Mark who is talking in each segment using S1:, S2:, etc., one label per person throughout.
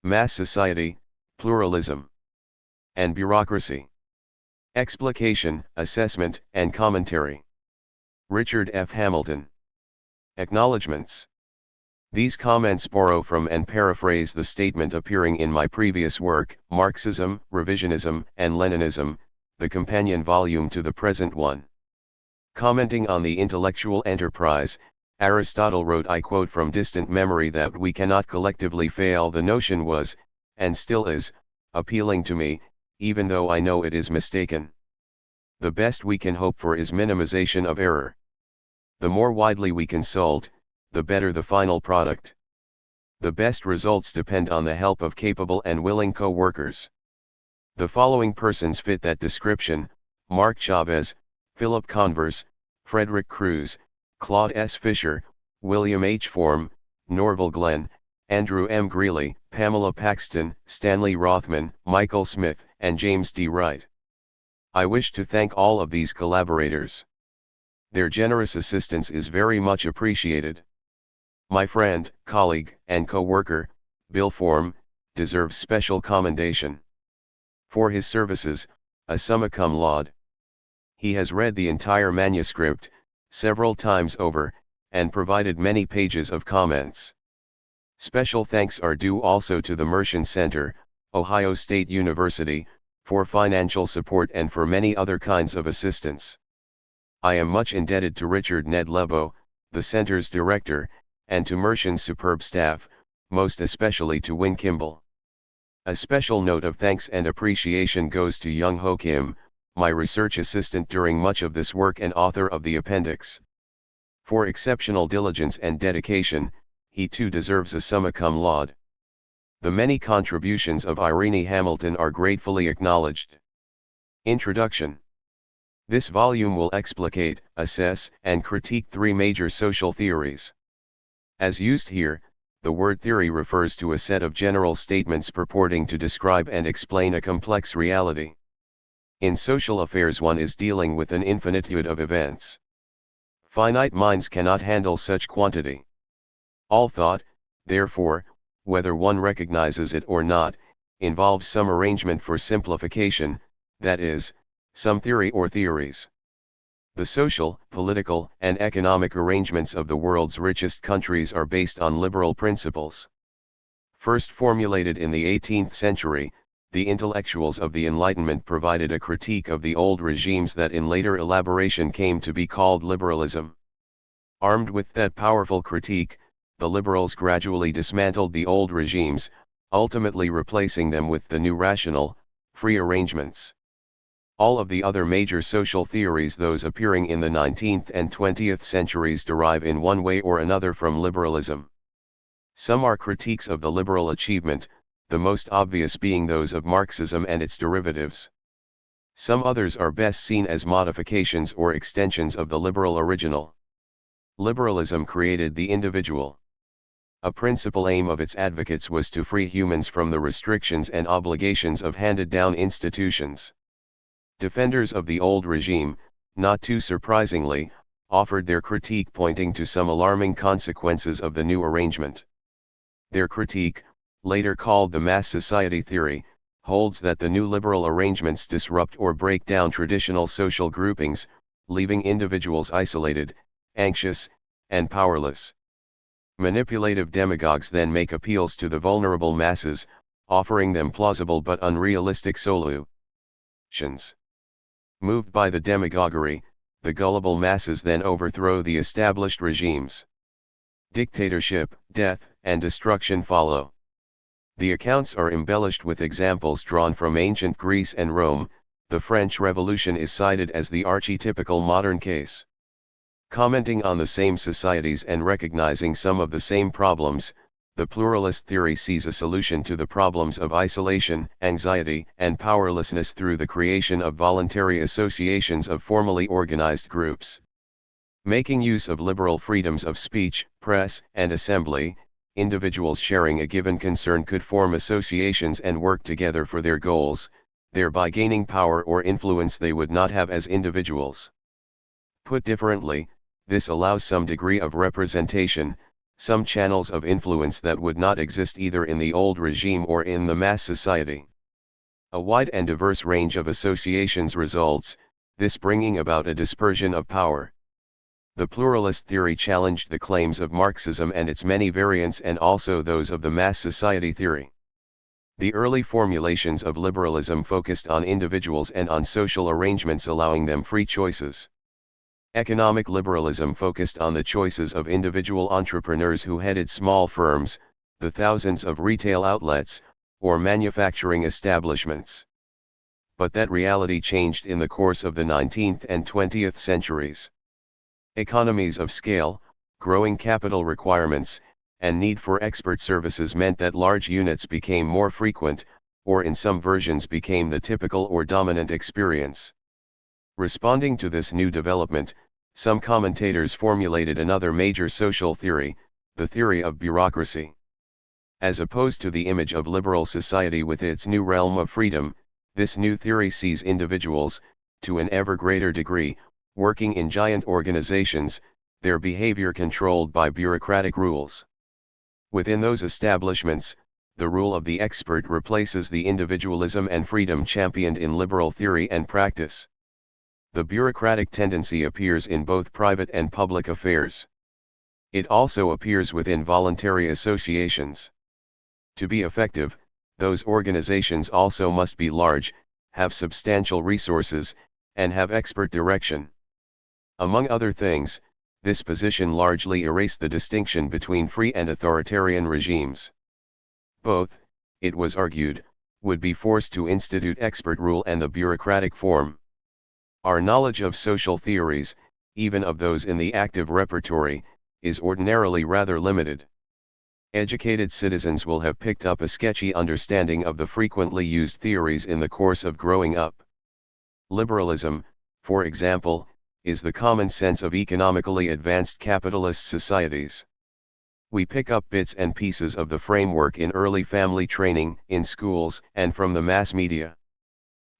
S1: Mass society, pluralism, and bureaucracy. Explication, assessment, and commentary. Richard F. Hamilton. Acknowledgements. These comments borrow from and paraphrase the statement appearing in my previous work, Marxism, Revisionism, and Leninism, the companion volume to the present one. Commenting on the intellectual enterprise, Aristotle wrote, I quote from distant memory, that we cannot collectively fail. The notion was, and still is, appealing to me, even though I know it is mistaken. The best we can hope for is minimization of error. The more widely we consult, the better the final product. The best results depend on the help of capable and willing co-workers. The following persons fit that description: Mark Chavez, Philip Converse, Frederick Cruz, Claude S. Fisher, William H. Form, Norval Glenn, Andrew M. Greeley, Pamela Paxton, Stanley Rothman, Michael Smith, and James D. Wright. I wish to thank all of these collaborators. Their generous assistance is very much appreciated. My friend, colleague, and co-worker, Bill Form, deserves special commendation. For his services, a summa cum laude. He has read the entire manuscript, several times over, and provided many pages of comments. Special thanks are due also to the Mershon Center, Ohio State University, for financial support and for many other kinds of assistance. I am much indebted to Richard Ned Levo, the center's director, and to Mershon's superb staff, most especially to Win Kimball. A special note of thanks and appreciation goes to Young Ho Kim, my research assistant during much of this work and author of the appendix. For exceptional diligence and dedication, he too deserves a summa cum laude. The many contributions of Irene Hamilton are gratefully acknowledged. Introduction. This volume will explicate, assess, and critique three major social theories. As used here, the word theory refers to a set of general statements purporting to describe and explain a complex reality. In social affairs, one is dealing with an infinitude of events. Finite minds cannot handle such quantity. All thought, therefore, whether one recognizes it or not, involves some arrangement for simplification, that is, some theory or theories. The social, political, and economic arrangements of the world's richest countries are based on liberal principles. First formulated in the 18th century, the intellectuals of the Enlightenment provided a critique of the old regimes that in later elaboration came to be called liberalism. Armed with that powerful critique, the liberals gradually dismantled the old regimes, ultimately replacing them with the new rational, free arrangements. All of the other major social theories, those appearing in the 19th and 20th centuries, derive in one way or another from liberalism. Some are critiques of the liberal achievement, the most obvious being those of Marxism and its derivatives. Some others are best seen as modifications or extensions of the liberal original. Liberalism created the individual. A principal aim of its advocates was to free humans from the restrictions and obligations of handed-down institutions. Defenders of the old regime, not too surprisingly, offered their critique pointing to some alarming consequences of the new arrangement. Their critique, later called the mass society theory, holds that the new liberal arrangements disrupt or break down traditional social groupings, leaving individuals isolated, anxious, and powerless. Manipulative demagogues then make appeals to the vulnerable masses, offering them plausible but unrealistic solutions. Moved by the demagoguery, the gullible masses then overthrow the established regimes. Dictatorship, death, and destruction follow. The accounts are embellished with examples drawn from ancient Greece and Rome. The French Revolution is cited as the archetypical modern case. Commenting on the same societies and recognizing some of the same problems, the pluralist theory sees a solution to the problems of isolation, anxiety, and powerlessness through the creation of voluntary associations of formally organized groups. Making use of liberal freedoms of speech, press, and assembly, individuals sharing a given concern could form associations and work together for their goals, thereby gaining power or influence they would not have as individuals. Put differently, this allows some degree of representation, some channels of influence that would not exist either in the old regime or in the mass society. A wide and diverse range of associations results, this bringing about a dispersion of power. The pluralist theory challenged the claims of Marxism and its many variants and also those of the mass society theory. The early formulations of liberalism focused on individuals and on social arrangements allowing them free choices. Economic liberalism focused on the choices of individual entrepreneurs who headed small firms, the thousands of retail outlets, or manufacturing establishments. But that reality changed in the course of the 19th and 20th centuries. Economies of scale, growing capital requirements, and need for expert services meant that large units became more frequent, or in some versions became the typical or dominant experience. Responding to this new development, some commentators formulated another major social theory, the theory of bureaucracy. As opposed to the image of liberal society with its new realm of freedom, this new theory sees individuals, to an ever greater degree, working in giant organizations, their behavior controlled by bureaucratic rules. Within those establishments, the rule of the expert replaces the individualism and freedom championed in liberal theory and practice. The bureaucratic tendency appears in both private and public affairs. It also appears within voluntary associations. To be effective, those organizations also must be large, have substantial resources, and have expert direction. Among other things, this position largely erased the distinction between free and authoritarian regimes. Both, it was argued, would be forced to institute expert rule and the bureaucratic form. Our knowledge of social theories, even of those in the active repertory, is ordinarily rather limited. Educated citizens will have picked up a sketchy understanding of the frequently used theories in the course of growing up. Liberalism, for example, is the common sense of economically advanced capitalist societies. We pick up bits and pieces of the framework in early family training, in schools, and from the mass media.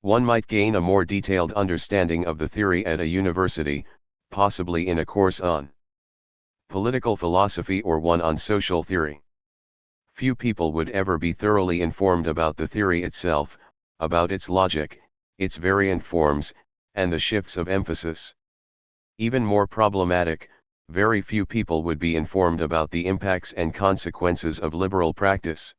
S1: One might gain a more detailed understanding of the theory at a university, possibly in a course on political philosophy or one on social theory. Few people would ever be thoroughly informed about the theory itself, about its logic, its variant forms, and the shifts of emphasis. Even more problematic, very few people would be informed about the impacts and consequences of liberal practice.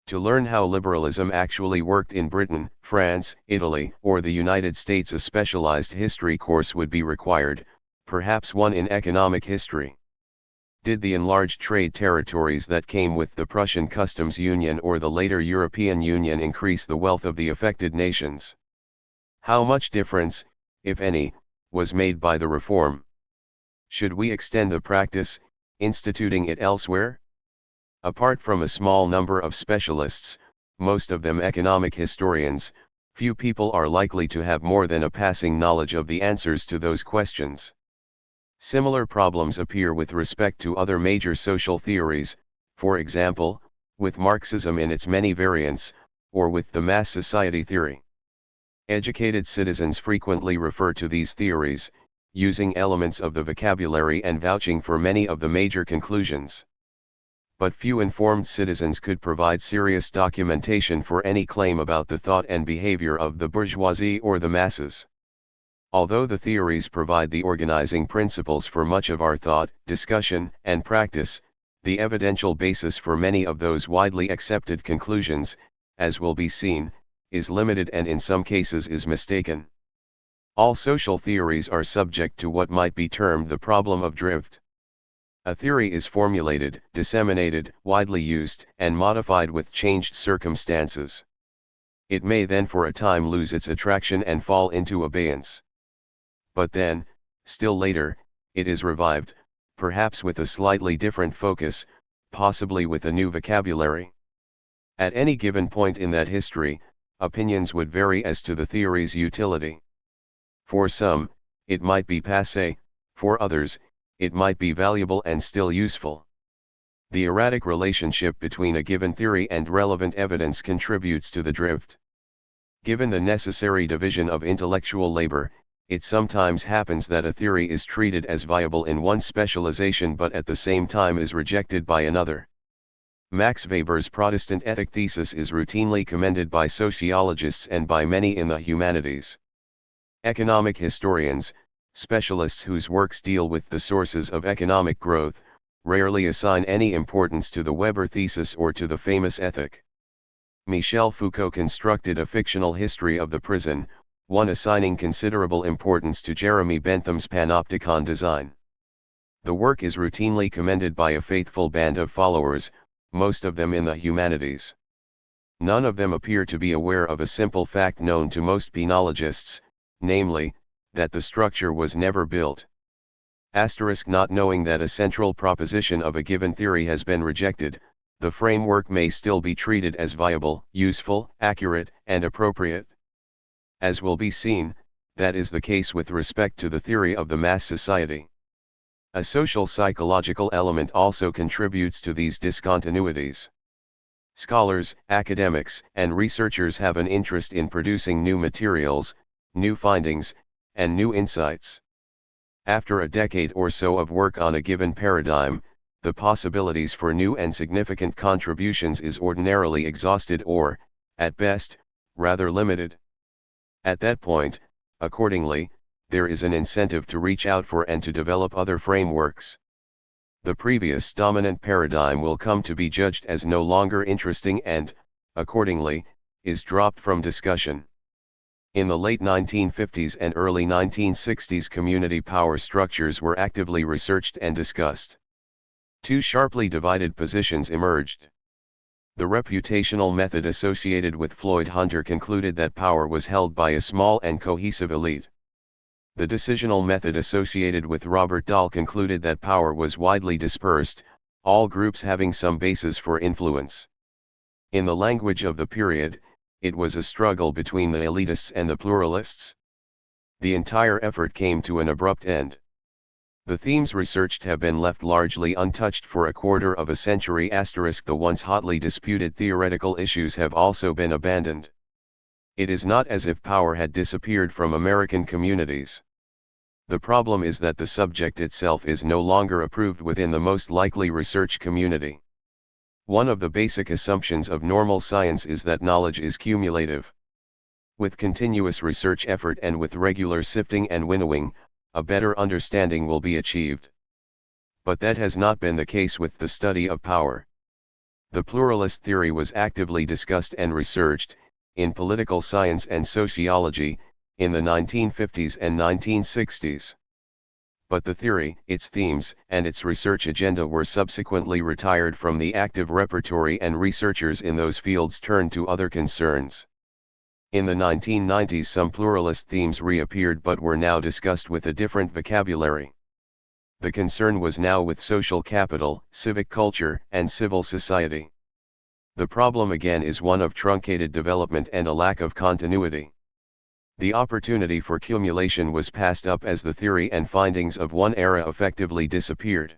S1: To learn how liberalism actually worked in Britain, France, Italy, or the United States, a specialized history course would be required, perhaps one in economic history. Did the enlarged trade territories that came with the Prussian Customs Union or the later European Union increase the wealth of the affected nations? How much difference, if any, was made by the reform? Should we extend the practice, instituting it elsewhere? Apart from a small number of specialists, most of them economic historians, few people are likely to have more than a passing knowledge of the answers to those questions. Similar problems appear with respect to other major social theories, for example, with Marxism in its many variants, or with the mass society theory. Educated citizens frequently refer to these theories, using elements of the vocabulary and vouching for many of the major conclusions. But few informed citizens could provide serious documentation for any claim about the thought and behavior of the bourgeoisie or the masses. Although the theories provide the organizing principles for much of our thought, discussion, and practice, the evidential basis for many of those widely accepted conclusions, as will be seen, is limited and in some cases is mistaken. All social theories are subject to what might be termed the problem of drift. A theory is formulated, disseminated, widely used, and modified with changed circumstances. It may then for a time lose its attraction and fall into abeyance. But then, still later, it is revived, perhaps with a slightly different focus, possibly with a new vocabulary. At any given point in that history, opinions would vary as to the theory's utility. For some, it might be passé, for others, it might be valuable and still useful. The erratic relationship between a given theory and relevant evidence contributes to the drift. Given the necessary division of intellectual labor, it sometimes happens that a theory is treated as viable in one specialization but at the same time is rejected by another. Max Weber's Protestant ethic thesis is routinely commended by sociologists and by many in the humanities. Economic historians, specialists whose works deal with the sources of economic growth, rarely assign any importance to the Weber thesis or to the famous ethic. Michel Foucault constructed a fictional history of the prison, one assigning considerable importance to Jeremy Bentham's panopticon design. The work is routinely commended by a faithful band of followers, most of them in the humanities. None of them appear to be aware of a simple fact known to most penologists, namely, that the structure was never built. Not knowing that a central proposition of a given theory has been rejected, the framework may still be treated as viable, useful, accurate, and appropriate. As will be seen, that is the case with respect to the theory of the mass society. A social psychological element also contributes to these discontinuities. Scholars, academics, and researchers have an interest in producing new materials, new findings, and new insights. After a decade or so of work on a given paradigm, the possibilities for new and significant contributions is ordinarily exhausted or, at best, rather limited. At that point, accordingly, there is an incentive to reach out for and to develop other frameworks. The previous dominant paradigm will come to be judged as no longer interesting and, accordingly, is dropped from discussion. In the late 1950s and early 1960s, community power structures were actively researched and discussed. Two sharply divided positions emerged. The reputational method associated with Floyd Hunter concluded that power was held by a small and cohesive elite. The decisional method associated with Robert Dahl concluded that power was widely dispersed, all groups having some basis for influence. In the language of the period, it was a struggle between the elitists and the pluralists. The entire effort came to an abrupt end. The themes researched have been left largely untouched for a quarter of a century. The once hotly disputed theoretical issues have also been abandoned. It is not as if power had disappeared from American communities. The problem is that the subject itself is no longer approved within the most likely research community. One of the basic assumptions of normal science is that knowledge is cumulative. With continuous research effort and with regular sifting and winnowing, a better understanding will be achieved. But that has not been the case with the study of power. The pluralist theory was actively discussed and researched, in political science and sociology, in the 1950s and 1960s. But the theory, its themes, and its research agenda were subsequently retired from the active repertory, and researchers in those fields turned to other concerns. In the 1990s, some pluralist themes reappeared but were now discussed with a different vocabulary. The concern was now with social capital, civic culture, and civil society. The problem again is one of truncated development and a lack of continuity. The opportunity for cumulation was passed up as the theory and findings of one era effectively disappeared.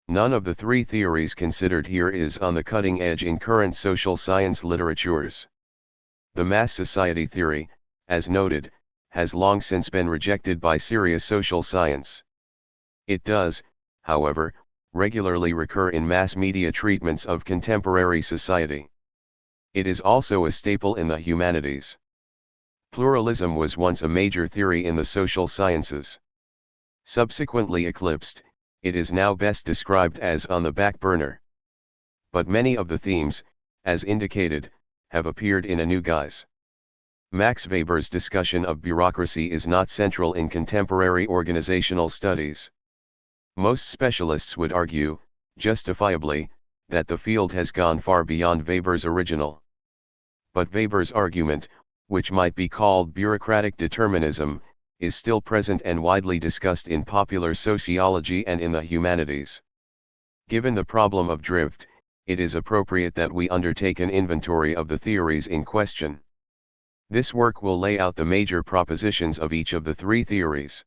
S1: None of the three theories considered here is on the cutting edge in current social science literatures. The mass society theory, as noted, has long since been rejected by serious social science. It does, however, regularly recur in mass media treatments of contemporary society. It is also a staple in the humanities. Pluralism was once a major theory in the social sciences. Subsequently eclipsed, it is now best described as on the back burner. But many of the themes, as indicated, have appeared in a new guise. Max Weber's discussion of bureaucracy is not central in contemporary organizational studies. Most specialists would argue, justifiably, that the field has gone far beyond Weber's original. But Weber's argument, which might be called bureaucratic determinism, is still present and widely discussed in popular sociology and in the humanities. Given the problem of drift, it is appropriate that we undertake an inventory of the theories in question. This work will lay out the major propositions of each of the three theories.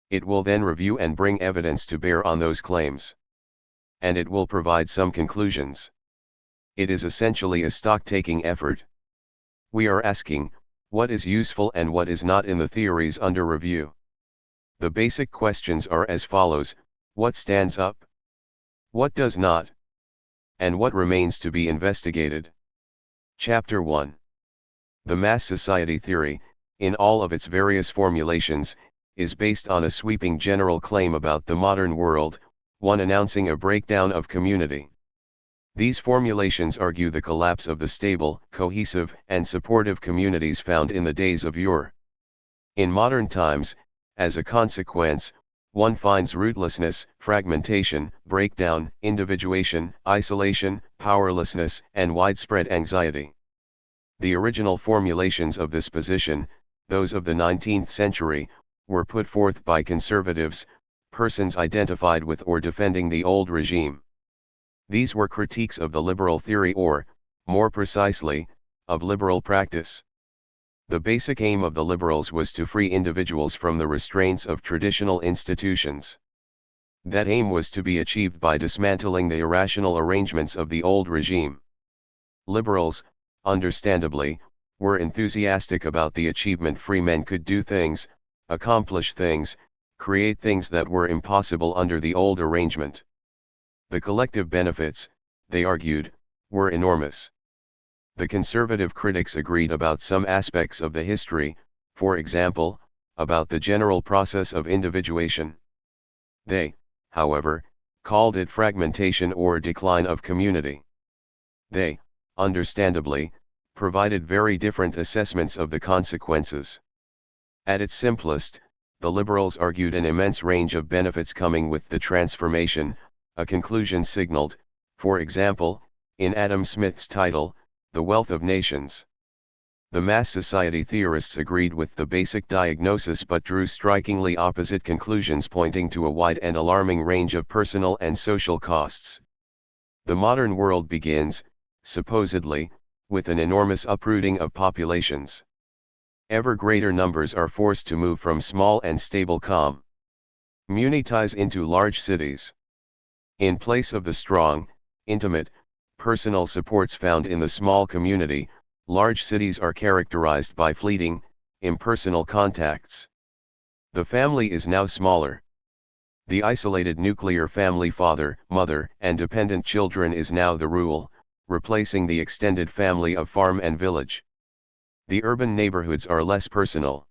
S1: It will then review and bring evidence to bear on those claims. And it will provide some conclusions. It is essentially a stock-taking effort. We are asking, What is useful and what is not in the theories under review? The basic questions are as follows: what stands up? What does not? And what remains to be investigated? Chapter 1. The mass society theory, in all of its various formulations, is based on a sweeping general claim about the modern world, one announcing a breakdown of community. These formulations argue the collapse of the stable, cohesive, and supportive communities found in the days of yore. In modern times, as a consequence, one finds rootlessness, fragmentation, breakdown, individuation, isolation, powerlessness, and widespread anxiety. The original formulations of this position, those of the 19th century, were put forth by conservatives, persons identified with or defending the old regime. These were critiques of the liberal theory or, more precisely, of liberal practice. The basic aim of the liberals was to free individuals from the restraints of traditional institutions. That aim was to be achieved by dismantling the irrational arrangements of the old regime. Liberals, understandably, were enthusiastic about the achievement free men could do things, accomplish things, create things that were impossible under the old arrangement. The collective benefits, they argued, were enormous. The conservative critics agreed about some aspects of the history, for example, about the general process of individuation. They, however, called it fragmentation or decline of community. They, understandably, provided very different assessments of the consequences. At its simplest, the liberals argued an immense range of benefits coming with the transformation, a conclusion signaled, for example, in Adam Smith's title, The Wealth of Nations. The mass society theorists agreed with the basic diagnosis but drew strikingly opposite conclusions pointing to a wide and alarming range of personal and social costs. The modern world begins, supposedly, with an enormous uprooting of populations. Ever greater numbers are forced to move from small and stable communities into large cities. In place of the strong, intimate, personal supports found in the small community, large cities are characterized by fleeting, impersonal contacts. The family is now smaller. The isolated nuclear family, father, mother, and dependent children is now the rule, replacing the extended family of farm and village. The urban neighborhoods are less personal.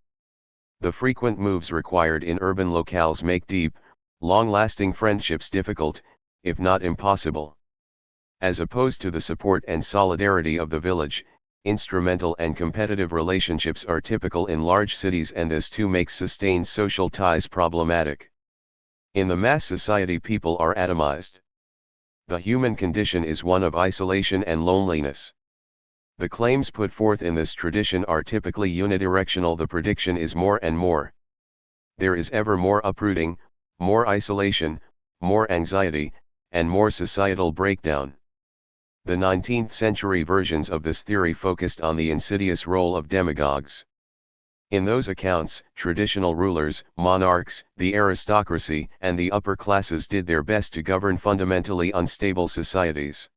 S1: The frequent moves required in urban locales make deep, long-lasting friendships difficult, if not impossible. As opposed to the support and solidarity of the village, instrumental and competitive relationships are typical in large cities, and this too makes sustained social ties problematic. In the mass society, people are atomized. The human condition is one of isolation and loneliness. The claims put forth in this tradition are typically unidirectional. The prediction is more and more. There is ever more uprooting, more isolation, more anxiety, and more societal breakdown. The 19th century versions of this theory focused on the insidious role of demagogues. In those accounts, traditional rulers, monarchs, the aristocracy, and the upper classes did their best to govern fundamentally unstable societies.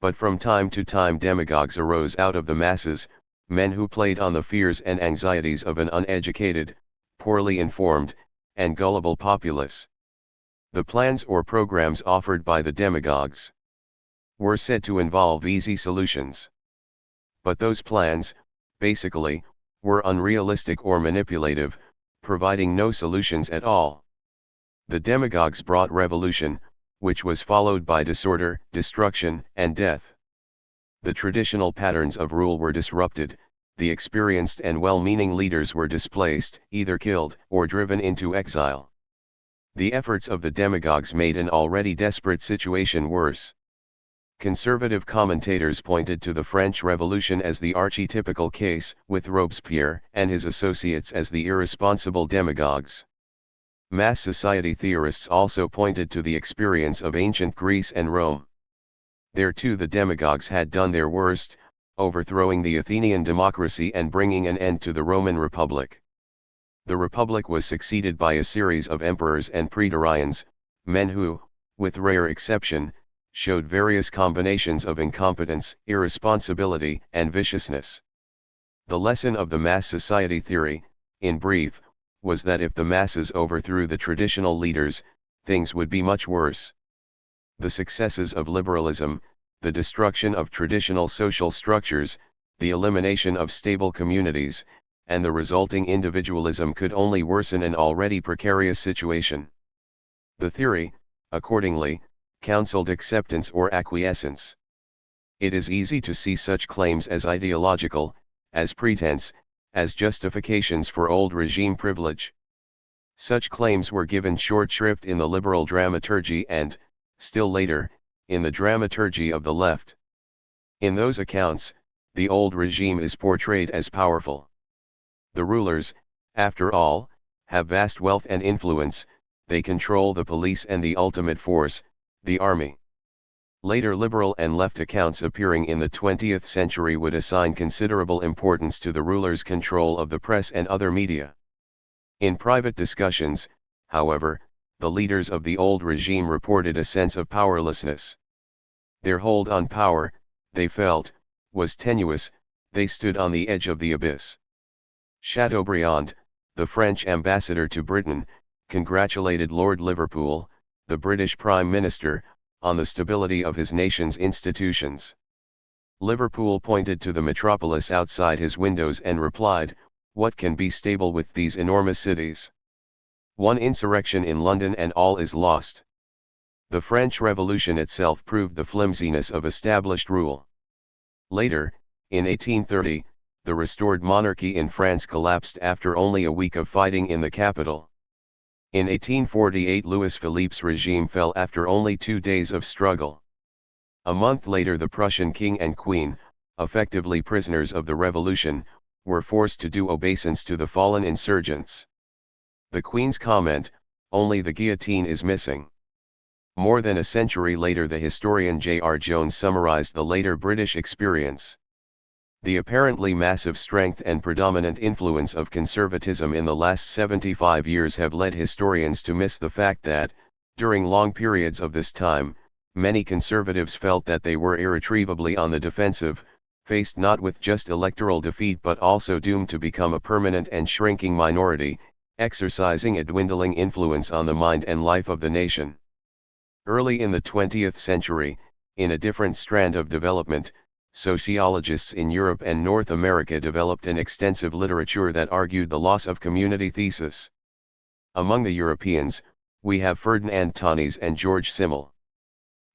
S1: But from time to time demagogues arose out of the masses, men who played on the fears and anxieties of an uneducated, poorly informed, and gullible populace. The plans or programs offered by the demagogues were said to involve easy solutions. But those plans, basically, were unrealistic or manipulative, providing no solutions at all. The demagogues brought revolution, which was followed by disorder, destruction, and death. The traditional patterns of rule were disrupted, the experienced and well-meaning leaders were displaced, either killed or driven into exile. The efforts of the demagogues made an already desperate situation worse. Conservative commentators pointed to the French Revolution as the archetypical case, with Robespierre and his associates as the irresponsible demagogues. Mass society theorists also pointed to the experience of ancient Greece and Rome. There too the demagogues had done their worst, overthrowing the Athenian democracy and bringing an end to the Roman Republic. The Republic was succeeded by a series of emperors and praetorians, men who, with rare exception, showed various combinations of incompetence, irresponsibility, and viciousness. The lesson of the mass society theory, in brief, was that if the masses overthrew the traditional leaders, things would be much worse. The successes of liberalism, the destruction of traditional social structures, the elimination of stable communities, and the resulting individualism could only worsen an already precarious situation. The theory, accordingly, counseled acceptance or acquiescence. It is easy to see such claims as ideological, as pretense, as justifications for old regime privilege. Such claims were given short shrift in the liberal dramaturgy and, still later, in the dramaturgy of the left. In those accounts, the old regime is portrayed as powerful. The rulers, after all, have vast wealth and influence, they control the police and the ultimate force, the army. Later liberal and left accounts appearing in the 20th century would assign considerable importance to the rulers' control of the press and other media. In private discussions, however, the leaders of the old regime reported a sense of powerlessness. Their hold on power, they felt, was tenuous, they stood on the edge of the abyss. Chateaubriand, the French ambassador to Britain, congratulated Lord Liverpool, the British Prime Minister, on the stability of his nation's institutions. Liverpool pointed to the metropolis outside his windows and replied, "What can be stable with these enormous cities? One insurrection in London and all is lost." The French Revolution itself proved the flimsiness of established rule. Later, in 1830, the restored monarchy in France collapsed after only a week of fighting in the capital. In 1848 Louis Philippe's regime fell after only 2 days of struggle. A month later the Prussian king and queen, effectively prisoners of the revolution, were forced to do obeisance to the fallen insurgents. The queen's comment, "Only the guillotine is missing." More than a century later the historian J.R. Jones summarized the later British experience. The apparently massive strength and predominant influence of conservatism in the last 75 years have led historians to miss the fact that, during long periods of this time, many conservatives felt that they were irretrievably on the defensive, faced not with just electoral defeat but also doomed to become a permanent and shrinking minority, exercising a dwindling influence on the mind and life of the nation. Early in the 20th century, in a different strand of development, sociologists in Europe and North America developed an extensive literature that argued the loss of community thesis. Among the Europeans, we have Ferdinand Tönnies and George Simmel.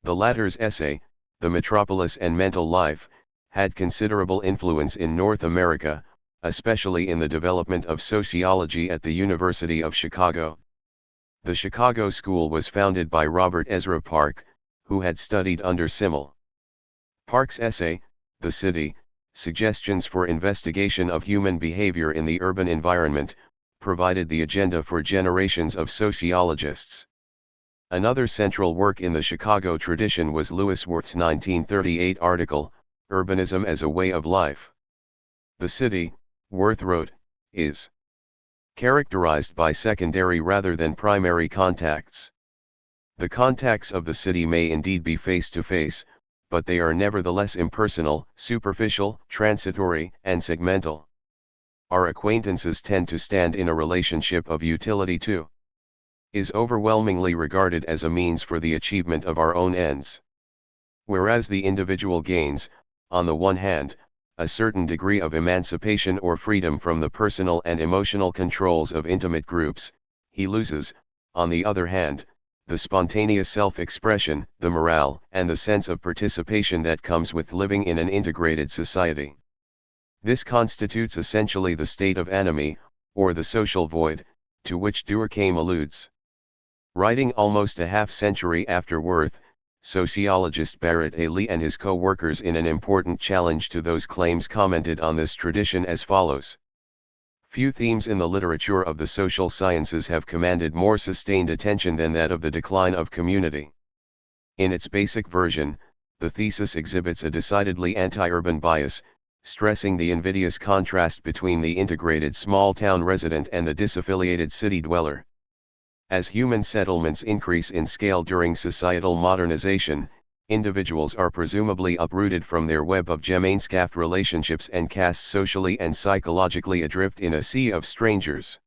S1: The latter's essay, The Metropolis and Mental Life, had considerable influence in North America, especially in the development of sociology at the University of Chicago. The Chicago School was founded by Robert Ezra Park, who had studied under Simmel. Park's essay, The City, Suggestions for Investigation of Human Behavior in the Urban Environment, provided the agenda for generations of sociologists. Another central work in the Chicago tradition was Louis Worth's 1938 article, Urbanism as a Way of Life. The city, Worth wrote, is characterized by secondary rather than primary contacts. The contacts of the city may indeed be face-to-face, but they are nevertheless impersonal, superficial, transitory, and segmental. Our acquaintances tend to stand in a relationship of utility to, is overwhelmingly regarded as a means for the achievement of our own ends. Whereas the individual gains, on the one hand, a certain degree of emancipation or freedom from the personal and emotional controls of intimate groups, he loses, on the other hand, the spontaneous self-expression, the morale, and the sense of participation that comes with living in an integrated society. This constitutes essentially the state of anomie, or the social void, to which Durkheim alludes. Writing almost a half-century after Worth, sociologist Barrett A. Lee and his co-workers in an important challenge to those claims commented on this tradition as follows. Few themes in the literature of the social sciences have commanded more sustained attention than that of the decline of community. In its basic version, the thesis exhibits a decidedly anti-urban bias, stressing the invidious contrast between the integrated small-town resident and the disaffiliated city dweller. As human settlements increase in scale during societal modernization, Individuals are presumably uprooted from their web of Gemeinschaft relationships and cast socially and psychologically adrift in a sea of strangers.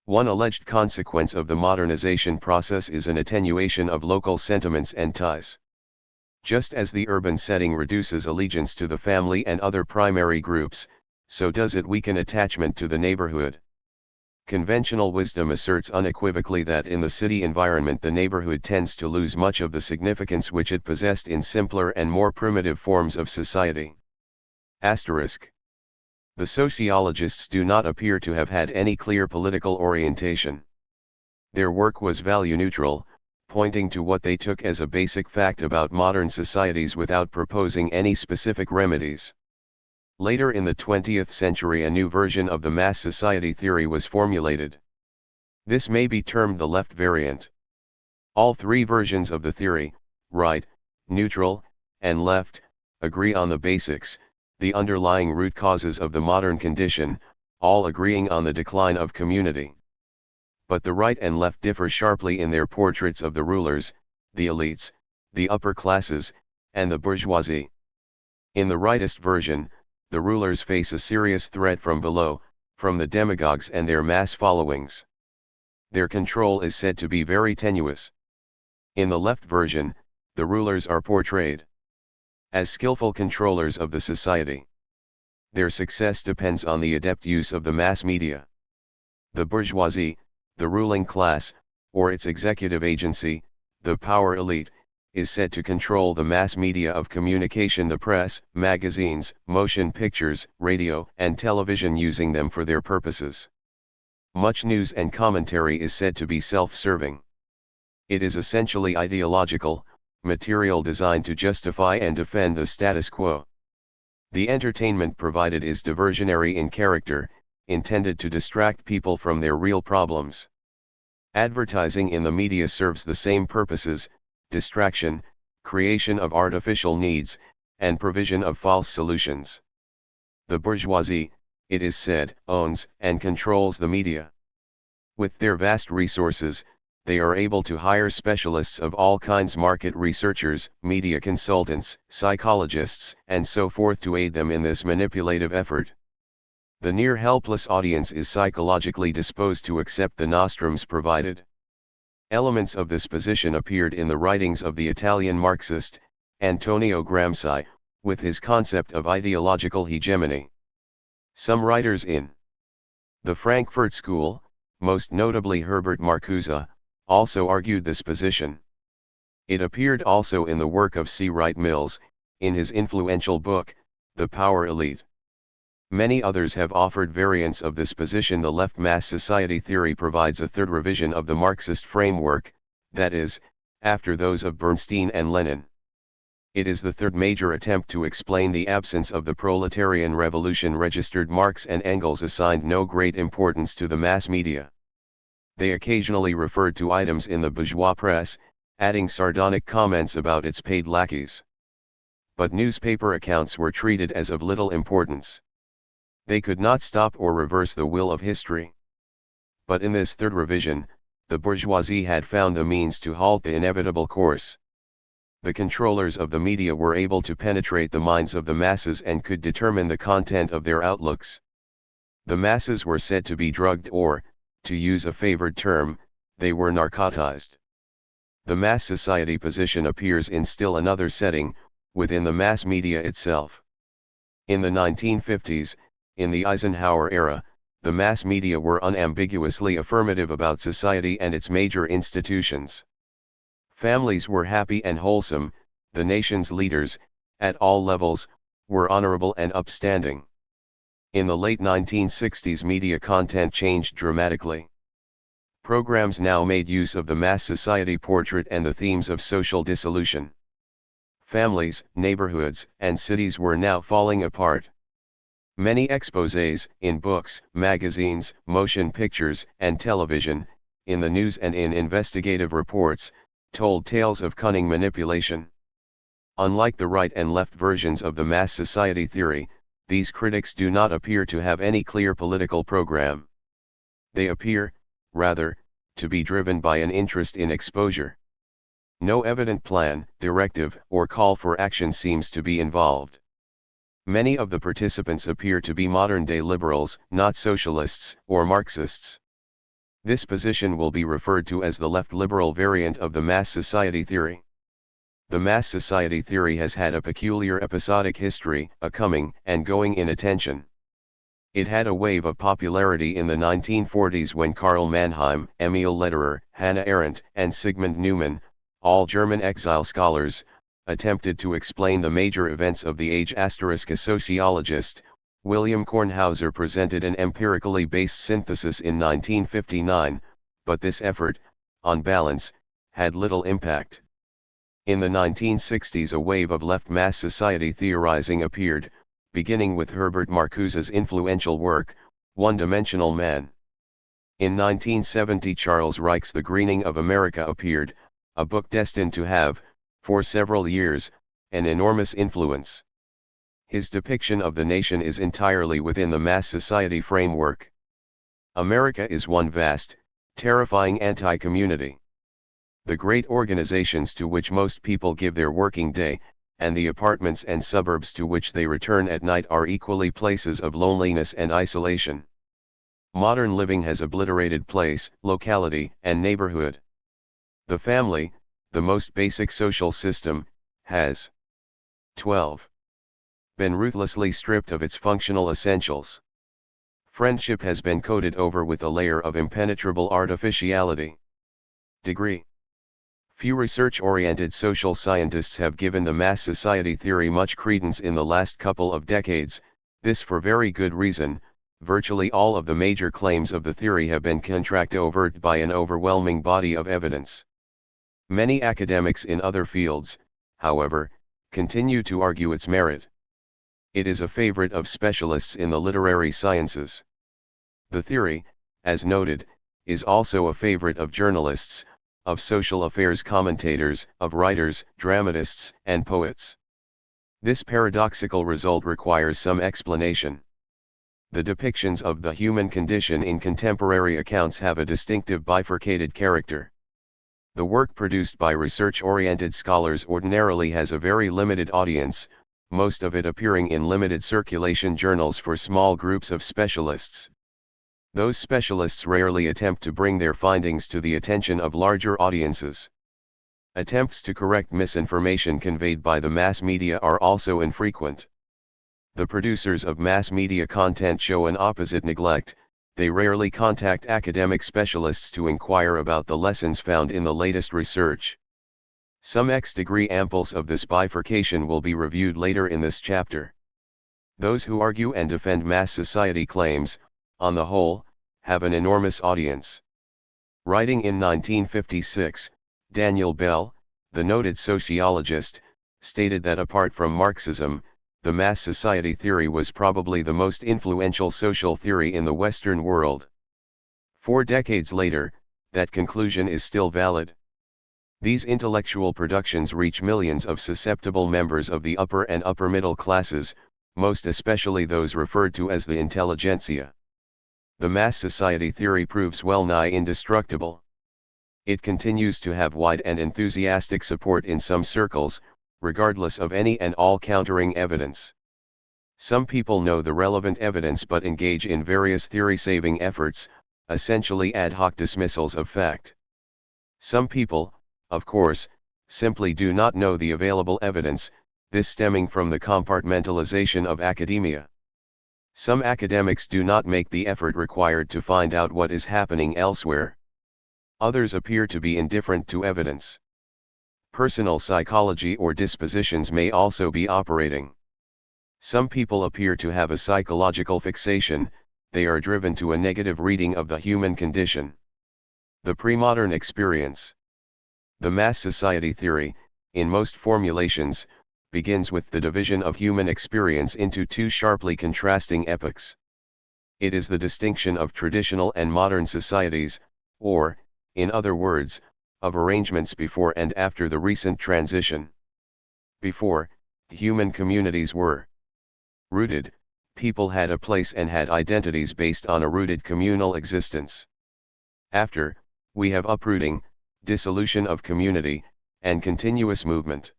S1: One alleged consequence of the modernization process is an attenuation of local sentiments and ties. Just as the urban setting reduces allegiance to the family and other primary groups, so does it weaken attachment to the neighborhood. Conventional wisdom asserts unequivocally that in the city environment the neighborhood tends to lose much of the significance which it possessed in simpler and more primitive forms of society. Asterisk. The sociologists do not appear to have had any clear political orientation. Their work was value neutral, pointing to what they took as a basic fact about modern societies without proposing any specific remedies. Later in the 20th century a new version of the mass society theory was formulated. This may be termed the left variant. All three versions of the theory, right, neutral, and left, agree on the basics, the underlying root causes of the modern condition, all agreeing on the decline of community. But the right and left differ sharply in their portraits of the rulers, the elites, the upper classes, and the bourgeoisie. In the rightist version, the rulers face a serious threat from below, from the demagogues and their mass followings. Their control is said to be very tenuous. In the left version, the rulers are portrayed as skillful controllers of the society. Their success depends on the adept use of the mass media. The bourgeoisie, the ruling class, or its executive agency, the power elite, is said to control the mass media of communication, the press, magazines, motion pictures, radio, and television, using them for their purposes. Much news and commentary is said to be self-serving. It is essentially ideological, material, designed to justify and defend the status quo. The entertainment provided is diversionary in character, intended to distract people from their real problems. Advertising in the media serves the same purposes: distraction, creation of artificial needs, and provision of false solutions. The bourgeoisie, it is said, owns and controls the media. With their vast resources, they are able to hire specialists of all kinds, market researchers, media consultants, psychologists, and so forth, to aid them in this manipulative effort. The near helpless audience is psychologically disposed to accept the nostrums provided. Elements of this position appeared in the writings of the Italian Marxist, Antonio Gramsci, with his concept of ideological hegemony. Some writers in the Frankfurt School, most notably Herbert Marcuse, also argued this position. It appeared also in the work of C. Wright Mills, in his influential book, The Power Elite. Many others have offered variants of this position. The left mass society theory provides a third revision of the Marxist framework, that is, after those of Bernstein and Lenin. It is the third major attempt to explain the absence of the proletarian revolution. Registered Marx and Engels assigned no great importance to the mass media. They occasionally referred to items in the bourgeois press, adding sardonic comments about its paid lackeys. But newspaper accounts were treated as of little importance. They could not stop or reverse the will of history. But in this third revision, the bourgeoisie had found the means to halt the inevitable course. The controllers of the media were able to penetrate the minds of the masses and could determine the content of their outlooks. The masses were said to be drugged, or, to use a favored term, they were narcotized. The mass society position appears in still another setting, within the mass media itself. In the 1950s, in the Eisenhower era, the mass media were unambiguously affirmative about society and its major institutions. Families were happy and wholesome, the nation's leaders, at all levels, were honorable and upstanding. In the late 1960s, media content changed dramatically. Programs now made use of the mass society portrait and the themes of social dissolution. Families, neighborhoods, and cities were now falling apart. Many exposés, in books, magazines, motion pictures, and television, in the news and in investigative reports, told tales of cunning manipulation. Unlike the right and left versions of the mass society theory, these critics do not appear to have any clear political program. They appear, rather, to be driven by an interest in exposure. No evident plan, directive, or call for action seems to be involved. Many of the participants appear to be modern-day liberals, not socialists or Marxists. This position will be referred to as the left-liberal variant of the mass society theory. The mass society theory has had a peculiar episodic history, a coming and going in attention. It had a wave of popularity in the 1940s when Karl Mannheim, Emil Lederer, Hannah Arendt, and Sigmund Neumann, all German exile scholars, attempted to explain the major events of the age. A sociologist, William Kornhauser, presented an empirically based synthesis in 1959, but this effort, on balance, had little impact. In the 1960s a wave of left mass society theorizing appeared, beginning with Herbert Marcuse's influential work, One-Dimensional Man. In 1970 Charles Reich's The Greening of America appeared, a book destined to have, for several years, an enormous influence. His depiction of the nation is entirely within the mass society framework. America is one vast, terrifying anti-community. The great organizations to which most people give their working day, and the apartments and suburbs to which they return at night are equally places of loneliness and isolation. Modern living has obliterated place, locality, and neighborhood. The family, the most basic social system, has 12. Been ruthlessly stripped of its functional essentials. Friendship has been coated over with a layer of impenetrable artificiality. Degree. Few research-oriented social scientists have given the mass society theory much credence in the last couple of decades, this for very good reason. Virtually all of the major claims of the theory have been contradicted by an overwhelming body of evidence. Many academics in other fields, however, continue to argue its merit. It is a favorite of specialists in the literary sciences. The theory, as noted, is also a favorite of journalists, of social affairs commentators, of writers, dramatists, and poets. This paradoxical result requires some explanation. The depictions of the human condition in contemporary accounts have a distinctive bifurcated character. The work produced by research-oriented scholars ordinarily has a very limited audience, most of it appearing in limited circulation journals for small groups of specialists. Those specialists rarely attempt to bring their findings to the attention of larger audiences. Attempts to correct misinformation conveyed by the mass media are also infrequent. The producers of mass media content show an opposite neglect. They rarely contact academic specialists to inquire about the lessons found in the latest research. Some X-degree amples of this bifurcation will be reviewed later in this chapter. Those who argue and defend mass society claims, on the whole, have an enormous audience. Writing in 1956, Daniel Bell, the noted sociologist, stated that apart from Marxism, the mass society theory was probably the most influential social theory in the Western world. 4 decades later, that conclusion is still valid. These intellectual productions reach millions of susceptible members of the upper and upper middle classes, most especially those referred to as the intelligentsia. The mass society theory proves well nigh indestructible. It continues to have wide and enthusiastic support in some circles, regardless of any and all countering evidence. Some people know the relevant evidence but engage in various theory-saving efforts, essentially ad hoc dismissals of fact. Some people, of course, simply do not know the available evidence, this stemming from the compartmentalization of academia. Some academics do not make the effort required to find out what is happening elsewhere. Others appear to be indifferent to evidence. Personal psychology or dispositions may also be operating. Some people appear to have a psychological fixation, they are driven to a negative reading of the human condition. The pre-modern experience. The mass society theory, in most formulations, begins with the division of human experience into 2 sharply contrasting epochs. It is the distinction of traditional and modern societies, or, in other words, of arrangements before and after the recent transition. Before, human communities were rooted, people had a place and had identities based on a rooted communal existence. After, we have uprooting, dissolution of community, and continuous movement.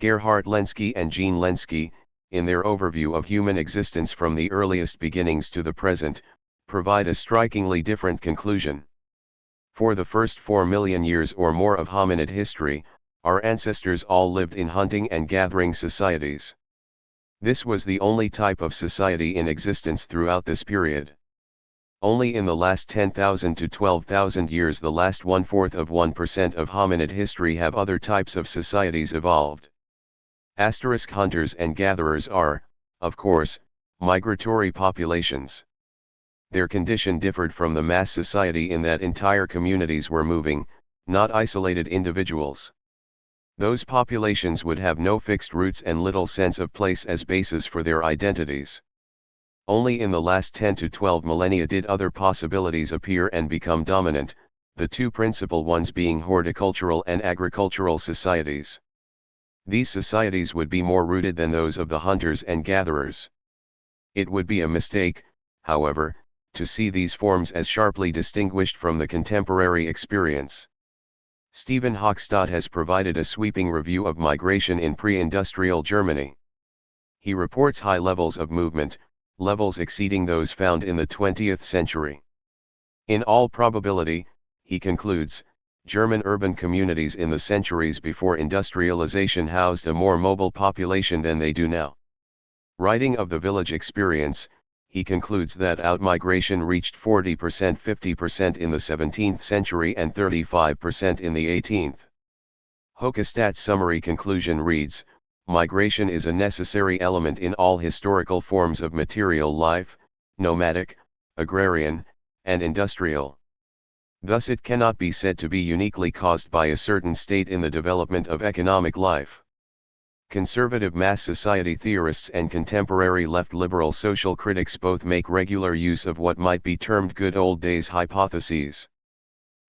S1: Gerhard Lenski and Jean Lenski, in their overview of human existence from the earliest beginnings to the present, provide a strikingly different conclusion. For the first 4 million years or more of hominid history, our ancestors all lived in hunting and gathering societies. This was the only type of society in existence throughout this period. Only in the last 10,000 to 12,000 years, the last 1/4% of hominid history, have other types of societies evolved. Hunters and gatherers are, of course, migratory populations. Their condition differed from the mass society in that entire communities were moving, not isolated individuals. Those populations would have no fixed roots and little sense of place as basis for their identities. Only in the last 10 to 12 millennia did other possibilities appear and become dominant, the two principal ones being horticultural and agricultural societies. These societies would be more rooted than those of the hunters and gatherers. It would be a mistake, however, to see these forms as sharply distinguished from the contemporary experience. Stephen Hochstadt has provided a sweeping review of migration in pre-industrial Germany. He reports high levels of movement, levels exceeding those found in the 20th century. In all probability, he concludes, German urban communities in the centuries before industrialization housed a more mobile population than they do now. Writing of the village experience, he concludes that outmigration reached 40%, 50% in the 17th century and 35% in the 18th. Hochstadt's summary conclusion reads, migration is a necessary element in all historical forms of material life, nomadic, agrarian, and industrial. Thus it cannot be said to be uniquely caused by a certain state in the development of economic life. Conservative mass society theorists and contemporary left liberal social critics both make regular use of what might be termed good old days hypotheses.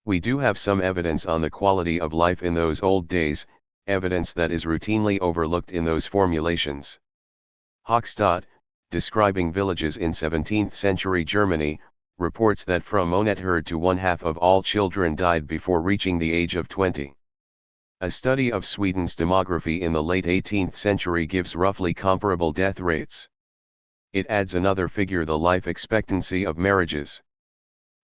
S1: We do have some evidence on the quality of life in those old days, evidence that is routinely overlooked in those formulations. Hochstadt, describing villages in 17th century Germany, reports that from monetherd to 1/2 of all children died before reaching the age of 20. A study of Sweden's demography in the late 18th century gives roughly comparable death rates. It adds another figure, the life expectancy of marriages.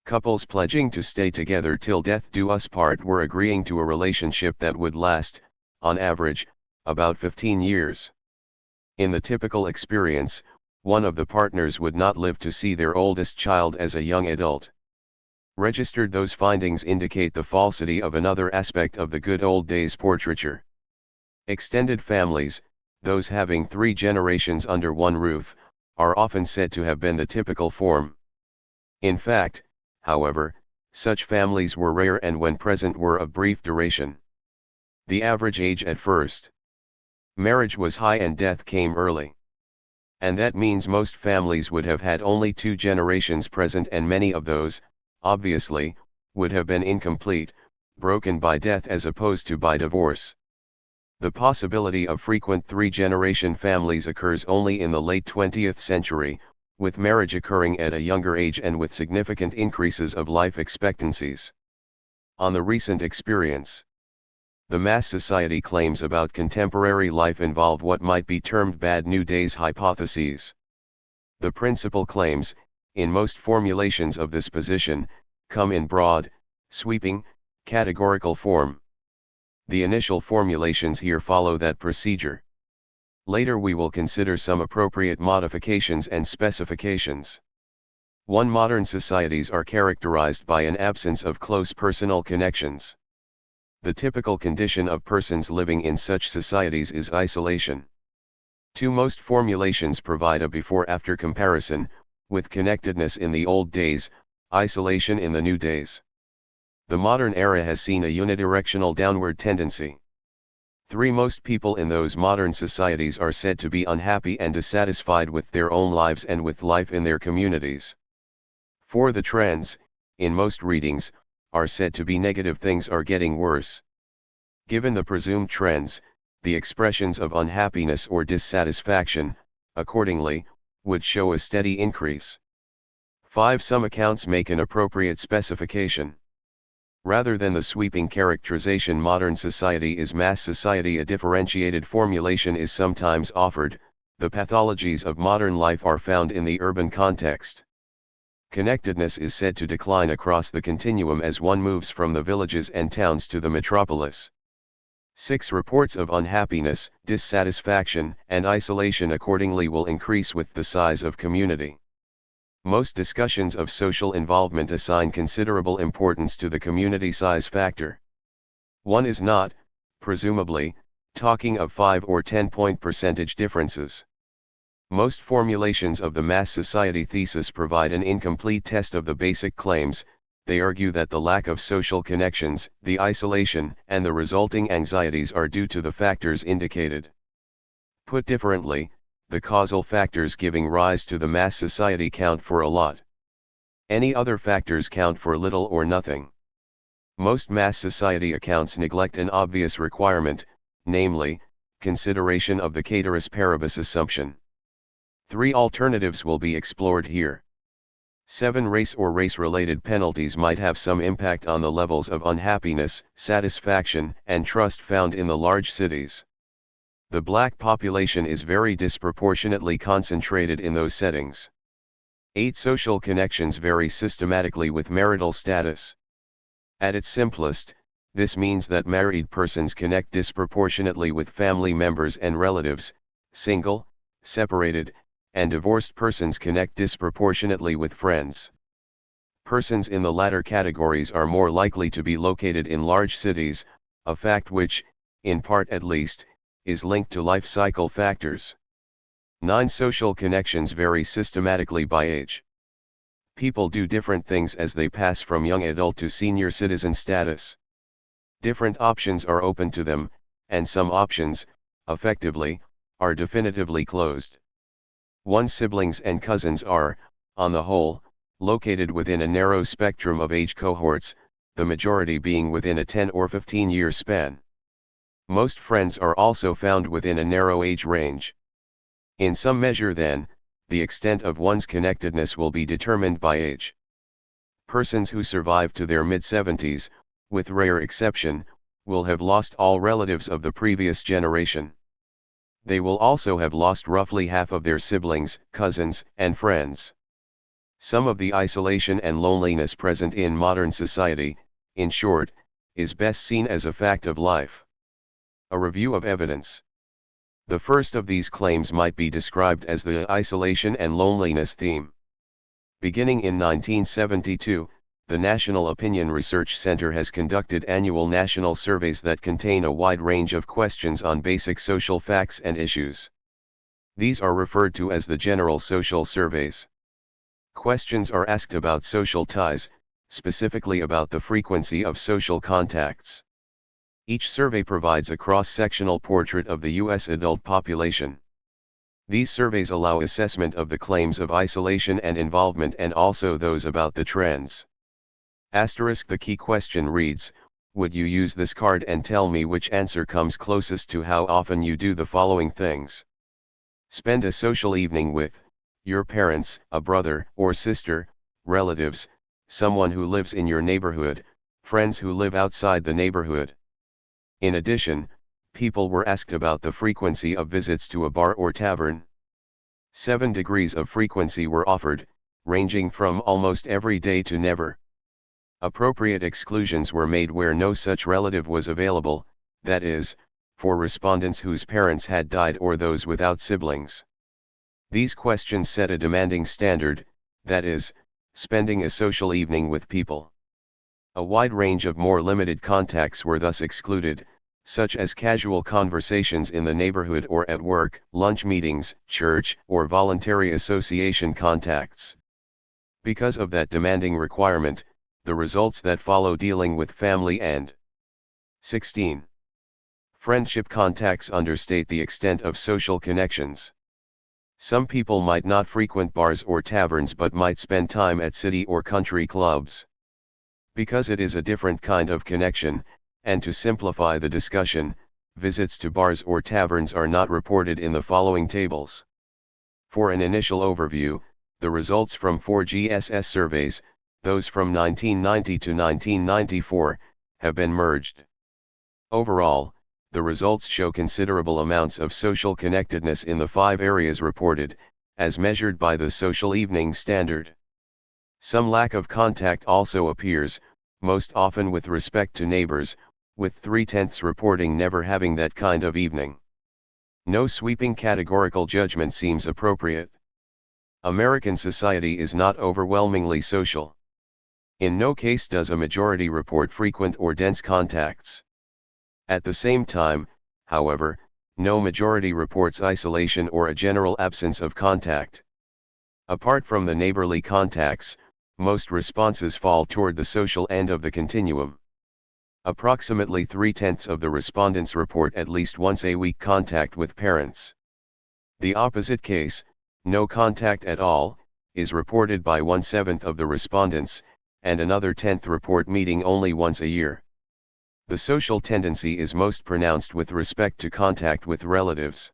S1: Couples pledging to stay together till death do us part were agreeing to a relationship that would last, on average, about 15 years. In the typical experience, one of the partners would not live to see their oldest child as a young adult. Registered, those findings indicate the falsity of another aspect of the good old days portraiture. Extended families, those having 3 generations under one roof, are often said to have been the typical form. In fact, however, such families were rare and when present were of brief duration. The average age at first marriage was high and death came early. And that means most families would have had only 2 generations present, and many of those, obviously, would have been incomplete, broken by death as opposed to by divorce. The possibility of frequent 3-generation families occurs only in the late 20th century, with marriage occurring at a younger age and with significant increases of life expectancies. On the recent experience, the mass society claims about contemporary life involve what might be termed bad new days hypotheses. The principal claims, in most formulations of this position, come in broad, sweeping, categorical form. The initial formulations here follow that procedure. Later we will consider some appropriate modifications and specifications. 1. Modern societies are characterized by an absence of close personal connections. The typical condition of persons living in such societies is isolation. 2. Most formulations provide a before-after comparison, with connectedness in the old days, isolation in the new days. The modern era has seen a unidirectional downward tendency. 3. Most people in those modern societies are said to be unhappy and dissatisfied with their own lives and with life in their communities. 4. The trends, in most readings, are said to be negative. Things are getting worse. Given the presumed trends, the expressions of unhappiness or dissatisfaction, accordingly, would show a steady increase. 5. Some accounts make an appropriate specification. Rather than the sweeping characterization modern society is mass society, a differentiated formulation is sometimes offered. The pathologies of modern life are found in the urban context. Connectedness is said to decline across the continuum as one moves from the villages and towns to the metropolis. 6. Reports of unhappiness, dissatisfaction, and isolation accordingly will increase with the size of community. Most discussions of social involvement assign considerable importance to the community size factor. One is not, presumably, talking of 5 or 10-point percentage differences. Most formulations of the mass society thesis provide an incomplete test of the basic claims. They argue that the lack of social connections, the isolation, and the resulting anxieties are due to the factors indicated. Put differently, the causal factors giving rise to the mass society count for a lot. Any other factors count for little or nothing. Most mass society accounts neglect an obvious requirement, namely, consideration of the ceteris paribus assumption. 3 alternatives will be explored here. 7. Race or race-related penalties might have some impact on the levels of unhappiness, satisfaction, and trust found in the large cities. The black population is very disproportionately concentrated in those settings. 8. Social connections vary systematically with marital status. At its simplest, this means that married persons connect disproportionately with family members and relatives, single, separated, and divorced persons connect disproportionately with friends. Persons in the latter categories are more likely to be located in large cities, a fact which, in part at least, is linked to life cycle factors. 9. Social connections vary systematically by age. People do different things as they pass from young adult to senior citizen status. Different options are open to them, and some options, effectively, are definitively closed. 1. Siblings and cousins are, on the whole, located within a narrow spectrum of age cohorts, the majority being within a 10 or 15-year span. Most friends are also found within a narrow age range. In some measure then, the extent of one's connectedness will be determined by age. Persons who survive to their mid-70s, with rare exception, will have lost all relatives of the previous generation. They will also have lost roughly half of their siblings, cousins, and friends. Some of the isolation and loneliness present in modern society, in short, is best seen as a fact of life. A review of evidence. The first of these claims might be described as the isolation and loneliness theme. Beginning in 1972, the National Opinion Research Center has conducted annual national surveys that contain a wide range of questions on basic social facts and issues. These are referred to as the general social surveys. Questions are asked about social ties, specifically about the frequency of social contacts. Each survey provides a cross-sectional portrait of the U.S. adult population. These surveys allow assessment of the claims of isolation and involvement and also those about the trends. The key question reads, would you use this card and tell me which answer comes closest to how often you do the following things? Spend a social evening with your parents, a brother or sister, relatives, someone who lives in your neighborhood, friends who live outside the neighborhood. In addition, people were asked about the frequency of visits to a bar or tavern. 7 degrees of frequency were offered, ranging from almost every day to never. Appropriate exclusions were made where no such relative was available, that is, for respondents whose parents had died or those without siblings. These questions set a demanding standard, that is, spending a social evening with people. A wide range of more limited contacts were thus excluded, such as casual conversations in the neighborhood or at work, lunch meetings, church, or voluntary association contacts. Because of that demanding requirement, the results that follow dealing with family and 16. Friendship contacts understate the extent of social connections. Some people might not frequent bars or taverns but might spend time at city or country clubs. Because it is a different kind of connection, and to simplify the discussion, visits to bars or taverns are not reported in the following tables. For an initial overview, the results from 4 GSS surveys, those from 1990 to 1994, have been merged. Overall, the results show considerable amounts of social connectedness in the 5 areas reported, as measured by the Social Evening Standard. Some lack of contact also appears, most often with respect to neighbors, with 3/10 reporting never having that kind of evening. No sweeping categorical judgment seems appropriate. American society is not overwhelmingly social. In no case does a majority report frequent or dense contacts. At the same time, however, no majority reports isolation or a general absence of contact. Apart from the neighborly contacts, most responses fall toward the social end of the continuum. Approximately 3/10 of the respondents report at least once a week contact with parents. The opposite case, no contact at all, is reported by 1/7 of the respondents, and another 10th report meeting only once a year. The social tendency is most pronounced with respect to contact with relatives.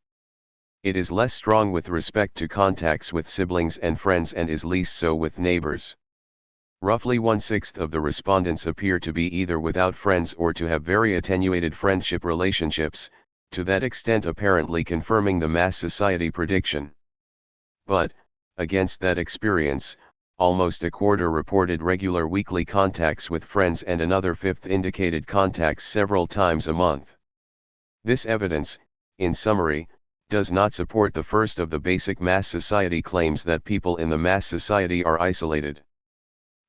S1: It is less strong with respect to contacts with siblings and friends and is least so with neighbors. Roughly 1/6 of the respondents appear to be either without friends or to have very attenuated friendship relationships, to that extent apparently confirming the mass society prediction. But, against that experience, almost a quarter reported regular weekly contacts with friends and another 1/5 indicated contacts several times a month. This evidence, in summary, does not support the first of the basic mass society claims that people in the mass society are isolated.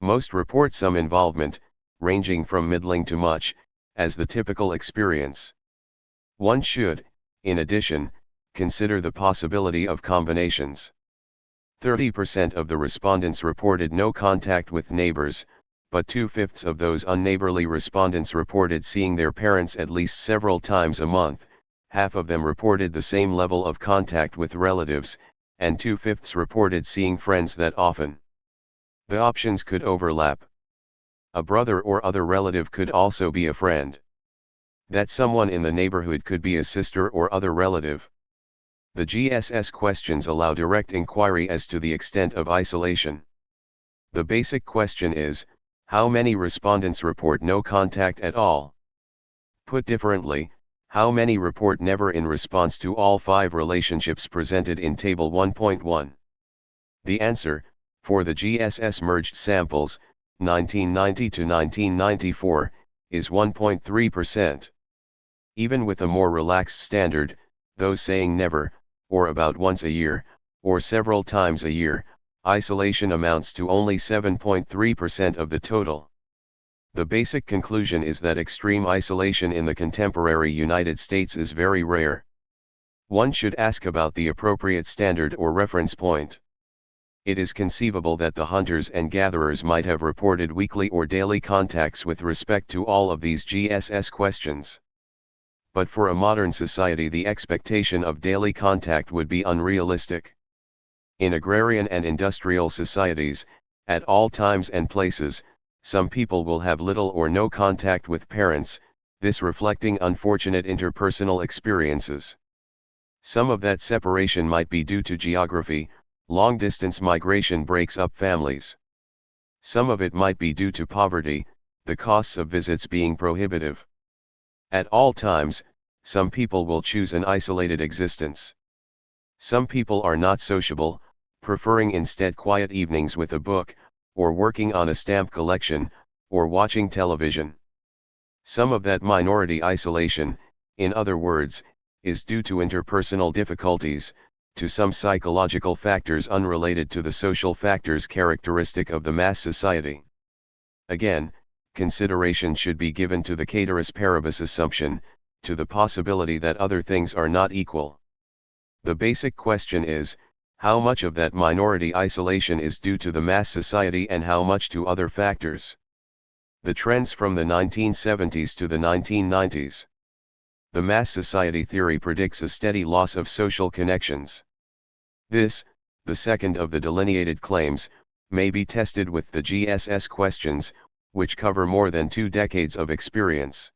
S1: Most report some involvement, ranging from middling to much, as the typical experience. One should, in addition, consider the possibility of combinations. 30% of the respondents reported no contact with neighbors, but 2/5 of those unneighborly respondents reported seeing their parents at least several times a month, half of them reported the same level of contact with relatives, and 2/5 reported seeing friends that often. The options could overlap. A brother or other relative could also be a friend. That someone in the neighborhood could be a sister or other relative. The GSS questions allow direct inquiry as to the extent of isolation. The basic question is, how many respondents report no contact at all? Put differently, how many report never in response to all 5 relationships presented in Table 1.1? The answer, for the GSS merged samples, 1990 to 1994, is 1.3%. Even with a more relaxed standard, those saying never, or about once a year, or several times a year, isolation amounts to only 7.3% of the total. The basic conclusion is that extreme isolation in the contemporary United States is very rare. One should ask about the appropriate standard or reference point. It is conceivable that the hunters and gatherers might have reported weekly or daily contacts with respect to all of these GSS questions. But for a modern society the expectation of daily contact would be unrealistic. In agrarian and industrial societies, at all times and places, some people will have little or no contact with parents, this reflecting unfortunate interpersonal experiences. Some of that separation might be due to geography. Long-distance migration breaks up families. Some of it might be due to poverty, the costs of visits being prohibitive. At all times, some people will choose an isolated existence. Some people are not sociable, preferring instead quiet evenings with a book, or working on a stamp collection, or watching television. Some of that minority isolation, in other words, is due to interpersonal difficulties, to some psychological factors unrelated to the social factors characteristic of the mass society. Again, consideration should be given to the ceteris paribus assumption, to the possibility that other things are not equal. The basic question is, how much of that minority isolation is due to the mass society and how much to other factors? The trends from the 1970s to the 1990s. The mass society theory predicts a steady loss of social connections. This, the second of the delineated claims, may be tested with the GSS questions, which cover more than 2 decades of experience.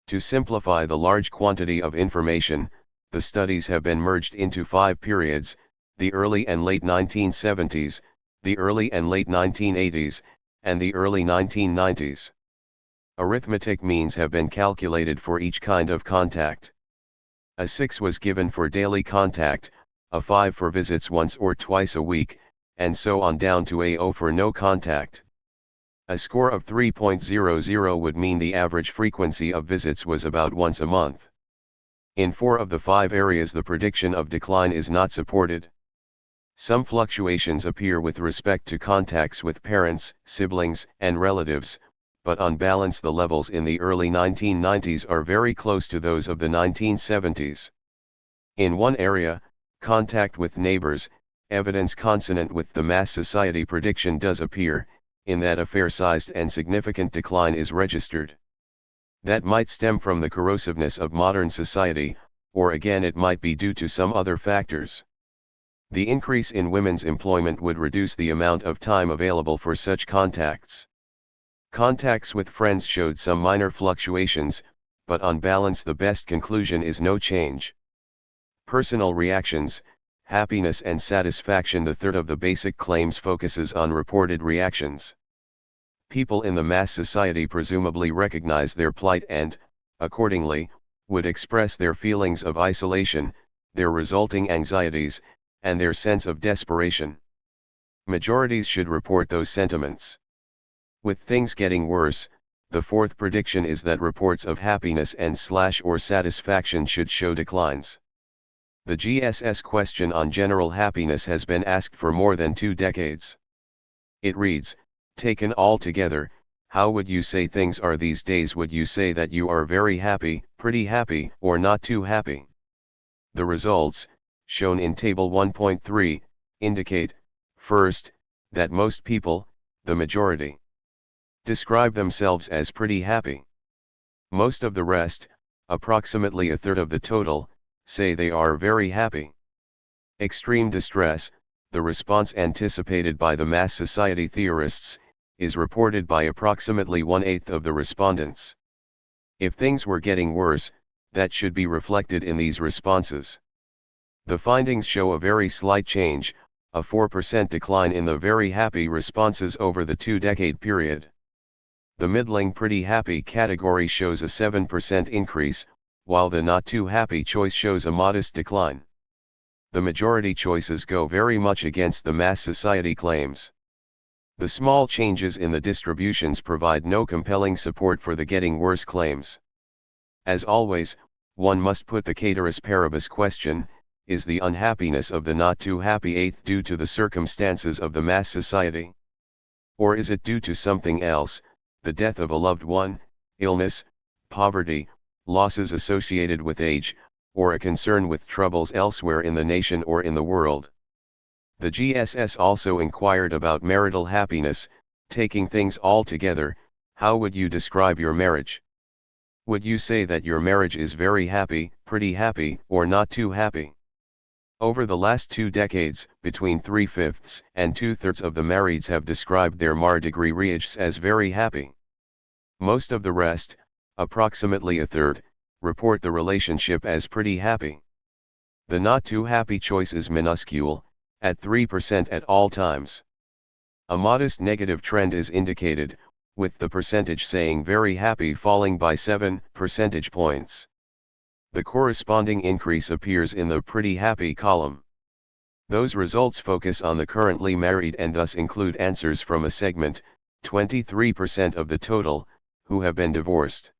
S1: To simplify the large quantity of information, the studies have been merged into 5 periods: the early and late 1970s, the early and late 1980s, and the early 1990s. Arithmetic means have been calculated for each kind of contact. A 6 was given for daily contact, a 5 for visits once or twice a week, and so on down to a 0 for no contact. A score of 3.00 would mean the average frequency of visits was about once a month. In 4 of the 5 areas the prediction of decline is not supported. Some fluctuations appear with respect to contacts with parents, siblings, and relatives, but on balance the levels in the early 1990s are very close to those of the 1970s. In one area, contact with neighbors, evidence consonant with the mass society prediction does appear, in that a fair-sized and significant decline is registered. That might stem from the corrosiveness of modern society, or again it might be due to some other factors. The increase in women's employment would reduce the amount of time available for such contacts. Contacts with friends showed some minor fluctuations, but on balance the best conclusion is no change. Personal reactions, happiness and satisfaction. The third of the basic claims focuses on reported reactions. People in the mass society presumably recognize their plight and, accordingly, would express their feelings of isolation, their resulting anxieties, and their sense of desperation. Majorities should report those sentiments. With things getting worse, the fourth prediction is that reports of happiness and/or satisfaction should show declines. The GSS question on general happiness has been asked for more than 2 decades. It reads, taken all together, how would you say things are these days? Would you say that you are very happy, pretty happy, or not too happy? The results, shown in Table 1.3, indicate, first, that most people, the majority, describe themselves as pretty happy. Most of the rest, approximately a third of the total, say they are very happy. Extreme distress, the response anticipated by the mass society theorists, is reported by approximately 1/8 of the respondents. If things were getting worse, that should be reflected in these responses. The findings show a very slight change, a 4% decline in the very happy responses over the 2-decade period. The middling pretty happy category shows a 7% increase, while the not too happy choice shows a modest decline. The majority choices go very much against the mass society claims. The small changes in the distributions provide no compelling support for the getting worse claims. As always, one must put the cateris paribus question, is the unhappiness of the not too happy eighth due to the circumstances of the mass society? Or is it due to something else, the death of a loved one, illness, poverty, losses associated with age, or a concern with troubles elsewhere in the nation or in the world? The GSS also inquired about marital happiness, taking things all together, how would you describe your marriage? Would you say that your marriage is very happy, pretty happy, or not too happy? Over the last 2 decades, between 3/5 and 2/3 of the marrieds have described their mariage as very happy. Most of the rest, approximately a third, report the relationship as pretty happy. The not too happy choice is minuscule, at 3% at all times. A modest negative trend is indicated, with the percentage saying very happy falling by 7 percentage points. The corresponding increase appears in the pretty happy column. Those results focus on the currently married and thus include answers from a segment, 23% of the total, who have been divorced.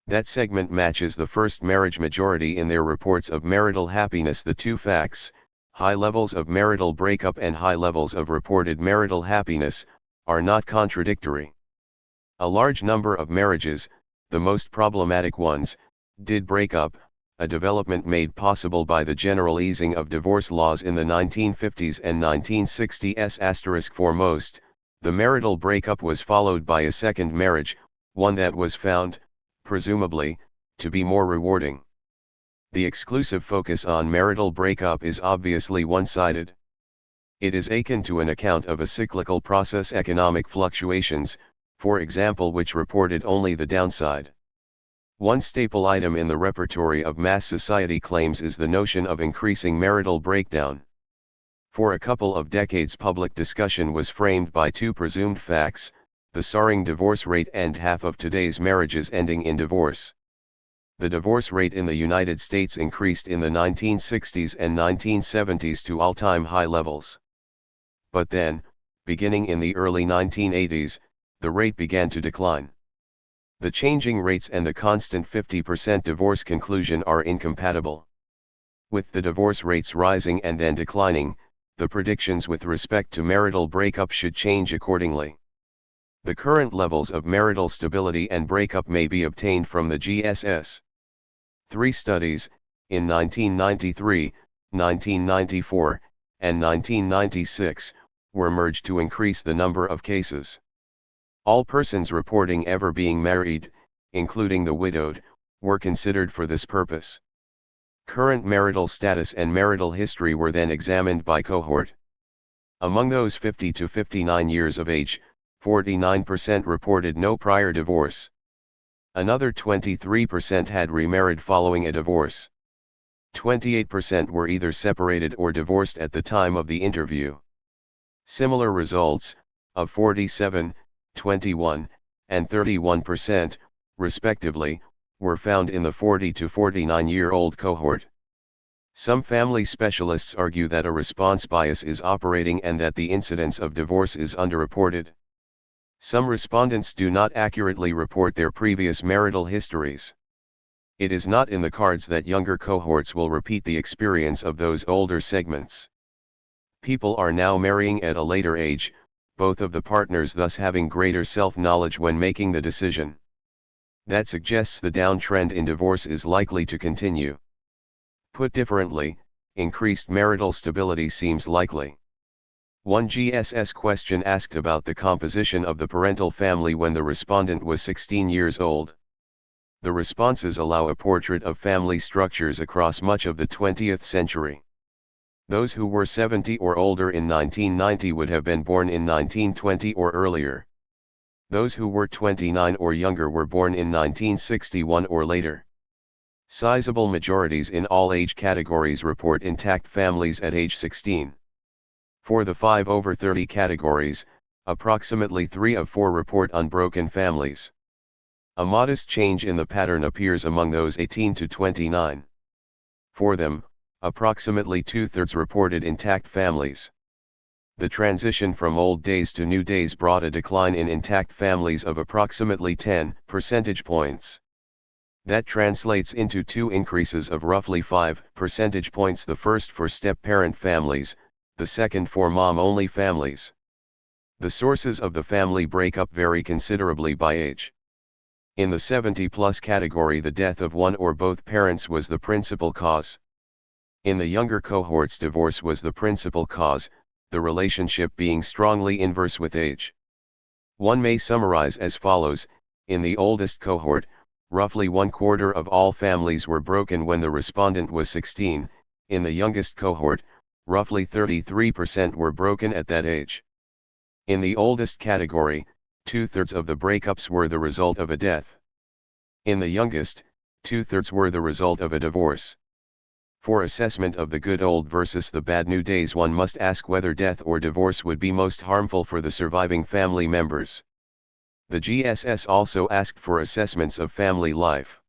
S1: That segment matches the first marriage majority in their reports of marital happiness. The two facts, high levels of marital breakup and high levels of reported marital happiness, are not contradictory. A large number of marriages, the most problematic ones, did break up, a development made possible by the general easing of divorce laws in the 1950s and 1960s. For most, the marital breakup was followed by a second marriage, one that was found, presumably, to be more rewarding. The exclusive focus on marital breakup is obviously one-sided. It is akin to an account of a cyclical process, economic fluctuations, for example, which reported only the downside. One staple item in the repertory of mass society claims is the notion of increasing marital breakdown. For a couple of decades public discussion was framed by two presumed facts, the soaring divorce rate and half of today's marriages ending in divorce. The divorce rate in the United States increased in the 1960s and 1970s to all-time high levels. But then, beginning in the early 1980s, the rate began to decline. The changing rates and the constant 50% divorce conclusion are incompatible. With the divorce rates rising and then declining, the predictions with respect to marital breakup should change accordingly. The current levels of marital stability and breakup may be obtained from the GSS. 3 studies, in 1993, 1994, and 1996, were merged to increase the number of cases. All persons reporting ever being married, including the widowed, were considered for this purpose. Current marital status and marital history were then examined by cohort. Among those 50 to 59 years of age, 49% reported no prior divorce. Another 23% had remarried following a divorce. 28% were either separated or divorced at the time of the interview. Similar results, of 47, 21, and 31%, respectively, were found in the 40 to 49-year-old cohort. Some family specialists argue that a response bias is operating and that the incidence of divorce is underreported. Some respondents do not accurately report their previous marital histories. It is not in the cards that younger cohorts will repeat the experience of those older segments. People are now marrying at a later age, both of the partners thus having greater self-knowledge when making the decision. That suggests the downtrend in divorce is likely to continue. Put differently, increased marital stability seems likely. One GSS question asked about the composition of the parental family when the respondent was 16 years old. The responses allow a portrait of family structures across much of the 20th century. Those who were 70 or older in 1990 would have been born in 1920 or earlier. Those who were 29 or younger were born in 1961 or later. Sizable majorities in all age categories report intact families at age 16. For the 5 over 30 categories, approximately 3 of 4 report unbroken families. A modest change in the pattern appears among those 18 to 29. For them, approximately 2/3 reported intact families. The transition from old days to new days brought a decline in intact families of approximately 10 percentage points. That translates into 2 increases of roughly 5 percentage points, the first for step-parent families, the second for mom-only families. The sources of the family breakup vary considerably by age. In the 70-plus category, the death of one or both parents was the principal cause. In the younger cohorts, divorce was the principal cause, the relationship being strongly inverse with age. One may summarize as follows: in the oldest cohort, roughly 1/4 of all families were broken when the respondent was 16, in the youngest cohort, roughly 33% were broken at that age. In the oldest category, 2/3 of the breakups were the result of a death. In the youngest, 2/3 were the result of a divorce. For assessment of the good old versus the bad new days, one must ask whether death or divorce would be most harmful for the surviving family members. The GSS also asked for assessments of family life.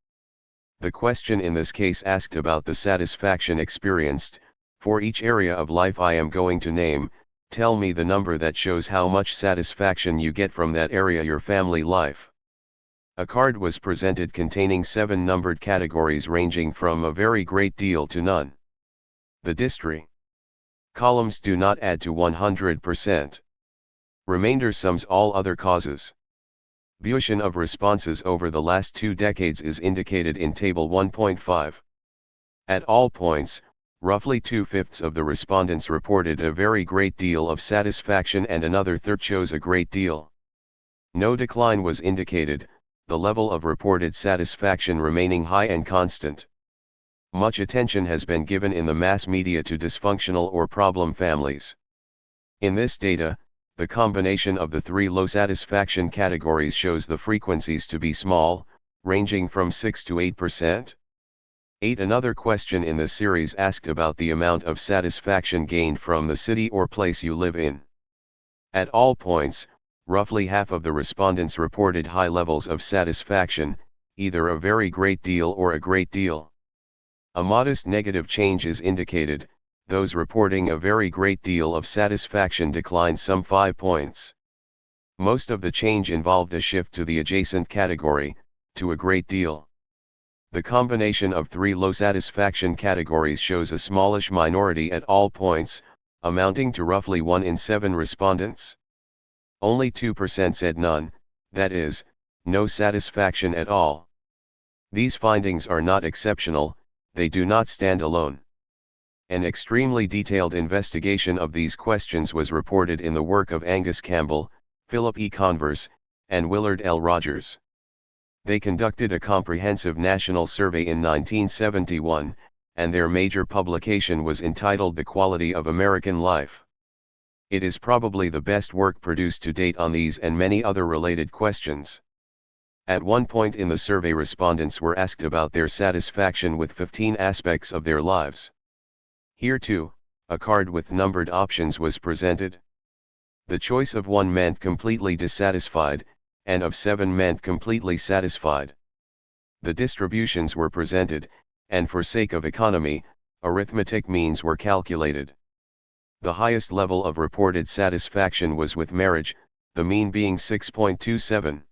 S1: The question in this case asked about the satisfaction experienced. For each area of life I am going to name, tell me the number that shows how much satisfaction you get from that area, your family life. A card was presented containing 7 numbered categories ranging from a very great deal to none. The distri. Columns do not add to 100%. Remainder sums all other causes. Bution of responses over the last 2 decades is indicated in Table 1.5. At all points, roughly 2/5 of the respondents reported a very great deal of satisfaction and another third chose a great deal. No decline was indicated, the level of reported satisfaction remaining high and constant. Much attention has been given in the mass media to dysfunctional or problem families. In this data, the combination of the 3 low satisfaction categories shows the frequencies to be small, ranging from 6 to 8%. 8. Another question in this series asked about the amount of satisfaction gained from the city or place you live in. At all points, roughly half of the respondents reported high levels of satisfaction, either a very great deal or a great deal. A modest negative change is indicated. Those reporting a very great deal of satisfaction declined some 5 points. Most of the change involved a shift to the adjacent category, to a great deal. The combination of 3 low satisfaction categories shows a smallish minority at all points, amounting to roughly 1 in 7 respondents. Only 2% said none, that is, no satisfaction at all. These findings are not exceptional, they do not stand alone. An extremely detailed investigation of these questions was reported in the work of Angus Campbell, Philip E. Converse, and Willard L. Rogers. They conducted a comprehensive national survey in 1971, and their major publication was entitled The Quality of American Life. It is probably the best work produced to date on these and many other related questions. At one point in the survey, respondents were asked about their satisfaction with 15 aspects of their lives. Here too, a card with numbered options was presented. The choice of 1 meant completely dissatisfied, and of 7 meant completely satisfied. The distributions were presented, and for sake of economy, arithmetic means were calculated. The highest level of reported satisfaction was with marriage, the mean being 6.27.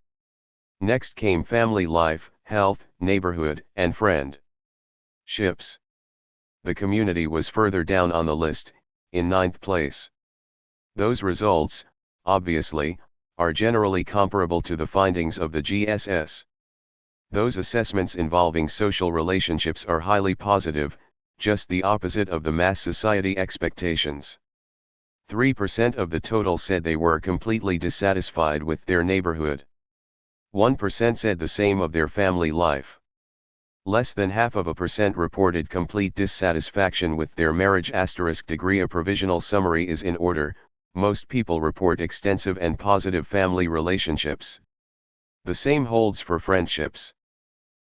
S1: Next came family life, health, neighborhood, and friendships. The community was further down on the list, in 9th place. Those results, obviously, are generally comparable to the findings of the GSS. Those assessments involving social relationships are highly positive, just the opposite of the mass society expectations. 3% of the total said they were completely dissatisfied with their neighborhood. 1% said the same of their family life. Less than 0.5% reported complete dissatisfaction with their marriage. Degree. A provisional summary is in order. Most people report extensive and positive family relationships. The same holds for friendships.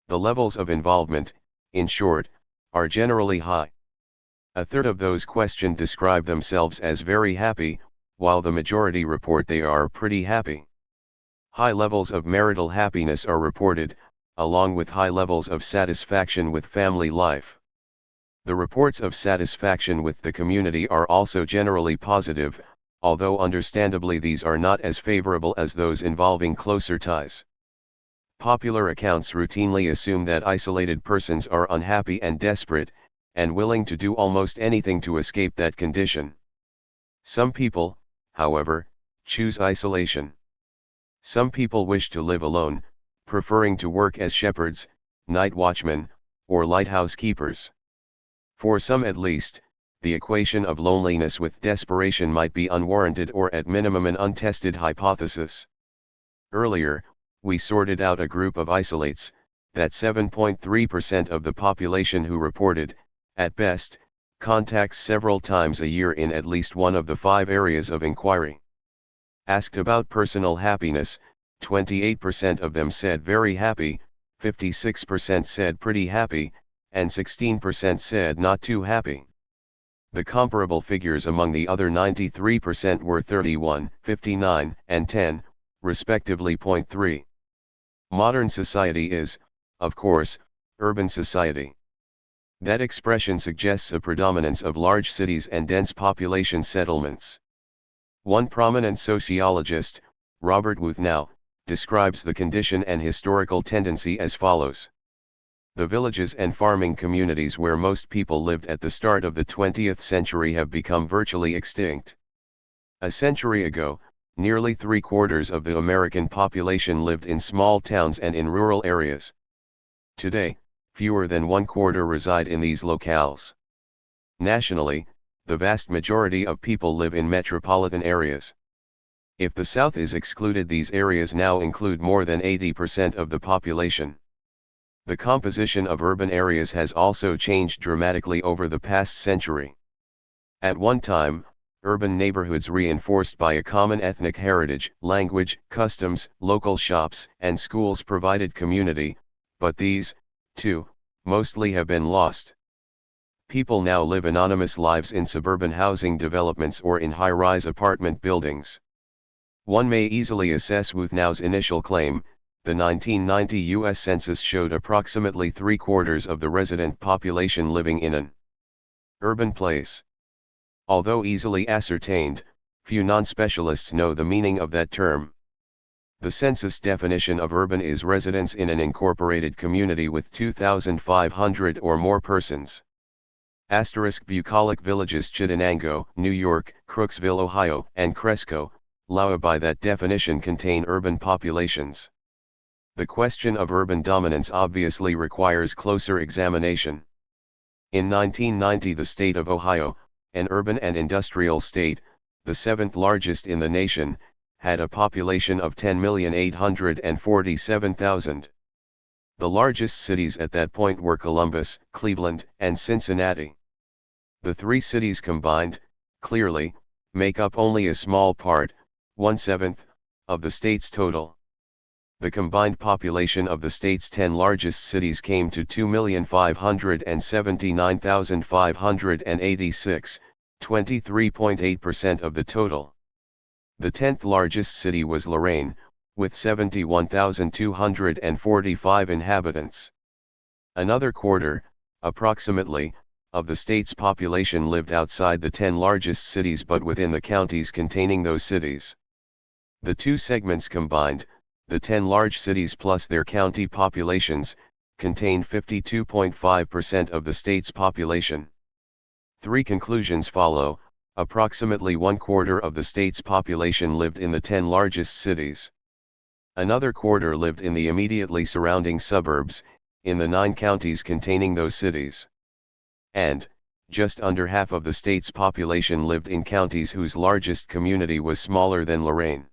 S1: The levels of involvement, in short, are generally high. A third of those questioned describe themselves as very happy, while the majority report they are pretty happy. High levels of marital happiness are reported, along with high levels of satisfaction with family life. The reports of satisfaction with the community are also generally positive, although understandably these are not as favorable as those involving closer ties. Popular accounts routinely assume that isolated persons are unhappy and desperate, and willing to do almost anything to escape that condition. Some people, however, choose isolation. Some people wish to live alone, preferring to work as shepherds, night watchmen, or lighthouse keepers. For some at least, the equation of loneliness with desperation might be unwarranted or at minimum an untested hypothesis. Earlier, we sorted out a group of isolates, that 7.3% of the population who reported, at best, contacts several times a year in at least one of the 5 areas of inquiry. Asked about personal happiness, 28% of them said very happy, 56% said pretty happy, and 16% said not too happy. The comparable figures among the other 93% were 31, 59, and 10, respectively. 3. Modern society is, of course, urban society. That expression suggests a predominance of large cities and dense population settlements. One prominent sociologist, Robert Wuthnow, describes the condition and historical tendency as follows. The villages and farming communities where most people lived at the start of the 20th century have become virtually extinct. A century ago, nearly 3/4 of the American population lived in small towns and in rural areas. Today, fewer than 1/4 reside in these locales. Nationally, the vast majority of people live in metropolitan areas. If the South is excluded, these areas now include more than 80% of the population. The composition of urban areas has also changed dramatically over the past century. At one time, urban neighborhoods reinforced by a common ethnic heritage, language, customs, local shops, and schools provided community, but these, too, mostly have been lost. People now live anonymous lives in suburban housing developments or in high-rise apartment buildings. One may easily assess Wuthnow's initial claim. The 1990 U.S. Census showed approximately 3/4 of the resident population living in an urban place. Although easily ascertained, few non-specialists know the meaning of that term. The census definition of urban is residence in an incorporated community with 2,500 or more persons. Bucolic villages Chittenango, New York, Crooksville, Ohio, and Cresco, Iowa by that definition contain urban populations. The question of urban dominance obviously requires closer examination. In 1990 the state of Ohio, an urban and industrial state, the seventh largest in the nation, had a population of 10,847,000. The largest cities at that point were Columbus, Cleveland, and Cincinnati. The three cities combined, clearly, make up only a small part, 1/7, of the state's total. The combined population of the state's 10 largest cities came to 2,579,586, 23.8% of the total. The 10th largest city was Lorain, with 71,245 inhabitants. Another quarter, approximately, of the state's population lived outside the 10 largest cities but within the counties containing those cities. The two segments combined, the 10 large cities plus their county populations, contain 52.5% of the state's population. Three conclusions follow. Approximately 1/4 of the state's population lived in the 10 largest cities. Another quarter lived in the immediately surrounding suburbs, in the 9 counties containing those cities. And, just under half of the state's population lived in counties whose largest community was smaller than Lorain.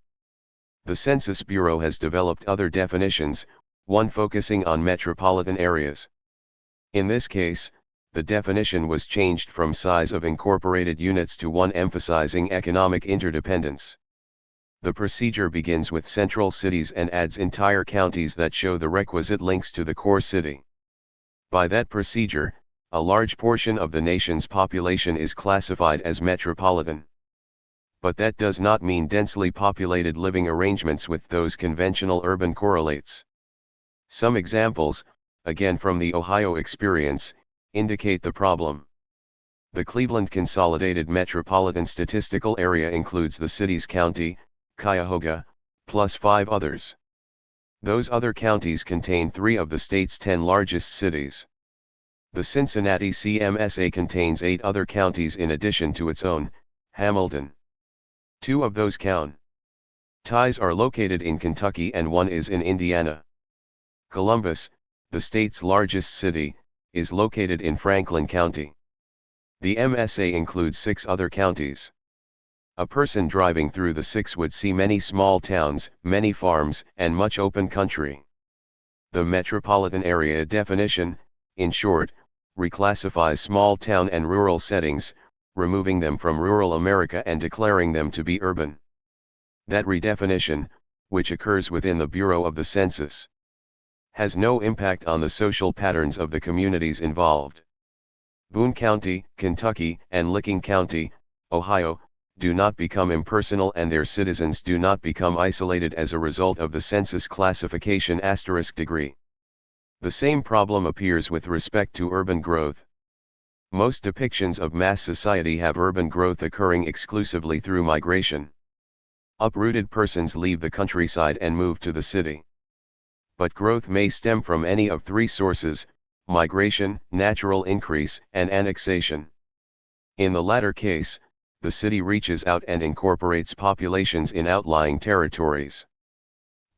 S1: The Census Bureau has developed other definitions, one focusing on metropolitan areas. In this case, the definition was changed from size of incorporated units to one emphasizing economic interdependence. The procedure begins with central cities and adds entire counties that show the requisite links to the core city. By that procedure, a large portion of the nation's population is classified as metropolitan. But that does not mean densely populated living arrangements with those conventional urban correlates. Some examples, again from the Ohio experience, indicate the problem. The Cleveland Consolidated Metropolitan Statistical Area includes the city's county, Cuyahoga, plus 5 others. Those other counties contain 3 of the state's 10 largest cities. The Cincinnati CMSA contains 8 other counties in addition to its own, Hamilton. 2 of those counties are located in Kentucky and 1 is in Indiana. Columbus, the state's largest city, is located in Franklin County. The MSA includes 6 other counties. A person driving through the 6 would see many small towns, many farms, and much open country. The metropolitan area definition, in short, reclassifies small town and rural settings, removing them from rural America and declaring them to be urban. That redefinition, which occurs within the Bureau of the Census, has no impact on the social patterns of the communities involved. Boone County, Kentucky, and Licking County, Ohio, do not become impersonal and their citizens do not become isolated as a result of the census classification *degree. The same problem appears with respect to urban growth. Most depictions of mass society have urban growth occurring exclusively through migration. Uprooted persons leave the countryside and move to the city. But growth may stem from any of 3 sources: migration, natural increase, and annexation. In the latter case, the city reaches out and incorporates populations in outlying territories.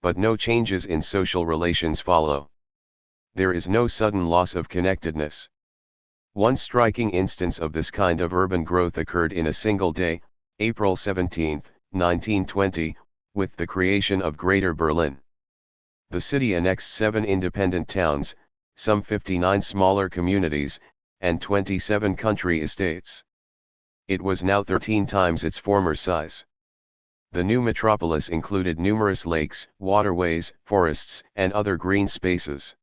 S1: But no changes in social relations follow. There is no sudden loss of connectedness. One striking instance of this kind of urban growth occurred in a single day, April 17, 1920, with the creation of Greater Berlin. The city annexed 7 independent towns, some 59 smaller communities, and 27 country estates. It was now 13 times its former size. The new metropolis included numerous lakes, waterways, forests, and other green spaces.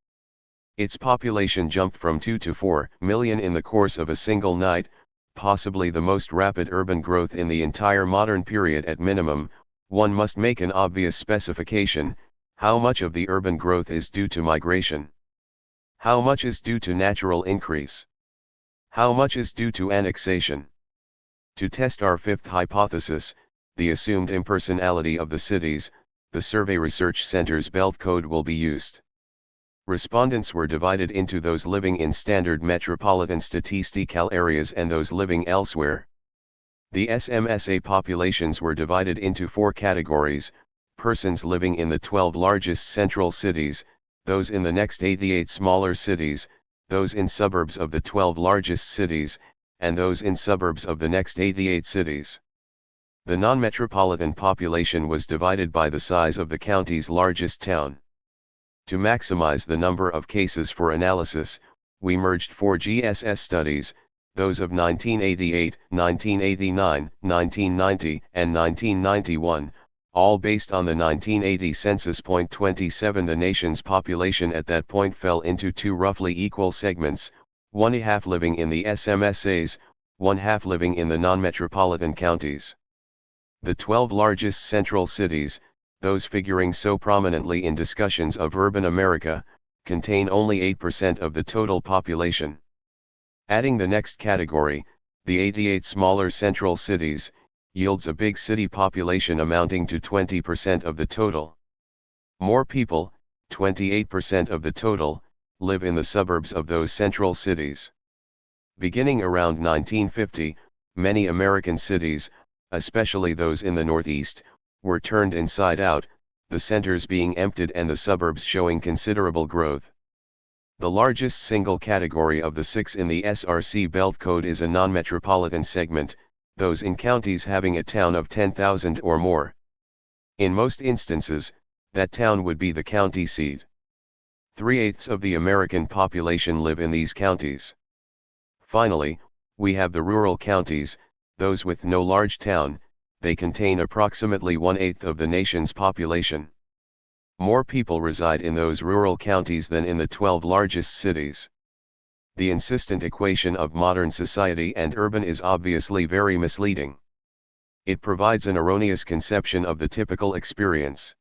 S1: Its population jumped from 2 to 4 million in the course of a single night, possibly the most rapid urban growth in the entire modern period at minimum, one must make an obvious specification: how much of the urban growth is due to migration? How much is due to natural increase? How much is due to annexation? To test our fifth hypothesis, the assumed impersonality of the cities, the Survey Research Center's belt code will be used. Respondents were divided into those living in standard metropolitan statistical areas and those living elsewhere. The SMSA populations were divided into 4 categories: persons living in the 12 largest central cities, those in the next 88 smaller cities, those in suburbs of the 12 largest cities, and those in suburbs of the next 88 cities. The non-metropolitan population was divided by the size of the county's largest town. To maximize the number of cases for analysis, we merged 4 GSS studies, those of 1988, 1989, 1990, and 1991, all based on the 1980 census. 27. The nation's population at that point fell into 2 roughly equal segments, 1/2 living in the SMSAs, 1/2 living in the non-metropolitan counties. The 12 largest central cities, those figuring so prominently in discussions of urban America, contain only 8% of the total population. Adding the next category, the 88 smaller central cities, yields a big city population amounting to 20% of the total. More people, 28% of the total, live in the suburbs of those central cities. Beginning around 1950, many American cities, especially those in the Northeast, were turned inside out, the centers being emptied and the suburbs showing considerable growth. The largest single category of the 6 in the SRC belt code is a non-metropolitan segment, those in counties having a town of 10,000 or more. In most instances, that town would be the county seat. 3/8 of the American population live in these counties. Finally, we have the rural counties, those with no large town. They contain approximately 1/8 of the nation's population. More people reside in those rural counties than in the 12 largest cities. The insistent equation of modern society and urban is obviously very misleading. It provides an erroneous conception of the typical experience.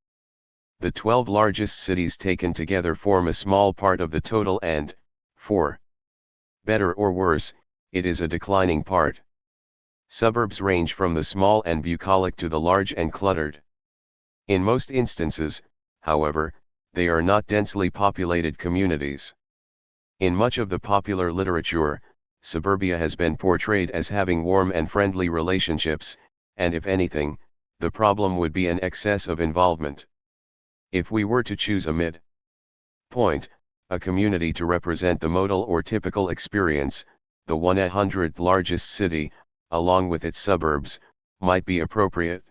S1: The 12 largest cities taken together form a small part of the total and, for better or worse, it is a declining part. Suburbs range from the small and bucolic to the large and cluttered. In most instances, however, they are not densely populated communities. In much of the popular literature, suburbia has been portrayed as having warm and friendly relationships, and if anything, the problem would be an excess of involvement. If we were to choose a mid-point, a community to represent the modal or typical experience, the 100th largest city, along with its suburbs, might be appropriate.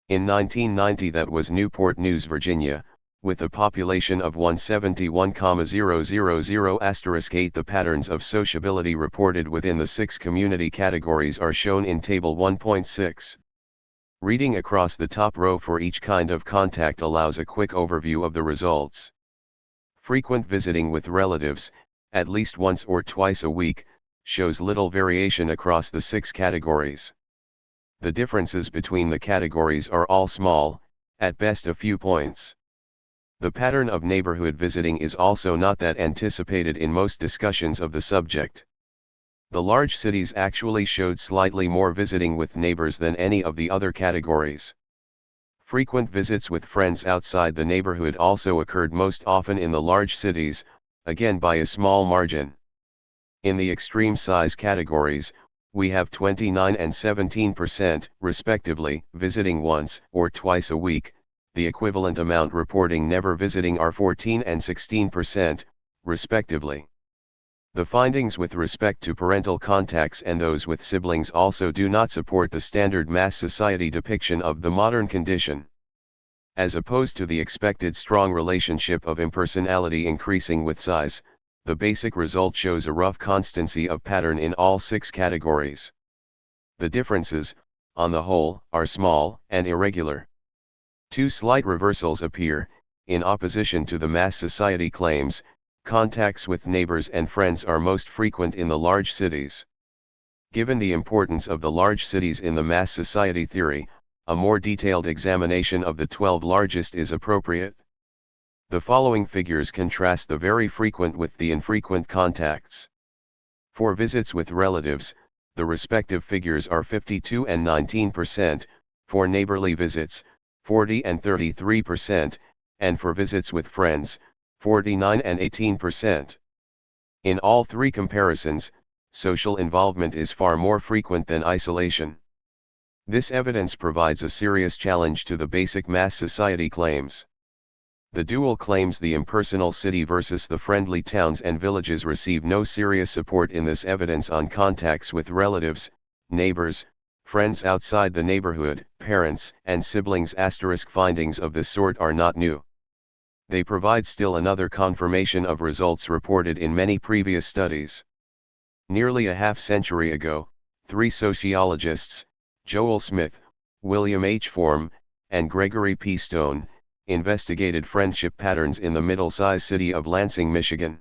S1: In 1990 that was Newport News, Virginia, with a population of 171,000*8. The patterns of sociability reported within the 6 community categories are shown in Table 1.6. Reading across the top row for each kind of contact allows a quick overview of the results. Frequent visiting with relatives, at least once or twice a week, shows little variation across the 6 categories. The differences between the categories are all small, at best a few points. The pattern of neighborhood visiting is also not that anticipated in most discussions of the subject. The large cities actually showed slightly more visiting with neighbors than any of the other categories. Frequent visits with friends outside the neighborhood also occurred most often in the large cities, again by a small margin. In the extreme size categories, we have 29 and 17%, respectively, visiting once or twice a week. The equivalent amount reporting never visiting are 14 and 16%, respectively. The findings with respect to parental contacts and those with siblings also do not support the standard mass society depiction of the modern condition. As opposed to the expected strong relationship of impersonality increasing with size, the basic result shows a rough constancy of pattern in all 6 categories. The differences, on the whole, are small and irregular. 2 slight reversals appear, in opposition to the mass society claims. Contacts with neighbors and friends are most frequent in the large cities. Given the importance of the large cities in the mass society theory, a more detailed examination of the 12 largest is appropriate. The following figures contrast the very frequent with the infrequent contacts. For visits with relatives, the respective figures are 52 and 19%, for neighborly visits, 40 and 33%, and for visits with friends, 49 and 18%. In all three comparisons, social involvement is far more frequent than isolation. This evidence provides a serious challenge to the basic mass society claims. The dual claims, the impersonal city versus the friendly towns and villages, receive no serious support in this evidence on contacts with relatives, neighbors, friends outside the neighborhood, parents and siblings. Findings of this sort are not new. They provide still another confirmation of results reported in many previous studies. Nearly a half-century ago, three sociologists, Joel Smith, William H. Form, and Gregory P. Stone, investigated friendship patterns in the middle-sized city of Lansing, Michigan.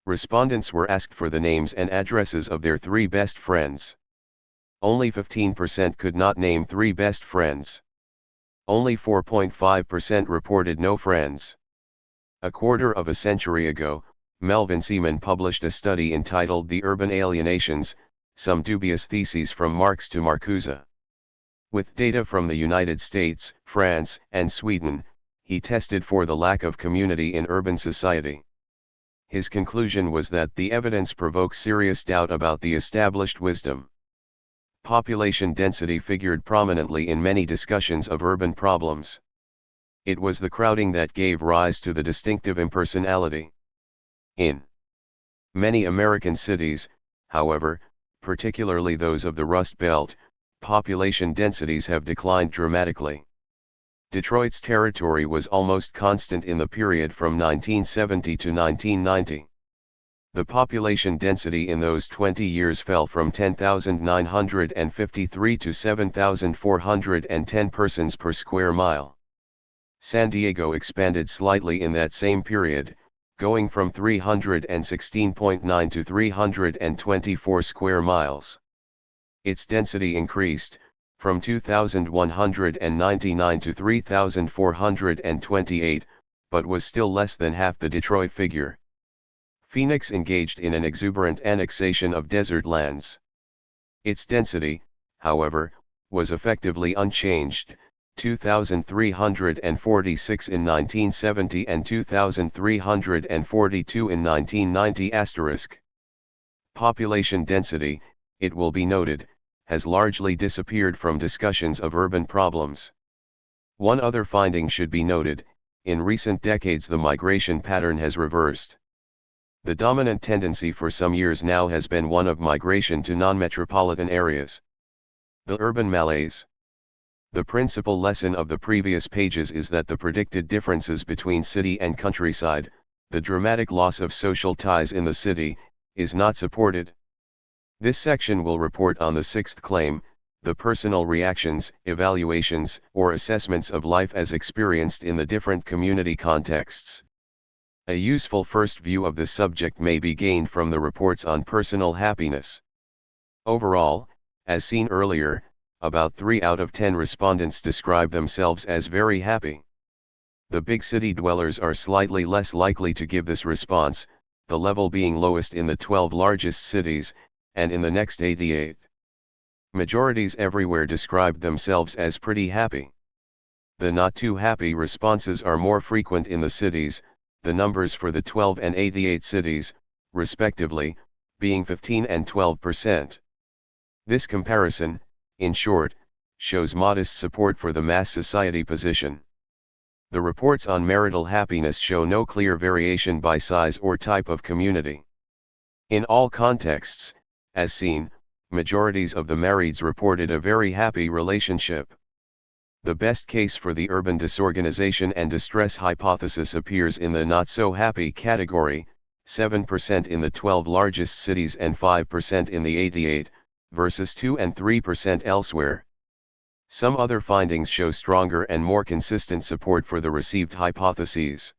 S1: Respondents were asked for the names and addresses of their three best friends. Only 15% could not name three best friends. Only 4.5% reported no friends. A quarter of a century ago, Melvin Seaman published a study entitled The Urban Alienations, Some Dubious Theses from Marx to Marcuse. With data from the United States, France, and Sweden, he tested for the lack of community in urban society. His conclusion was that the evidence provokes serious doubt about the established wisdom. Population density figured prominently in many discussions of urban problems. It was the crowding that gave rise to the distinctive impersonality. In many American cities, however, particularly those of the Rust Belt, population densities have declined dramatically. Detroit's territory was almost constant in the period from 1970 to 1990. The population density in those 20 years fell from 10,953 to 7,410 persons per square mile. San Diego expanded slightly in that same period, going from 316.9 to 324 square miles. Its density increased, from 2,199 to 3,428, but was still less than half the Detroit figure. Phoenix engaged in an exuberant annexation of desert lands. Its density, however, was effectively unchanged, 2,346 in 1970 and 2,342 in 1990*. Population density, it will be noted, has largely disappeared from discussions of urban problems. One other finding should be noted: in recent decades the migration pattern has reversed. The dominant tendency for some years now has been one of migration to non-metropolitan areas. The urban malaise. The principal lesson of the previous pages is that the predicted differences between city and countryside, the dramatic loss of social ties in the city, is not supported. This section will report on the sixth claim, the personal reactions, evaluations, or assessments of life as experienced in the different community contexts. A useful first view of this subject may be gained from the reports on personal happiness. Overall, as seen earlier, about 3 out of 10 respondents describe themselves as very happy. The big city dwellers are slightly less likely to give this response, the level being lowest in the 12 largest cities, and in the next 88. Majorities everywhere described themselves as pretty happy. The not too happy responses are more frequent in the cities, the numbers for the 12 and 88 cities, respectively, being 15 and 12%. This comparison, in short, shows modest support for the mass society position. The reports on marital happiness show no clear variation by size or type of community. In all contexts, as seen, majorities of the marrieds reported a very happy relationship. The best case for the urban disorganization and distress hypothesis appears in the not-so-happy category, 7% in the 12 largest cities and 5% in the 88, versus 2 and 3% elsewhere. Some other findings show stronger and more consistent support for the received hypotheses.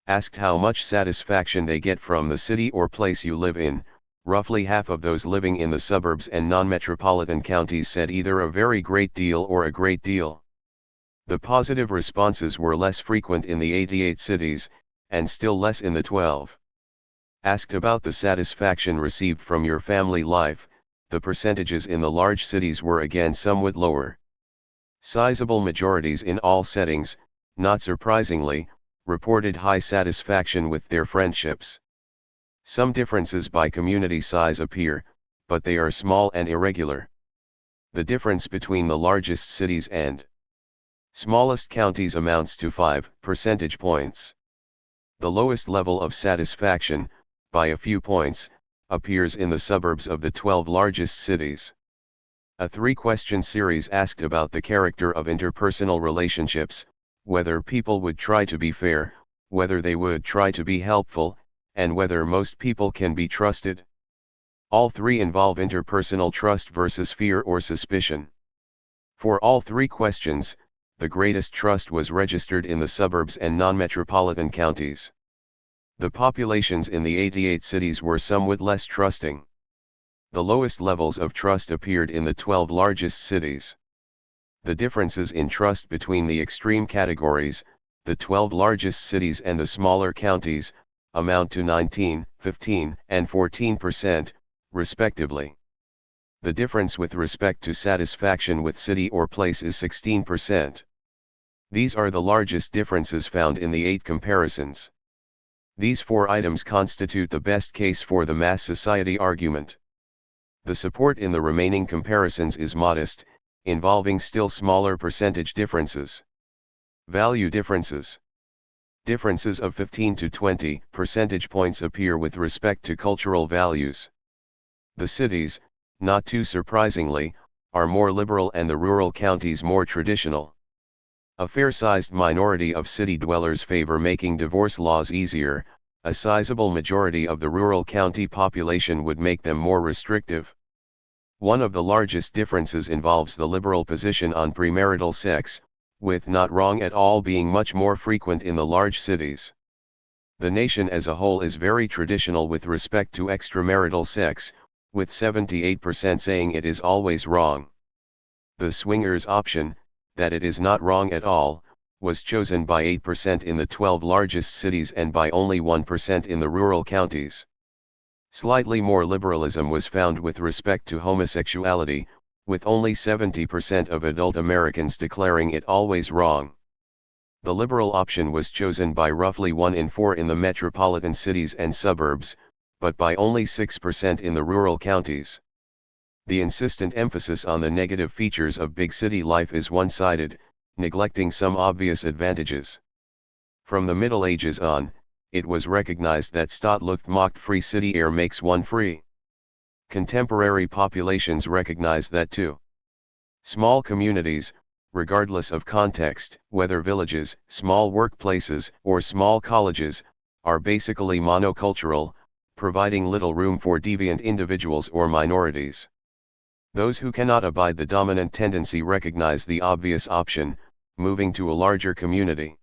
S1: Asked how much satisfaction they get from the city or place you live in, roughly half of those living in the suburbs and non-metropolitan counties said either a very great deal or a great deal. The positive responses were less frequent in the 88 cities, and still less in the 12. Asked about the satisfaction received from your family life, the percentages in the large cities were again somewhat lower. Sizable majorities in all settings, not surprisingly, reported high satisfaction with their friendships. Some differences by community size appear, but they are small and irregular. The difference between the largest cities and smallest counties amounts to 5 percentage points. The lowest level of satisfaction, by a few points, appears in the suburbs of the 12 largest cities. A 3-question series asked about the character of interpersonal relationships, whether people would try to be fair, whether they would try to be helpful, and whether most people can be trusted. All three involve interpersonal trust versus fear or suspicion. For all 3 questions, the greatest trust was registered in the suburbs and non-metropolitan counties. The populations in the 88 cities were somewhat less trusting. The lowest levels of trust appeared in the 12 largest cities. The differences in trust between the extreme categories, the 12 largest cities and the smaller counties, amount to 19, 15, and 14%, respectively. The difference with respect to satisfaction with city or place is 16%. These are the largest differences found in the 8 comparisons. These 4 items constitute the best case for the mass society argument. The support in the remaining comparisons is modest, involving still smaller percentage differences. Value differences. Differences of 15 to 20 percentage points appear with respect to cultural values. The cities, not too surprisingly, are more liberal and the rural counties more traditional. A fair-sized minority of city dwellers favor making divorce laws easier, a sizable majority of the rural county population would make them more restrictive. One of the largest differences involves the liberal position on premarital sex, with not wrong at all being much more frequent in the large cities. The nation as a whole is very traditional with respect to extramarital sex, with 78% saying it is always wrong. The swingers option, that it is not wrong at all, was chosen by 8% in the 12 largest cities and by only 1% in the rural counties. Slightly more liberalism was found with respect to homosexuality, with only 70% of adult Americans declaring it always wrong. The liberal option was chosen by roughly 1 in 4 in the metropolitan cities and suburbs, but by only 6% in the rural counties. The insistent emphasis on the negative features of big city life is one-sided, neglecting some obvious advantages. From the Middle Ages on, it was recognized that Stott looked mocked free city air makes one free. Contemporary populations recognize that too. Small communities, regardless of context, whether villages, small workplaces, or small colleges, are basically monocultural, providing little room for deviant individuals or minorities. Those who cannot abide the dominant tendency recognize the obvious option, moving to a larger community.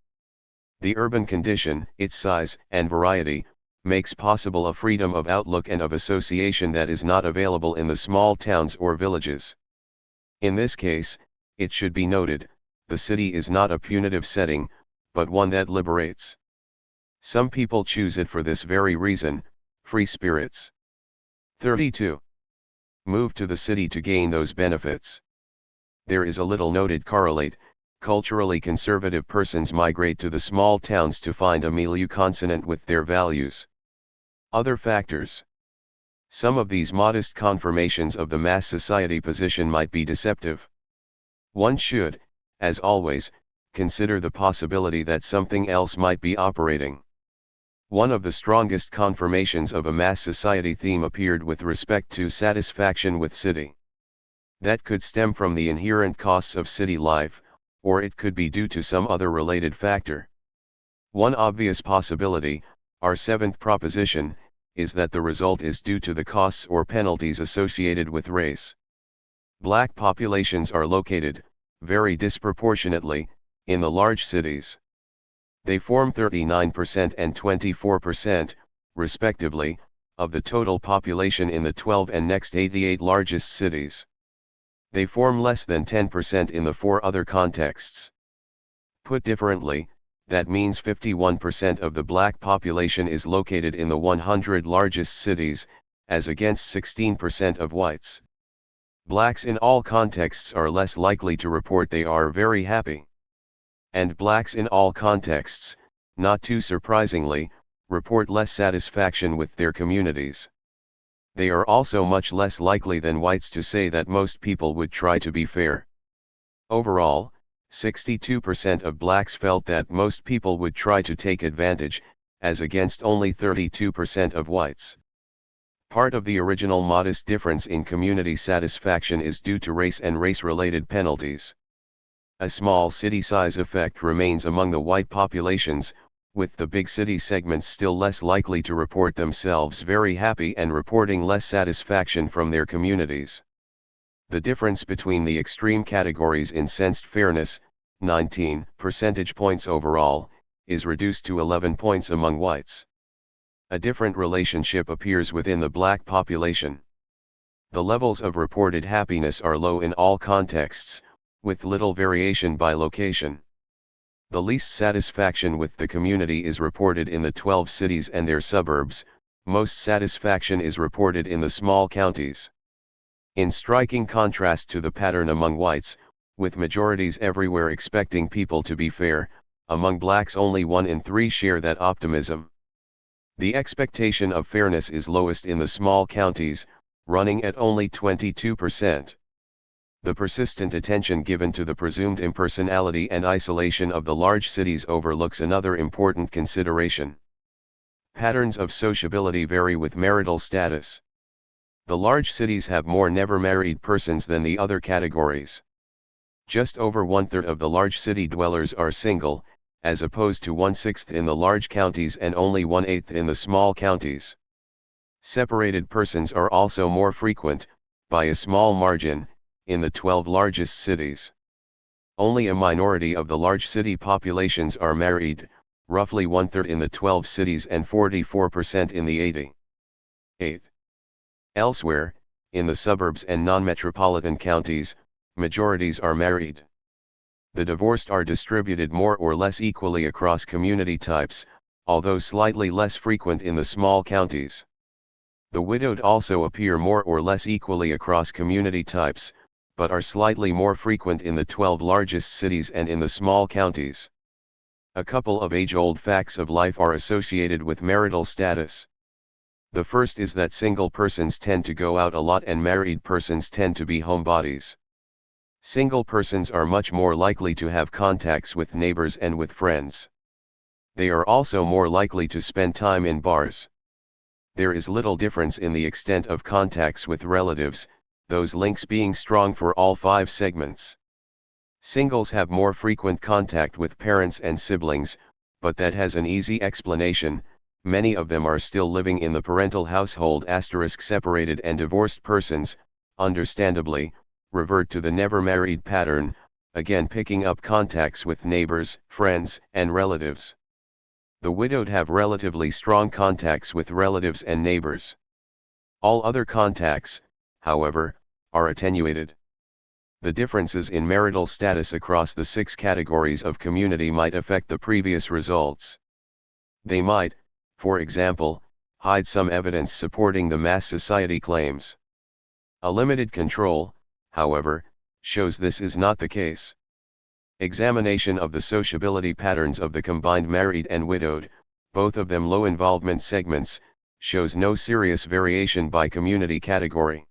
S1: The urban condition, its size and variety, makes possible a freedom of outlook and of association that is not available in the small towns or villages. In this case, it should be noted, the city is not a punitive setting, but one that liberates. Some people choose it for this very reason, free spirits. 32. Move to the city to gain those benefits. There is a little noted correlate. Culturally conservative persons migrate to the small towns to find a milieu consonant with their values. Other factors. Some of these modest confirmations of the mass society position might be deceptive. One should, as always, consider the possibility that something else might be operating. One of the strongest confirmations of a mass society theme appeared with respect to satisfaction with city. That could stem from the inherent costs of city life, or it could be due to some other related factor. One obvious possibility, our 7th proposition, is that the result is due to the costs or penalties associated with race. Black populations are located, very disproportionately, in the large cities. They form 39% and 24%, respectively, of the total population in the 12 and next 88 largest cities. They form less than 10% in the 4 other contexts. Put differently, that means 51% of the black population is located in the 100 largest cities, as against 16% of whites. Blacks in all contexts are less likely to report they are very happy. And blacks in all contexts, not too surprisingly, report less satisfaction with their communities. They are also much less likely than whites to say that most people would try to be fair. Overall, 62% of blacks felt that most people would try to take advantage, as against only 32% of whites. Part of the original modest difference in community satisfaction is due to race and race-related penalties. A small city size effect remains among the white populations, with the big city segments still less likely to report themselves very happy and reporting less satisfaction from their communities. The difference between the extreme categories in sensed fairness, 19 percentage points overall, is reduced to 11 points among whites. A different relationship appears within the black population. The levels of reported happiness are low in all contexts, with little variation by location. The least satisfaction with the community is reported in the 12 cities and their suburbs, most satisfaction is reported in the small counties. In striking contrast to the pattern among whites, with majorities everywhere expecting people to be fair, among blacks only 1 in 3 share that optimism. The expectation of fairness is lowest in the small counties, running at only 22%. The persistent attention given to the presumed impersonality and isolation of the large cities overlooks another important consideration. Patterns of sociability vary with marital status. The large cities have more never-married persons than the other categories. Just over 1/3 of the large city dwellers are single, as opposed to 1/6 in the large counties and only 1/8 in the small counties. Separated persons are also more frequent, by a small margin, in the 12 largest cities. Only a minority of the large city populations are married, roughly 1/3 in the 12 cities and 44% in the 88. Elsewhere, in the suburbs and non-metropolitan counties, majorities are married. The divorced are distributed more or less equally across community types, although slightly less frequent in the small counties. The widowed also appear more or less equally across community types, but are slightly more frequent in the 12 largest cities and in the small counties. A couple of age-old facts of life are associated with marital status. The first is that single persons tend to go out a lot and married persons tend to be homebodies. Single persons are much more likely to have contacts with neighbors and with friends. They are also more likely to spend time in bars. There is little difference in the extent of contacts with relatives, those links being strong for all 5 segments. Singles have more frequent contact with parents and siblings, but that has an easy explanation. Many of them are still living in the parental household *. Separated and divorced persons, understandably, revert to the never married pattern, again picking up contacts with neighbors, friends, and relatives. The widowed have relatively strong contacts with relatives and neighbors. All other contacts, however, are attenuated. The differences in marital status across the 6 categories of community might affect the previous results. They might, for example, hide some evidence supporting the mass society claims. A limited control, however, shows this is not the case. Examination of the sociability patterns of the combined married and widowed, both of them low involvement segments, shows no serious variation by community category.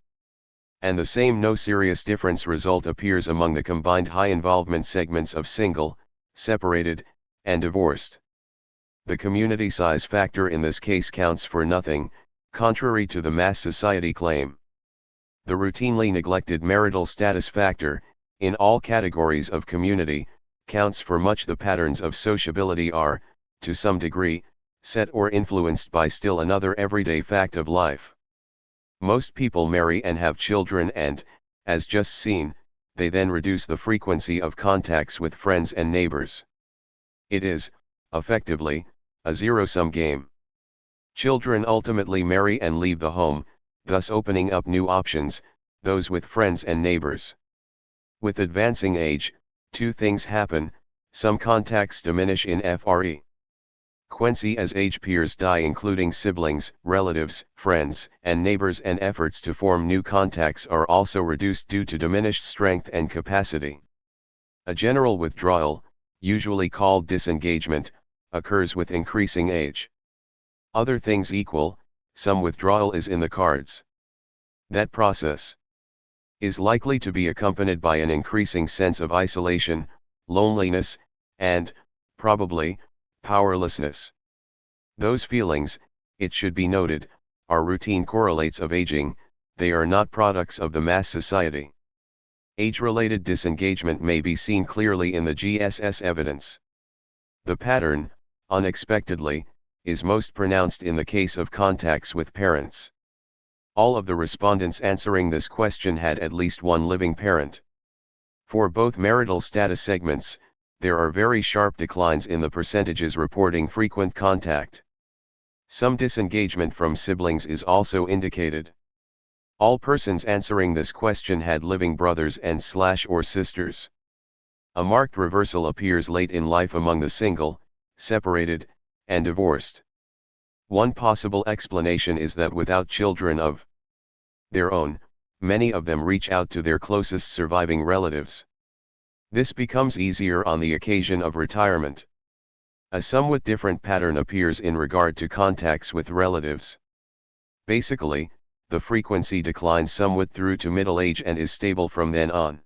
S1: And the same no serious difference result appears among the combined high involvement segments of single, separated, and divorced. The community size factor in this case counts for nothing, contrary to the mass society claim. The routinely neglected marital status factor, in all categories of community, counts for much. The patterns of sociability are, to some degree, set or influenced by still another everyday fact of life. Most people marry and have children and, as just seen, they then reduce the frequency of contacts with friends and neighbors. It is, effectively, a zero-sum game. Children ultimately marry and leave the home, thus opening up new options, those with friends and neighbors. With advancing age, two things happen: some contacts diminish in frequency as age peers die, including siblings, relatives, friends, and neighbors, and efforts to form new contacts are also reduced due to diminished strength and capacity. A general withdrawal, usually called disengagement, occurs with increasing age. Other things equal, some withdrawal is in the cards. That process is likely to be accompanied by an increasing sense of isolation, loneliness, and, probably, powerlessness. Those feelings, it should be noted, are routine correlates of aging, they are not products of the mass society. Age-related disengagement may be seen clearly in the GSS evidence. The pattern, unexpectedly, is most pronounced in the case of contacts with parents. All of the respondents answering this question had at least one living parent. For both marital status segments, there are very sharp declines in the percentages reporting frequent contact. Some disengagement from siblings is also indicated. All persons answering this question had living brothers and/or sisters. A marked reversal appears late in life among the single, separated, and divorced. One possible explanation is that without children of their own, many of them reach out to their closest surviving relatives. This becomes easier on the occasion of retirement. A somewhat different pattern appears in regard to contacts with relatives. Basically, the frequency declines somewhat through to middle age and is stable from then on.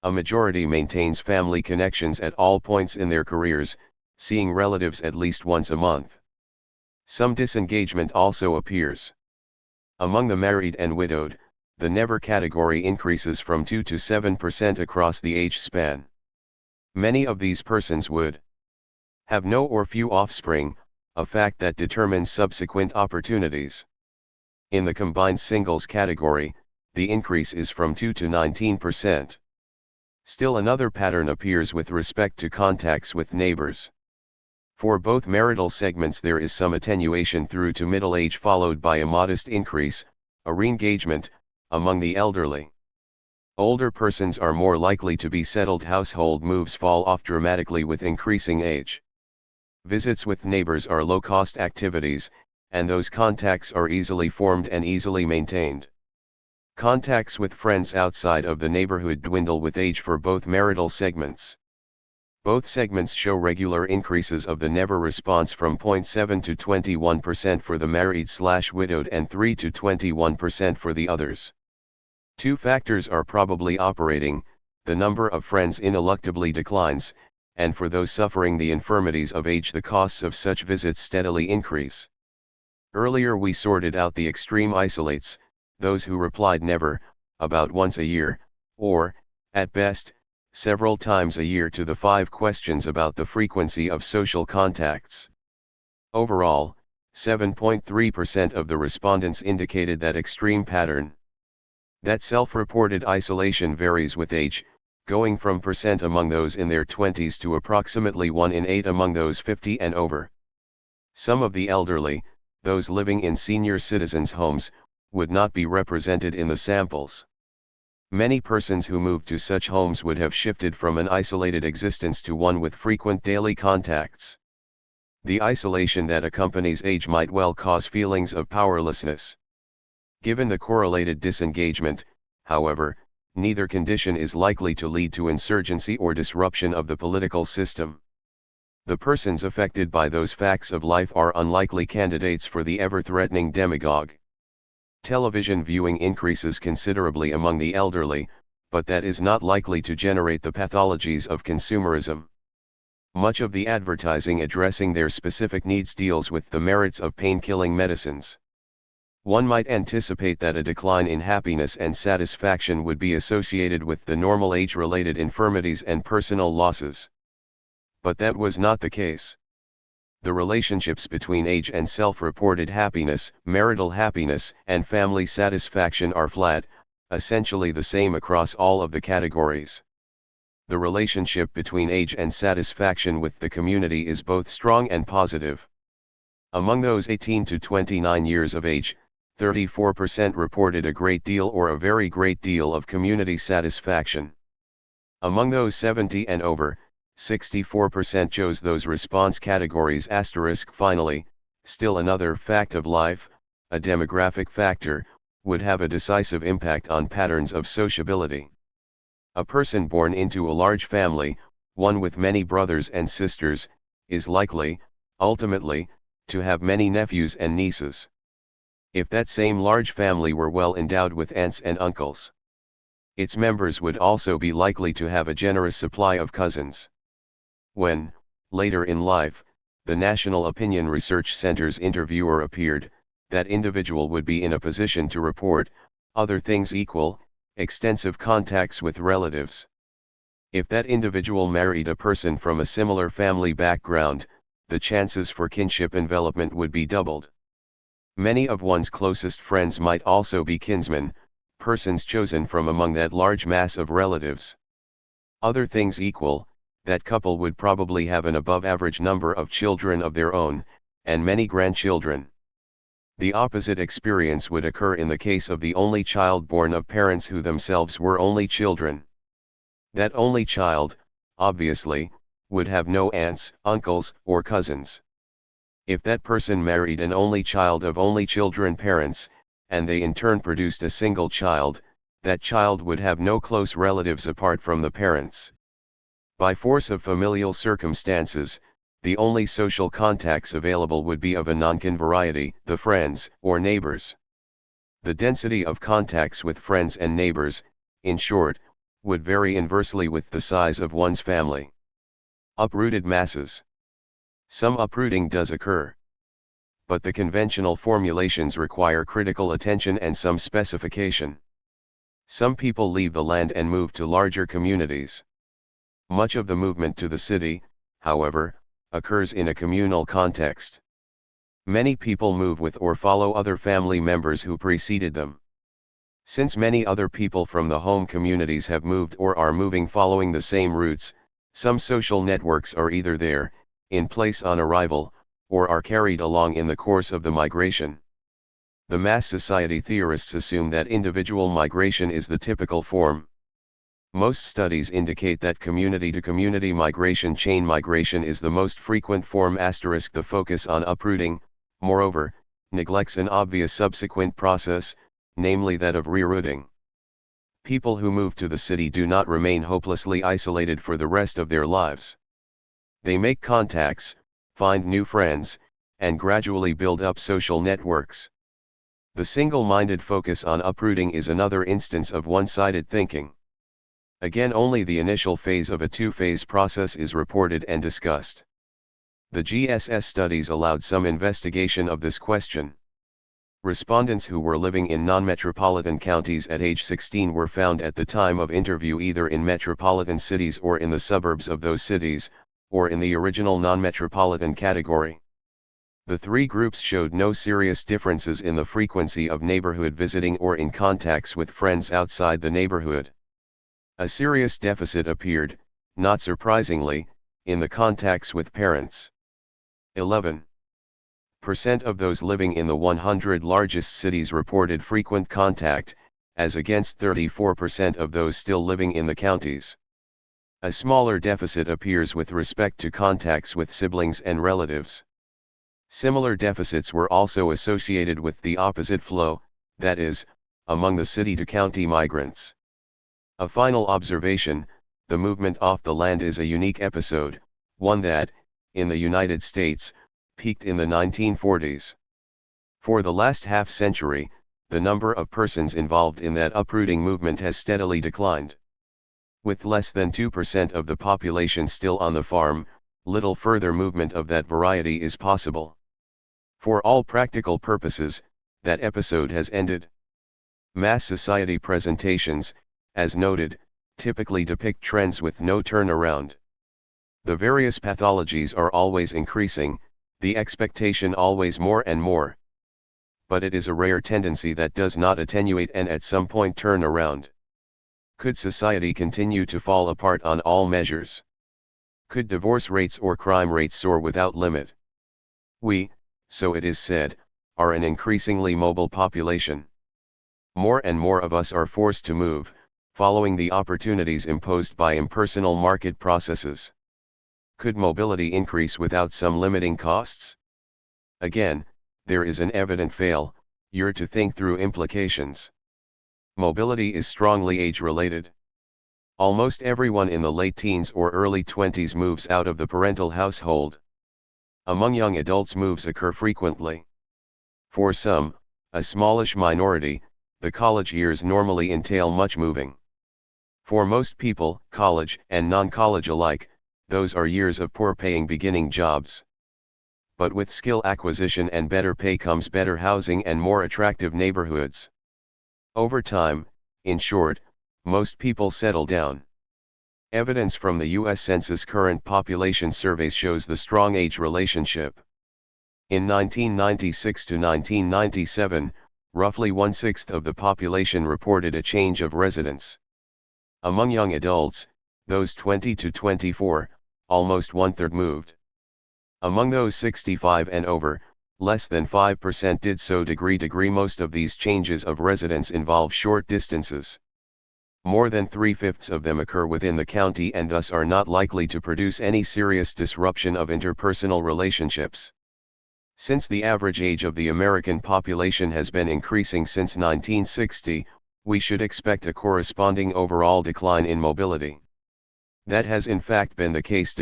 S1: A majority maintains family connections at all points in their careers, seeing relatives at least once a month. Some disengagement also appears. Among the married and widowed, the never category increases from 2 to 7% across the age span. Many of these persons would have no or few offspring, a fact that determines subsequent opportunities. In the combined singles category, the increase is from 2 to 19%. Still another pattern appears with respect to contacts with neighbors. For both marital segments there is some attenuation through to middle age followed by a modest increase, a re-engagement, among the elderly. Older persons are more likely to be settled. Household moves fall off dramatically with increasing age. Visits with neighbors are low-cost activities, and those contacts are easily formed and easily maintained. Contacts with friends outside of the neighborhood dwindle with age for both marital segments. Both segments show regular increases of the never response from 0.7 to 21% for the married/widowed and 3 to 21% for the others. Two factors are probably operating: the number of friends ineluctably declines, and for those suffering the infirmities of age the costs of such visits steadily increase. Earlier we sorted out the extreme isolates, those who replied never, about once a year, or, at best, several times a year to the 5 questions about the frequency of social contacts. Overall, 7.3% of the respondents indicated that extreme pattern. That self-reported isolation varies with age, going from % among those in their 20s to approximately 1 in 8 among those 50 and over. Some of the elderly, those living in senior citizens' homes, would not be represented in the samples. Many persons who moved to such homes would have shifted from an isolated existence to one with frequent daily contacts. The isolation that accompanies age might well cause feelings of powerlessness. Given the correlated disengagement, however, neither condition is likely to lead to insurgency or disruption of the political system. The persons affected by those facts of life are unlikely candidates for the ever-threatening demagogue. Television viewing increases considerably among the elderly, but that is not likely to generate the pathologies of consumerism. Much of the advertising addressing their specific needs deals with the merits of pain-killing medicines. One might anticipate that a decline in happiness and satisfaction would be associated with the normal age-related infirmities and personal losses. But that was not the case. The relationships between age and self-reported happiness, marital happiness, and family satisfaction are flat, essentially the same across all of the categories. The relationship between age and satisfaction with the community is both strong and positive. Among those 18 to 29 years of age, 34% reported a great deal or a very great deal of community satisfaction. Among those 70 and over, 64% chose those response categories. Finally, still another fact of life, a demographic factor, would have a decisive impact on patterns of sociability. A person born into a large family, one with many brothers and sisters, is likely, ultimately, to have many nephews and nieces. If that same large family were well endowed with aunts and uncles, its members would also be likely to have a generous supply of cousins. When, later in life, the National Opinion Research Center's interviewer appeared, that individual would be in a position to report, other things equal, extensive contacts with relatives. If that individual married a person from a similar family background, the chances for kinship envelopment would be doubled. Many of one's closest friends might also be kinsmen, persons chosen from among that large mass of relatives. Other things equal, that couple would probably have an above-average number of children of their own, and many grandchildren. The opposite experience would occur in the case of the only child born of parents who themselves were only children. That only child, obviously, would have no aunts, uncles, or cousins. If that person married an only child of only children parents, and they in turn produced a single child, that child would have no close relatives apart from the parents. By force of familial circumstances, the only social contacts available would be of a non-kin variety, the friends, or neighbors. The density of contacts with friends and neighbors, in short, would vary inversely with the size of one's family. Uprooted masses. Some uprooting does occur. But the conventional formulations require critical attention and some specification. Some people leave the land and move to larger communities. Much of the movement to the city, however, occurs in a communal context. Many people move with or follow other family members who preceded them. Since many other people from the home communities have moved or are moving following the same routes, some social networks are either there, in place on arrival, or are carried along in the course of the migration. The mass society theorists assume that individual migration is the typical form. Most studies indicate that community-to-community migration, chain migration, is the most frequent form. The focus on uprooting, moreover, neglects an obvious subsequent process, namely that of rerouting. People who move to the city do not remain hopelessly isolated for the rest of their lives. They make contacts, find new friends, and gradually build up social networks. The single-minded focus on uprooting is another instance of one-sided thinking. Again, only the initial phase of a two-phase process is reported and discussed. The GSS studies allowed some investigation of this question. Respondents who were living in non-metropolitan counties at age 16 were found at the time of interview either in metropolitan cities or in the suburbs of those cities, or in the original non-metropolitan category. The three groups showed no serious differences in the frequency of neighborhood visiting or in contacts with friends outside the neighborhood. A serious deficit appeared, not surprisingly, in the contacts with parents. 11% of those living in the 100 largest cities reported frequent contact, as against 34% of those still living in the counties. A smaller deficit appears with respect to contacts with siblings and relatives. Similar deficits were also associated with the opposite flow, that is, among the city-to-county migrants. A final observation: the movement off the land is a unique episode, one that, in the United States, peaked in the 1940s. For the last half-century, the number of persons involved in that uprooting movement has steadily declined. With less than 2% of the population still on the farm, little further movement of that variety is possible. For all practical purposes, that episode has ended. Mass society presentations, as noted, typically depict trends with no turnaround. The various pathologies are always increasing, the expectation always more and more. But it is a rare tendency that does not attenuate and at some point turn around. Could society continue to fall apart on all measures? Could divorce rates or crime rates soar without limit? We, so it is said, are an increasingly mobile population. More and more of us are forced to move, following the opportunities imposed by impersonal market processes. Could mobility increase without some limiting costs? Again, there is an evident failure to think through implications. Mobility is strongly age-related. Almost everyone in the late teens or early 20s moves out of the parental household. Among young adults, moves occur frequently. For some, a smallish minority, the college years normally entail much moving. For most people, college and non-college alike, those are years of poor-paying beginning jobs. But with skill acquisition and better pay comes better housing and more attractive neighborhoods. Over time, in short, most people settle down. Evidence from the U.S. Census current population surveys shows the strong age relationship. In 1996 to 1997, roughly 1/6 of the population reported a change of residence. Among young adults, those 20 to 24, almost 1/3 moved. Among those 65 and over, less than 5% did so degree. Most of these changes of residence involve short distances. More than 3/5 of them occur within the county and thus are not likely to produce any serious disruption of interpersonal relationships. Since the average age of the American population has been increasing since 1960, we should expect a corresponding overall decline in mobility. That has in fact been the case.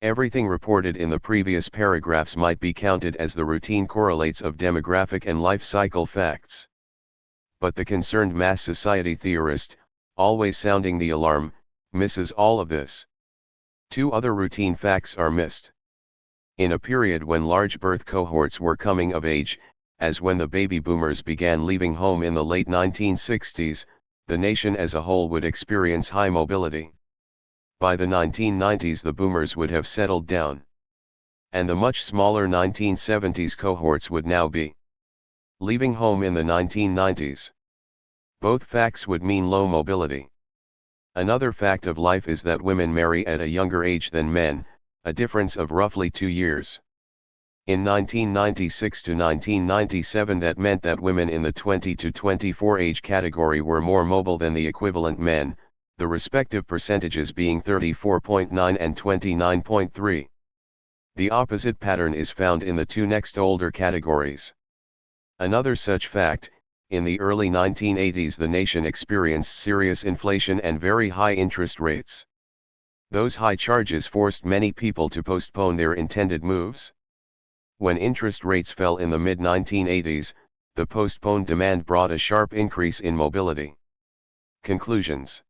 S1: Everything reported in the previous paragraphs might be counted as the routine correlates of demographic and life cycle facts. But the concerned mass society theorist, always sounding the alarm, misses all of this. Two other routine facts are missed. In a period when large birth cohorts were coming of age, as when the baby boomers began leaving home in the late 1960s, the nation as a whole would experience high mobility. By the 1990s the boomers would have settled down. And the much smaller 1970s cohorts would now be leaving home in the 1990s. Both facts would mean low mobility. Another fact of life is that women marry at a younger age than men, a difference of roughly 2 years. In 1996 to 1997 that meant that women in the 20 to 24 age category were more mobile than the equivalent men, the respective percentages being 34.9 and 29.3. The opposite pattern is found in the two next older categories. Another such fact, in the early 1980s the nation experienced serious inflation and very high interest rates. Those high charges forced many people to postpone their intended moves. When interest rates fell in the mid-1980s, the postponed demand brought a sharp increase in mobility. Conclusions.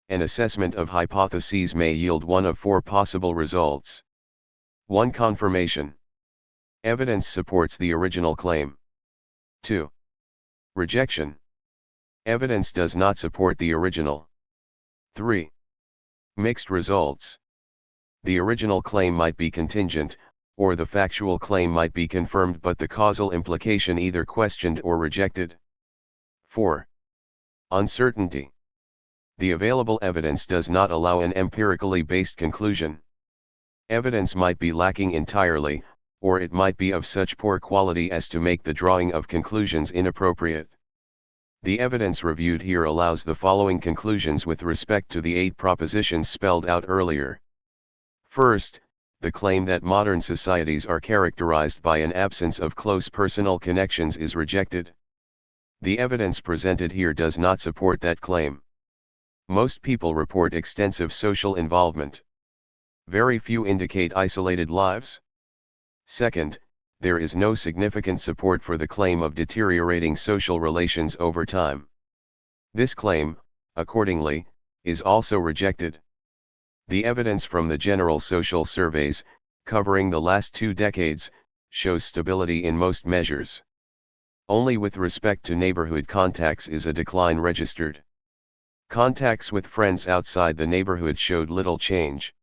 S1: An assessment of hypotheses may yield one of 4 possible results. 1. Confirmation. Evidence supports the original claim. 2. Rejection. Evidence does not support the original. 3. Mixed results. The original claim might be contingent, or the factual claim might be confirmed but the causal implication either questioned or rejected. 4. Uncertainty. The available evidence does not allow an empirically based conclusion. Evidence might be lacking entirely, or it might be of such poor quality as to make the drawing of conclusions inappropriate. The evidence reviewed here allows the following conclusions with respect to the 8 propositions spelled out earlier. First, the claim that modern societies are characterized by an absence of close personal connections is rejected. The evidence presented here does not support that claim. Most people report extensive social involvement. Very few indicate isolated lives. Second, there is no significant support for the claim of deteriorating social relations over time. This claim, accordingly, is also rejected. The evidence from the general social surveys, covering the last 2 decades, shows stability in most measures. Only with respect to neighborhood contacts is a decline registered. Contacts with friends outside the neighborhood showed little change.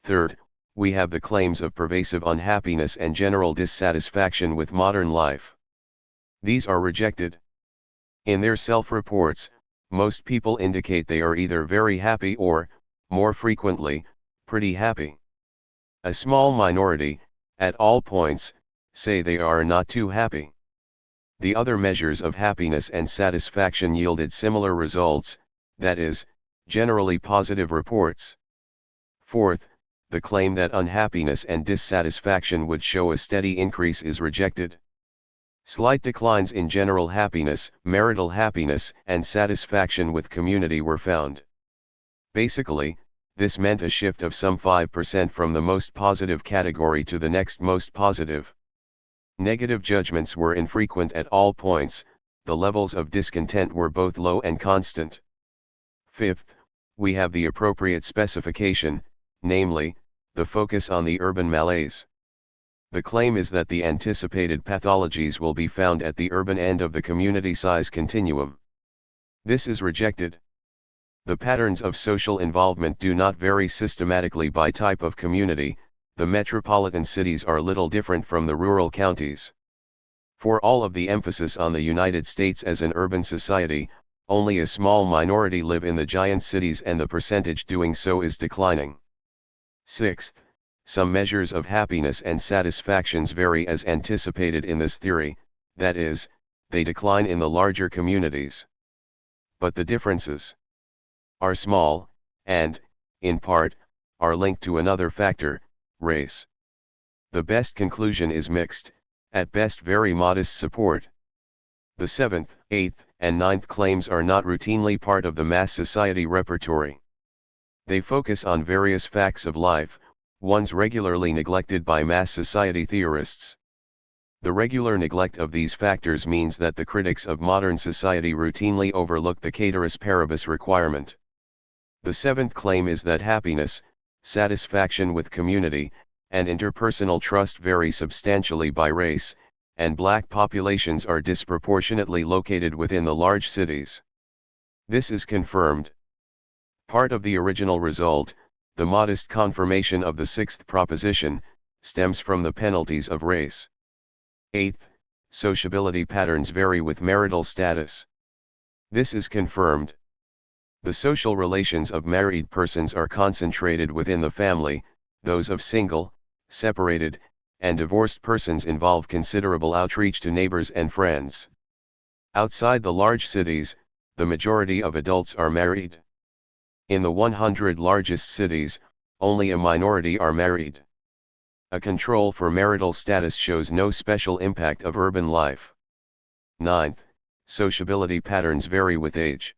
S1: Third, we have the claims of pervasive unhappiness and general dissatisfaction with modern life. These are rejected. In their self-reports, most people indicate they are either very happy or, more frequently, pretty happy. A small minority, at all points, say they are not too happy. The other measures of happiness and satisfaction yielded similar results, that is, generally positive reports. Fourth, the claim that unhappiness and dissatisfaction would show a steady increase is rejected. Slight declines in general happiness, marital happiness, and satisfaction with community were found. Basically, this meant a shift of some 5% from the most positive category to the next most positive. Negative judgments were infrequent at all points, the levels of discontent were both low and constant. Fifth, we have the appropriate specification, namely, the focus on the urban malaise. The claim is that the anticipated pathologies will be found at the urban end of the community size continuum. This is rejected. The patterns of social involvement do not vary systematically by type of community. The metropolitan cities are little different from the rural counties. For all of the emphasis on the United States as an urban society, only a small minority live in the giant cities and the percentage doing so is declining. Sixth, some measures of happiness and satisfactions vary as anticipated in this theory, that is, they decline in the larger communities. But the differences are small, and, in part, are linked to another factor, race. The best conclusion is mixed, at best very modest support. The seventh, eighth, and ninth claims are not routinely part of the mass society repertory. They focus on various facts of life, ones regularly neglected by mass society theorists. The regular neglect of these factors means that the critics of modern society routinely overlook the ceteris paribus requirement. The seventh claim is that happiness, satisfaction with community, and interpersonal trust vary substantially by race, and black populations are disproportionately located within the large cities. This is confirmed. Part of the original result, the modest confirmation of the sixth proposition, stems from the penalties of race. Eighth, sociability patterns vary with marital status. This is confirmed. The social relations of married persons are concentrated within the family, those of single, separated, and divorced persons involve considerable outreach to neighbors and friends. Outside the large cities, the majority of adults are married. In the 100 largest cities, only a minority are married. A control for marital status shows no special impact of urban life. Ninth, sociability patterns vary with age.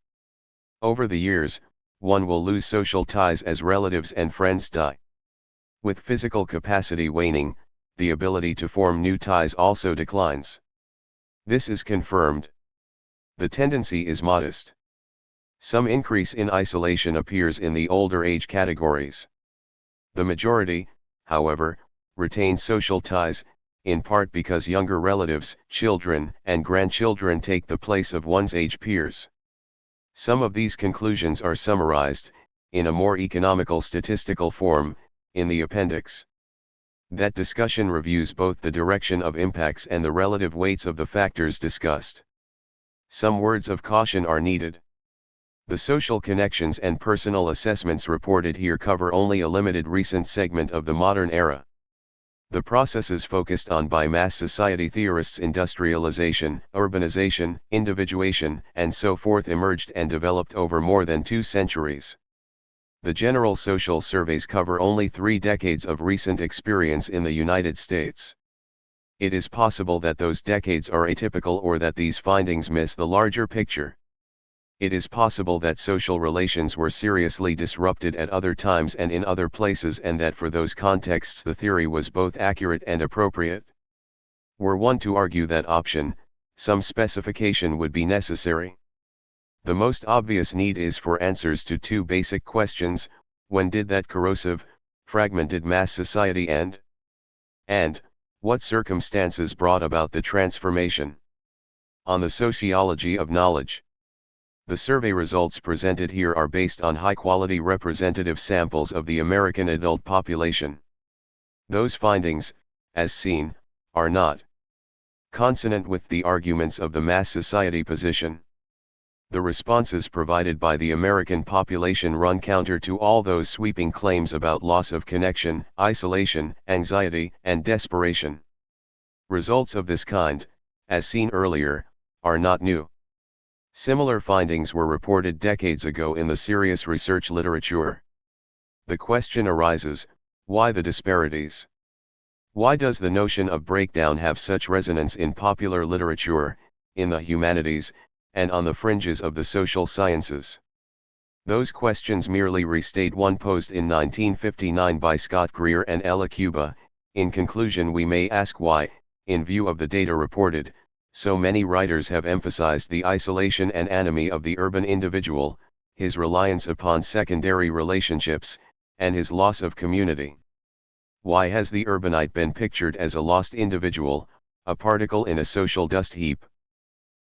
S1: Over the years, one will lose social ties as relatives and friends die. With physical capacity waning, the ability to form new ties also declines. This is confirmed. The tendency is modest. Some increase in isolation appears in the older age categories. The majority, however, retain social ties, in part because younger relatives, children, and grandchildren take the place of one's age peers. Some of these conclusions are summarized, in a more economical statistical form, in the appendix. That discussion reviews both the direction of impacts and the relative weights of the factors discussed. Some words of caution are needed. The social connections and personal assessments reported here cover only a limited recent segment of the modern era. The processes focused on by mass society theorists, industrialization, urbanization, individuation, and so forth, emerged and developed over more than 2 centuries. The general social surveys cover only 3 decades of recent experience in the United States. It is possible that those decades are atypical or that these findings miss the larger picture. It is possible that social relations were seriously disrupted at other times and in other places, and that for those contexts the theory was both accurate and appropriate. Were one to argue that option, some specification would be necessary. The most obvious need is for answers to 2 basic questions: when did that corrosive, fragmented mass society end? And, what circumstances brought about the transformation? On the sociology of knowledge. The survey results presented here are based on high-quality representative samples of the American adult population. Those findings, as seen, are not consonant with the arguments of the mass society position. The responses provided by the American population run counter to all those sweeping claims about loss of connection, isolation, anxiety, and desperation. Results of this kind, as seen earlier, are not new. Similar findings were reported decades ago in the serious research literature. The question arises, why the disparities? Why does the notion of breakdown have such resonance in popular literature, in the humanities, and on the fringes of the social sciences? Those questions merely restate one posed in 1959 by Scott Greer and Ella Cuba. In conclusion, we may ask why, in view of the data reported, so many writers have emphasized the isolation and anomie of the urban individual, his reliance upon secondary relationships, and his loss of community. Why has the urbanite been pictured as a lost individual, a particle in a social dust heap?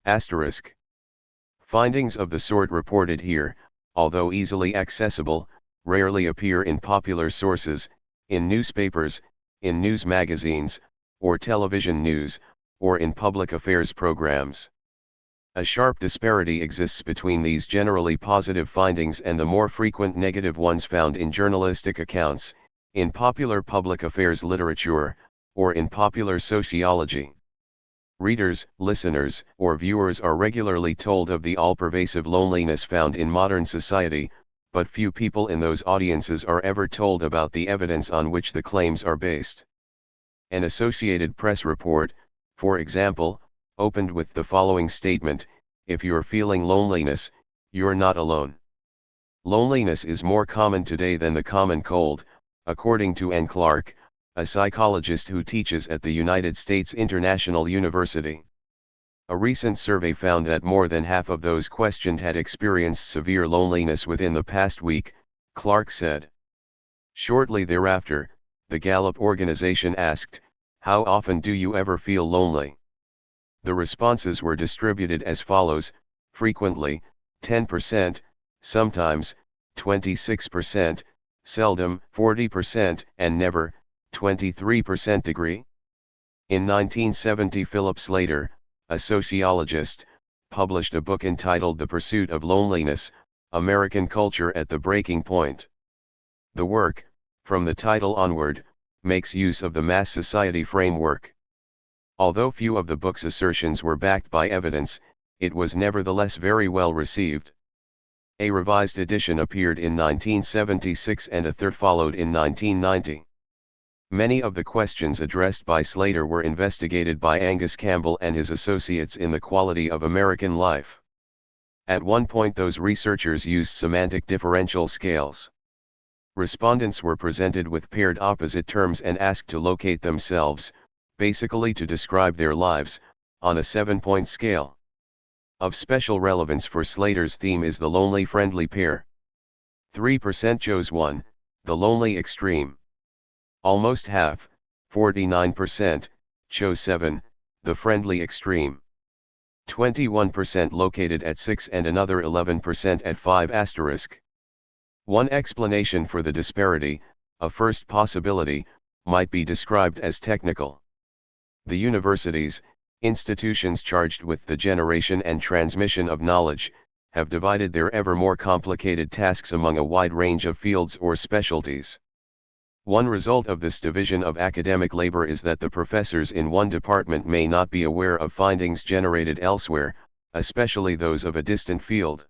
S1: Asterisk. Findings of the sort reported here, although easily accessible, rarely appear in popular sources, in newspapers, in news magazines, or television news, or in public affairs programs. A sharp disparity exists between these generally positive findings and the more frequent negative ones found in journalistic accounts, in popular public affairs literature, or in popular sociology. Readers, listeners, or viewers are regularly told of the all-pervasive loneliness found in modern society, but few people in those audiences are ever told about the evidence on which the claims are based. An Associated Press report, for example, opened with the following statement: "If you're feeling loneliness, you're not alone." Loneliness is more common today than the common cold, according to Ann Clark, a psychologist who teaches at the United States International University. A recent survey found that more than half of those questioned had experienced severe loneliness within the past week, Clark said. Shortly thereafter, the Gallup organization asked, "How often do you ever feel lonely?" The responses were distributed as follows: frequently, 10%, sometimes, 26%, seldom, 40%, and never, 23% agree. In 1970, Philip Slater, a sociologist, published a book entitled The Pursuit of Loneliness, American Culture at the Breaking Point. The work, from the title onward, makes use of the mass society framework. Although few of the book's assertions were backed by evidence, it was nevertheless very well received. A revised edition appeared in 1976 and a third followed in 1990. Many of the questions addressed by Slater were investigated by Angus Campbell and his associates in The Quality of American Life. At one point, those researchers used semantic differential scales. Respondents were presented with paired opposite terms and asked to locate themselves, basically to describe their lives, on a 7-point scale. Of special relevance for Slater's theme is the lonely friendly pair. 3% chose 1, the lonely extreme. Almost half, 49%, chose 7, the friendly extreme. 21% located at 6 and another 11% at 5 *. One explanation for the disparity, a first possibility, might be described as technical. The universities, institutions charged with the generation and transmission of knowledge, have divided their ever more complicated tasks among a wide range of fields or specialties. One result of this division of academic labor is that the professors in one department may not be aware of findings generated elsewhere, especially those of a distant field.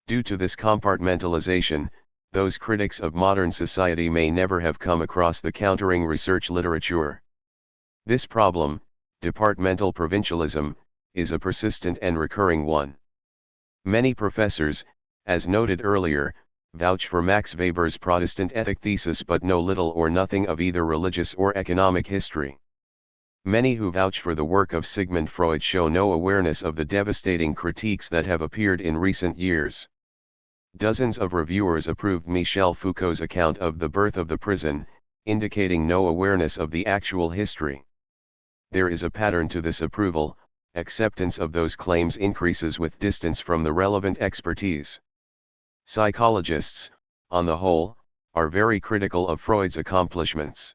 S1: Due to this compartmentalization, those critics of modern society may never have come across the countering research literature. This problem, departmental provincialism, is a persistent and recurring one. Many professors, as noted earlier, vouch for Max Weber's Protestant ethic thesis but know little or nothing of either religious or economic history. Many who vouch for the work of Sigmund Freud show no awareness of the devastating critiques that have appeared in recent years. Dozens of reviewers approved Michel Foucault's account of The Birth of the Prison, indicating no awareness of the actual history. There is a pattern to this approval. Acceptance of those claims increases with distance from the relevant expertise. Psychologists, on the whole, are very critical of Freud's accomplishments.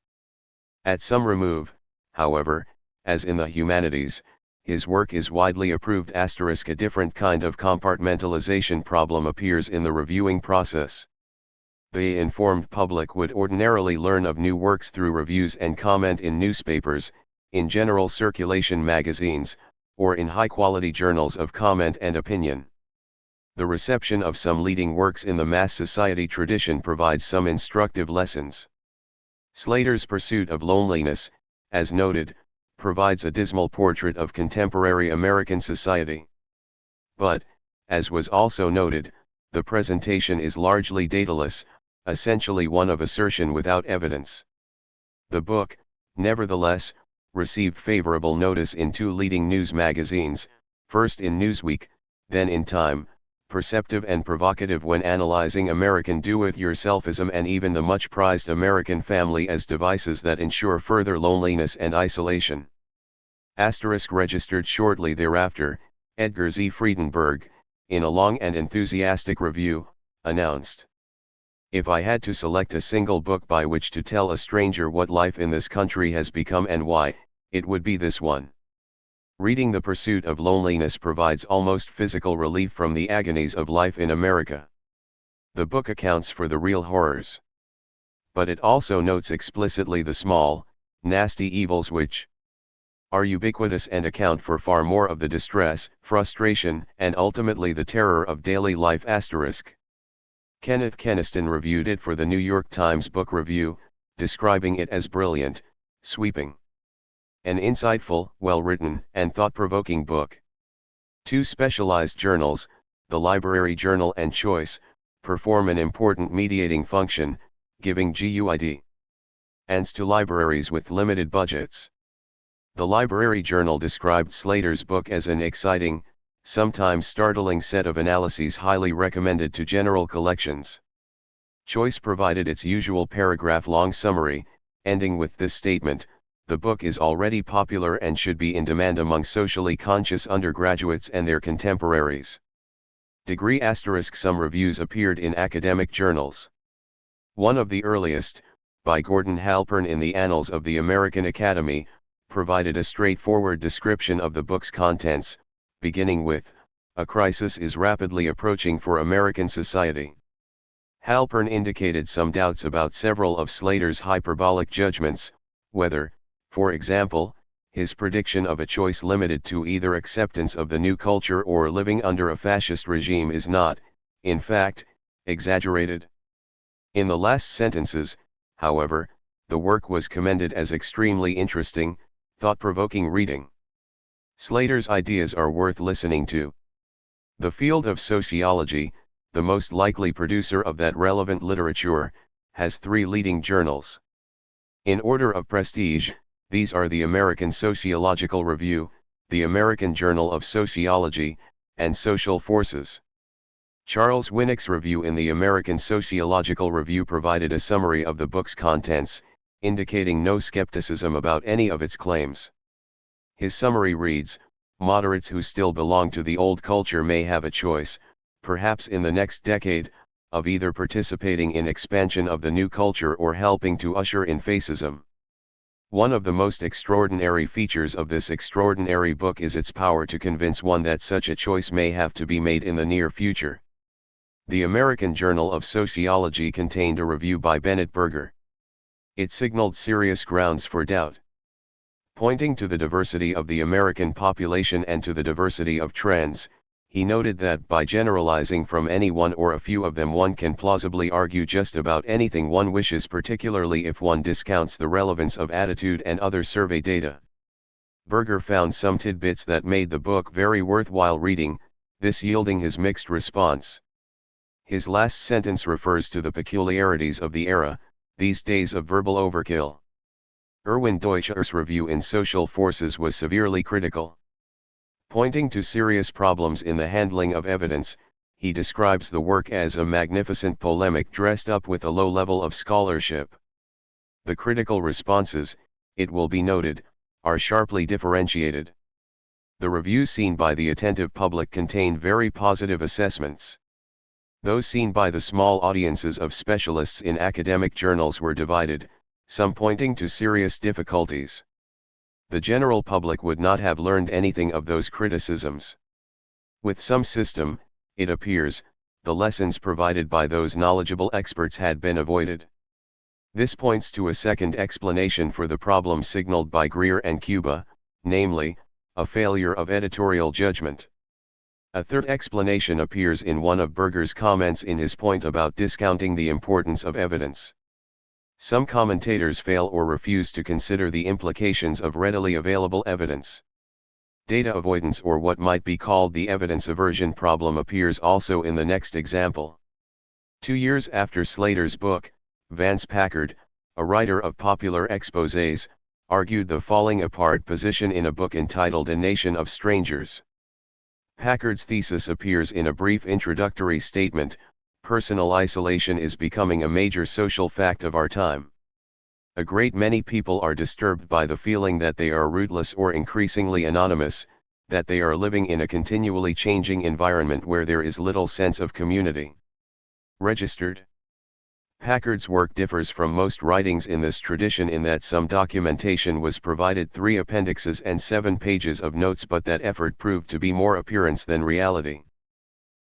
S1: At some remove, however, as in the humanities, his work is widely approved. A different kind of compartmentalization problem appears in the reviewing process. The informed public would ordinarily learn of new works through reviews and comment in newspapers, in general circulation magazines, or in high-quality journals of comment and opinion. The reception of some leading works in the mass society tradition provides some instructive lessons. Slater's pursuit of loneliness, as noted, provides a dismal portrait of contemporary American society. But, as was also noted, the presentation is largely dataless, essentially one of assertion without evidence. The book, nevertheless, received favorable notice in two leading news magazines, first in Newsweek, then in Time, perceptive and provocative when analyzing American do-it-yourselfism and even the much-prized American family as devices that ensure further loneliness and isolation. Registered shortly thereafter, Edgar Z. Friedenberg, in a long and enthusiastic review, announced, "If I had to select a single book by which to tell a stranger what life in this country has become and why, it would be this one. Reading The Pursuit of Loneliness provides almost physical relief from the agonies of life in America. The book accounts for the real horrors. But it also notes explicitly the small, nasty evils which are ubiquitous and account for far more of the distress, frustration, and ultimately the terror of daily life." Kenneth Keniston reviewed it for the New York Times Book Review, describing it as brilliant, sweeping, an insightful, well-written, and thought-provoking book. Two specialized journals, the Library Journal and Choice, perform an important mediating function, giving GUID/ans to libraries with limited budgets. The Library Journal described Slater's book as an exciting, sometimes startling set of analyses highly recommended to general collections. Choice provided its usual paragraph-long summary, ending with this statement: "The book is already popular and should be in demand among socially conscious undergraduates and their contemporaries." Some reviews appeared in academic journals. One of the earliest, by Gordon Halpern in the Annals of the American Academy, provided a straightforward description of the book's contents, beginning with, "A crisis is rapidly approaching for American society." Halpern indicated some doubts about several of Slater's hyperbolic judgments, whether, for example, his prediction of a choice limited to either acceptance of the new culture or living under a fascist regime is not, in fact, exaggerated. In the last sentences, however, the work was commended as extremely interesting, thought-provoking reading. Slater's ideas are worth listening to. The field of sociology, the most likely producer of that relevant literature, has three leading journals. In order of prestige, these are the American Sociological Review, the American Journal of Sociology, and Social Forces. Charles Winnick's review in the American Sociological Review provided a summary of the book's contents, indicating no skepticism about any of its claims. His summary reads, "Moderates who still belong to the old culture may have a choice, perhaps in the next decade, of either participating in expansion of the new culture or helping to usher in fascism." One of the most extraordinary features of this extraordinary book is its power to convince one that such a choice may have to be made in the near future. The American Journal of Sociology contained a review by Bennett Berger. It signaled serious grounds for doubt. Pointing to the diversity of the American population and to the diversity of trends, he noted that by generalizing from any one or a few of them one can plausibly argue just about anything one wishes, particularly if one discounts the relevance of attitude and other survey data. Berger found some tidbits that made the book very worthwhile reading, this yielding his mixed response. His last sentence refers to the peculiarities of the era, these days of verbal overkill. Erwin Deutscher's review in Social Forces was severely critical. Pointing to serious problems in the handling of evidence, he describes the work as a magnificent polemic dressed up with a low level of scholarship. The critical responses, it will be noted, are sharply differentiated. The reviews seen by the attentive public contain very positive assessments. Those seen by the small audiences of specialists in academic journals were divided, some pointing to serious difficulties. The general public would not have learned anything of those criticisms. With some system, it appears, the lessons provided by those knowledgeable experts had been avoided. This points to a second explanation for the problem signaled by Greer and Cuba, namely, a failure of editorial judgment. A third explanation appears in one of Berger's comments in his point about discounting the importance of evidence. Some commentators fail or refuse to consider the implications of readily available evidence. Data avoidance, or what might be called the evidence aversion problem, appears also in the next example. 2 years after Slater's book, Vance Packard, a writer of popular exposés, argued the falling apart position in a book entitled A Nation of Strangers. Packard's thesis appears in a brief introductory statement: personal isolation is becoming a major social fact of our time. A great many people are disturbed by the feeling that they are rootless or increasingly anonymous, that they are living in a continually changing environment where there is little sense of community. Registered. Packard's work differs from most writings in this tradition in that some documentation was provided, 3 appendixes and 7 pages of notes, but that effort proved to be more appearance than reality.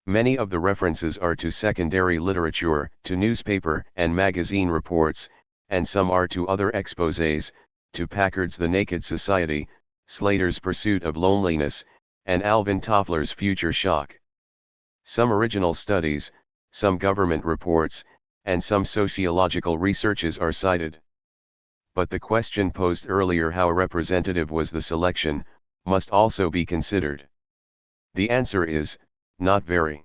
S1: Many of the references are to secondary literature, to newspaper and magazine reports, and some are to other exposés, to Packard's The Naked Society, Slater's Pursuit of Loneliness, and Alvin Toffler's Future Shock. Some original studies, some government reports, and some sociological researches are cited. But the question posed earlier, how representative was the selection, must also be considered. The answer is, not very.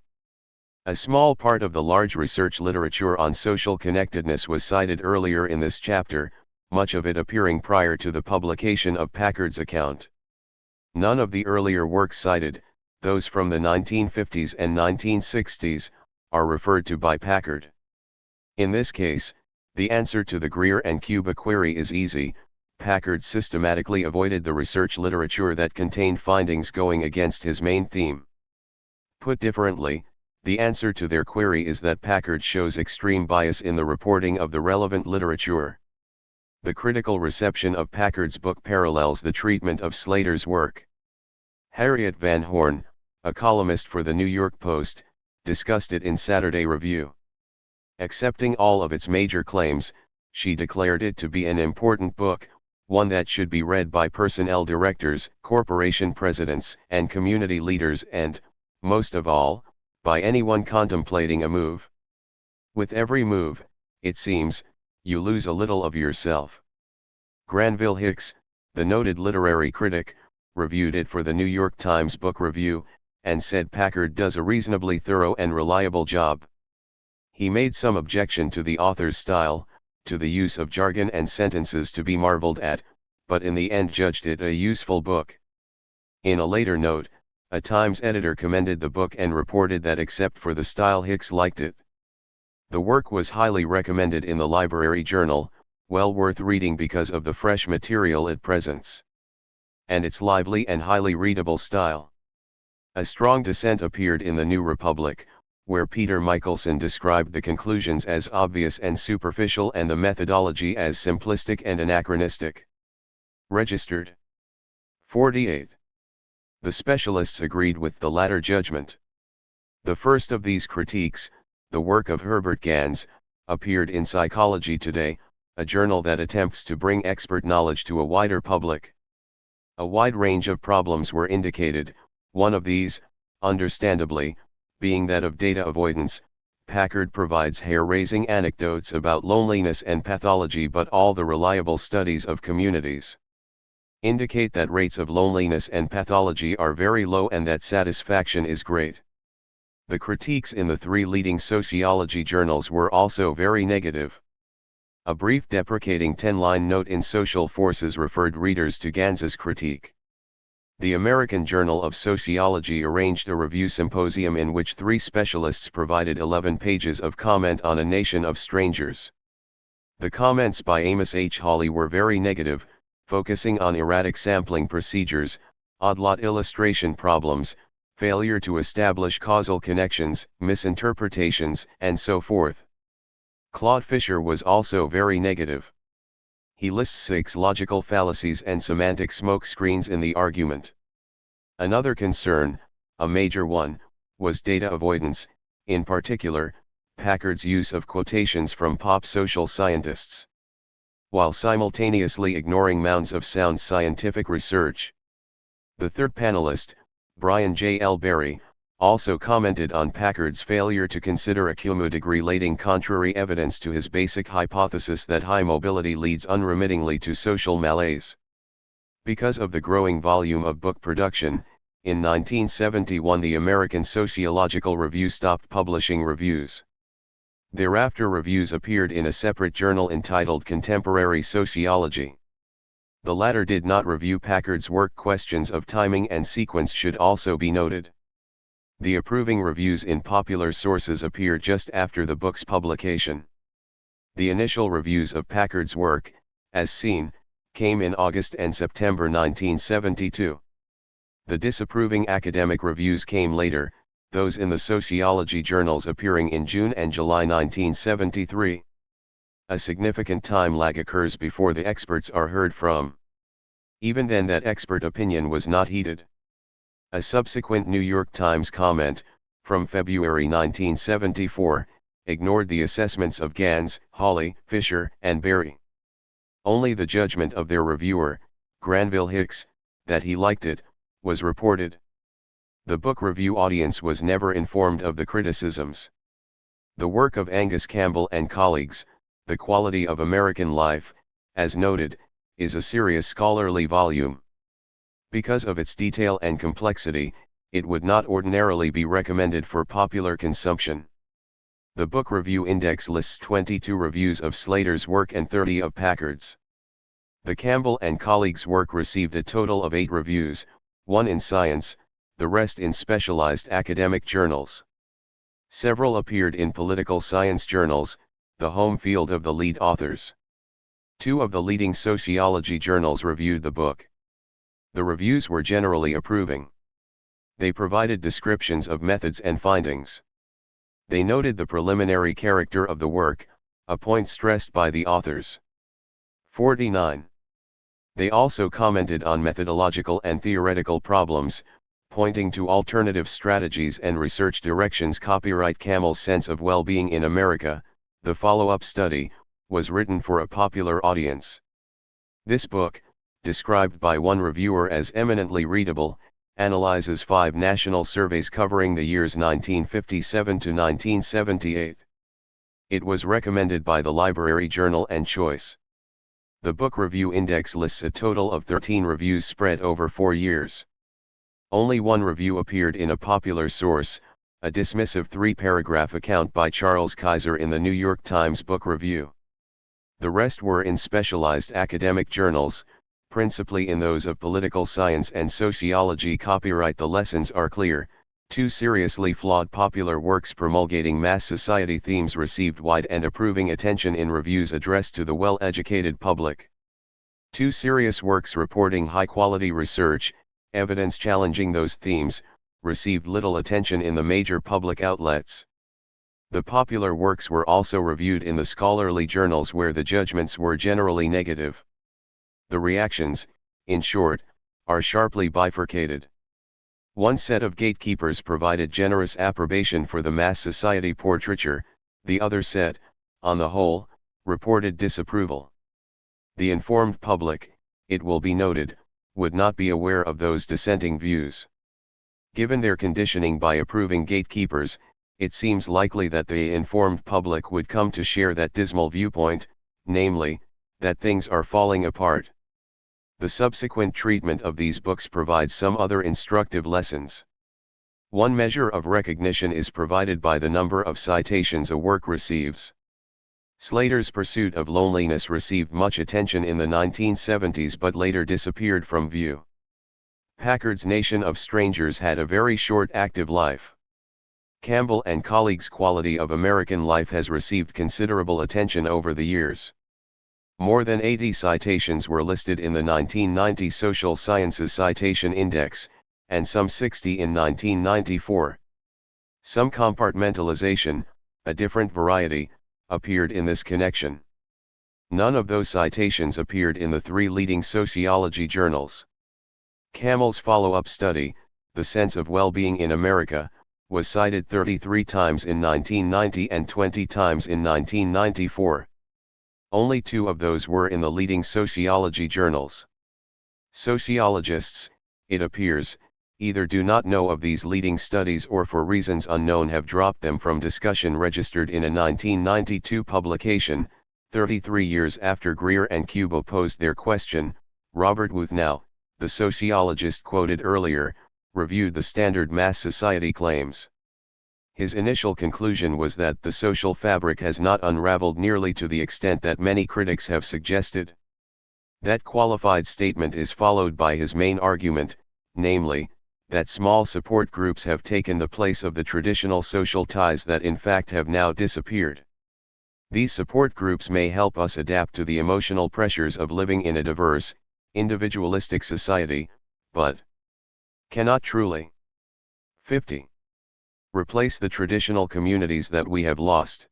S1: A small part of the large research literature on social connectedness was cited earlier in this chapter, much of it appearing prior to the publication of Packard's account. None of the earlier works cited, those from the 1950s and 1960s, are referred to by Packard. In this case, the answer to the Greer and Cuba query is easy: Packard systematically avoided the research literature that contained findings going against his main theme. Put differently, the answer to their query is that Packard shows extreme bias in the reporting of the relevant literature. The critical reception of Packard's book parallels the treatment of Slater's work. Harriet Van Horn, a columnist for the New York Post, discussed it in Saturday Review. Accepting all of its major claims, she declared it to be an important book, one that should be read by personnel directors, corporation presidents, and community leaders, and, most of all, by anyone contemplating a move. With every move, it seems, you lose a little of yourself. Granville Hicks, the noted literary critic, reviewed it for the New York Times Book Review, and said Packard does a reasonably thorough and reliable job. He made some objection to the author's style, to the use of jargon and sentences to be marveled at, but in the end judged it a useful book. In a later note, a Times editor commended the book and reported that except for the style, Hicks liked it. The work was highly recommended in the Library Journal, well worth reading because of the fresh material it presents, and its lively and highly readable style. A strong dissent appeared in the New Republic, where Peter Michelson described the conclusions as obvious and superficial and the methodology as simplistic and anachronistic. Registered. 48. The specialists agreed with the latter judgment. The first of these critiques, the work of Herbert Gans, appeared in Psychology Today, a journal that attempts to bring expert knowledge to a wider public. A wide range of problems were indicated, one of these, understandably, being that of data avoidance. Packard provides hair-raising anecdotes about loneliness and pathology, but all the reliable studies of communities indicate that rates of loneliness and pathology are very low and that satisfaction is great. The critiques in the 3 leading sociology journals were also very negative. A brief deprecating 10-line note in Social Forces referred readers to Gans's critique. The American Journal of Sociology arranged a review symposium in which 3 specialists provided 11 pages of comment on A Nation of Strangers. The comments by Amos H. Hawley were very negative, focusing on erratic sampling procedures, odd-lot illustration problems, failure to establish causal connections, misinterpretations, and so forth. Claude Fisher was also very negative. He lists 6 logical fallacies and semantic smokescreens in the argument. Another concern, a major one, was data avoidance, in particular, Packard's use of quotations from pop social scientists. while simultaneously ignoring mounds of sound scientific research. The third panelist, Brian J. L. Berry, also commented on Packard's failure to consider a cumulative-relating contrary evidence to his basic hypothesis that high mobility leads unremittingly to social malaise. Because of the growing volume of book production, in 1971 the American Sociological Review stopped publishing reviews. Thereafter reviews appeared in a separate journal entitled Contemporary Sociology. The latter did not review Packard's work. Questions of timing and sequence should also be noted. The approving reviews in popular sources appear just after the book's publication. The initial reviews of Packard's work, as seen, came in August and September 1972. The disapproving academic reviews came later, those in the sociology journals appearing in June and July 1973. A significant time lag occurs before the experts are heard from. Even then, that expert opinion was not heeded. A subsequent New York Times comment, from February 1974, ignored the assessments of Gans, Hawley, Fisher, and Berry. Only the judgment of their reviewer, Granville Hicks, that he liked it, was reported. The book review audience was never informed of the criticisms. The work of Angus Campbell and colleagues, The Quality of American Life, as noted, is a serious scholarly volume. Because of its detail and complexity, it would not ordinarily be recommended for popular consumption. The Book Review Index lists 22 reviews of Slater's work and 30 of Packard's. The Campbell and colleagues' work received a total of 8 reviews, 1 in science, the rest in specialized academic journals. Several appeared in political science journals, the home field of the lead authors. 2 of the leading sociology journals reviewed the book. The reviews were generally approving. They provided descriptions of methods and findings. They noted the preliminary character of the work, a point stressed by the authors. 49. They also commented on methodological and theoretical problems, pointing to alternative strategies and research directions. Copyright Campbell's Sense of Well-Being in America, the follow-up study, was written for a popular audience. This book, described by one reviewer as eminently readable, analyzes 5 national surveys covering the years 1957 to 1978. It was recommended by the Library Journal and Choice. The Book Review Index lists a total of 13 reviews spread over 4 years. Only one review appeared in a popular source, a dismissive 3-paragraph account by Charles Kaiser in the New York Times Book Review. The rest were in specialized academic journals, principally in those of political science and sociology. Copyright The lessons are clear. 2 seriously flawed popular works promulgating mass society themes received wide and approving attention in reviews addressed to the well-educated public. 2 serious works reporting high-quality research, evidence challenging those themes, received little attention in the major public outlets. The popular works were also reviewed in the scholarly journals where the judgments were generally negative. The reactions, in short, are sharply bifurcated. One set of gatekeepers provided generous approbation for the mass society portraiture, the other set, on the whole, reported disapproval. The informed public, it will be noted, would not be aware of those dissenting views. Given their conditioning by approving gatekeepers, it seems likely that the informed public would come to share that dismal viewpoint, namely, that things are falling apart. The subsequent treatment of these books provides some other instructive lessons. One measure of recognition is provided by the number of citations a work receives. Slater's Pursuit of Loneliness received much attention in the 1970s but later disappeared from view. Packard's Nation of Strangers had a very short active life. Campbell and colleagues' Quality of American Life has received considerable attention over the years. More than 80 citations were listed in the 1990 Social Sciences Citation Index, and some 60 in 1994. Some compartmentalization, a different variety, appeared in this connection. None of those citations appeared in the 3 leading sociology journals. Campbell's follow-up study, The Sense of Well-Being in America, was cited 33 times in 1990 and 20 times in 1994. Only 2 of those were in the leading sociology journals. Sociologists, it appears, either do not know of these leading studies or for reasons unknown have dropped them from discussion. Registered in a 1992 publication, 33 years after Greer and Kubo posed their question, Robert Wuthnow, the sociologist quoted earlier, reviewed the standard mass society claims. His initial conclusion was that the social fabric has not unraveled nearly to the extent that many critics have suggested. That qualified statement is followed by his main argument, namely, that small support groups have taken the place of the traditional social ties that in fact have now disappeared. These support groups may help us adapt to the emotional pressures of living in a diverse, individualistic society, but cannot truly 50. Replace the traditional communities that we have lost.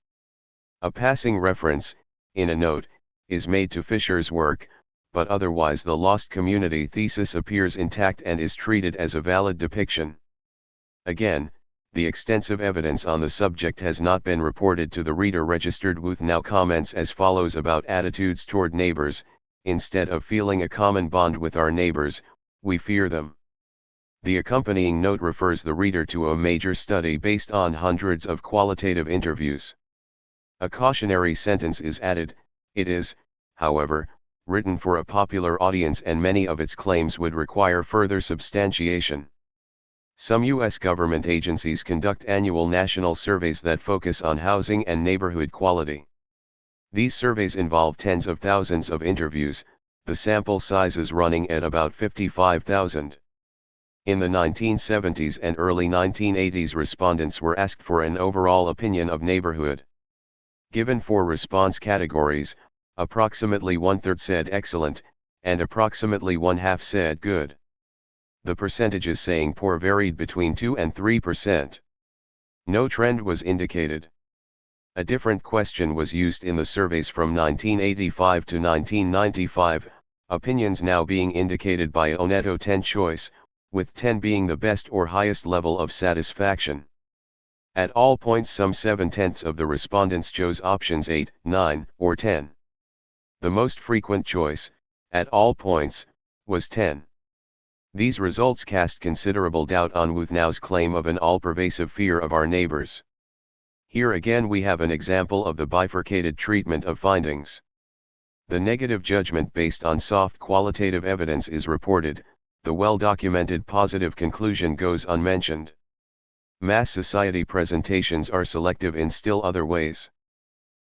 S1: A passing reference, in a note, is made to Fisher's work, but otherwise the lost community thesis appears intact and is treated as a valid depiction. Again, the extensive evidence on the subject has not been reported to the reader. Registered Wuthnow comments as follows about attitudes toward neighbors: instead of feeling a common bond with our neighbors, we fear them. The accompanying note refers the reader to a major study based on hundreds of qualitative interviews. A cautionary sentence is added: it is, however, written for a popular audience and many of its claims would require further substantiation. Some U.S. government agencies conduct annual national surveys that focus on housing and neighborhood quality. These surveys involve tens of thousands of interviews, the sample sizes running at about 55,000. In the 1970s and early 1980s, respondents were asked for an overall opinion of neighborhood. Given 4 response categories, approximately 1/3 said excellent, and approximately 1/2 said good. The percentages saying poor varied between 2 and 3%. No trend was indicated. A different question was used in the surveys from 1985 to 1995, opinions now being indicated by Oneto 10 choice, with 10 being the best or highest level of satisfaction. At all points some 7/10 of the respondents chose options 8, 9, or 10. The most frequent choice, at all points, was 10. These results cast considerable doubt on Wuthnow's claim of an all-pervasive fear of our neighbors. Here again we have an example of the bifurcated treatment of findings. The negative judgment based on soft qualitative evidence is reported, the well-documented positive conclusion goes unmentioned. Mass society presentations are selective in still other ways.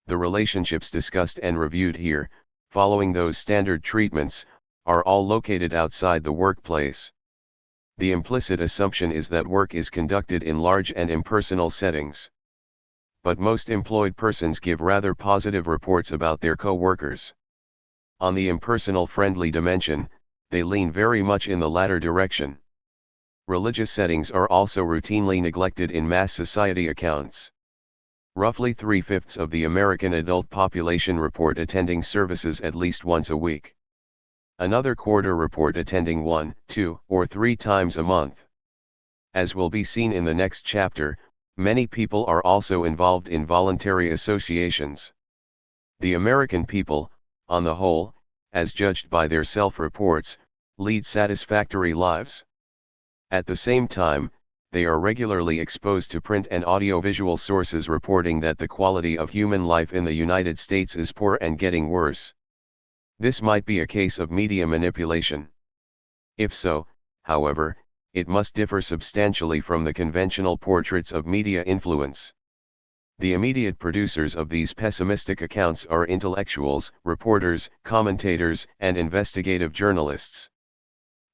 S1: The relationships discussed and reviewed here, following those standard treatments, are all located outside the workplace. The implicit assumption is that work is conducted in large and impersonal settings. But most employed persons give rather positive reports about their co-workers. On the impersonal friendly dimension, they lean very much in the latter direction. Religious settings are also routinely neglected in mass society accounts. Roughly 3/5 of the American adult population report attending services at least once a week. Another quarter report attending 1, 2, or 3 times a month. As will be seen in the next chapter, many people are also involved in voluntary associations. The American people, on the whole, as judged by their self-reports, lead satisfactory lives. At the same time, they are regularly exposed to print and audiovisual sources reporting that the quality of human life in the United States is poor and getting worse. This might be a case of media manipulation. If so, however, it must differ substantially from the conventional portraits of media influence. The immediate producers of these pessimistic accounts are intellectuals, reporters, commentators, and investigative journalists.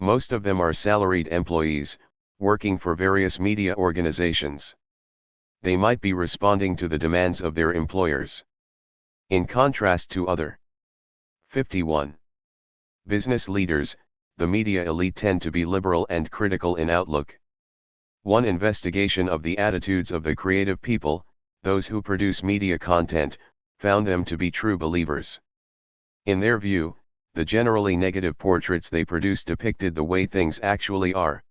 S1: Most of them are salaried employees, working for various media organizations. They might be responding to the demands of their employers. In contrast to other 51. Business leaders, the media elite tend to be liberal and critical in outlook. One investigation of the attitudes of the creative people, those who produce media content, found them to be true believers. In their view, the generally negative portraits they produce depicted the way things actually are.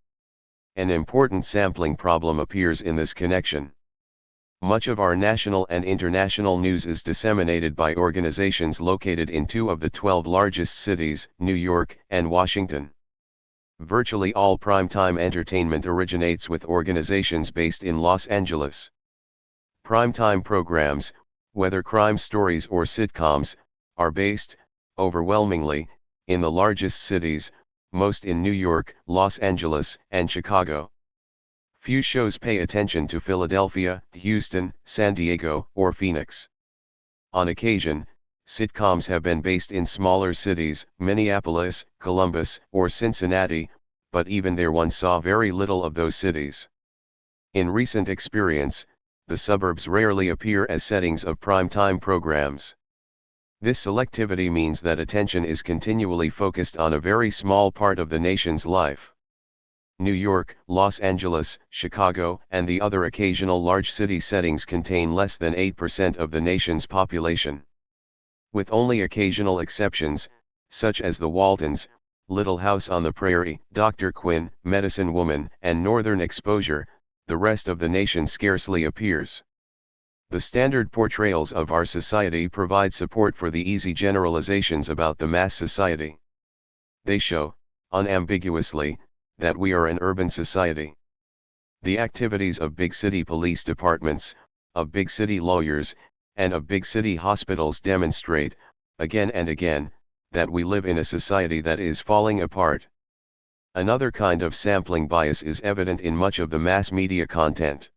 S1: An important sampling problem appears in this connection. Much of our national and international news is disseminated by organizations located in 2 of the 12 largest cities, New York and Washington. Virtually all primetime entertainment originates with organizations based in Los Angeles. Primetime programs, whether crime stories or sitcoms, are based, overwhelmingly, in the largest cities, most in New York, Los Angeles, and Chicago. Few shows pay attention to Philadelphia, Houston, San Diego, or Phoenix. On occasion, sitcoms have been based in smaller cities, Minneapolis, Columbus, or Cincinnati, but even there one saw very little of those cities. In recent experience, the suburbs rarely appear as settings of prime-time programs. This selectivity means that attention is continually focused on a very small part of the nation's life. New York, Los Angeles, Chicago, and the other occasional large city settings contain less than 8% of the nation's population. With only occasional exceptions, such as the Waltons, Little House on the Prairie, Dr. Quinn, Medicine Woman, and Northern Exposure, the rest of the nation scarcely appears. The standard portrayals of our society provide support for the easy generalizations about the mass society. They show, unambiguously, that we are an urban society. The activities of big city police departments, of big city lawyers, and of big city hospitals demonstrate, again and again, that we live in a society that is falling apart. Another kind of sampling bias is evident in much of the mass media content.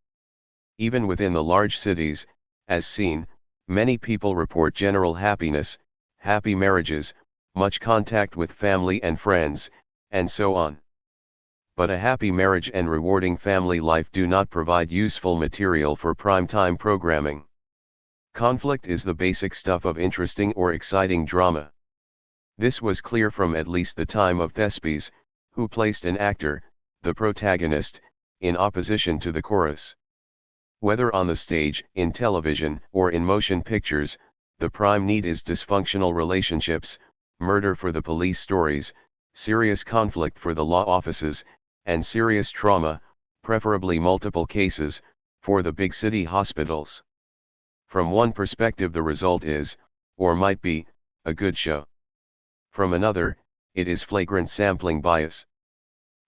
S1: Even within the large cities, as seen, many people report general happiness, happy marriages, much contact with family and friends, and so on. But a happy marriage and rewarding family life do not provide useful material for prime-time programming. Conflict is the basic stuff of interesting or exciting drama. This was clear from at least the time of Thespes, who placed an actor, the protagonist, in opposition to the chorus. Whether on the stage, in television, or in motion pictures, the prime need is dysfunctional relationships, murder for the police stories, serious conflict for the law offices, and serious trauma, preferably multiple cases, for the big city hospitals. From one perspective the result is, or might be, a good show. From another, it is flagrant sampling bias.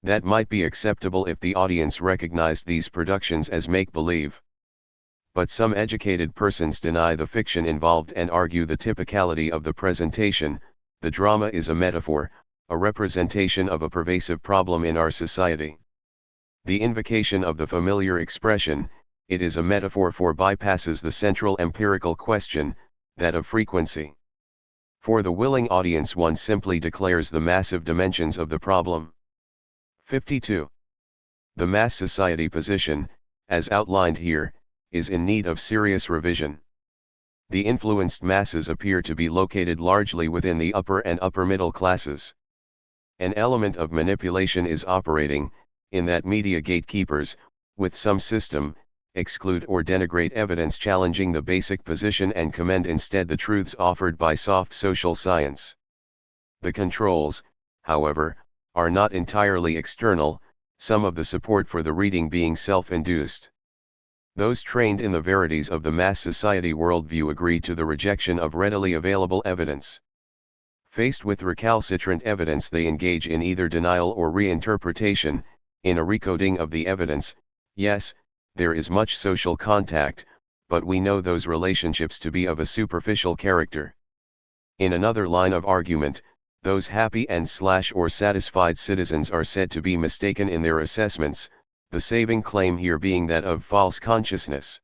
S1: That might be acceptable if the audience recognized these productions as make-believe. But some educated persons deny the fiction involved and argue the typicality of the presentation. The drama is a metaphor, a representation of a pervasive problem in our society. The invocation of the familiar expression, "it is a metaphor for," bypasses the central empirical question, that of frequency. For the willing audience one simply declares the massive dimensions of the problem. 52. The mass society position, as outlined here, is in need of serious revision. The influenced masses appear to be located largely within the upper and upper middle classes. An element of manipulation is operating, in that media gatekeepers, with some system, exclude or denigrate evidence challenging the basic position and commend instead the truths offered by soft social science. The controls, however, are not entirely external, some of the support for the reading being self-induced. Those trained in the verities of the mass society worldview agree to the rejection of readily available evidence. Faced with recalcitrant evidence they engage in either denial or reinterpretation, in a recoding of the evidence. Yes, there is much social contact, but we know those relationships to be of a superficial character. In another line of argument, those happy and or satisfied citizens are said to be mistaken in their assessments, the saving claim here being that of false consciousness.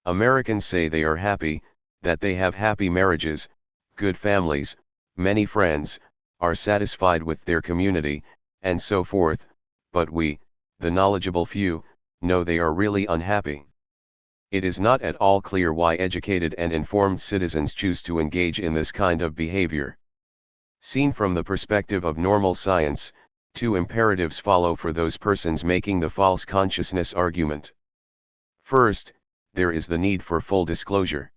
S1: Americans say they are happy, that they have happy marriages, good families, many friends, are satisfied with their community, and so forth, but we, the knowledgeable few, know they are really unhappy. It is not at all clear why educated and informed citizens choose to engage in this kind of behavior. Seen from the perspective of normal science, two imperatives follow for those persons making the false consciousness argument. First, there is the need for full disclosure.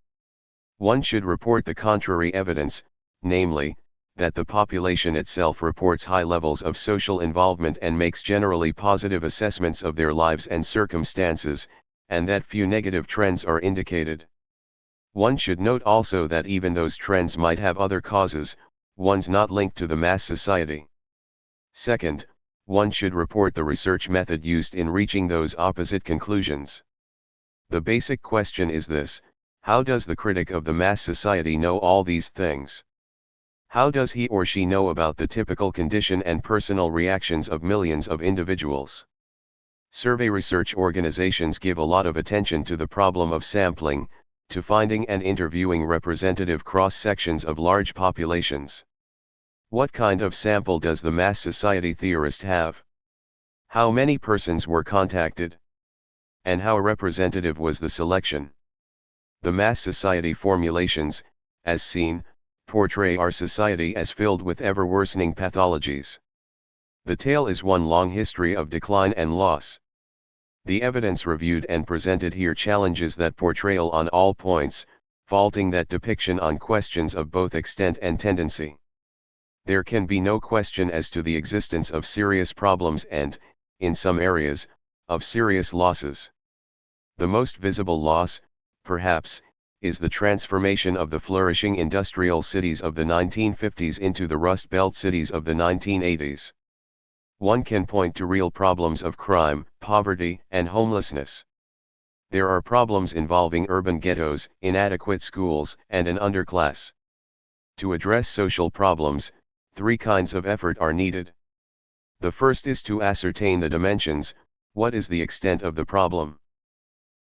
S1: One should report the contrary evidence, namely, that the population itself reports high levels of social involvement and makes generally positive assessments of their lives and circumstances, and that few negative trends are indicated. One should note also that even those trends might have other causes, ones not linked to the mass society. Second, one should report the research method used in reaching those opposite conclusions. The basic question is this: how does the critic of the mass society know all these things? How does he or she know about the typical condition and personal reactions of millions of individuals? Survey research organizations give a lot of attention to the problem of sampling, to finding and interviewing representative cross-sections of large populations. What kind of sample does the mass society theorist have? How many persons were contacted? And how representative was the selection? The mass society formulations, as seen, portray our society as filled with ever-worsening pathologies. The tale is one long history of decline and loss. The evidence reviewed and presented here challenges that portrayal on all points, faulting that depiction on questions of both extent and tendency. There can be no question as to the existence of serious problems and, in some areas, of serious losses. The most visible loss, perhaps, is the transformation of the flourishing industrial cities of the 1950s into the Rust Belt cities of the 1980s. One can point to real problems of crime, poverty, and homelessness. There are problems involving urban ghettos, inadequate schools, and an underclass. To address social problems, three kinds of effort are needed. The first is to ascertain the dimensions: what is the extent of the problem?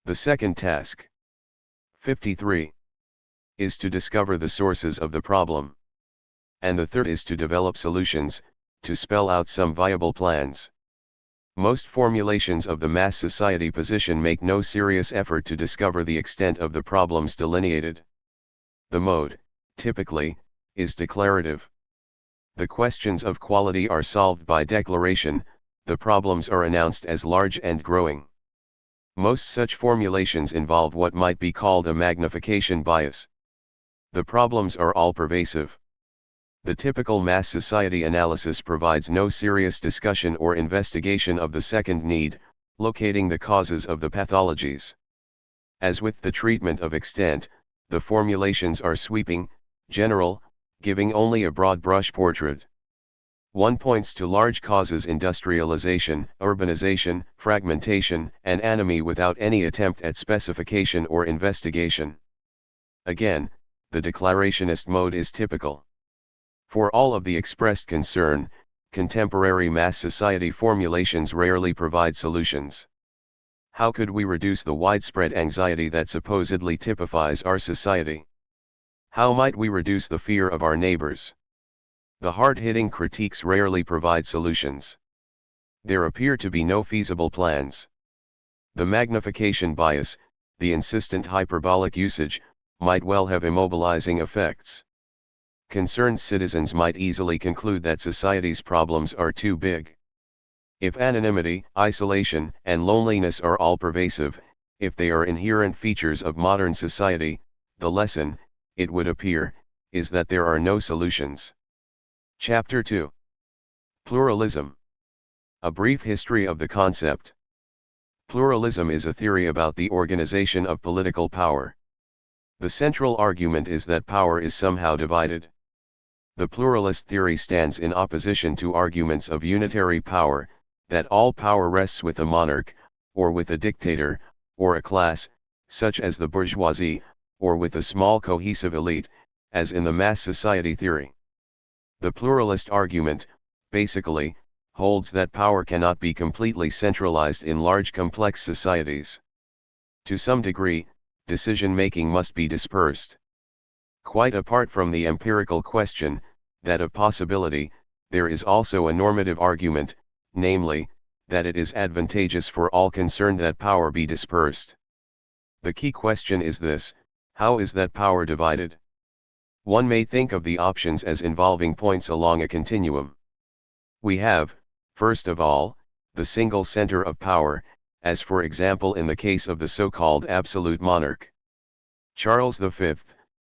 S1: The second task, 53, is to discover the sources of the problem. And the third is to develop solutions, to spell out some viable plans. Most formulations of the mass society position make no serious effort to discover the extent of the problems delineated. The mode, typically, is declarative. The questions of quality are solved by declaration, the problems are announced as large and growing. Most such formulations involve what might be called a magnification bias. The problems are all pervasive. The typical mass society analysis provides no serious discussion or investigation of the second need, locating the causes of the pathologies. As with the treatment of extent, the formulations are sweeping, general, giving only a broad brush portrait. One points to large causes: industrialization, urbanization, fragmentation, and anomie, without any attempt at specification or investigation. Again, the declarationist mode is typical. For all of the expressed concern, contemporary mass society formulations rarely provide solutions. How could we reduce the widespread anxiety that supposedly typifies our society? How might we reduce the fear of our neighbors? The hard-hitting critiques rarely provide solutions. There appear to be no feasible plans. The magnification bias, the insistent hyperbolic usage, might well have immobilizing effects. Concerned citizens might easily conclude that society's problems are too big. If anonymity, isolation, and loneliness are all pervasive, if they are inherent features of modern society, the lesson, it would appear, is that there are no solutions. Chapter 2. Pluralism. A brief history of the concept. Pluralism is a theory about the organization of political power. The central argument is that power is somehow divided. The pluralist theory stands in opposition to arguments of unitary power, that all power rests with a monarch, or with a dictator, or a class, such as the bourgeoisie, or with a small cohesive elite, as in the mass society theory. The pluralist argument, basically, holds that power cannot be completely centralized in large complex societies. To some degree, decision-making must be dispersed. Quite apart from the empirical question, that of possibility, there is also a normative argument, namely, that it is advantageous for all concerned that power be dispersed. The key question is this: how is that power divided? One may think of the options as involving points along a continuum. We have, first of all, the single center of power, as for example in the case of the so-called absolute monarch. Charles V,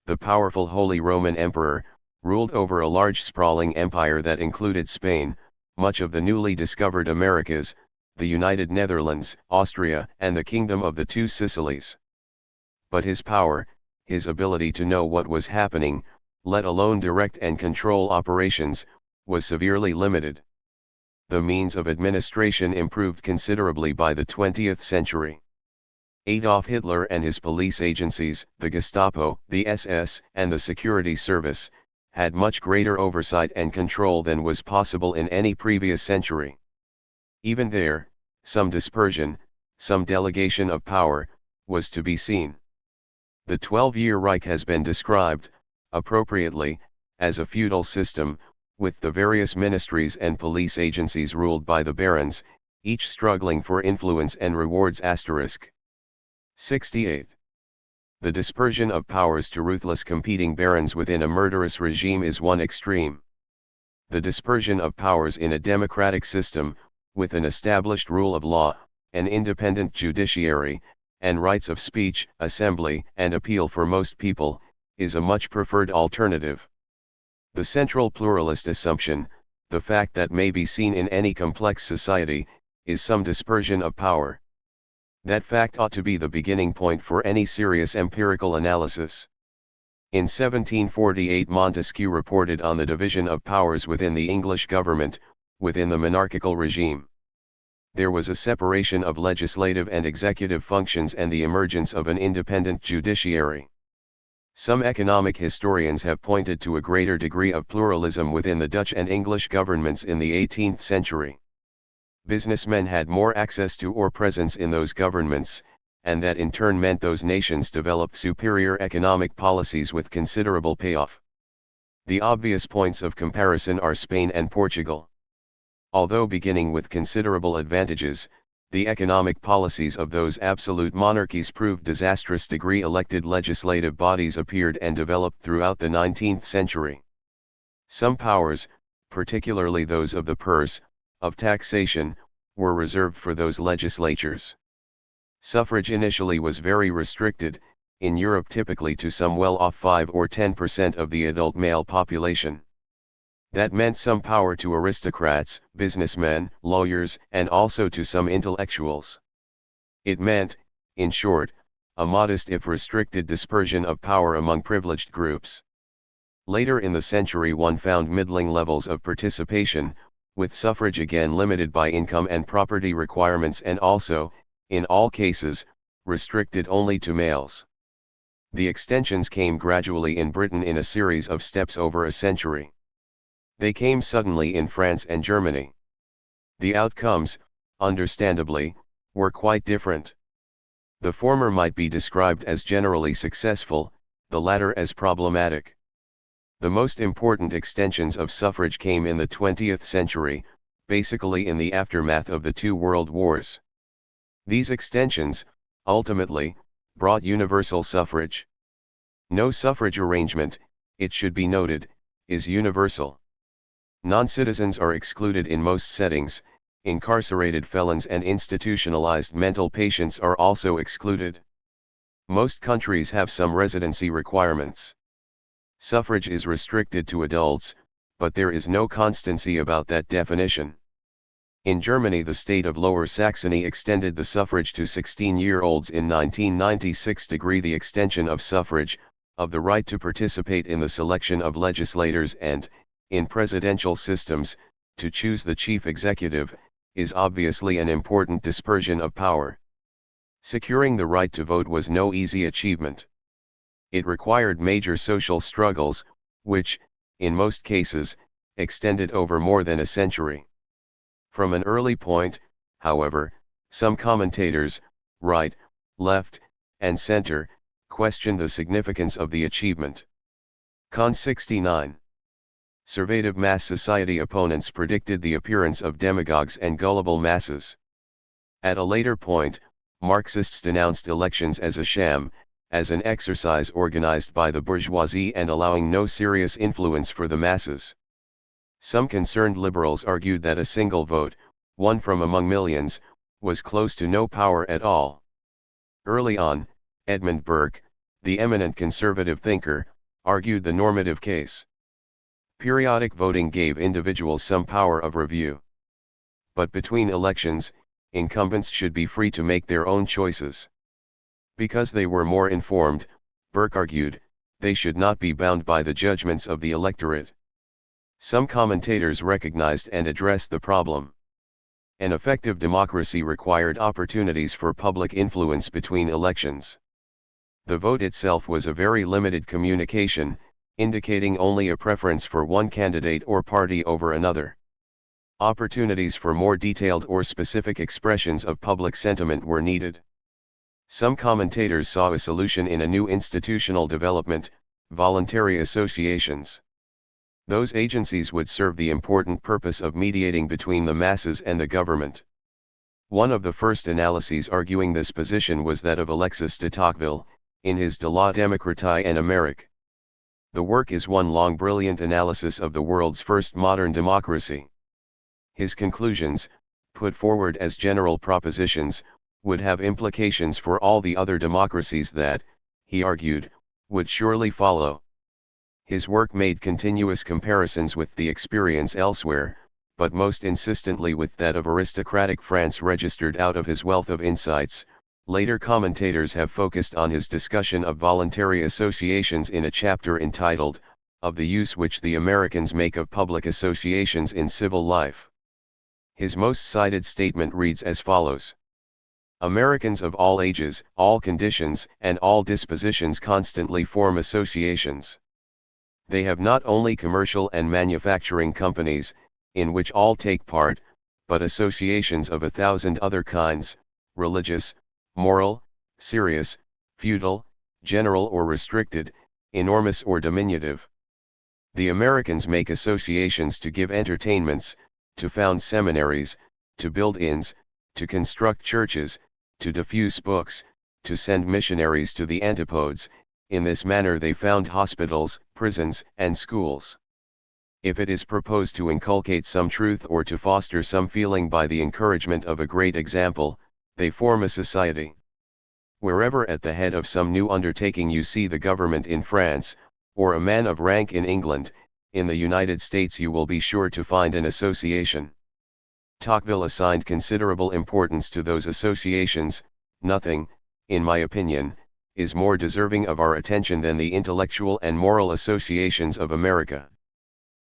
S1: the powerful Holy Roman Emperor, ruled over a large sprawling empire that included Spain, much of the newly discovered Americas, the United Netherlands, Austria, and the Kingdom of the Two Sicilies. But his power, his ability to know what was happening, let alone direct and control operations, was severely limited. The means of administration improved considerably by the 20th century. Adolf Hitler and his police agencies, the Gestapo, the SS, and the Security Service, had much greater oversight and control than was possible in any previous century. Even there, some dispersion, some delegation of power, was to be seen. The 12-year Reich has been described, appropriately, as a feudal system, with the various ministries and police agencies ruled by the barons, each struggling for influence and rewards. 68. The dispersion of powers to ruthless competing barons within a murderous regime is one extreme. The dispersion of powers in a democratic system, with an established rule of law, an independent judiciary, and rights of speech, assembly, and appeal for most people, is a much preferred alternative. The central pluralist assumption, the fact that may be seen in any complex society, is some dispersion of power. That fact ought to be the beginning point for any serious empirical analysis. In 1748 Montesquieu reported on the division of powers within the English government, within the monarchical regime. There was a separation of legislative and executive functions and the emergence of an independent judiciary. Some economic historians have pointed to a greater degree of pluralism within the Dutch and English governments in the 18th century. Businessmen had more access to or presence in those governments, and that in turn meant those nations developed superior economic policies with considerable payoff. The obvious points of comparison are Spain and Portugal. Although beginning with considerable advantages, the economic policies of those absolute monarchies proved disastrous. Elected legislative bodies appeared and developed throughout the 19th century. Some powers, particularly those of the purse, of taxation, were reserved for those legislatures. Suffrage initially was very restricted, in Europe typically to some well-off 5 or 10% of the adult male population. That meant some power to aristocrats, businessmen, lawyers, and also to some intellectuals. It meant, in short, a modest if restricted dispersion of power among privileged groups. Later in the century one found middling levels of participation, with suffrage again limited by income and property requirements and also, in all cases, restricted only to males. The extensions came gradually in Britain in a series of steps over a century. They came suddenly in France and Germany. The outcomes, understandably, were quite different. The former might be described as generally successful, the latter as problematic. The most important extensions of suffrage came in the 20th century, basically in the aftermath of the two world wars. These extensions, ultimately, brought universal suffrage. No suffrage arrangement, it should be noted, is universal. Non-citizens are excluded in most settings, incarcerated felons and institutionalized mental patients are also excluded. Most countries have some residency requirements. Suffrage is restricted to adults, but there is no constancy about that definition. In Germany the state of Lower Saxony extended the suffrage to 16-year-olds in 1996. The extension of suffrage, of the right to participate in the selection of legislators and, in presidential systems, to choose the chief executive, is obviously an important dispersion of power. Securing the right to vote was no easy achievement. It required major social struggles, which, in most cases, extended over more than a century. From an early point, however, some commentators, right, left, and center, questioned the significance of the achievement. Con 69. Conservative mass society opponents predicted the appearance of demagogues and gullible masses. At a later point, Marxists denounced elections as a sham, as an exercise organized by the bourgeoisie and allowing no serious influence for the masses. Some concerned liberals argued that a single vote, won from among millions, was close to no power at all. Early on, Edmund Burke, the eminent conservative thinker, argued the normative case. Periodic voting gave individuals some power of review. But between elections, incumbents should be free to make their own choices. Because they were more informed, Burke argued, they should not be bound by the judgments of the electorate. Some commentators recognized and addressed the problem. An effective democracy required opportunities for public influence between elections. The vote itself was a very limited communication, indicating only a preference for one candidate or party over another. Opportunities for more detailed or specific expressions of public sentiment were needed. Some commentators saw a solution in a new institutional development, voluntary associations. Those agencies would serve the important purpose of mediating between the masses and the government. One of the first analyses arguing this position was that of Alexis de Tocqueville, in his De la démocratie en Amérique. The work is one long brilliant analysis of the world's first modern democracy. His conclusions, put forward as general propositions, would have implications for all the other democracies that, he argued, would surely follow. His work made continuous comparisons with the experience elsewhere, but most insistently with that of aristocratic France registered out of his wealth of insights. Later commentators have focused on his discussion of voluntary associations in a chapter entitled, Of the Use Which the Americans Make of Public Associations in Civil Life. His most cited statement reads as follows. Americans of all ages, all conditions, and all dispositions constantly form associations. They have not only commercial and manufacturing companies, in which all take part, but associations of 1,000 other kinds, religious, moral, serious, feudal, general or restricted, enormous or diminutive. The Americans make associations to give entertainments, to found seminaries, to build inns, to construct churches, to diffuse books, to send missionaries to the antipodes. In this manner they found hospitals, prisons, and schools. If it is proposed to inculcate some truth or to foster some feeling by the encouragement of a great example, they form a society. Wherever at the head of some new undertaking you see the government in France, or a man of rank in England, in the United States you will be sure to find an association. Tocqueville assigned considerable importance to those associations. Nothing, in my opinion, is more deserving of our attention than the intellectual and moral associations of America.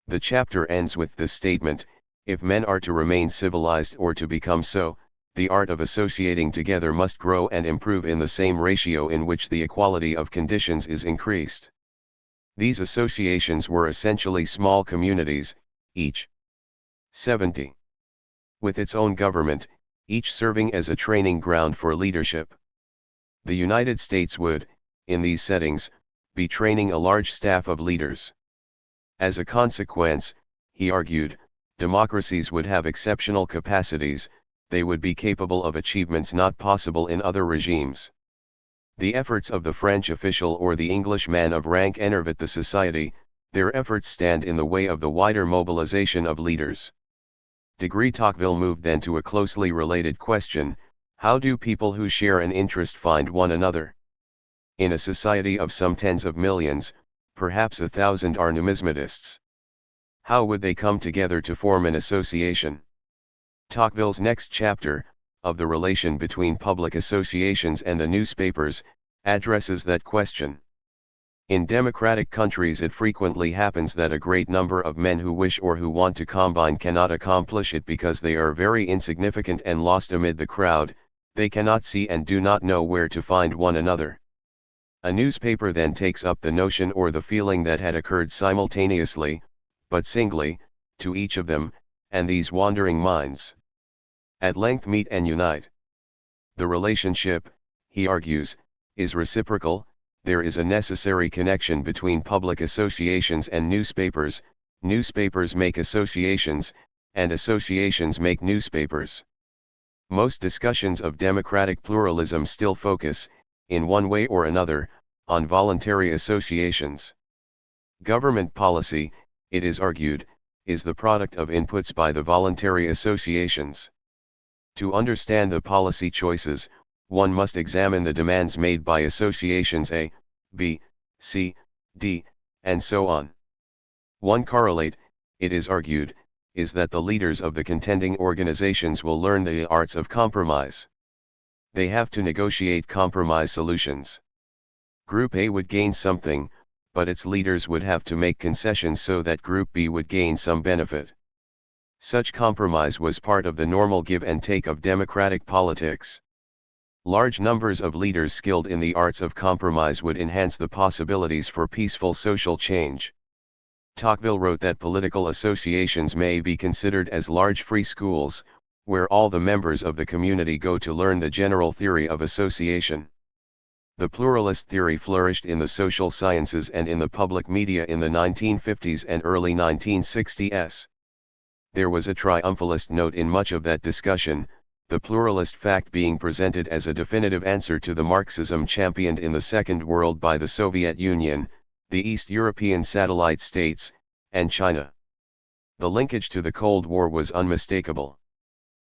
S1: The chapter ends with this statement, if men are to remain civilized or to become so, the art of associating together must grow and improve in the same ratio in which the equality of conditions is increased. These associations were essentially small communities, each 70. With its own government, each serving as a training ground for leadership. The United States would, in these settings, be training a large staff of leaders. As a consequence, he argued, democracies would have exceptional capacities, they would be capable of achievements not possible in other regimes. The efforts of the French official or the English man of rank enervate the society, their efforts stand in the way of the wider mobilization of leaders. Tocqueville moved then to a closely related question. How do people who share an interest find one another? In a society of some tens of millions, perhaps 1,000 are numismatists. How would they come together to form an association? Tocqueville's next chapter, of the relation between public associations and the newspapers, addresses that question. In democratic countries it frequently happens that a great number of men who wish or who want to combine cannot accomplish it because they are very insignificant and lost amid the crowd. They cannot see and do not know where to find one another. A newspaper then takes up the notion or the feeling that had occurred simultaneously, but singly, to each of them, and these wandering minds at length meet and unite. The relationship, he argues, is reciprocal. There is a necessary connection between public associations and newspapers. Newspapers make associations, and associations make newspapers. Most discussions of democratic pluralism still focus, in one way or another, on voluntary associations. Government policy, it is argued, is the product of inputs by the voluntary associations. To understand the policy choices, one must examine the demands made by associations A, B, C, D, and so on. One correlate, it is argued, is that the leaders of the contending organizations will learn the arts of compromise. They have to negotiate compromise solutions. Group A would gain something, but its leaders would have to make concessions so that Group B would gain some benefit. Such compromise was part of the normal give and take of democratic politics. Large numbers of leaders skilled in the arts of compromise would enhance the possibilities for peaceful social change. Tocqueville wrote that political associations may be considered as large free schools, where all the members of the community go to learn the general theory of association. The pluralist theory flourished in the social sciences and in the public media in the 1950s and early 1960s. There was a triumphalist note in much of that discussion, the pluralist fact being presented as a definitive answer to the Marxism championed in the Second World by the Soviet Union, the East European satellite states, and China. The linkage to the Cold War was unmistakable.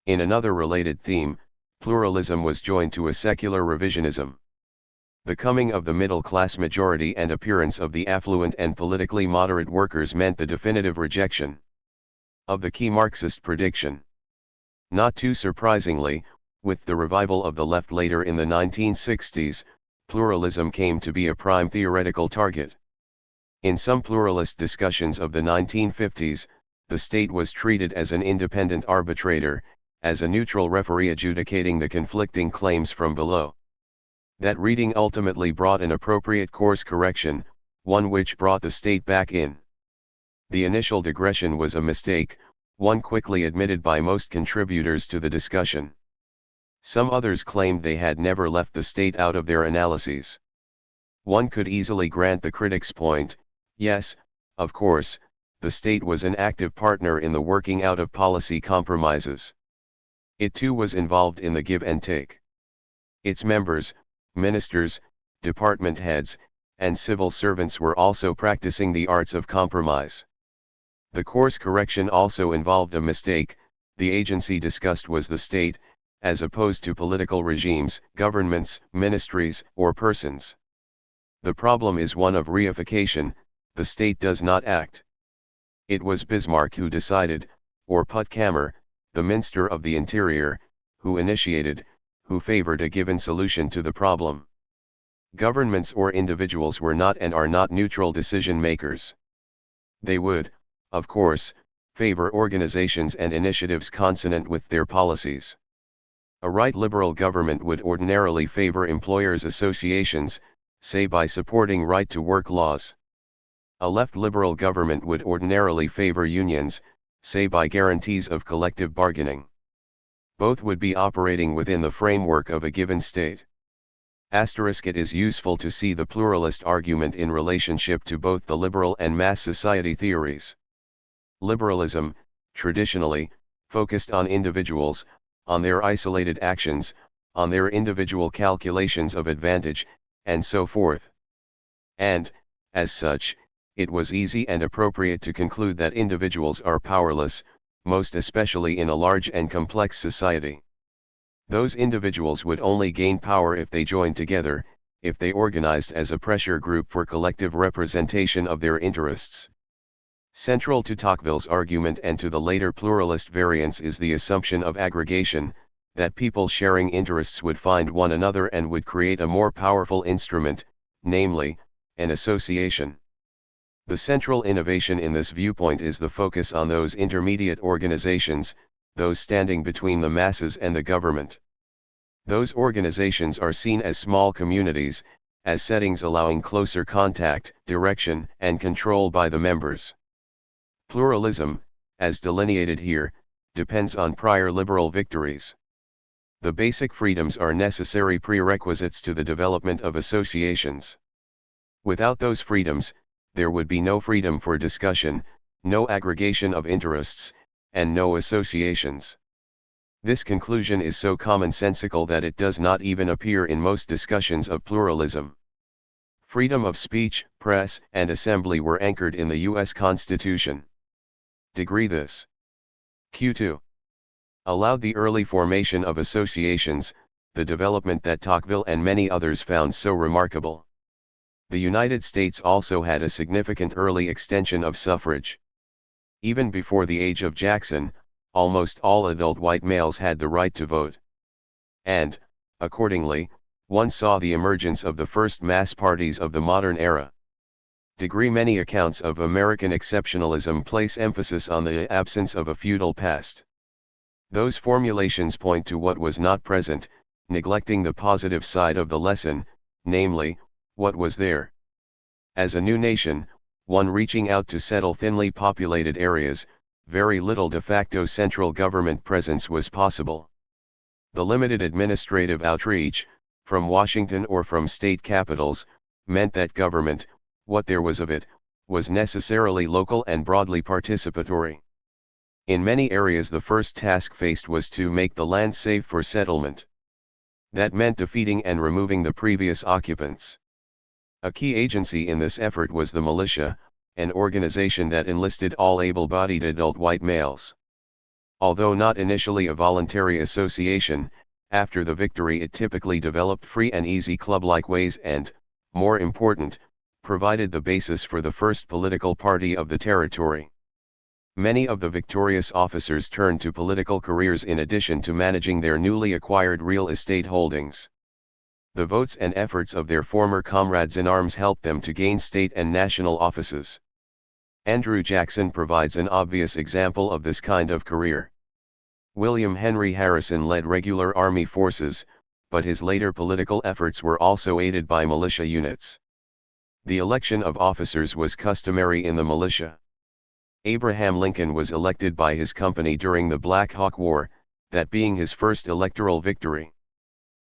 S1: In another related theme, pluralism was joined to a secular revisionism. The coming of the middle-class majority and appearance of the affluent and politically moderate workers meant the definitive rejection of the key Marxist prediction. Not too surprisingly, with the revival of the left later in the 1960s, pluralism came to be a prime theoretical target. In some pluralist discussions of the 1950s, the state was treated as an independent arbitrator, as a neutral referee adjudicating the conflicting claims from below. That reading ultimately brought an appropriate course correction, one which brought the state back in. The initial digression was a mistake, one quickly admitted by most contributors to the discussion. Some others claimed they had never left the state out of their analyses. One could easily grant the critic's point, yes, of course, the state was an active partner in the working out of policy compromises. It too was involved in the give and take. Its members, ministers, department heads, and civil servants were also practicing the arts of compromise. The course correction also involved a mistake. The agency discussed was the state, as opposed to political regimes, governments, ministries, or persons. The problem is one of reification. The state does not act. It was Bismarck who decided, or Puttkamer, the Minister of the Interior, who initiated, who favored a given solution to the problem. Governments or individuals were not and are not neutral decision makers. They would, of course, favor organizations and initiatives consonant with their policies. A right liberal government would ordinarily favor employers' associations, say by supporting right-to-work laws. A left liberal government would ordinarily favor unions, say by guarantees of collective bargaining. Both would be operating within the framework of a given state. It is useful to see the pluralist argument in relationship to both the liberal and mass society theories. Liberalism, traditionally, focused on individuals, on their isolated actions, on their individual calculations of advantage, and so forth. And, as such, it was easy and appropriate to conclude that individuals are powerless, most especially in a large and complex society. Those individuals would only gain power if they joined together, if they organized as a pressure group for collective representation of their interests. Central to Tocqueville's argument and to the later pluralist variants is the assumption of aggregation, that people sharing interests would find one another and would create a more powerful instrument, namely, an association. The central innovation in this viewpoint is the focus on those intermediate organizations, those standing between the masses and the government. Those organizations are seen as small communities, as settings allowing closer contact, direction, and control by the members. Pluralism, as delineated here, depends on prior liberal victories. The basic freedoms are necessary prerequisites to the development of associations. Without those freedoms, there would be no freedom for discussion, no aggregation of interests, and no associations. This conclusion is so commonsensical that it does not even appear in most discussions of pluralism. Freedom of speech, press, and assembly were anchored in the U.S. Constitution. Degree this. Q2. Allowed the early formation of associations, the development that Tocqueville and many others found so remarkable. The United States also had a significant early extension of suffrage. Even before the age of Jackson, almost all adult white males had the right to vote. And, accordingly, one saw the emergence of the first mass parties of the modern era. Many accounts of American exceptionalism place emphasis on the absence of a feudal past. Those formulations point to what was not present, neglecting the positive side of the lesson, namely, what was there. As a new nation, one reaching out to settle thinly populated areas, very little de facto central government presence was possible. The limited administrative outreach, from Washington or from state capitals, meant that government, what there was of it, was necessarily local and broadly participatory. In many areas the first task faced was to make the land safe for settlement. That meant defeating and removing the previous occupants. A key agency in this effort was the militia, an organization that enlisted all able-bodied adult white males. Although not initially a voluntary association, after the victory it typically developed free and easy club-like ways and, more important, provided the basis for the first political party of the territory. Many of the victorious officers turned to political careers in addition to managing their newly acquired real estate holdings. The votes and efforts of their former comrades in arms helped them to gain state and national offices. Andrew Jackson provides an obvious example of this kind of career. William Henry Harrison led regular army forces, but his later political efforts were also aided by militia units. The election of officers was customary in the militia. Abraham Lincoln was elected by his company during the Black Hawk War, that being his first electoral victory.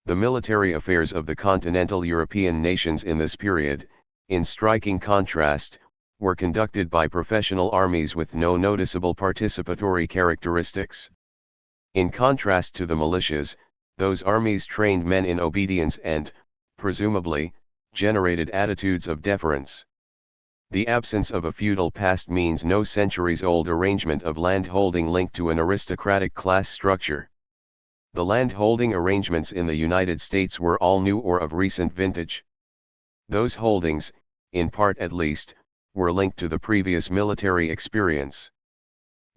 S1: The military affairs of the continental European nations in this period, in striking contrast, were conducted by professional armies with no noticeable participatory characteristics. In contrast to the militias, those armies trained men in obedience and, presumably, generated attitudes of deference. The absence of a feudal past means no centuries-old arrangement of landholding linked to an aristocratic class structure. The landholding arrangements in the United States were all new or of recent vintage. Those holdings, in part at least, were linked to the previous military experience.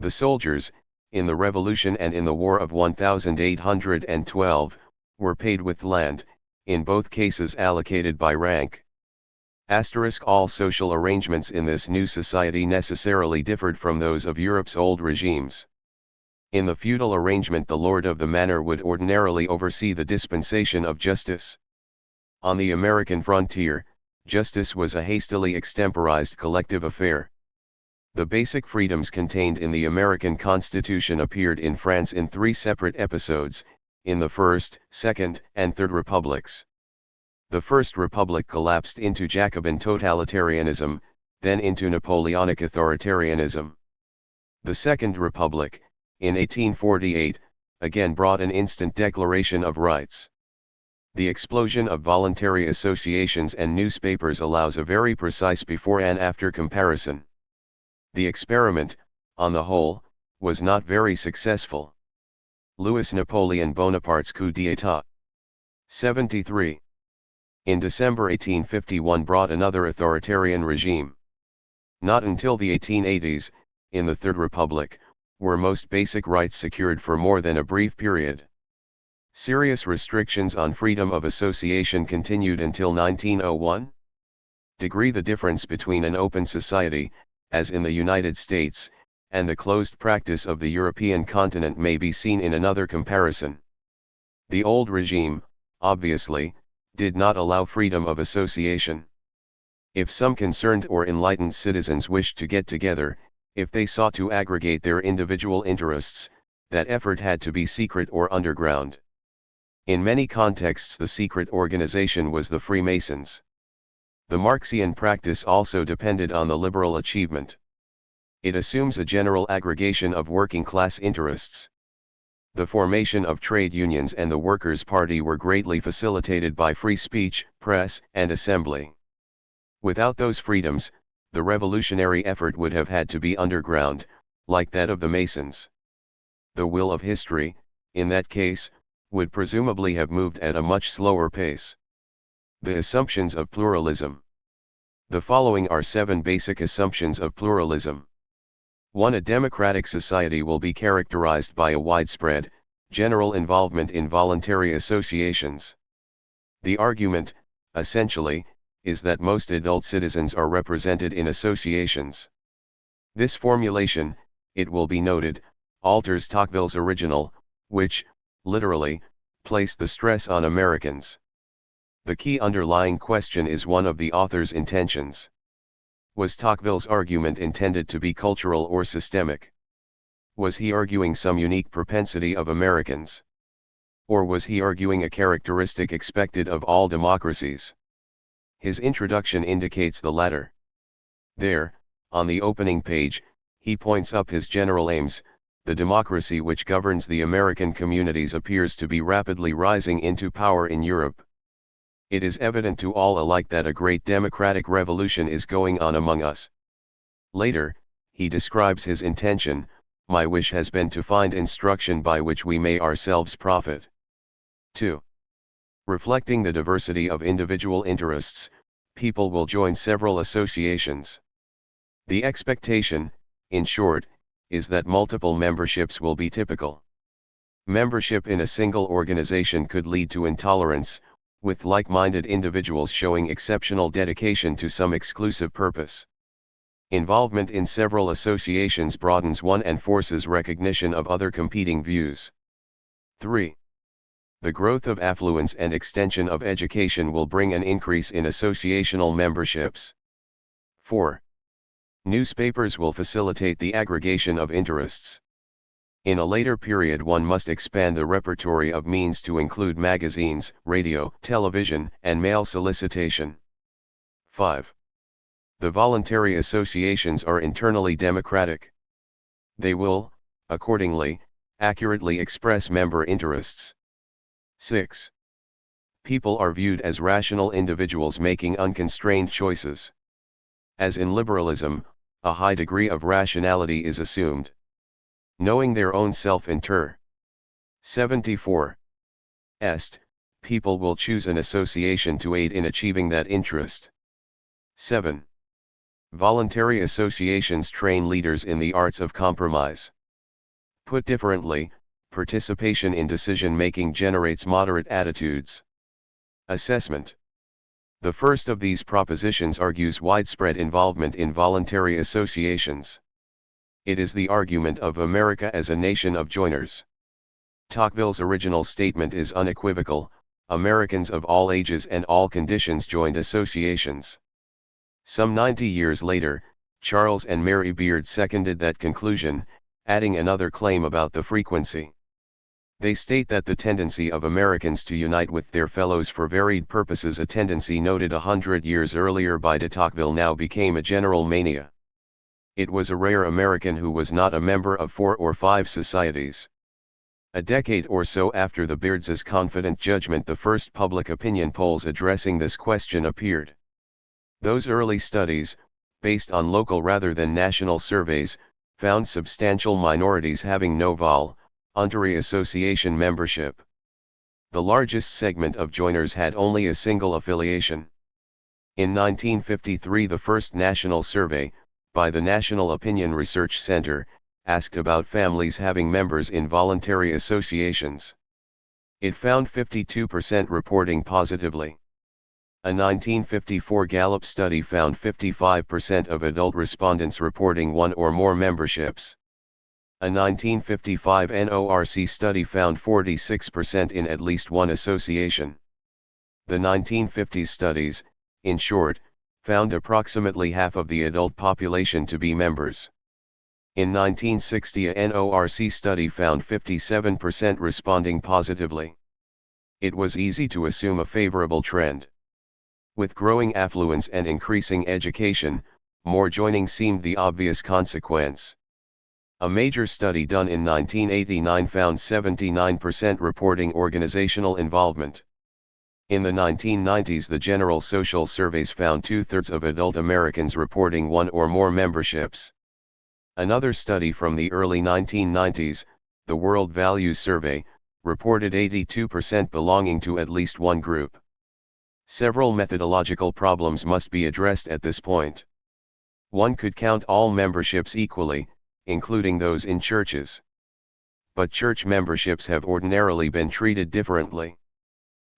S1: The soldiers, in the Revolution and in the War of 1812, were paid with land, in both cases allocated by rank. All social arrangements in this new society necessarily differed from those of Europe's old regimes. In the feudal arrangement the lord of the manor would ordinarily oversee the dispensation of justice. On the American frontier, justice was a hastily extemporized collective affair. The basic freedoms contained in the American Constitution appeared in France in 3 separate episodes, in the First, Second, and Third Republics. The First Republic collapsed into Jacobin totalitarianism, then into Napoleonic authoritarianism. The Second Republic, in 1848, again brought an instant declaration of rights. The explosion of voluntary associations and newspapers allows a very precise before and after comparison. The experiment, on the whole, was not very successful. Louis Napoleon Bonaparte's coup d'état. 73. In December 1851 brought another authoritarian regime. Not until the 1880s, in the Third Republic, were most basic rights secured for more than a brief period. Serious restrictions on freedom of association continued until 1901. The difference between an open society, as in the United States, and the closed practice of the European continent may be seen in another comparison. The old regime, obviously, did not allow freedom of association. If some concerned or enlightened citizens wished to get together, if they sought to aggregate their individual interests, that effort had to be secret or underground. In many contexts the secret organization was the Freemasons. The Marxian practice also depended on the liberal achievement. It assumes a general aggregation of working-class interests. The formation of trade unions and the Workers' Party were greatly facilitated by free speech, press, and assembly. Without those freedoms, the revolutionary effort would have had to be underground, like that of the Masons. The will of history, in that case, would presumably have moved at a much slower pace. The assumptions of pluralism. The following are 7 basic assumptions of pluralism. 1. A democratic society will be characterized by a widespread, general involvement in voluntary associations. The argument, essentially, is that most adult citizens are represented in associations. This formulation, it will be noted, alters Tocqueville's original, which, literally, placed the stress on Americans. The key underlying question is one of the author's intentions. Was Tocqueville's argument intended to be cultural or systemic? Was he arguing some unique propensity of Americans? Or was he arguing a characteristic expected of all democracies? His introduction indicates the latter. There, on the opening page, he points up his general aims. The democracy which governs the American communities appears to be rapidly rising into power in Europe. It is evident to all alike that a great democratic revolution is going on among us. Later, he describes his intention: my wish has been to find instruction by which we may ourselves profit. 2. Reflecting the diversity of individual interests, people will join several associations. The expectation, in short, is that multiple memberships will be typical. Membership in a single organization could lead to intolerance, with like-minded individuals showing exceptional dedication to some exclusive purpose. Involvement in several associations broadens one and forces recognition of other competing views. 3. The growth of affluence and extension of education will bring an increase in associational memberships. 4. Newspapers will facilitate the aggregation of interests. In a later period one must expand the repertory of means to include magazines, radio, television, and mail solicitation. 5. The voluntary associations are internally democratic. They will, accordingly, accurately express member interests. 6. People are viewed as rational individuals making unconstrained choices. As in liberalism, a high degree of rationality is assumed. Knowing their own self-inter. 74. Est, people will choose an association to aid in achieving that interest. 7. Voluntary associations train leaders in the arts of compromise. Put differently, participation in decision-making generates moderate attitudes. Assessment. The first of these propositions argues widespread involvement in voluntary associations. It is the argument of America as a nation of joiners. Tocqueville's original statement is unequivocal: Americans of all ages and all conditions joined associations. Some 90 years later, Charles and Mary Beard seconded that conclusion, adding another claim about the frequency. They state that the tendency of Americans to unite with their fellows for varied purposes, a tendency noted 100 years earlier by de Tocqueville, now became a general mania. It was a rare American who was not a member of 4 or 5 societies. A decade or so after the Beards' confident judgment, the first public opinion polls addressing this question appeared. Those early studies, based on local rather than national surveys, found substantial minorities having no voluntary association membership. The largest segment of joiners had only a single affiliation. In 1953, the first national survey, by the National Opinion Research Center, asked about families having members in voluntary associations. It found 52% reporting positively. A 1954 Gallup study found 55% of adult respondents reporting one or more memberships. A 1955 NORC study found 46% in at least one association. The 1950s studies, in short, found approximately half of the adult population to be members. In 1960, a NORC study found 57% responding positively. It was easy to assume a favorable trend. With growing affluence and increasing education, more joining seemed the obvious consequence. A major study done in 1989 found 79% reporting organizational involvement. In the 1990s, the General Social Surveys found 2/3 of adult Americans reporting one or more memberships. Another study from the early 1990s, the World Values Survey, reported 82% belonging to at least one group. Several methodological problems must be addressed at this point. One could count all memberships equally, including those in churches. But church memberships have ordinarily been treated differently.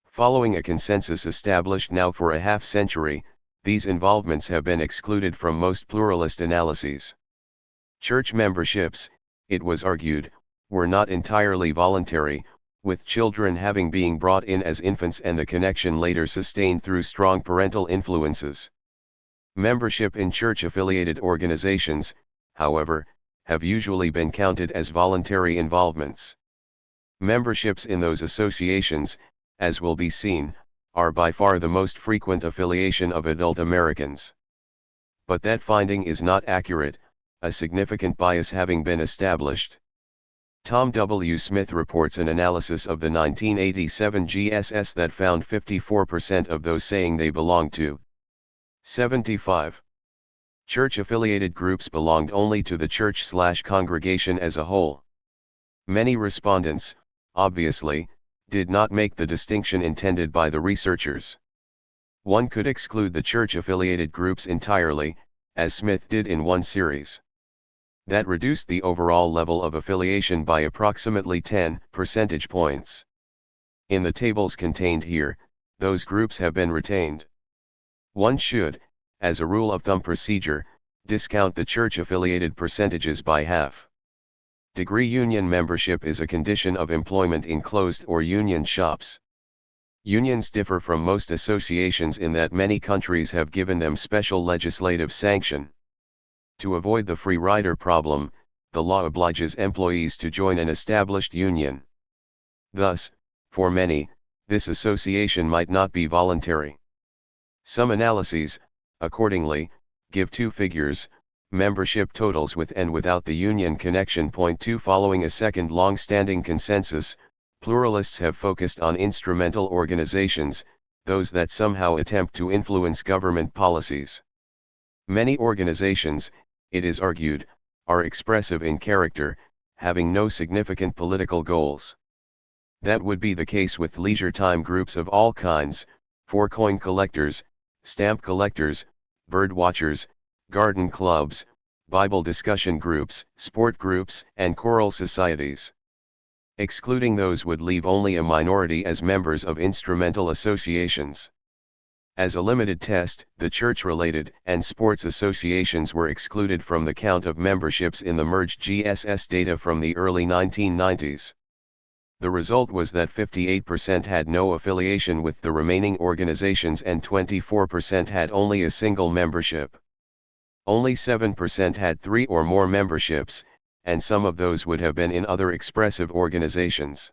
S1: Following a consensus established now for a half-century, these involvements have been excluded from most pluralist analyses. Church memberships, it was argued, were not entirely voluntary, with children having been brought in as infants and the connection later sustained through strong parental influences. Membership in church-affiliated organizations, however, have usually been counted as voluntary involvements. Memberships in those associations, as will be seen, are by far the most frequent affiliation of adult Americans. But that finding is not accurate, a significant bias having been established. Tom W. Smith reports an analysis of the 1987 GSS that found 54% of those saying they belonged to 75 church-affiliated groups belonged only to the church/congregation as a whole. Many respondents, obviously, did not make the distinction intended by the researchers. One could exclude the church-affiliated groups entirely, as Smith did in one series. That reduced the overall level of affiliation by approximately 10 percentage points. In the tables contained here, those groups have been retained. One should, as a rule of thumb procedure, discount the church-affiliated percentages by half. Degree union membership is a condition of employment in closed or union shops. Unions differ from most associations in that many countries have given them special legislative sanction. To avoid the free rider problem, the law obliges employees to join an established union. Thus, for many, this association might not be voluntary. Some analyses, accordingly, give two figures: membership totals with and without the union connection. Point 2 Following a second long-standing consensus, pluralists have focused on instrumental organizations, those that somehow attempt to influence government policies. Many organizations, it is argued, are expressive in character, having no significant political goals. That would be the case with leisure time groups of all kinds, for coin collectors, stamp collectors, bird watchers, garden clubs, Bible discussion groups, sport groups, and choral societies. Excluding those would leave only a minority as members of instrumental associations. As a limited test, the church-related and sports associations were excluded from the count of memberships in the merged GSS data from the early 1990s. The result was that 58% had no affiliation with the remaining organizations and 24% had only a single membership. Only 7% had 3 or more memberships, and some of those would have been in other expressive organizations.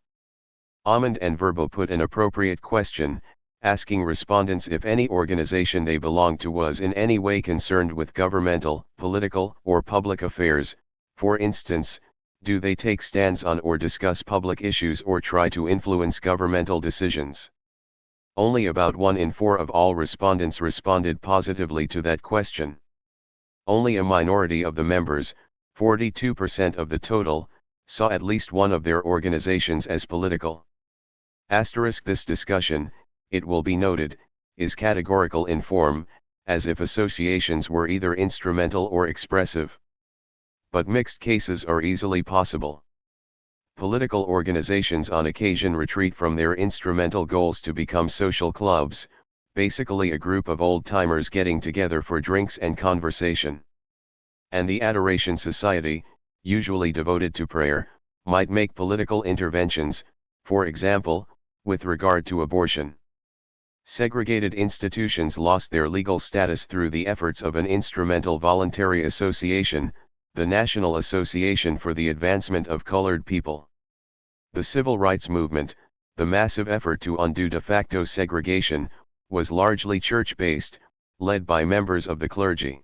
S1: Amond and Verbo put an appropriate question, asking respondents if any organization they belonged to was in any way concerned with governmental, political, or public affairs. For instance, do they take stands on or discuss public issues or try to influence governmental decisions? Only about 1 in 4 of all respondents responded positively to that question. Only a minority of the members, 42% of the total, saw at least one of their organizations as political. This discussion, it will be noted, is categorical in form, as if associations were either instrumental or expressive. But mixed cases are easily possible. Political organizations on occasion retreat from their instrumental goals to become social clubs, basically a group of old-timers getting together for drinks and conversation. And the Adoration Society, usually devoted to prayer, might make political interventions, for example, with regard to abortion. Segregated institutions lost their legal status through the efforts of an instrumental voluntary association, the National Association for the Advancement of Colored People. The Civil Rights Movement, the massive effort to undo de facto segregation, was largely church-based, led by members of the clergy.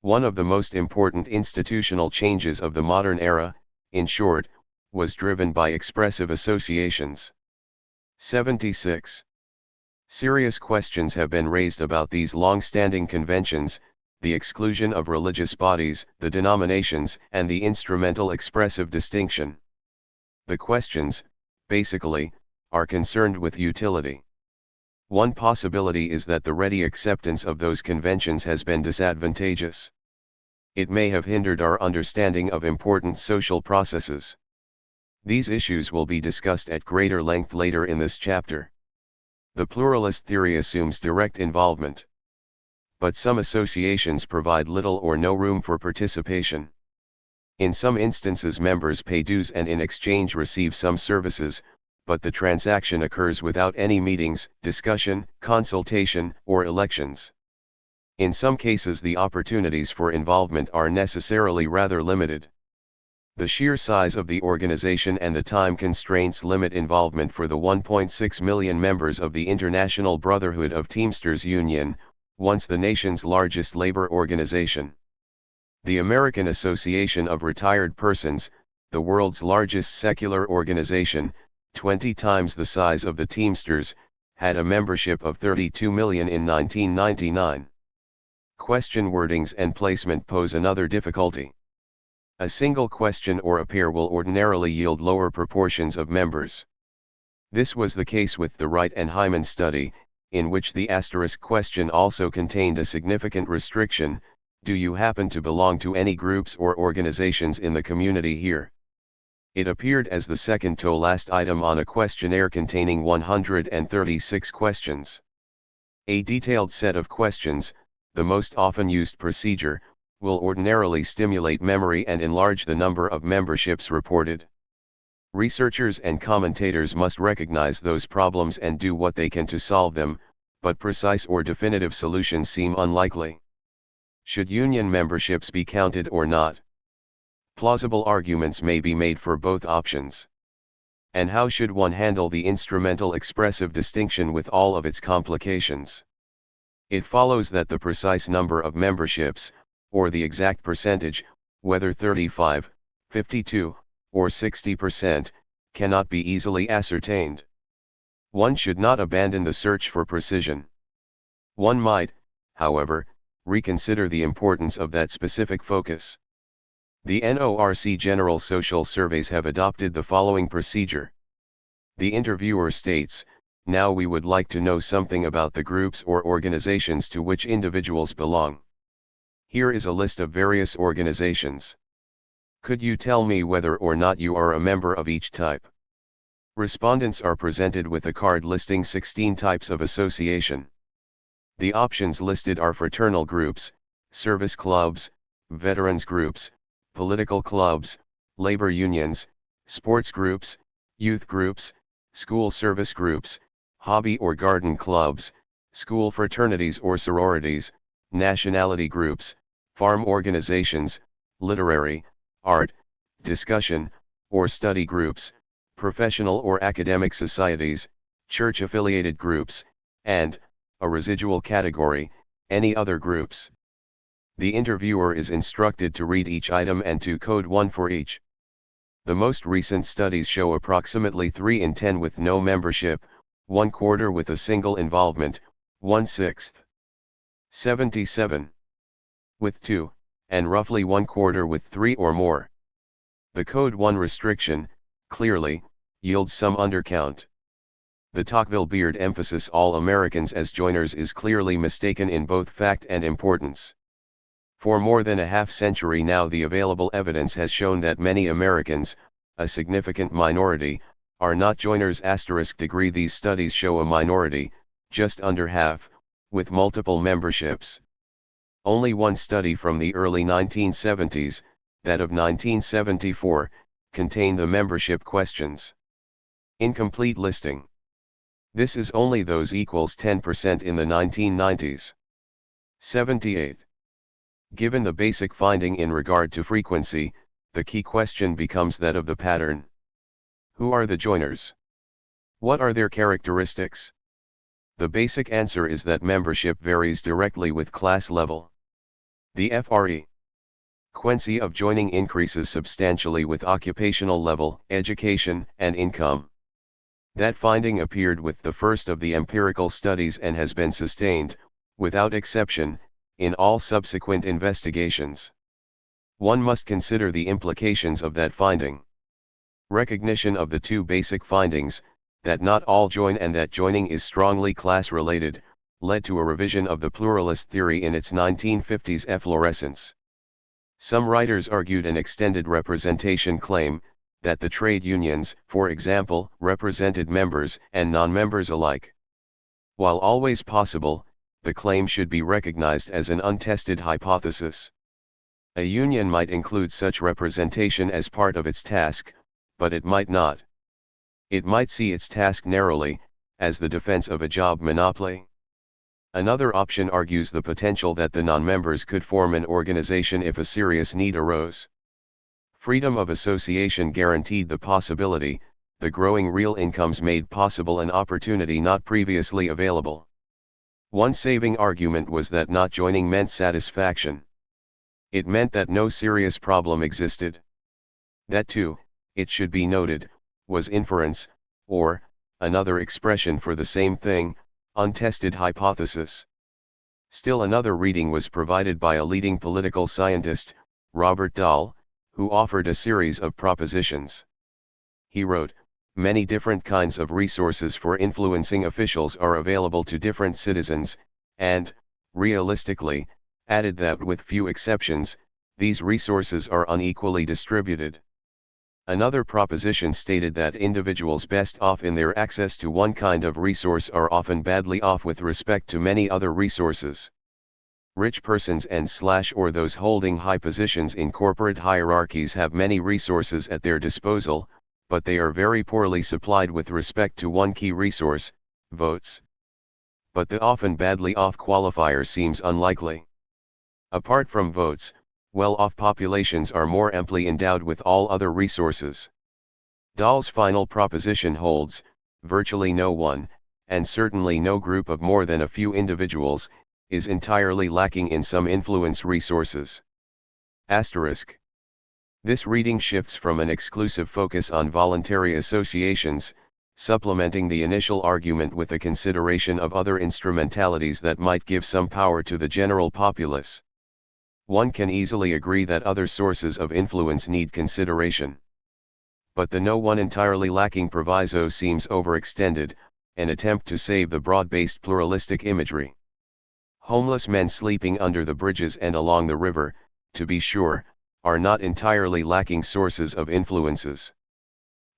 S1: One of the most important institutional changes of the modern era, in short, was driven by expressive associations. 76. Serious questions have been raised about these long-standing conventions, the exclusion of religious bodies, the denominations, and the instrumental expressive distinction. The questions, basically, are concerned with utility. One possibility is that the ready acceptance of those conventions has been disadvantageous. It may have hindered our understanding of important social processes. These issues will be discussed at greater length later in this chapter. The pluralist theory assumes direct involvement. But some associations provide little or no room for participation. In some instances members pay dues and in exchange receive some services, but the transaction occurs without any meetings, discussion, consultation, or elections. In some cases the opportunities for involvement are necessarily rather limited. The sheer size of the organization and the time constraints limit involvement for the 1.6 million members of the International Brotherhood of Teamsters Union, once the nation's largest labor organization. The American Association of Retired Persons, the world's largest secular organization, 20 times the size of the Teamsters, had a membership of 32 million in 1999. Question wordings and placement pose another difficulty. A single question or a pair will ordinarily yield lower proportions of members. This was the case with the Wright and Hyman study, in which the asterisk question also contained a significant restriction: do you happen to belong to any groups or organizations in the community here? It appeared as the second to last item on a questionnaire containing 136 questions. A detailed set of questions, the most often used procedure, will ordinarily stimulate memory and enlarge the number of memberships reported. Researchers and commentators must recognize those problems and do what they can to solve them, but precise or definitive solutions seem unlikely. Should union memberships be counted or not? Plausible arguments may be made for both options. And how should one handle the instrumental expressive distinction with all of its complications? It follows that the precise number of memberships, or the exact percentage, whether 35, 52, or 60%, cannot be easily ascertained. One should not abandon the search for precision. One might, however, reconsider the importance of that specific focus. The NORC General Social Surveys have adopted the following procedure. The interviewer states, "Now we would like to know something about the groups or organizations to which individuals belong. Here is a list of various organizations. Could you tell me whether or not you are a member of each type?" Respondents are presented with a card listing 16 types of association. The options listed are fraternal groups, service clubs, veterans groups, political clubs, labor unions, sports groups, youth groups, school service groups, hobby or garden clubs, school fraternities or sororities, nationality groups, farm organizations, literary, art, discussion, or study groups, professional or academic societies, church-affiliated groups, and, a residual category, any other groups. The interviewer is instructed to read each item and to code one for each. The most recent studies show approximately 3 in 10 with no membership, 1/4 with a single involvement, 1/6. 77 with 2, and roughly 1/4 with 3 or more. The code 1 restriction, clearly, yields some undercount. The Tocqueville-Beard emphasis all Americans as joiners is clearly mistaken in both fact and importance. For more than a half-century now the available evidence has shown that many Americans, a significant minority, are not joiners. Degree These studies show a minority, just under half, with multiple memberships. Only one study from the early 1970s, that of 1974, contained the membership questions. Incomplete listing. This is only those equals 10% in the 1990s. 78. Given the basic finding in regard to frequency, the key question becomes that of the pattern. Who are the joiners? What are their characteristics? The basic answer is that membership varies directly with class level. The frequency of joining increases substantially with occupational level, education, and income. That finding appeared with the first of the empirical studies and has been sustained, without exception, in all subsequent investigations. One must consider the implications of that finding. Recognition of the two basic findings, that not all join and that joining is strongly class-related, led to a revision of the pluralist theory in its 1950s efflorescence. Some writers argued an extended representation claim, that the trade unions, for example, represented members and non-members alike. While always possible, the claim should be recognized as an untested hypothesis. A union might include such representation as part of its task, but it might not. It might see its task narrowly, as the defense of a job monopoly. Another option argues the potential that the non-members could form an organization if a serious need arose. Freedom of association guaranteed the possibility, the growing real incomes made possible an opportunity not previously available. One saving argument was that not joining meant satisfaction. It meant that no serious problem existed. That too, it should be noted, was inference, or, another expression for the same thing, untested hypothesis. Still another reading was provided by a leading political scientist, Robert Dahl, who offered a series of propositions. He wrote, "Many different kinds of resources for influencing officials are available to different citizens, and, realistically, added that with few exceptions, these resources are unequally distributed." Another proposition stated that individuals best off in their access to one kind of resource are often badly off with respect to many other resources. Rich persons and/or those holding high positions in corporate hierarchies have many resources at their disposal, but they are very poorly supplied with respect to one key resource, votes. But the often badly off qualifier seems unlikely. Apart from votes, well-off populations are more amply endowed with all other resources. Dahl's final proposition holds: virtually no one, and certainly no group of more than a few individuals, is entirely lacking in some influence resources. Asterisk. This reading shifts from an exclusive focus on voluntary associations, supplementing the initial argument with a consideration of other instrumentalities that might give some power to the general populace. One can easily agree that other sources of influence need consideration. But the no one entirely lacking proviso seems overextended, an attempt to save the broad-based pluralistic imagery. Homeless men sleeping under the bridges and along the river, to be sure, are not entirely lacking sources of influences.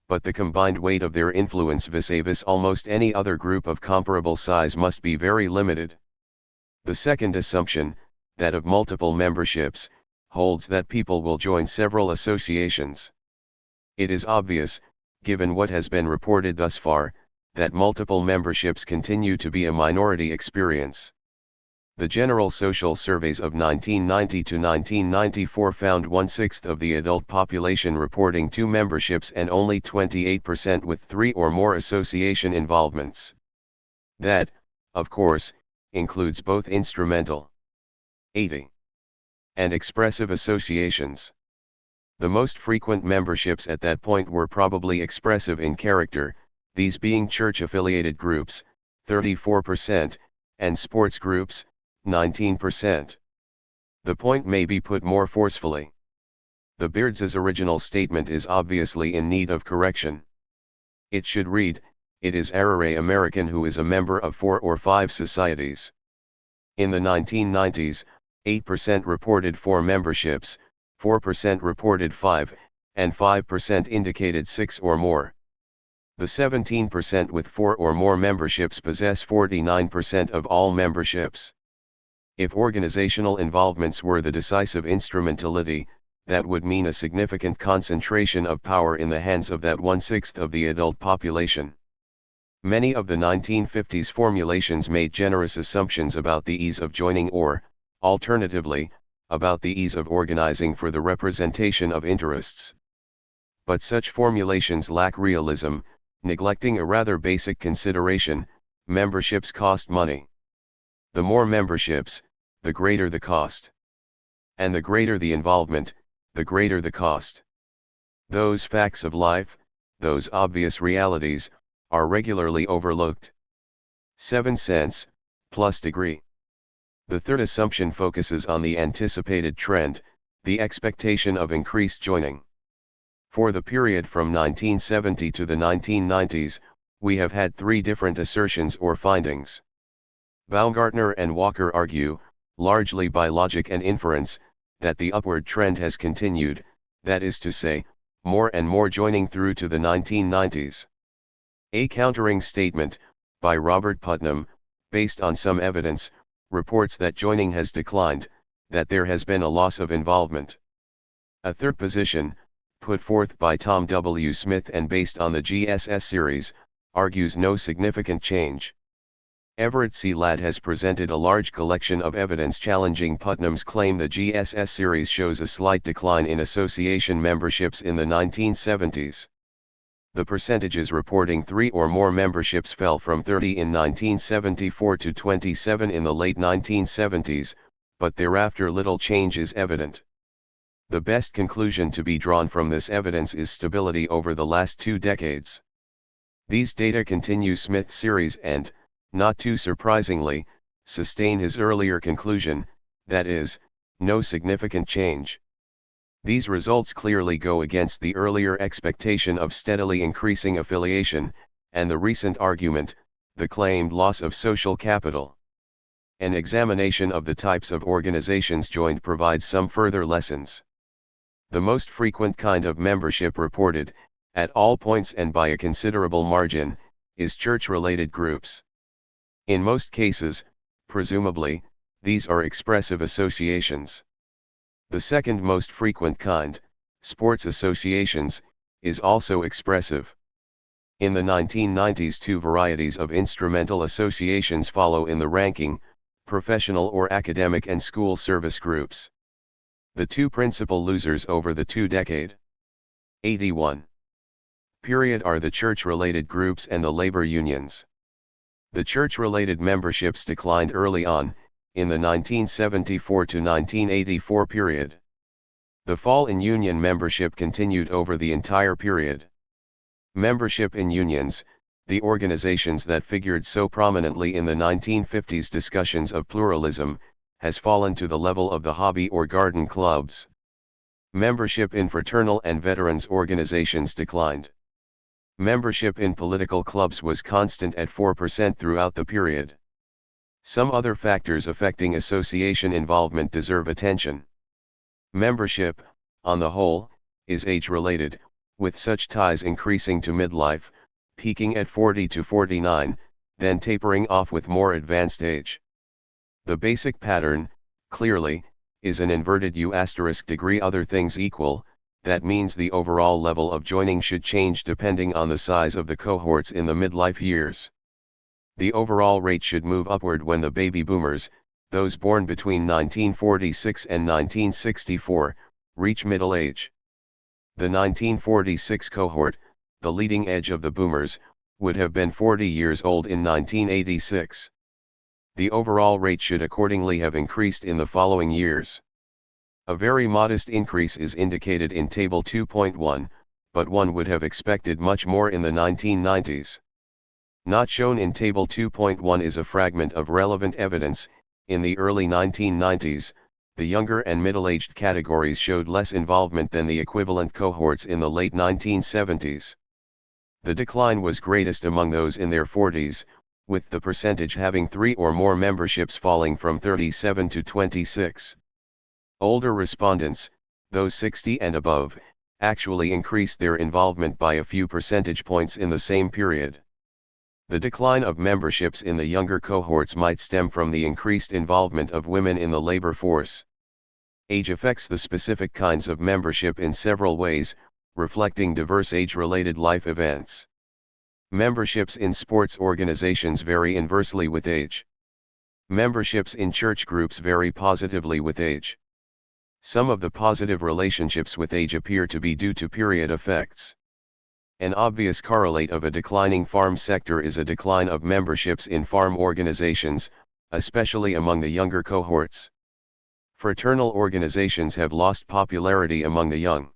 S1: But the combined weight of their influence vis-a-vis almost any other group of comparable size must be very limited. The second assumption, that of multiple memberships, holds that people will join several associations. It is obvious, given what has been reported thus far, that multiple memberships continue to be a minority experience. The General Social Surveys of 1990 to 1994 found 1/6 of the adult population reporting 2 memberships and only 28% with 3 or more association involvements. That, of course, includes both instrumental 80 and expressive associations. The most frequent memberships at that point were probably expressive in character, these being church-affiliated groups, 34%, and sports groups, 19%. The point may be put more forcefully. The Beards's original statement is obviously in need of correction. It should read, "It is a rare American who is a member of 4 or 5 societies." In the 1990s, 8% reported 4 memberships, 4% reported 5, and 5% indicated 6 or more. The 17% with 4 or more memberships possess 49% of all memberships. If organizational involvements were the decisive instrumentality, that would mean a significant concentration of power in the hands of that 1/6 of the adult population. Many of the 1950s formulations made generous assumptions about the ease of joining or, alternatively, about the ease of organizing for the representation of interests. But such formulations lack realism, neglecting a rather basic consideration: memberships cost money. The more memberships, the greater the cost. And the greater the involvement, the greater the cost. Those facts of life, those obvious realities, are regularly overlooked. 7 cents, plus degree. The third assumption focuses on the anticipated trend, the expectation of increased joining. For the period from 1970 to the 1990s, we have had 3 different assertions or findings. Baumgartner and Walker argue, largely by logic and inference, that the upward trend has continued, that is to say, more and more joining through to the 1990s. A countering statement, by Robert Putnam, based on some evidence, reports that joining has declined, that there has been a loss of involvement. A third position, put forth by Tom W. Smith and based on the GSS series, argues no significant change. Everett C. Ladd has presented a large collection of evidence challenging Putnam's claim the GSS series shows a slight decline in association memberships in the 1970s. The percentages reporting 3 or more memberships fell from 30 in 1974 to 27 in the late 1970s, but thereafter little change is evident. The best conclusion to be drawn from this evidence is stability over the last 2 decades. These data continue Smith's series and, not too surprisingly, sustain his earlier conclusion, that is, no significant change. These results clearly go against the earlier expectation of steadily increasing affiliation, and the recent argument, the claimed loss of social capital. An examination of the types of organizations joined provides some further lessons. The most frequent kind of membership reported, at all points and by a considerable margin, is church-related groups. In most cases, presumably, these are expressive associations. The second most frequent kind, sports associations, is also expressive. In the 1990s, 2 varieties of instrumental associations follow in the ranking: professional or academic and school service groups. The 2 principal losers over the 2-decade 81 period are the church-related groups and the labor unions. The church-related memberships declined early on, in the 1974 to 1984 period. The fall in union membership continued over the entire period. Membership in unions, the organizations that figured so prominently in the 1950s discussions of pluralism, has fallen to the level of the hobby or garden clubs. Membership in fraternal and veterans organizations declined. Membership in political clubs was constant at 4% throughout the period. Some other factors affecting association involvement deserve attention. Membership, on the whole, is age-related, with such ties increasing to midlife, peaking at 40 to 49, then tapering off with more advanced age. The basic pattern, clearly, is an inverted U** degree other things equal. That means the overall level of joining should change depending on the size of the cohorts in the midlife years. The overall rate should move upward when the baby boomers, those born between 1946 and 1964, reach middle age. The 1946 cohort, the leading edge of the boomers, would have been 40 years old in 1986. The overall rate should accordingly have increased in the following years. A very modest increase is indicated in Table 2.1, but one would have expected much more in the 1990s. Not shown in Table 2.1 is a fragment of relevant evidence. In the early 1990s, the younger and middle-aged categories showed less involvement than the equivalent cohorts in the late 1970s. The decline was greatest among those in their 40s, with the percentage having 3 or more memberships falling from 37 to 26. Older respondents, those 60 and above, actually increased their involvement by a few percentage points in the same period. The decline of memberships in the younger cohorts might stem from the increased involvement of women in the labor force. Age affects the specific kinds of membership in several ways, reflecting diverse age-related life events. Memberships in sports organizations vary inversely with age. Memberships in church groups vary positively with age. Some of the positive relationships with age appear to be due to period effects. An obvious correlate of a declining farm sector is a decline of memberships in farm organizations, especially among the younger cohorts. Fraternal organizations have lost popularity among the young.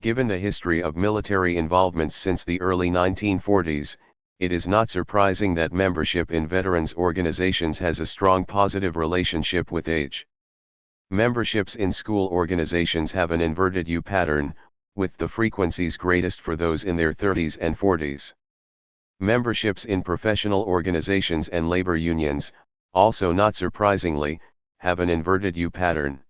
S1: Given the history of military involvements since the early 1940s, it is not surprising that membership in veterans organizations has a strong positive relationship with age. Memberships in school organizations have an inverted U pattern, with the frequencies greatest for those in their 30s and 40s. Memberships in professional organizations and labor unions, also not surprisingly, have an inverted U pattern.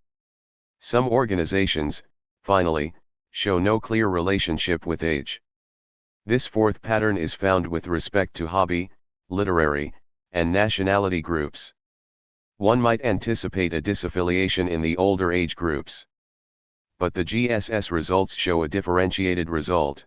S1: Some organizations, finally, show no clear relationship with age. This fourth pattern is found with respect to hobby, literary, and nationality groups. One might anticipate a disaffiliation in the older age groups. But the GSS results show a differentiated result.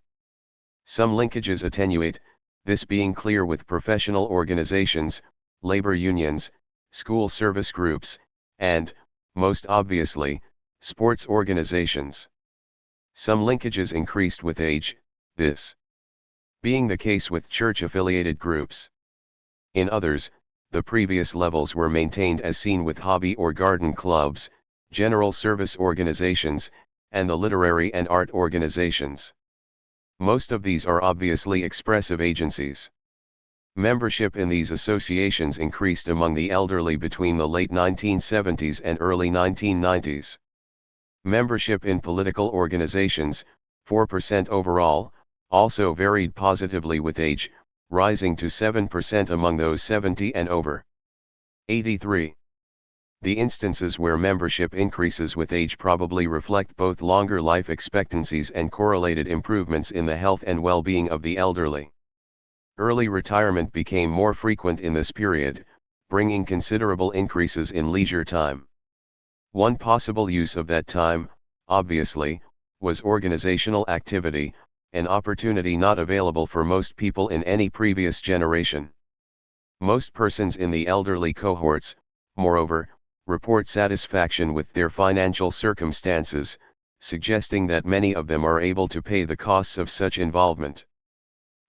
S1: Some linkages attenuate, this being clear with professional organizations, labor unions, school service groups, and, most obviously, sports organizations. Some linkages increased with age, this being the case with church-affiliated groups. In others, the previous levels were maintained as seen with hobby or garden clubs, general service organizations, and the literary and art organizations. Most of these are obviously expressive agencies. Membership in these associations increased among the elderly between the late 1970s and early 1990s. Membership in political organizations, 4% overall, also varied positively with age, rising to 7% among those 70 and over. 83. The instances where membership increases with age probably reflect both longer life expectancies and correlated improvements in the health and well-being of the elderly. Early retirement became more frequent in this period, bringing considerable increases in leisure time. One possible use of that time, obviously, was organizational activity, an opportunity not available for most people in any previous generation. Most persons in the elderly cohorts, moreover, report satisfaction with their financial circumstances, suggesting that many of them are able to pay the costs of such involvement.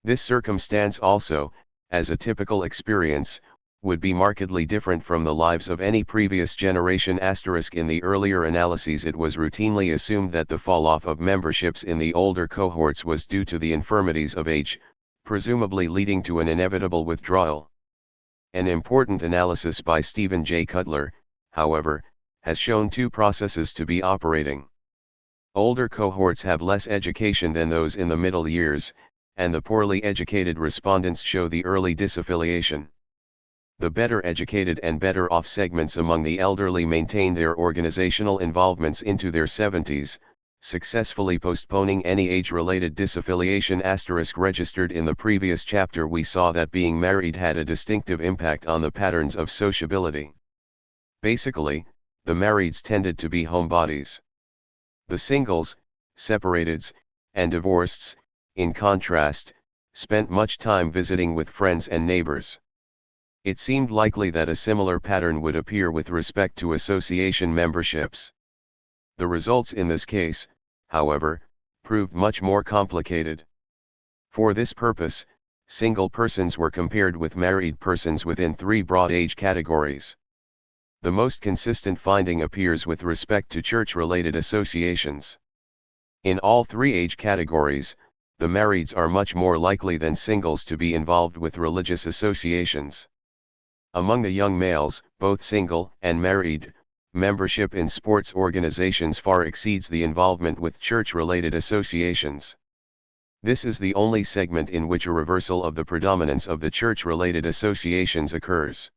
S1: This circumstance also, as a typical experience, would be markedly different from the lives of any previous generation. In the earlier analyses, it was routinely assumed that the fall-off of memberships in the older cohorts was due to the infirmities of age, presumably leading to an inevitable withdrawal. An important analysis by Stephen J. Cutler, however, has shown two processes to be operating. Older cohorts have less education than those in the middle years, and the poorly educated respondents show the early disaffiliation. The better educated and better off segments among the elderly maintain their organizational involvements into their 70s, successfully postponing any age-related disaffiliation. Registered in the previous chapter, we saw that being married had a distinctive impact on the patterns of sociability. Basically, the marrieds tended to be homebodies. The singles, separateds, and divorceds, in contrast, spent much time visiting with friends and neighbors. It seemed likely that a similar pattern would appear with respect to association memberships. The results in this case, however, proved much more complicated. For this purpose, single persons were compared with married persons within three broad age categories. The most consistent finding appears with respect to church-related associations. In all three age categories, the marrieds are much more likely than singles to be involved with religious associations. Among the young males, both single and married, membership in sports organizations far exceeds the involvement with church-related associations. This is the only segment in which a reversal of the predominance of the church-related associations occurs.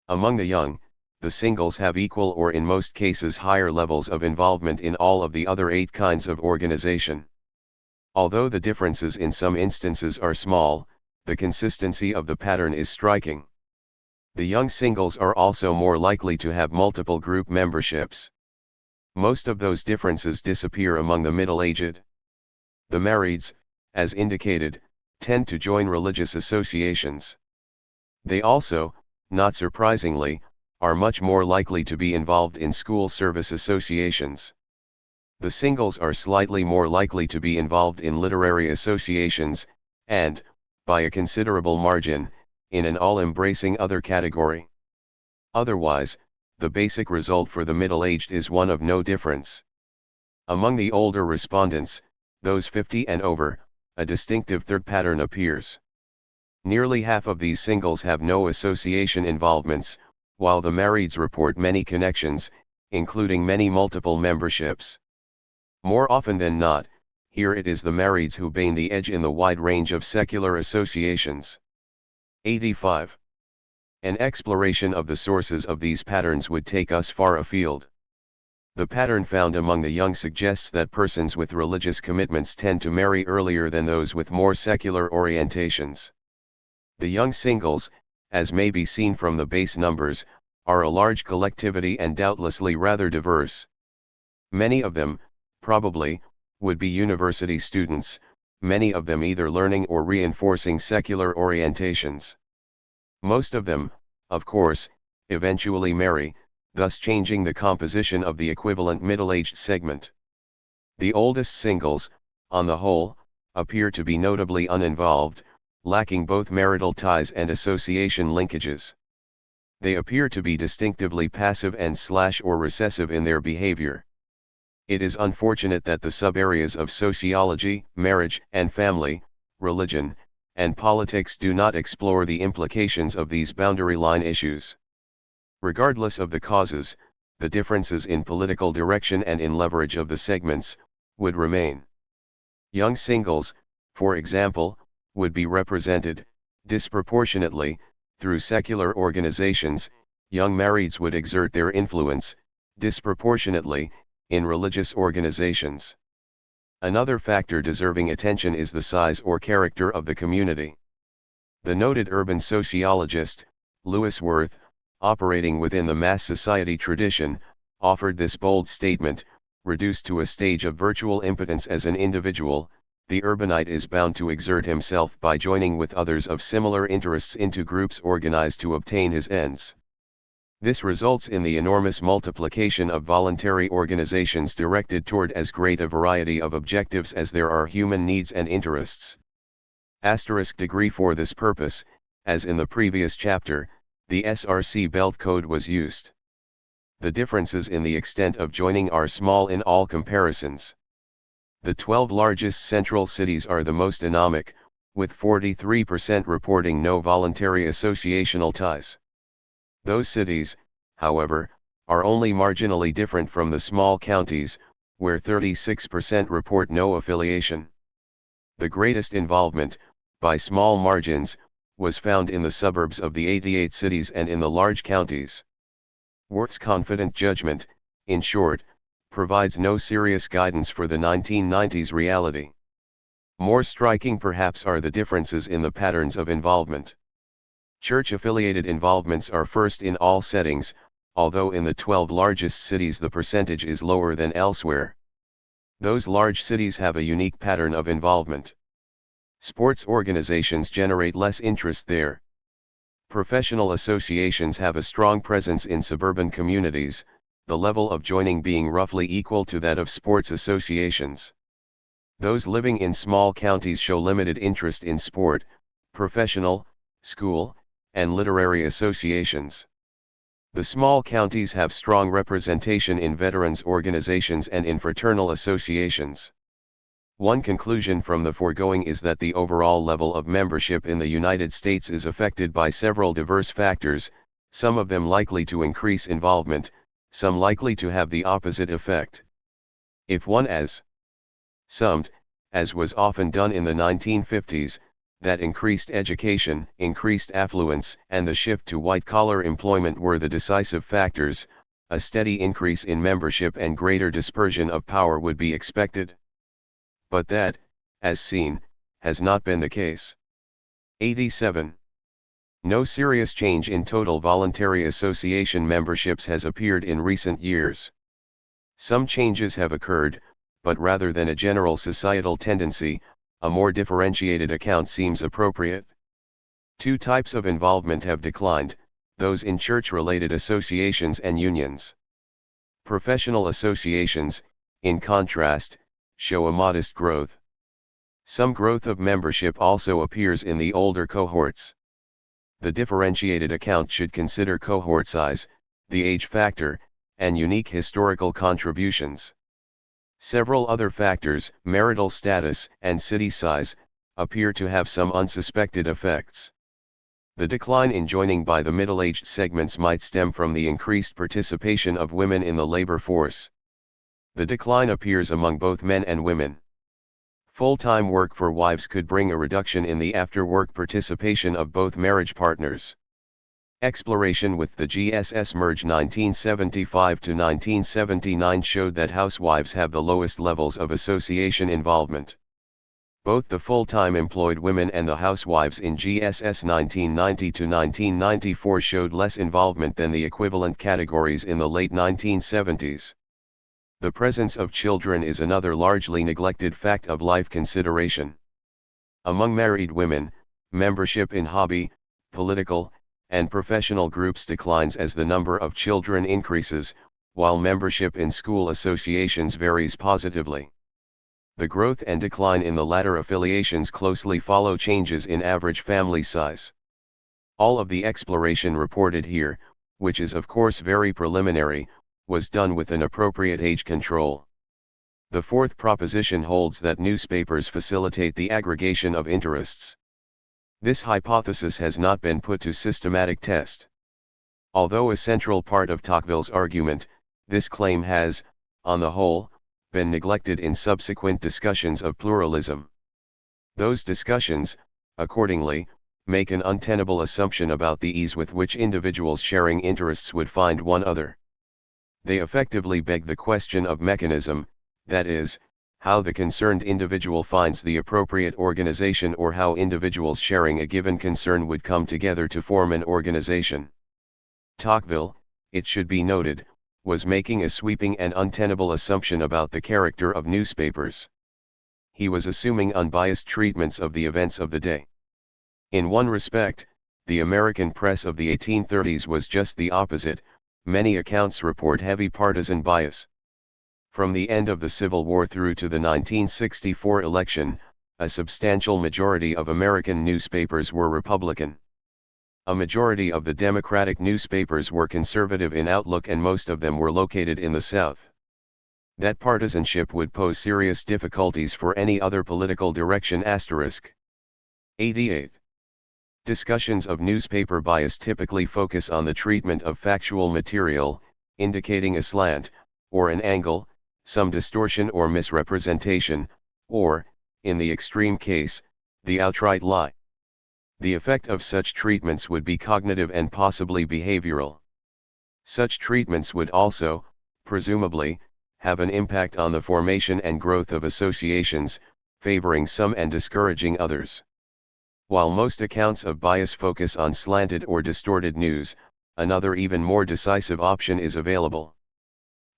S1: Among the young, the singles have equal or in most cases higher levels of involvement in all of the other 8 kinds of organization. Although the differences in some instances are small, the consistency of the pattern is striking. The young singles are also more likely to have multiple group memberships. Most of those differences disappear among the middle-aged. The marrieds, as indicated, tend to join religious associations. They also, not surprisingly, are much more likely to be involved in school service associations. The singles are slightly more likely to be involved in literary associations, and, by a considerable margin, in an all-embracing other category. Otherwise, the basic result for the middle-aged is one of no difference. Among the older respondents, those 50 and over, a distinctive third pattern appears. Nearly half of these singles have no association involvements, while the marrieds report many connections, including many multiple memberships. More often than not, here it is the marrieds who gain the edge in the wide range of secular associations. 85. An exploration of the sources of these patterns would take us far afield. The pattern found among the young suggests that persons with religious commitments tend to marry earlier than those with more secular orientations. The young singles, as may be seen from the base numbers, are a large collectivity and doubtlessly rather diverse. Many of them, probably, would be university students, many of them either learning or reinforcing secular orientations. Most of them, of course, eventually marry, thus changing the composition of the equivalent middle-aged segment. The oldest singles, on the whole, appear to be notably uninvolved, lacking both marital ties and association linkages. They appear to be distinctively passive and/or recessive in their behavior. It is unfortunate that the sub-areas of sociology, marriage and family, religion, and politics do not explore the implications of these boundary line issues. Regardless of the causes, the differences in political direction and in leverage of the segments would remain. Young singles, for example, would be represented, disproportionately, through secular organizations. Young marrieds would exert their influence, disproportionately, in religious organizations. Another factor deserving attention is the size or character of the community. The noted urban sociologist, Lewis Worth, operating within the mass society tradition, offered this bold statement: reduced to a stage of virtual impotence as an individual, the urbanite is bound to exert himself by joining with others of similar interests into groups organized to obtain his ends. This results in the enormous multiplication of voluntary organizations directed toward as great a variety of objectives as there are human needs and interests. Degree for this purpose, as in the previous chapter, the SRC belt code was used. The differences in the extent of joining are small in all comparisons. The 12 largest central cities are the most anomic, with 43% reporting no voluntary associational ties. Those cities, however, are only marginally different from the small counties, where 36% report no affiliation. The greatest involvement, by small margins, was found in the suburbs of the 88 cities and in the large counties. Worth's confident judgment, in short, provides no serious guidance for the 1990s reality. More striking perhaps are the differences in the patterns of involvement. Church-affiliated involvements are first in all settings, although in the 12 largest cities the percentage is lower than elsewhere. Those large cities have a unique pattern of involvement. Sports organizations generate less interest there. Professional associations have a strong presence in suburban communities, the level of joining being roughly equal to that of sports associations. Those living in small counties show limited interest in sport, professional, school, and literary associations. The small counties have strong representation in veterans organizations and in fraternal associations. One conclusion from the foregoing is that the overall level of membership in the United States is affected by several diverse factors, some of them likely to increase involvement, some likely to have the opposite effect. If one assumed, as was often done in the 1950s, that increased education, increased affluence, and the shift to white-collar employment were the decisive factors, a steady increase in membership and greater dispersion of power would be expected. But that, as seen, has not been the case. 87. No serious change in total voluntary association memberships has appeared in recent years. Some changes have occurred, but rather than a general societal tendency, a more differentiated account seems appropriate. Two types of involvement have declined, those in church-related associations and unions. Professional associations, in contrast, show a modest growth. Some growth of membership also appears in the older cohorts. The differentiated account should consider cohort size, the age factor, and unique historical contributions. Several other factors, marital status and city size, appear to have some unsuspected effects. The decline in joining by the middle-aged segments might stem from the increased participation of women in the labor force. The decline appears among both men and women. Full-time work for wives could bring a reduction in the after-work participation of both marriage partners. Exploration with the GSS merge 1975 to 1979 showed that housewives have the lowest levels of association involvement. Both the full-time employed women and the housewives in GSS 1990 to 1994 showed less involvement than the equivalent categories in the late 1970s. The presence of children is another largely neglected fact of life consideration. Among married women, membership in hobby, political, and professional groups declines as the number of children increases, while membership in school associations varies positively. The growth and decline in the latter affiliations closely follow changes in average family size. All of the exploration reported here, which is of course very preliminary, was done with an appropriate age control. The fourth proposition holds that newspapers facilitate the aggregation of interests. This hypothesis has not been put to systematic test. Although a central part of Tocqueville's argument, this claim has, on the whole, been neglected in subsequent discussions of pluralism. Those discussions, accordingly, make an untenable assumption about the ease with which individuals sharing interests would find one other. They effectively beg the question of mechanism, that is, how the concerned individual finds the appropriate organization or how individuals sharing a given concern would come together to form an organization. Tocqueville, it should be noted, was making a sweeping and untenable assumption about the character of newspapers. He was assuming unbiased treatments of the events of the day. In one respect, the American press of the 1830s was just the opposite. Many accounts report heavy partisan bias. From the end of the Civil War through to the 1964 election, a substantial majority of American newspapers were Republican. A majority of the Democratic newspapers were conservative in outlook and most of them were located in the South. That partisanship would pose serious difficulties for any other political direction. 88. Discussions of newspaper bias typically focus on the treatment of factual material, indicating a slant, or an angle, some distortion or misrepresentation, or, in the extreme case, the outright lie. The effect of such treatments would be cognitive and possibly behavioral. Such treatments would also, presumably, have an impact on the formation and growth of associations, favoring some and discouraging others. While most accounts of bias focus on slanted or distorted news, another even more decisive option is available.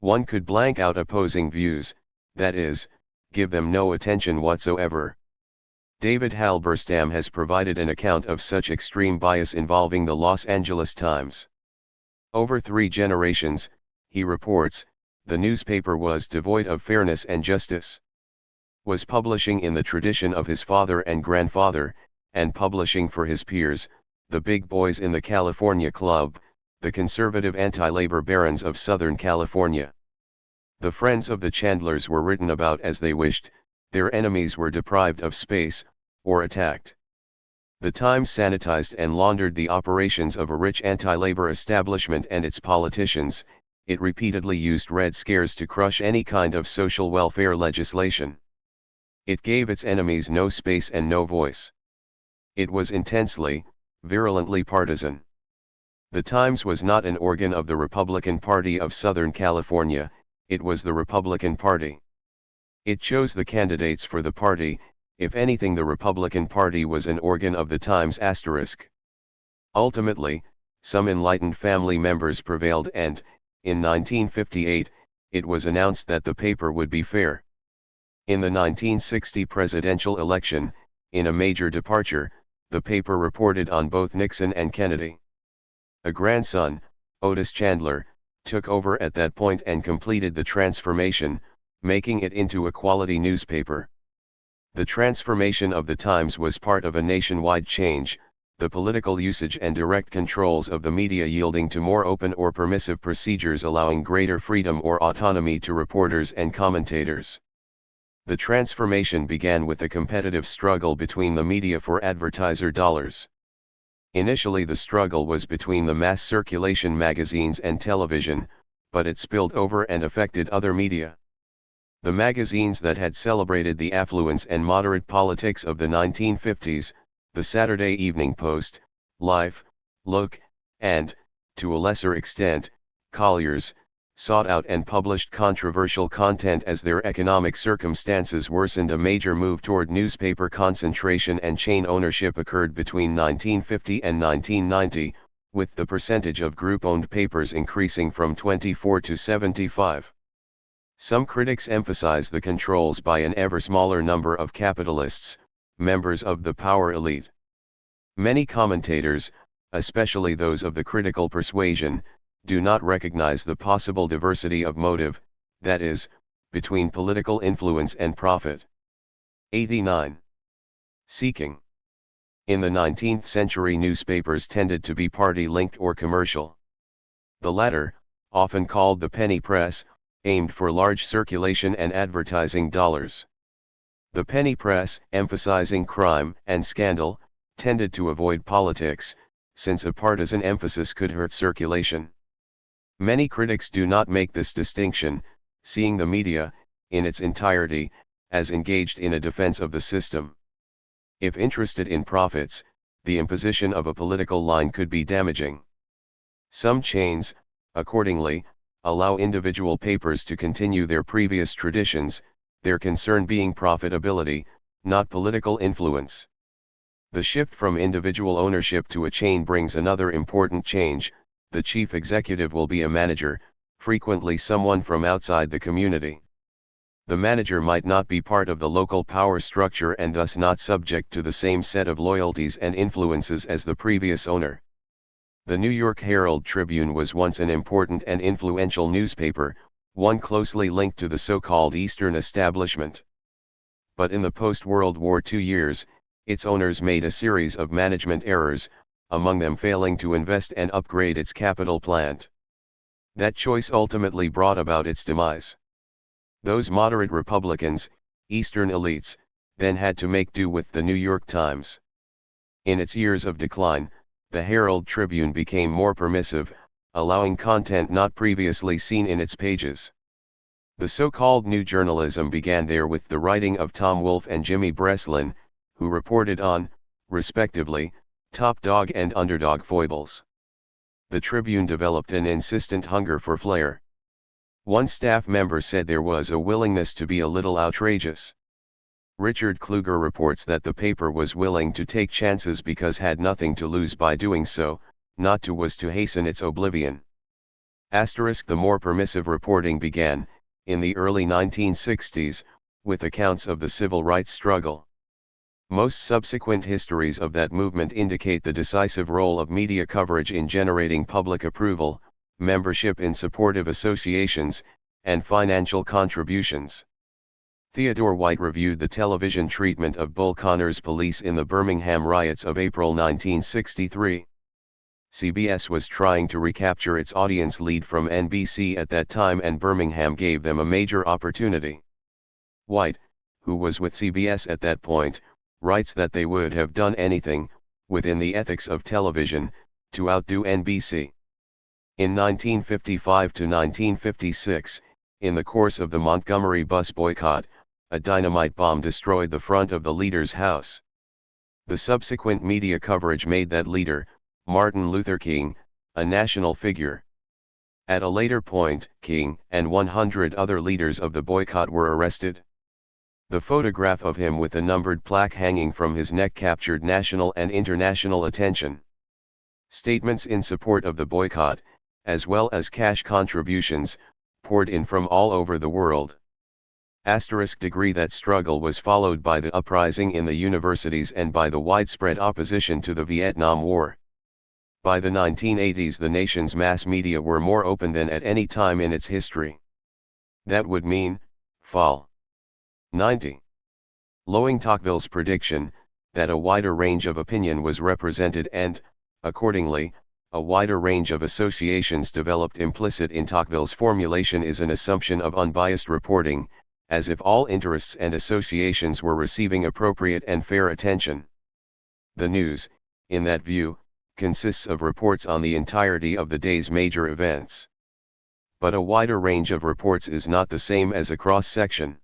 S1: One could blank out opposing views, that is, give them no attention whatsoever. David Halberstam has provided an account of such extreme bias involving the Los Angeles Times. Over 3 generations, he reports, the newspaper was devoid of fairness and justice. Was publishing in the tradition of his father and grandfather, and publishing for his peers, the big boys in the California Club, the conservative anti-labor barons of Southern California. The friends of the Chandlers were written about as they wished, their enemies were deprived of space, or attacked. The Times sanitized and laundered the operations of a rich anti-labor establishment and its politicians. It repeatedly used red scares to crush any kind of social welfare legislation. It gave its enemies no space and no voice. It was intensely, virulently partisan. The Times was not an organ of the Republican Party of Southern California, it was the Republican Party. It chose the candidates for the party. If anything, the Republican Party was an organ of the Times*. Ultimately, some enlightened family members prevailed and, in 1958, it was announced that the paper would be fair. In the 1960 presidential election, in a major departure, the paper reported on both Nixon and Kennedy. A grandson, Otis Chandler, took over at that point and completed the transformation, making it into a quality newspaper. The transformation of the Times was part of a nationwide change, the political usage and direct controls of the media yielding to more open or permissive procedures allowing greater freedom or autonomy to reporters and commentators. The transformation began with a competitive struggle between the media for advertiser dollars. Initially the struggle was between the mass circulation magazines and television, but it spilled over and affected other media. The magazines that had celebrated the affluence and moderate politics of the 1950s, the Saturday Evening Post, Life, Look, and, to a lesser extent, colliers, sought out and published controversial content as their economic circumstances worsened. A major move toward newspaper concentration and chain ownership occurred between 1950 and 1990, with the percentage of group-owned papers increasing from 24 to 75. Some critics emphasize the controls by an ever smaller number of capitalists, members of the power elite. Many commentators, especially those of the critical persuasion, do not recognize the possible diversity of motive, that is, between political influence and profit. 89. Seeking. In the 19th century, newspapers tended to be party-linked or commercial. The latter, often called the penny press, aimed for large circulation and advertising dollars. The penny press, emphasizing crime and scandal, tended to avoid politics, since a partisan emphasis could hurt circulation. Many critics do not make this distinction, seeing the media, in its entirety, as engaged in a defense of the system. If interested in profits, the imposition of a political line could be damaging. Some chains, accordingly, allow individual papers to continue their previous traditions, their concern being profitability, not political influence. The shift from individual ownership to a chain brings another important change. The chief executive will be a manager, frequently someone from outside the community. The manager might not be part of the local power structure and thus not subject to the same set of loyalties and influences as the previous owner. The New York Herald-Tribune was once an important and influential newspaper, one closely linked to the so-called Eastern establishment. But in the post-World War II years, its owners made a series of management errors, among them failing to invest and upgrade its capital plant. That choice ultimately brought about its demise. Those moderate Republicans, Eastern elites, then had to make do with the New York Times. In its years of decline, the Herald-Tribune became more permissive, allowing content not previously seen in its pages. The so-called new journalism began there with the writing of Tom Wolfe and Jimmy Breslin, who reported on, respectively, top dog and underdog foibles. The Tribune developed an insistent hunger for flair. One staff member said there was a willingness to be a little outrageous. Richard Kluger reports that the paper was willing to take chances because had nothing to lose by doing so, not to was to hasten its oblivion. The more permissive reporting began, in the early 1960s, with accounts of the civil rights struggle. Most subsequent histories of that movement indicate the decisive role of media coverage in generating public approval, membership in supportive associations, and financial contributions. Theodore White reviewed the television treatment of Bull Connor's police in the Birmingham riots of April 1963. CBS was trying to recapture its audience lead from NBC at that time, and Birmingham gave them a major opportunity. White, who was with CBS at that point, writes that they would have done anything, within the ethics of television, to outdo NBC. In 1955 to 1956, in the course of the Montgomery bus boycott, a dynamite bomb destroyed the front of the leader's house. The subsequent media coverage made that leader, Martin Luther King, a national figure. At a later point, King and 100 other leaders of the boycott were arrested. The photograph of him with a numbered plaque hanging from his neck captured national and international attention. Statements in support of the boycott, as well as cash contributions, poured in from all over the world. Degree that struggle was followed by the uprising in the universities and by the widespread opposition to the Vietnam War. By the 1980s, the nation's mass media were more open than at any time in its history. That would mean, fall. 90. Loewen Tocqueville's prediction, that a wider range of opinion was represented and, accordingly, a wider range of associations developed implicit in Tocqueville's formulation is an assumption of unbiased reporting, as if all interests and associations were receiving appropriate and fair attention. The news, in that view, consists of reports on the entirety of the day's major events. But a wider range of reports is not the same as a cross-section.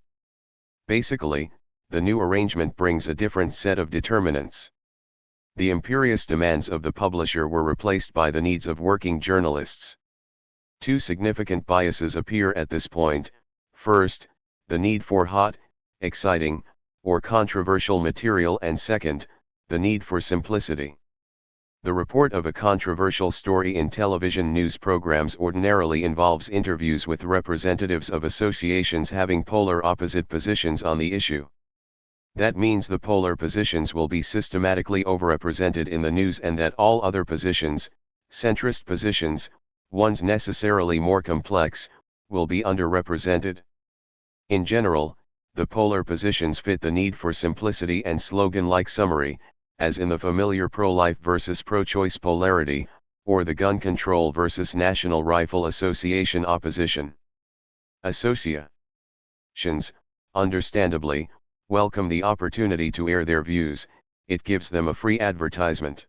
S1: Basically, the new arrangement brings a different set of determinants. The imperious demands of the publisher were replaced by the needs of working journalists. Two significant biases appear at this point. First, the need for hot, exciting, or controversial material, and second, the need for simplicity. The report of a controversial story in television news programs ordinarily involves interviews with representatives of associations having polar opposite positions on the issue. That means the polar positions will be systematically overrepresented in the news, and that all other positions, centrist positions, ones necessarily more complex, will be underrepresented. In general, the polar positions fit the need for simplicity and slogan-like summary, as in the familiar pro-life versus pro-choice polarity, or the gun control versus National Rifle Association opposition. Associations, understandably, welcome the opportunity to air their views. It gives them a free advertisement.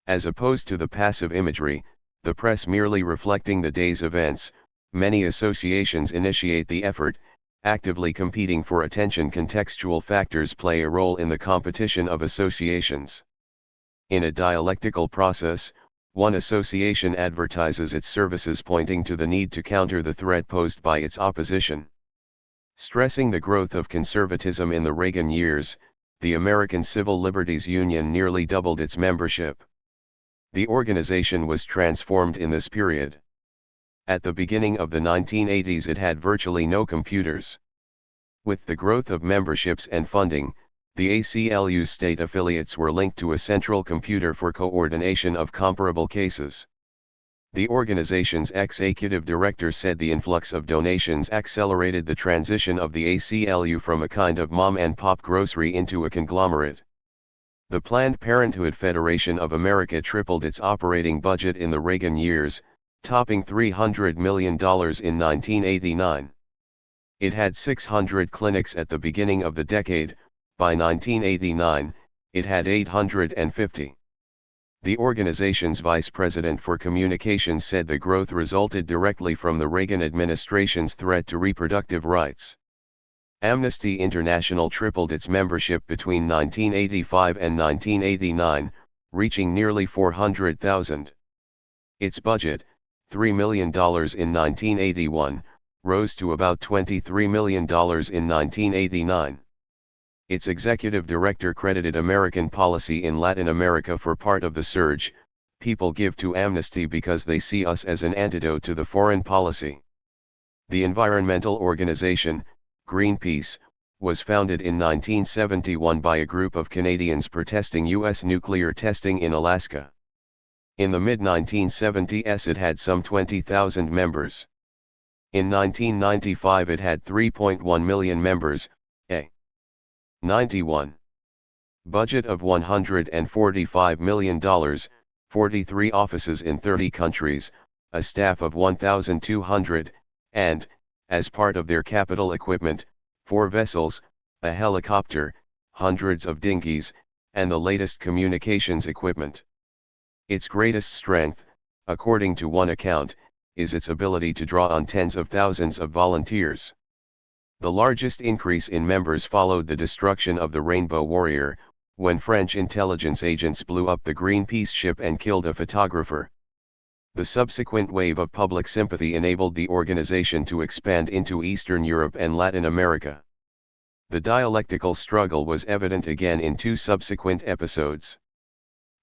S1: As opposed to the passive imagery, the press merely reflecting the day's events, many associations initiate the effort, actively competing for attention. Contextual factors play a role in the competition of associations. In a dialectical process, one association advertises its services, pointing to the need to counter the threat posed by its opposition. Stressing the growth of conservatism in the Reagan years, the American Civil Liberties Union nearly doubled its membership. The organization was transformed in this period. At the beginning of the 1980s, it had virtually no computers. With the growth of memberships and funding, the ACLU's state affiliates were linked to a central computer for coordination of comparable cases. The organization's executive director said the influx of donations accelerated the transition of the ACLU from a kind of mom-and-pop grocery into a conglomerate. The Planned Parenthood Federation of America tripled its operating budget in the Reagan years, topping $300 million in 1989. It had 600 clinics at the beginning of the decade. By 1989, it had 850. The organization's vice president for communications said the growth resulted directly from the Reagan administration's threat to reproductive rights. Amnesty International tripled its membership between 1985 and 1989, reaching nearly 400,000. Its budget, $3 million in 1981, rose to about $23 million in 1989. Its executive director credited American policy in Latin America for part of the surge. People give to Amnesty because they see us as an antidote to the foreign policy. The environmental organization, Greenpeace, was founded in 1971 by a group of Canadians protesting U.S. nuclear testing in Alaska. In the mid-1970s it had some 20,000 members. In 1995 it had 3.1 million members, a 91. Budget of $145 million, 43 offices in 30 countries, a staff of 1,200, and, as part of their capital equipment, 4 vessels, a helicopter, hundreds of dinghies, and the latest communications equipment. Its greatest strength, according to one account, is its ability to draw on tens of thousands of volunteers. The largest increase in members followed the destruction of the Rainbow Warrior, when French intelligence agents blew up the Greenpeace ship and killed a photographer. The subsequent wave of public sympathy enabled the organization to expand into Eastern Europe and Latin America. The dialectical struggle was evident again in 2 subsequent episodes.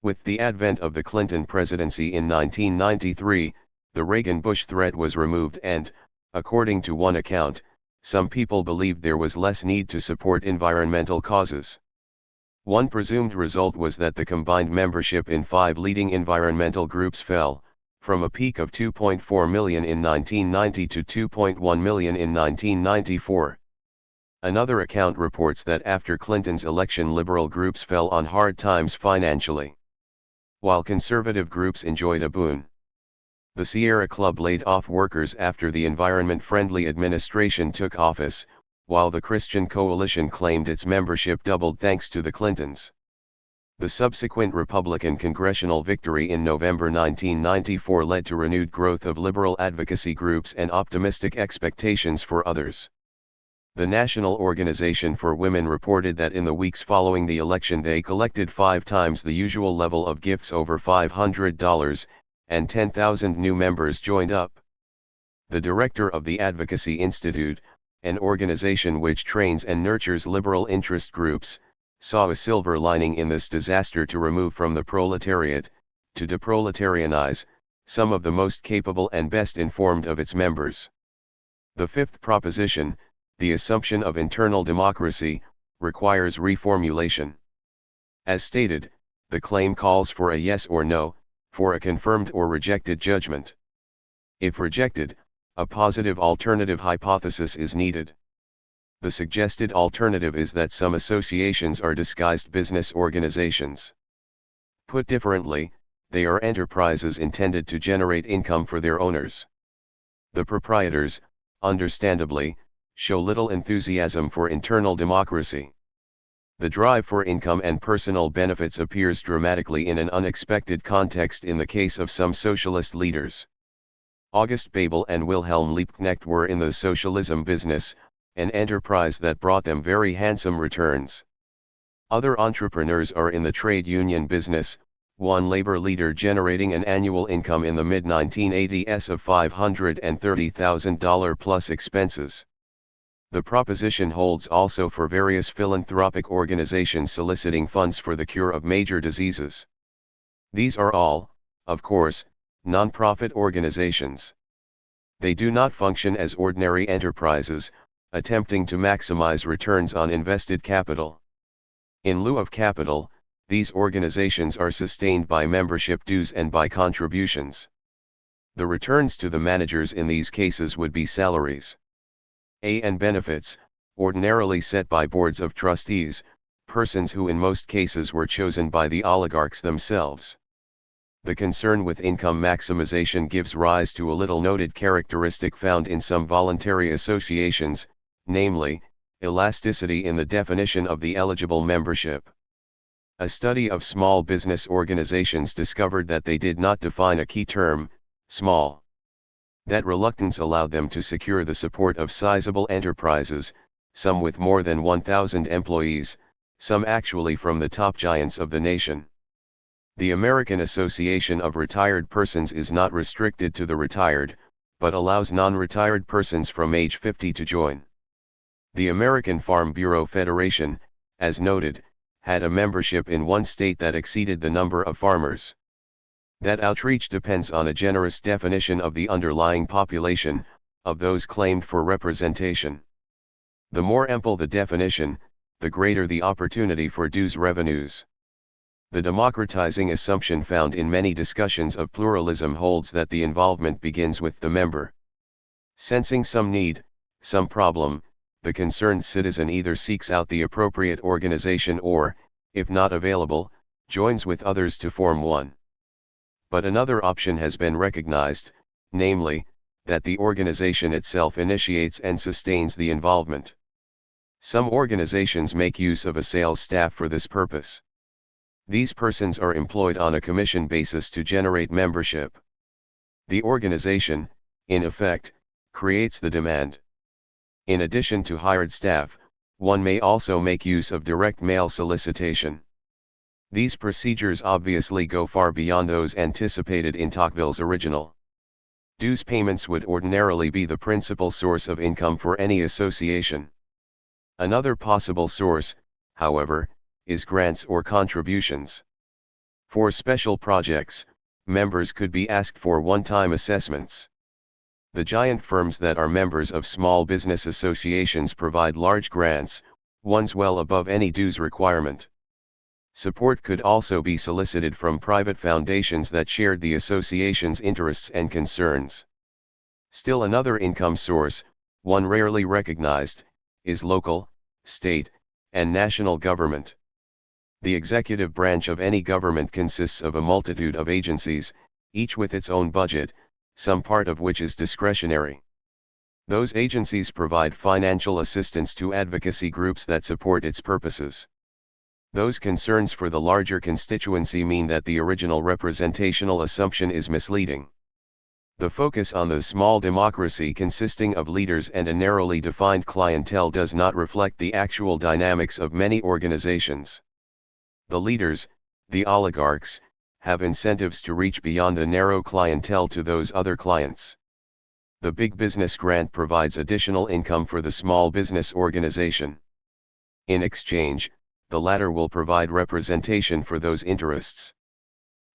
S1: With the advent of the Clinton presidency in 1993, the Reagan-Bush threat was removed and, according to one account, some people believed there was less need to support environmental causes. One presumed result was that the combined membership in 5 leading environmental groups fell, from a peak of 2.4 million in 1990 to 2.1 million in 1994. Another account reports that after Clinton's election liberal groups fell on hard times financially, while conservative groups enjoyed a boon. The Sierra Club laid off workers after the environment-friendly administration took office, while the Christian Coalition claimed its membership doubled thanks to the Clintons. The subsequent Republican congressional victory in November 1994 led to renewed growth of liberal advocacy groups and optimistic expectations for others. The National Organization for Women reported that in the weeks following the election they collected 5 times the usual level of gifts over $500, and 10,000 new members joined up. The director of the Advocacy Institute, an organization which trains and nurtures liberal interest groups, saw a silver lining in this disaster to remove from the proletariat, to deproletarianize, some of the most capable and best informed of its members. The fifth proposition, the assumption of internal democracy, requires reformulation. As stated, the claim calls for a yes or no, for a confirmed or rejected judgment. If rejected, a positive alternative hypothesis is needed. The suggested alternative is that some associations are disguised business organizations. Put differently, they are enterprises intended to generate income for their owners. The proprietors, understandably, show little enthusiasm for internal democracy. The drive for income and personal benefits appears dramatically in an unexpected context in the case of some socialist leaders. August Bebel and Wilhelm Liebknecht were in the socialism business, an enterprise that brought them very handsome returns. Other entrepreneurs are in the trade union business, one labor leader generating an annual income in the mid-1980s of $530,000 plus expenses. The proposition holds also for various philanthropic organizations soliciting funds for the cure of major diseases. These are all, of course, non-profit organizations. They do not function as ordinary enterprises, attempting to maximize returns on invested capital. In lieu of capital, these organizations are sustained by membership dues and by contributions. The returns to the managers in these cases would be salaries. And benefits, ordinarily set by boards of trustees, persons who in most cases were chosen by the oligarchs themselves. The concern with income maximization gives rise to a little noted characteristic found in some voluntary associations, namely, elasticity in the definition of the eligible membership. A study of small business organizations discovered that they did not define a key term, small. That reluctance allowed them to secure the support of sizable enterprises, some with more than 1,000 employees, some actually from the top giants of the nation. The American Association of Retired Persons is not restricted to the retired, but allows non-retired persons from age 50 to join. The American Farm Bureau Federation, as noted, had a membership in one state that exceeded the number of farmers. That outreach depends on a generous definition of the underlying population, of those claimed for representation. The more ample the definition, the greater the opportunity for dues revenues. The democratizing assumption found in many discussions of pluralism holds that the involvement begins with the member. Sensing some need, some problem, the concerned citizen either seeks out the appropriate organization or, if not available, joins with others to form one. But another option has been recognized, namely, that the organization itself initiates and sustains the involvement. Some organizations make use of a sales staff for this purpose. These persons are employed on a commission basis to generate membership. The organization, in effect, creates the demand. In addition to hired staff, one may also make use of direct mail solicitation. These procedures obviously go far beyond those anticipated in Tocqueville's original. Dues payments would ordinarily be the principal source of income for any association. Another possible source, however, is grants or contributions. For special projects, members could be asked for one-time assessments. The giant firms that are members of small business associations provide large grants, ones well above any dues requirement. Support could also be solicited from private foundations that shared the association's interests and concerns. Still another income source, one rarely recognized, is local, state, and national government. The executive branch of any government consists of a multitude of agencies, each with its own budget, some part of which is discretionary. Those agencies provide financial assistance to advocacy groups that support its purposes. Those concerns for the larger constituency mean that the original representational assumption is misleading. The focus on the small democracy consisting of leaders and a narrowly defined clientele does not reflect the actual dynamics of many organizations. The leaders, the oligarchs, have incentives to reach beyond the narrow clientele to those other clients. The big business grant provides additional income for the small business organization. In exchange, the latter will provide representation for those interests.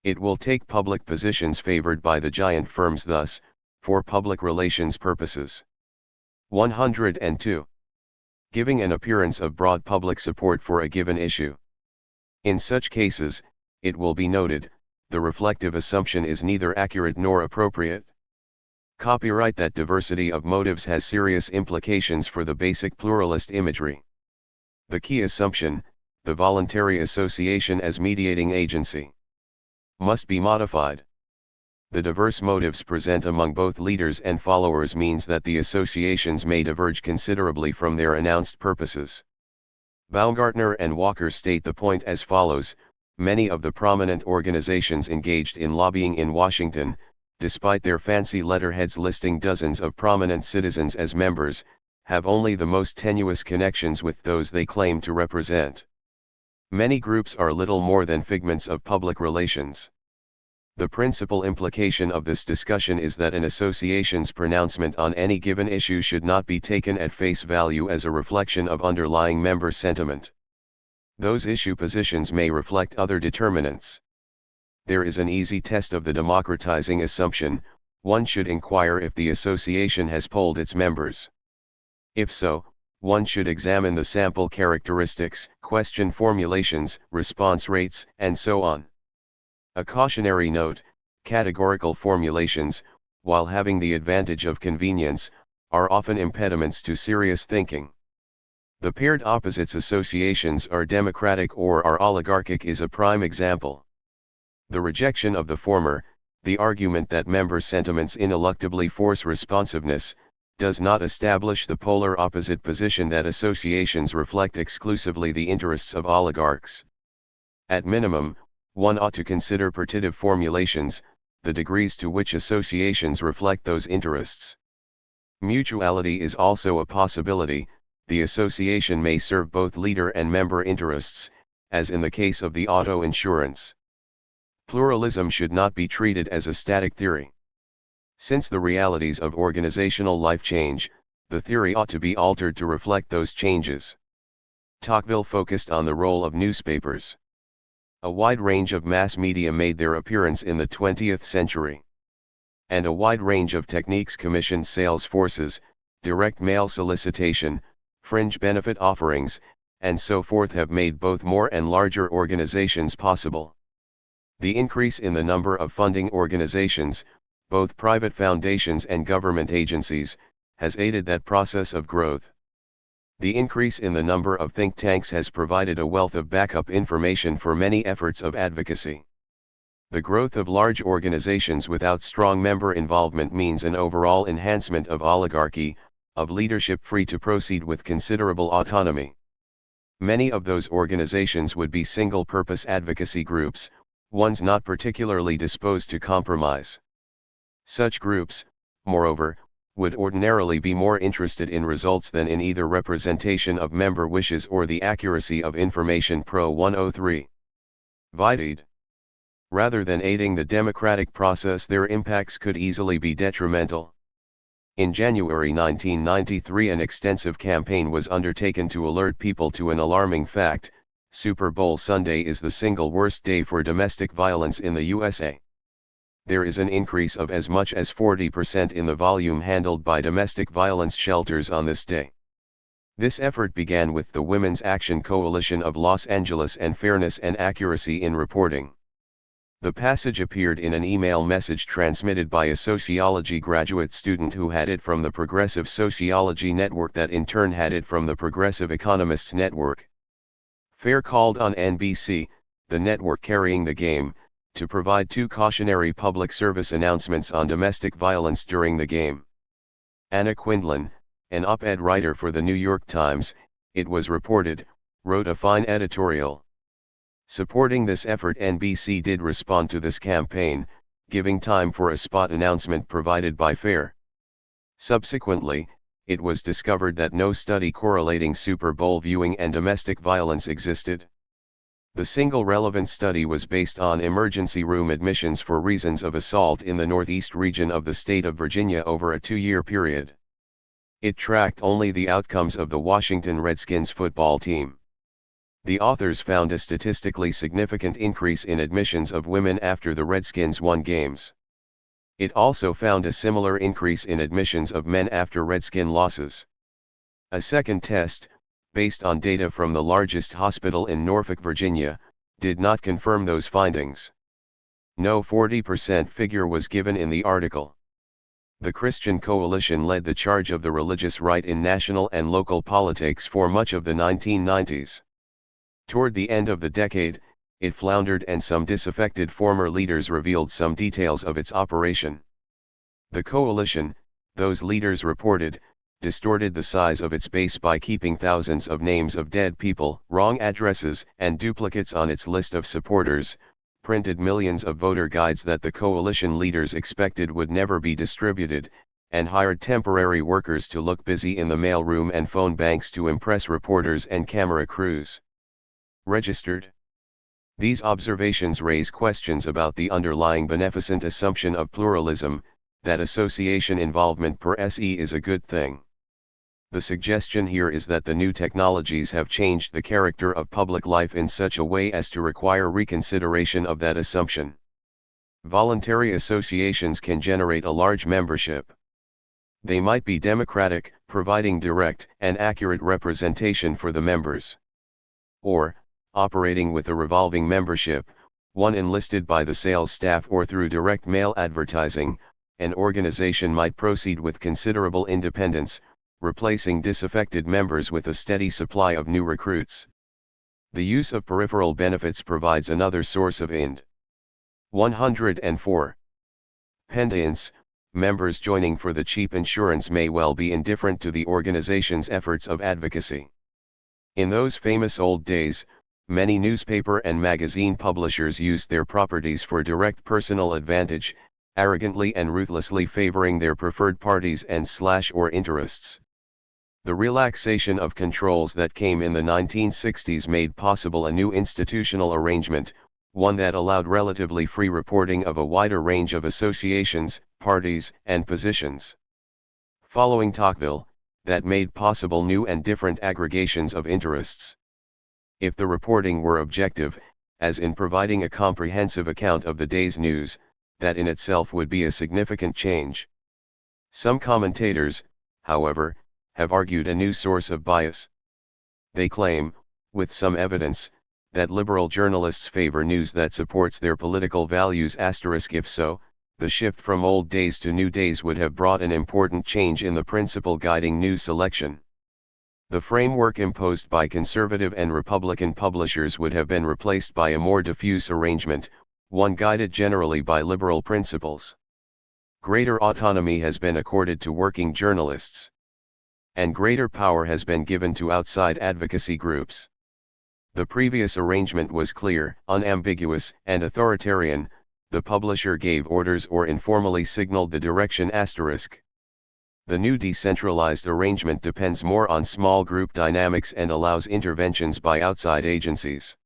S1: It will take public positions favored by the giant firms thus, for public relations purposes. 102. Giving an appearance of broad public support for a given issue. In such cases, it will be noted, the reflective assumption is neither accurate nor appropriate. Copyright that diversity of motives has serious implications for the basic pluralist imagery. The key assumption, the voluntary association as mediating agency, must be modified. The diverse motives present among both leaders and followers means that the associations may diverge considerably from their announced purposes. Baumgartner and Walker state the point as follows: many of the prominent organizations engaged in lobbying in Washington, despite their fancy letterheads listing dozens of prominent citizens as members, have only the most tenuous connections with those they claim to represent. Many groups are little more than figments of public relations. The principal implication of this discussion is that an association's pronouncement on any given issue should not be taken at face value as a reflection of underlying member sentiment. Those issue positions may reflect other determinants. There is an easy test of the democratizing assumption: one should inquire if the association has polled its members. If so, one should examine the sample characteristics, question formulations, response rates, and so on. A cautionary note: categorical formulations, while having the advantage of convenience, are often impediments to serious thinking. The paired opposites associations are democratic or are oligarchic is a prime example. The rejection of the former, the argument that member sentiments ineluctably force responsiveness, does not establish the polar opposite position that associations reflect exclusively the interests of oligarchs. At minimum, one ought to consider partitive formulations, the degrees to which associations reflect those interests. Mutuality is also a possibility: the association may serve both leader and member interests, as in the case of the auto insurance. Pluralism should not be treated as a static theory. Since the realities of organizational life change, the theory ought to be altered to reflect those changes. Tocqueville focused on the role of newspapers. A wide range of mass media made their appearance in the 20th century. And a wide range of techniques commissioned sales forces, direct mail solicitation, fringe benefit offerings, and so forth have made both more and larger organizations possible. The increase in the number of funding organizations, both private foundations and government agencies, has aided that process of growth. The increase in the number of think tanks has provided a wealth of backup information for many efforts of advocacy. The growth of large organizations without strong member involvement means an overall enhancement of oligarchy, of leadership free to proceed with considerable autonomy. Many of those organizations would be single-purpose advocacy groups, ones not particularly disposed to compromise. Such groups, moreover, would ordinarily be more interested in results than in either representation of member wishes or the accuracy of information. Pro 103. Vitaed. Rather than aiding the democratic process, their impacts could easily be detrimental. In January 1993, an extensive campaign was undertaken to alert people to an alarming fact: Super Bowl Sunday is the single worst day for domestic violence in the USA. There is an increase of as much as 40% in the volume handled by domestic violence shelters on this day. This effort began with the Women's Action Coalition of Los Angeles and Fairness and Accuracy in Reporting. The passage appeared in an email message transmitted by a sociology graduate student who had it from the Progressive Sociology Network, that in turn had it from the Progressive Economists Network. Fair called on NBC, the network carrying the game, to provide 2 cautionary public service announcements on domestic violence during the game. Anna Quindlen, an op-ed writer for the New York Times, it was reported, wrote a fine editorial. Supporting this effort, NBC did respond to this campaign, giving time for a spot announcement provided by FAIR. Subsequently, it was discovered that no study correlating Super Bowl viewing and domestic violence existed. The single relevant study was based on emergency room admissions for reasons of assault in the northeast region of the state of Virginia over a 2-year period. It tracked only the outcomes of the Washington Redskins football team. The authors found a statistically significant increase in admissions of women after the Redskins won games. It also found a similar increase in admissions of men after Redskin losses. A second test, based on data from the largest hospital in Norfolk, Virginia, did not confirm those findings. No 40% figure was given in the article. The Christian Coalition led the charge of the religious right in national and local politics for much of the 1990s. Toward the end of the decade, it floundered and some disaffected former leaders revealed some details of its operation. The coalition, those leaders reported, distorted the size of its base by keeping thousands of names of dead people, wrong addresses, and duplicates on its list of supporters, printed millions of voter guides that the coalition leaders expected would never be distributed, and hired temporary workers to look busy in the mailroom and phone banks to impress reporters and camera crews. Registered. These observations raise questions about the underlying beneficent assumption of pluralism, that association involvement per se is a good thing. The suggestion here is that the new technologies have changed the character of public life in such a way as to require reconsideration of that assumption. Voluntary associations can generate a large membership. They might be democratic, providing direct and accurate representation for the members. Or, operating with a revolving membership, one enlisted by the sales staff or through direct mail advertising, an organization might proceed with considerable independence, replacing disaffected members with a steady supply of new recruits. The use of peripheral benefits provides another source of ind. 104. Pendants, members joining for the cheap insurance may well be indifferent to the organization's efforts of advocacy. In those famous old days, many newspaper and magazine publishers used their properties for direct personal advantage, arrogantly and ruthlessly favoring their preferred parties and/or interests. The relaxation of controls that came in the 1960s made possible a new institutional arrangement, one that allowed relatively free reporting of a wider range of associations, parties, and positions. Following Tocqueville, that made possible new and different aggregations of interests. If the reporting were objective, as in providing a comprehensive account of the day's news, that in itself would be a significant change. Some commentators, however, have argued a new source of bias. They claim, with some evidence, that liberal journalists favor news that supports their political values*. If so, the shift from old days to new days would have brought an important change in the principle guiding news selection. The framework imposed by conservative and Republican publishers would have been replaced by a more diffuse arrangement, one guided generally by liberal principles. Greater autonomy has been accorded to working journalists. And greater power has been given to outside advocacy groups. The previous arrangement was clear, unambiguous, and authoritarian. The publisher gave orders or informally signaled the direction*. The new decentralized arrangement depends more on small group dynamics and allows interventions by outside agencies.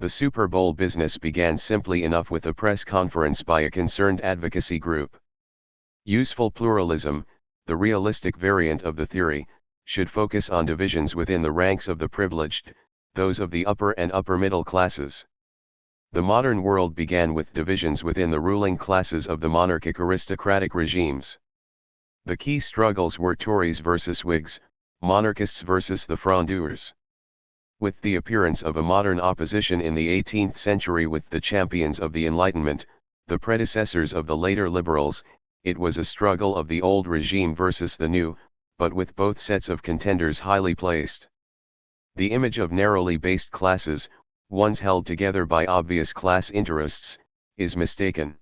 S1: The Super Bowl business began simply enough with a press conference by a concerned advocacy group. Useful pluralism, the realistic variant of the theory, should focus on divisions within the ranks of the privileged, those of the upper and upper middle classes. The modern world began with divisions within the ruling classes of the monarchic aristocratic regimes. The key struggles were Tories versus Whigs, monarchists versus the Frondeurs. With the appearance of a modern opposition in the 18th century with the champions of the Enlightenment, the predecessors of the later liberals, it was a struggle of the old regime versus the new, but with both sets of contenders highly placed. The image of narrowly based classes, ones held together by obvious class interests, is mistaken.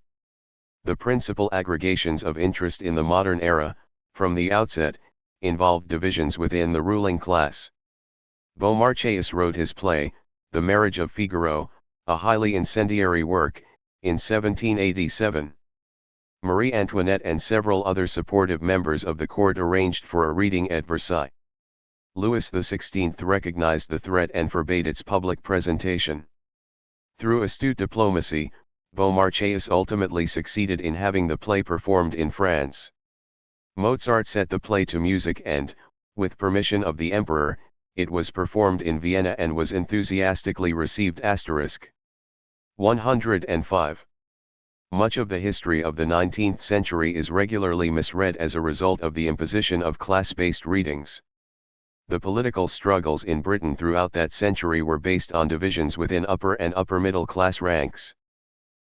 S1: The principal aggregations of interest in the modern era, from the outset, involved divisions within the ruling class. Beaumarchais wrote his play, The Marriage of Figaro, a highly incendiary work, in 1787. Marie Antoinette and several other supportive members of the court arranged for a reading at Versailles. Louis XVI recognized the threat and forbade its public presentation. Through astute diplomacy, Beaumarchais ultimately succeeded in having the play performed in France. Mozart set the play to music and, with permission of the emperor, it was performed in Vienna and was enthusiastically received. 105. Much of the history of the 19th century is regularly misread as a result of the imposition of class-based readings. The political struggles in Britain throughout that century were based on divisions within upper and upper-middle class ranks.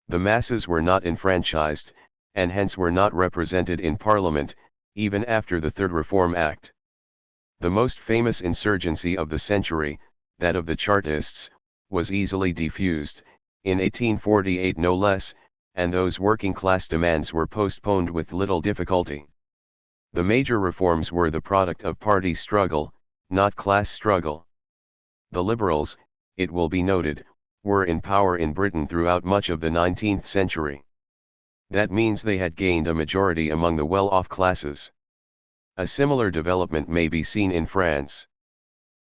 S1: The masses were not enfranchised, and hence were not represented in Parliament, even after the Third Reform Act. The most famous insurgency of the century, that of the Chartists, was easily defused, in 1848 no less, and those working-class demands were postponed with little difficulty. The major reforms were the product of party struggle, not class struggle. The Liberals, it will be noted, were in power in Britain throughout much of the 19th century. That means they had gained a majority among the well-off classes. A similar development may be seen in France.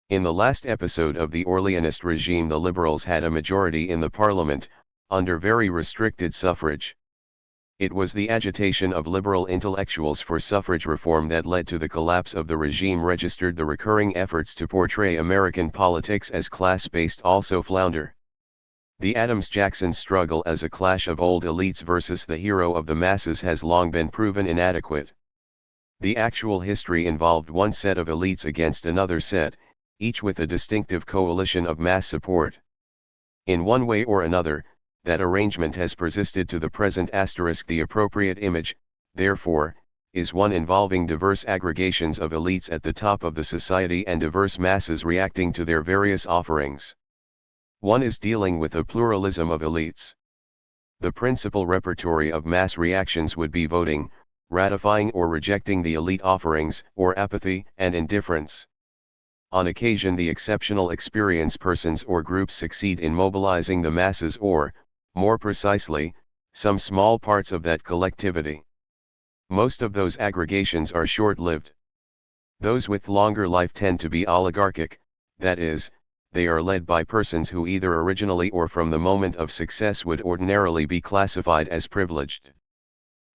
S1: In the last episode of the Orleanist regime, the Liberals had a majority in the Parliament, under very restricted suffrage. It was the agitation of liberal intellectuals for suffrage reform that led to the collapse of the regime. Registered the recurring efforts to portray American politics as class-based also flounder. The Adams-Jackson struggle as a clash of old elites versus the hero of the masses has long been proven inadequate. The actual history involved one set of elites against another set, each with a distinctive coalition of mass support. In one way or another, that arrangement has persisted to the present. The appropriate image, therefore, is one involving diverse aggregations of elites at the top of the society and diverse masses reacting to their various offerings. One is dealing with a pluralism of elites. The principal repertory of mass reactions would be voting, ratifying or rejecting the elite offerings, or apathy and indifference. On occasion, the exceptional experienced persons or groups succeed in mobilizing the masses or, more precisely, some small parts of that collectivity. Most of those aggregations are short-lived. Those with longer life tend to be oligarchic, that is, they are led by persons who either originally or from the moment of success would ordinarily be classified as privileged.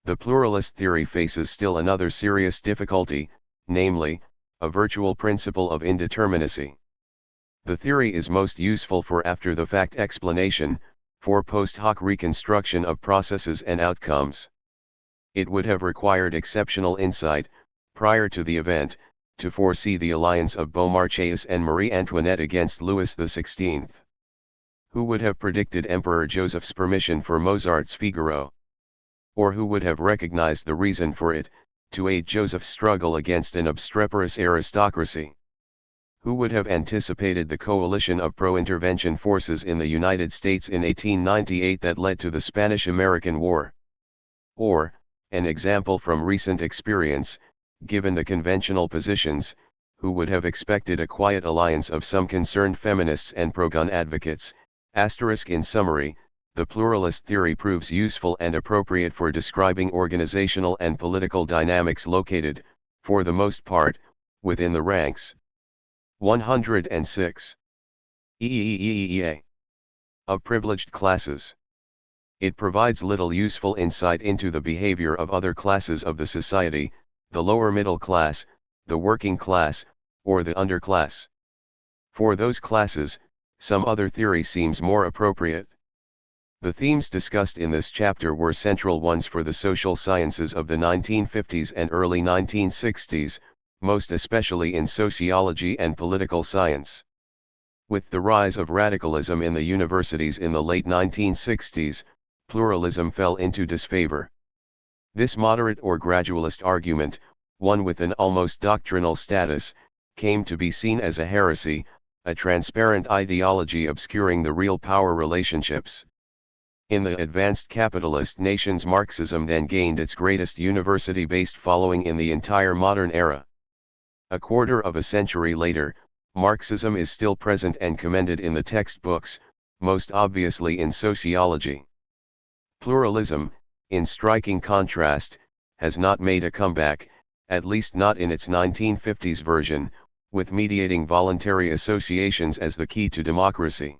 S1: The pluralist theory faces still another serious difficulty, namely, a virtual principle of indeterminacy. The theory is most useful for after-the-fact explanation, for post hoc reconstruction of processes and outcomes. It would have required exceptional insight, prior to the event, to foresee the alliance of Beaumarchais and Marie Antoinette against Louis XVI. Who would have predicted Emperor Joseph's permission for Mozart's Figaro? Or who would have recognized the reason for it, to aid Joseph's struggle against an obstreperous aristocracy? Who would have anticipated the coalition of pro-intervention forces in the United States in 1898 that led to the Spanish-American War? Or, an example from recent experience, given the conventional positions, who would have expected a quiet alliance of some concerned feminists and pro-gun advocates? In summary, the pluralist theory proves useful and appropriate for describing organizational and political dynamics located, for the most part, within the ranks. 106. Of privileged classes. It provides little useful insight into the behavior of other classes of the society, the lower middle class, the working class, or the underclass. For those classes, some other theory seems more appropriate. The themes discussed in this chapter were central ones for the social sciences of the 1950s and early 1960s, most especially in sociology and political science. With the rise of radicalism in the universities in the late 1960s, pluralism fell into disfavor. This moderate or gradualist argument, one with an almost doctrinal status, came to be seen as a heresy, a transparent ideology obscuring the real power relationships. In the advanced capitalist nations, Marxism then gained its greatest university-based following in the entire modern era. A quarter of a century later, Marxism is still present and commended in the textbooks, most obviously in sociology. Pluralism, in striking contrast, has not made a comeback, at least not in its 1950s version, with mediating voluntary associations as the key to democracy.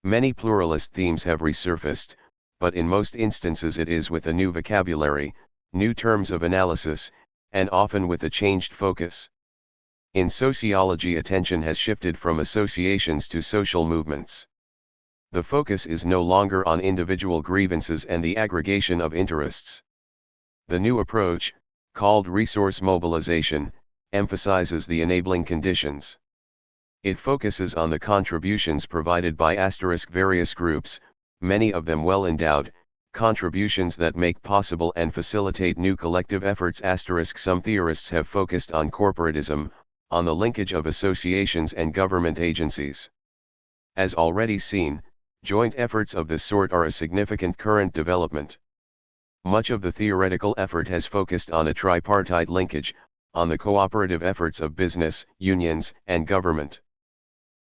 S1: Many pluralist themes have resurfaced, but in most instances it is with a new vocabulary, new terms of analysis, and often with a changed focus. In sociology, attention has shifted from associations to social movements. The focus is no longer on individual grievances and the aggregation of interests. The new approach, called resource mobilization, emphasizes the enabling conditions. It focuses on the contributions provided by various groups, many of them well endowed, contributions that make possible and facilitate new collective efforts. Some theorists have focused on corporatism, on the linkage of associations and government agencies. As already seen, joint efforts of this sort are a significant current development. Much of the theoretical effort has focused on a tripartite linkage, on the cooperative efforts of business, unions, and government.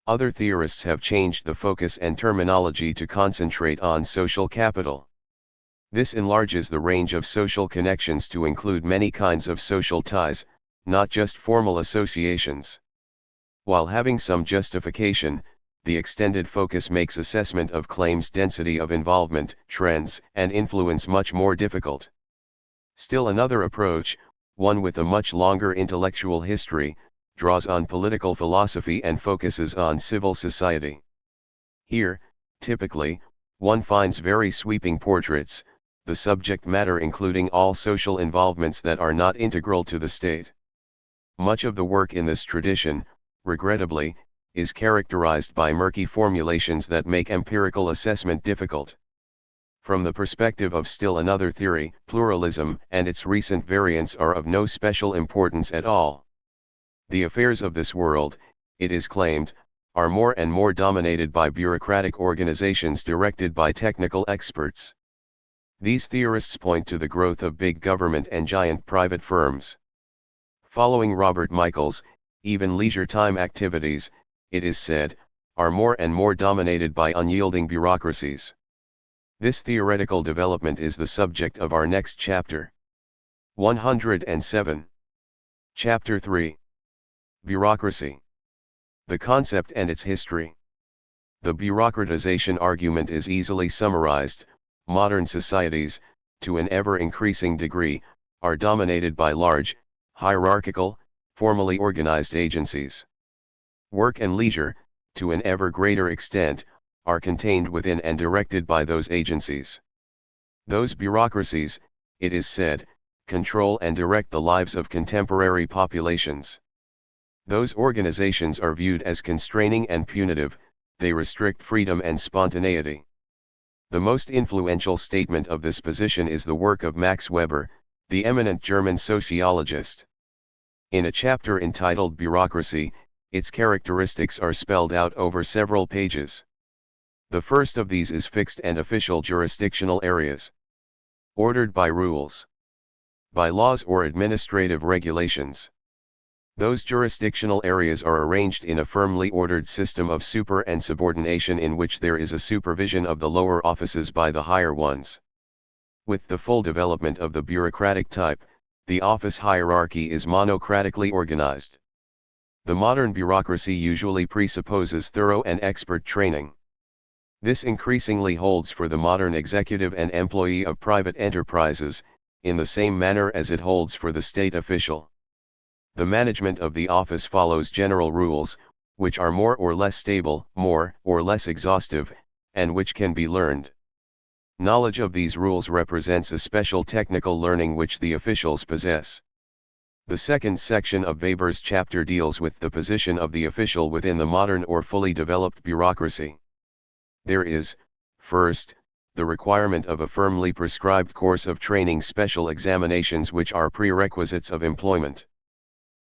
S1: Other theorists have changed the focus and terminology to concentrate on social capital. This enlarges the range of social connections to include many kinds of social ties, not just formal associations. While having some justification, the extended focus makes assessment of claims' density of involvement, trends, and influence much more difficult. Still another approach, one with a much longer intellectual history, draws on political philosophy and focuses on civil society. Here, typically, one finds very sweeping portraits, the subject matter including all social involvements that are not integral to the state. Much of the work in this tradition, regrettably, is characterized by murky formulations that make empirical assessment difficult. From the perspective of still another theory, pluralism and its recent variants are of no special importance at all. The affairs of this world, it is claimed, are more and more dominated by bureaucratic organizations directed by technical experts. These theorists point to the growth of big government and giant private firms. Following Robert Michaels, even leisure time activities, it is said, are more and more dominated by unyielding bureaucracies. This theoretical development is the subject of our next chapter. 107. Chapter 3. Bureaucracy. The concept and its history. The bureaucratization argument is easily summarized. Modern societies, to an ever-increasing degree, are dominated by large, hierarchical, formally organized agencies. Work and leisure, to an ever greater extent, are contained within and directed by those agencies. Those bureaucracies, it is said, control and direct the lives of contemporary populations. Those organizations are viewed as constraining and punitive, they restrict freedom and spontaneity. The most influential statement of this position is the work of Max Weber, the eminent German sociologist. In a chapter entitled Bureaucracy, its characteristics are spelled out over several pages. The first of these is fixed and official jurisdictional areas. Ordered by rules, by laws or administrative regulations. Those jurisdictional areas are arranged in a firmly ordered system of super and subordination in which there is a supervision of the lower offices by the higher ones. With the full development of the bureaucratic type, the office hierarchy is monocratically organized. The modern bureaucracy usually presupposes thorough and expert training. This increasingly holds for the modern executive and employee of private enterprises, in the same manner as it holds for the state official. The management of the office follows general rules, which are more or less stable, more or less exhaustive, and which can be learned. Knowledge of these rules represents a special technical learning which the officials possess. The second section of Weber's chapter deals with the position of the official within the modern or fully developed bureaucracy. There is, first, the requirement of a firmly prescribed course of training, special examinations which are prerequisites of employment.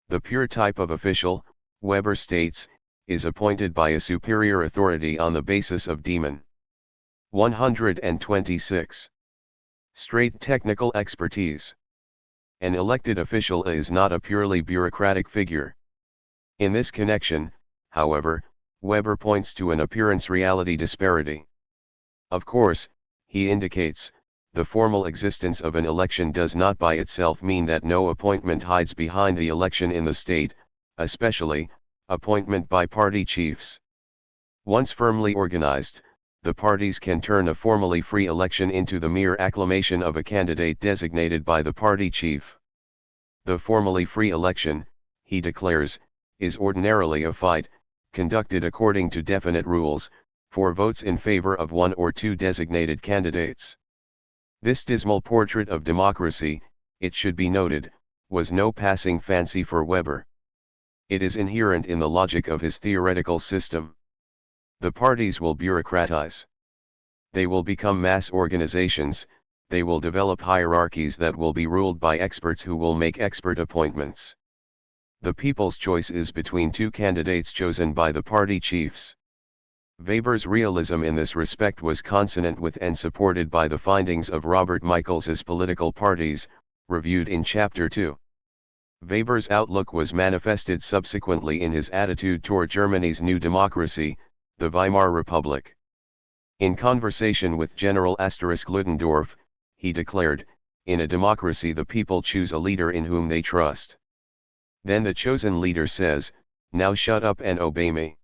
S1: The pure type of official, Weber states, is appointed by a superior authority on the basis of demon. 126. Straight technical expertise. An elected official is not a purely bureaucratic figure. In this connection, however, Weber points to an appearance-reality disparity. Of course, he indicates, the formal existence of an election does not by itself mean that no appointment hides behind the election in the state, especially, appointment by party chiefs. Once firmly organized, the parties can turn a formally free election into the mere acclamation of a candidate designated by the party chief. The formally free election, he declares, is ordinarily a fight, conducted according to definite rules, for votes in favor of one or two designated candidates. This dismal portrait of democracy, it should be noted, was no passing fancy for Weber. It is inherent in the logic of his theoretical system. The parties will bureaucratize. They will become mass organizations, they will develop hierarchies that will be ruled by experts who will make expert appointments. The people's choice is between two candidates chosen by the party chiefs. Weber's realism in this respect was consonant with and supported by the findings of Robert Michels's Political Parties, reviewed in Chapter 2. Weber's outlook was manifested subsequently in his attitude toward Germany's new democracy, the Weimar Republic. In conversation with General Ludendorff, he declared, "In a democracy the people choose a leader in whom they trust. Then the chosen leader says, 'Now shut up and obey me.'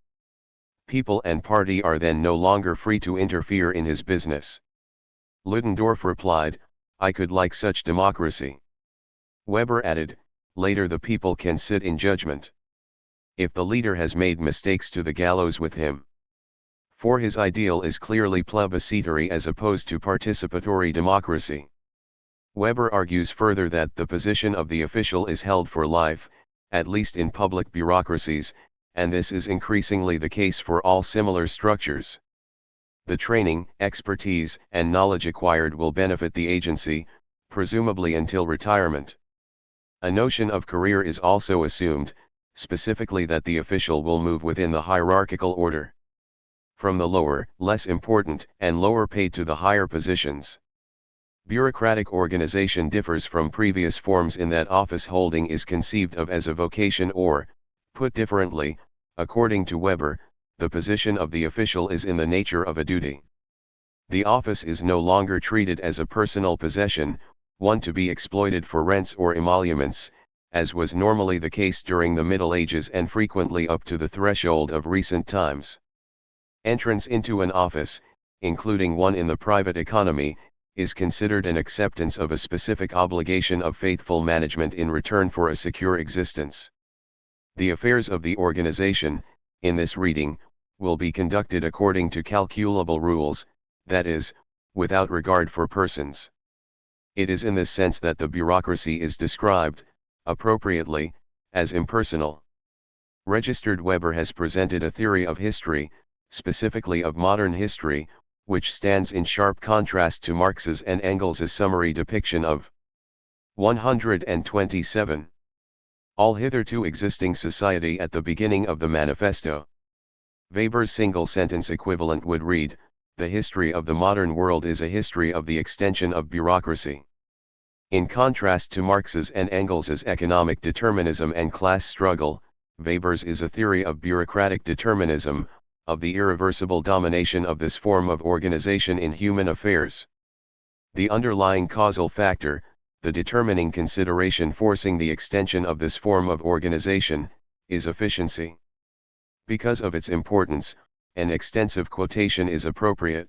S1: People and party are then no longer free to interfere in his business." Ludendorff replied, "I could like such democracy." Weber added, "Later the people can sit in judgment. If the leader has made mistakes, to the gallows with him." For his ideal is clearly plebiscitary as opposed to participatory democracy. Weber argues further that the position of the official is held for life, at least in public bureaucracies, and this is increasingly the case for all similar structures. The training, expertise, and knowledge acquired will benefit the agency, presumably until retirement. A notion of career is also assumed, specifically that the official will move within the hierarchical order. From the lower, less important, and lower paid to the higher positions. Bureaucratic organization differs from previous forms in that office holding is conceived of as a vocation or, put differently, according to Weber, the position of the official is in the nature of a duty. The office is no longer treated as a personal possession, one to be exploited for rents or emoluments, as was normally the case during the Middle Ages and frequently up to the threshold of recent times. Entrance into an office, including one in the private economy, is considered an acceptance of a specific obligation of faithful management in return for a secure existence. The affairs of the organization, in this reading, will be conducted according to calculable rules, that is, without regard for persons. It is in this sense that the bureaucracy is described, appropriately, as impersonal. Registered Weber has presented a theory of history, specifically of modern history, which stands in sharp contrast to Marx's and Engels's summary depiction of 127. All hitherto existing society at the beginning of the manifesto. Weber's single-sentence equivalent would read, "The history of the modern world is a history of the extension of bureaucracy." In contrast to Marx's and Engels's economic determinism and class struggle, Weber's is a theory of bureaucratic determinism, of the irreversible domination of this form of organization in human affairs. The underlying causal factor, the determining consideration forcing the extension of this form of organization, is efficiency. Because of its importance, an extensive quotation is appropriate.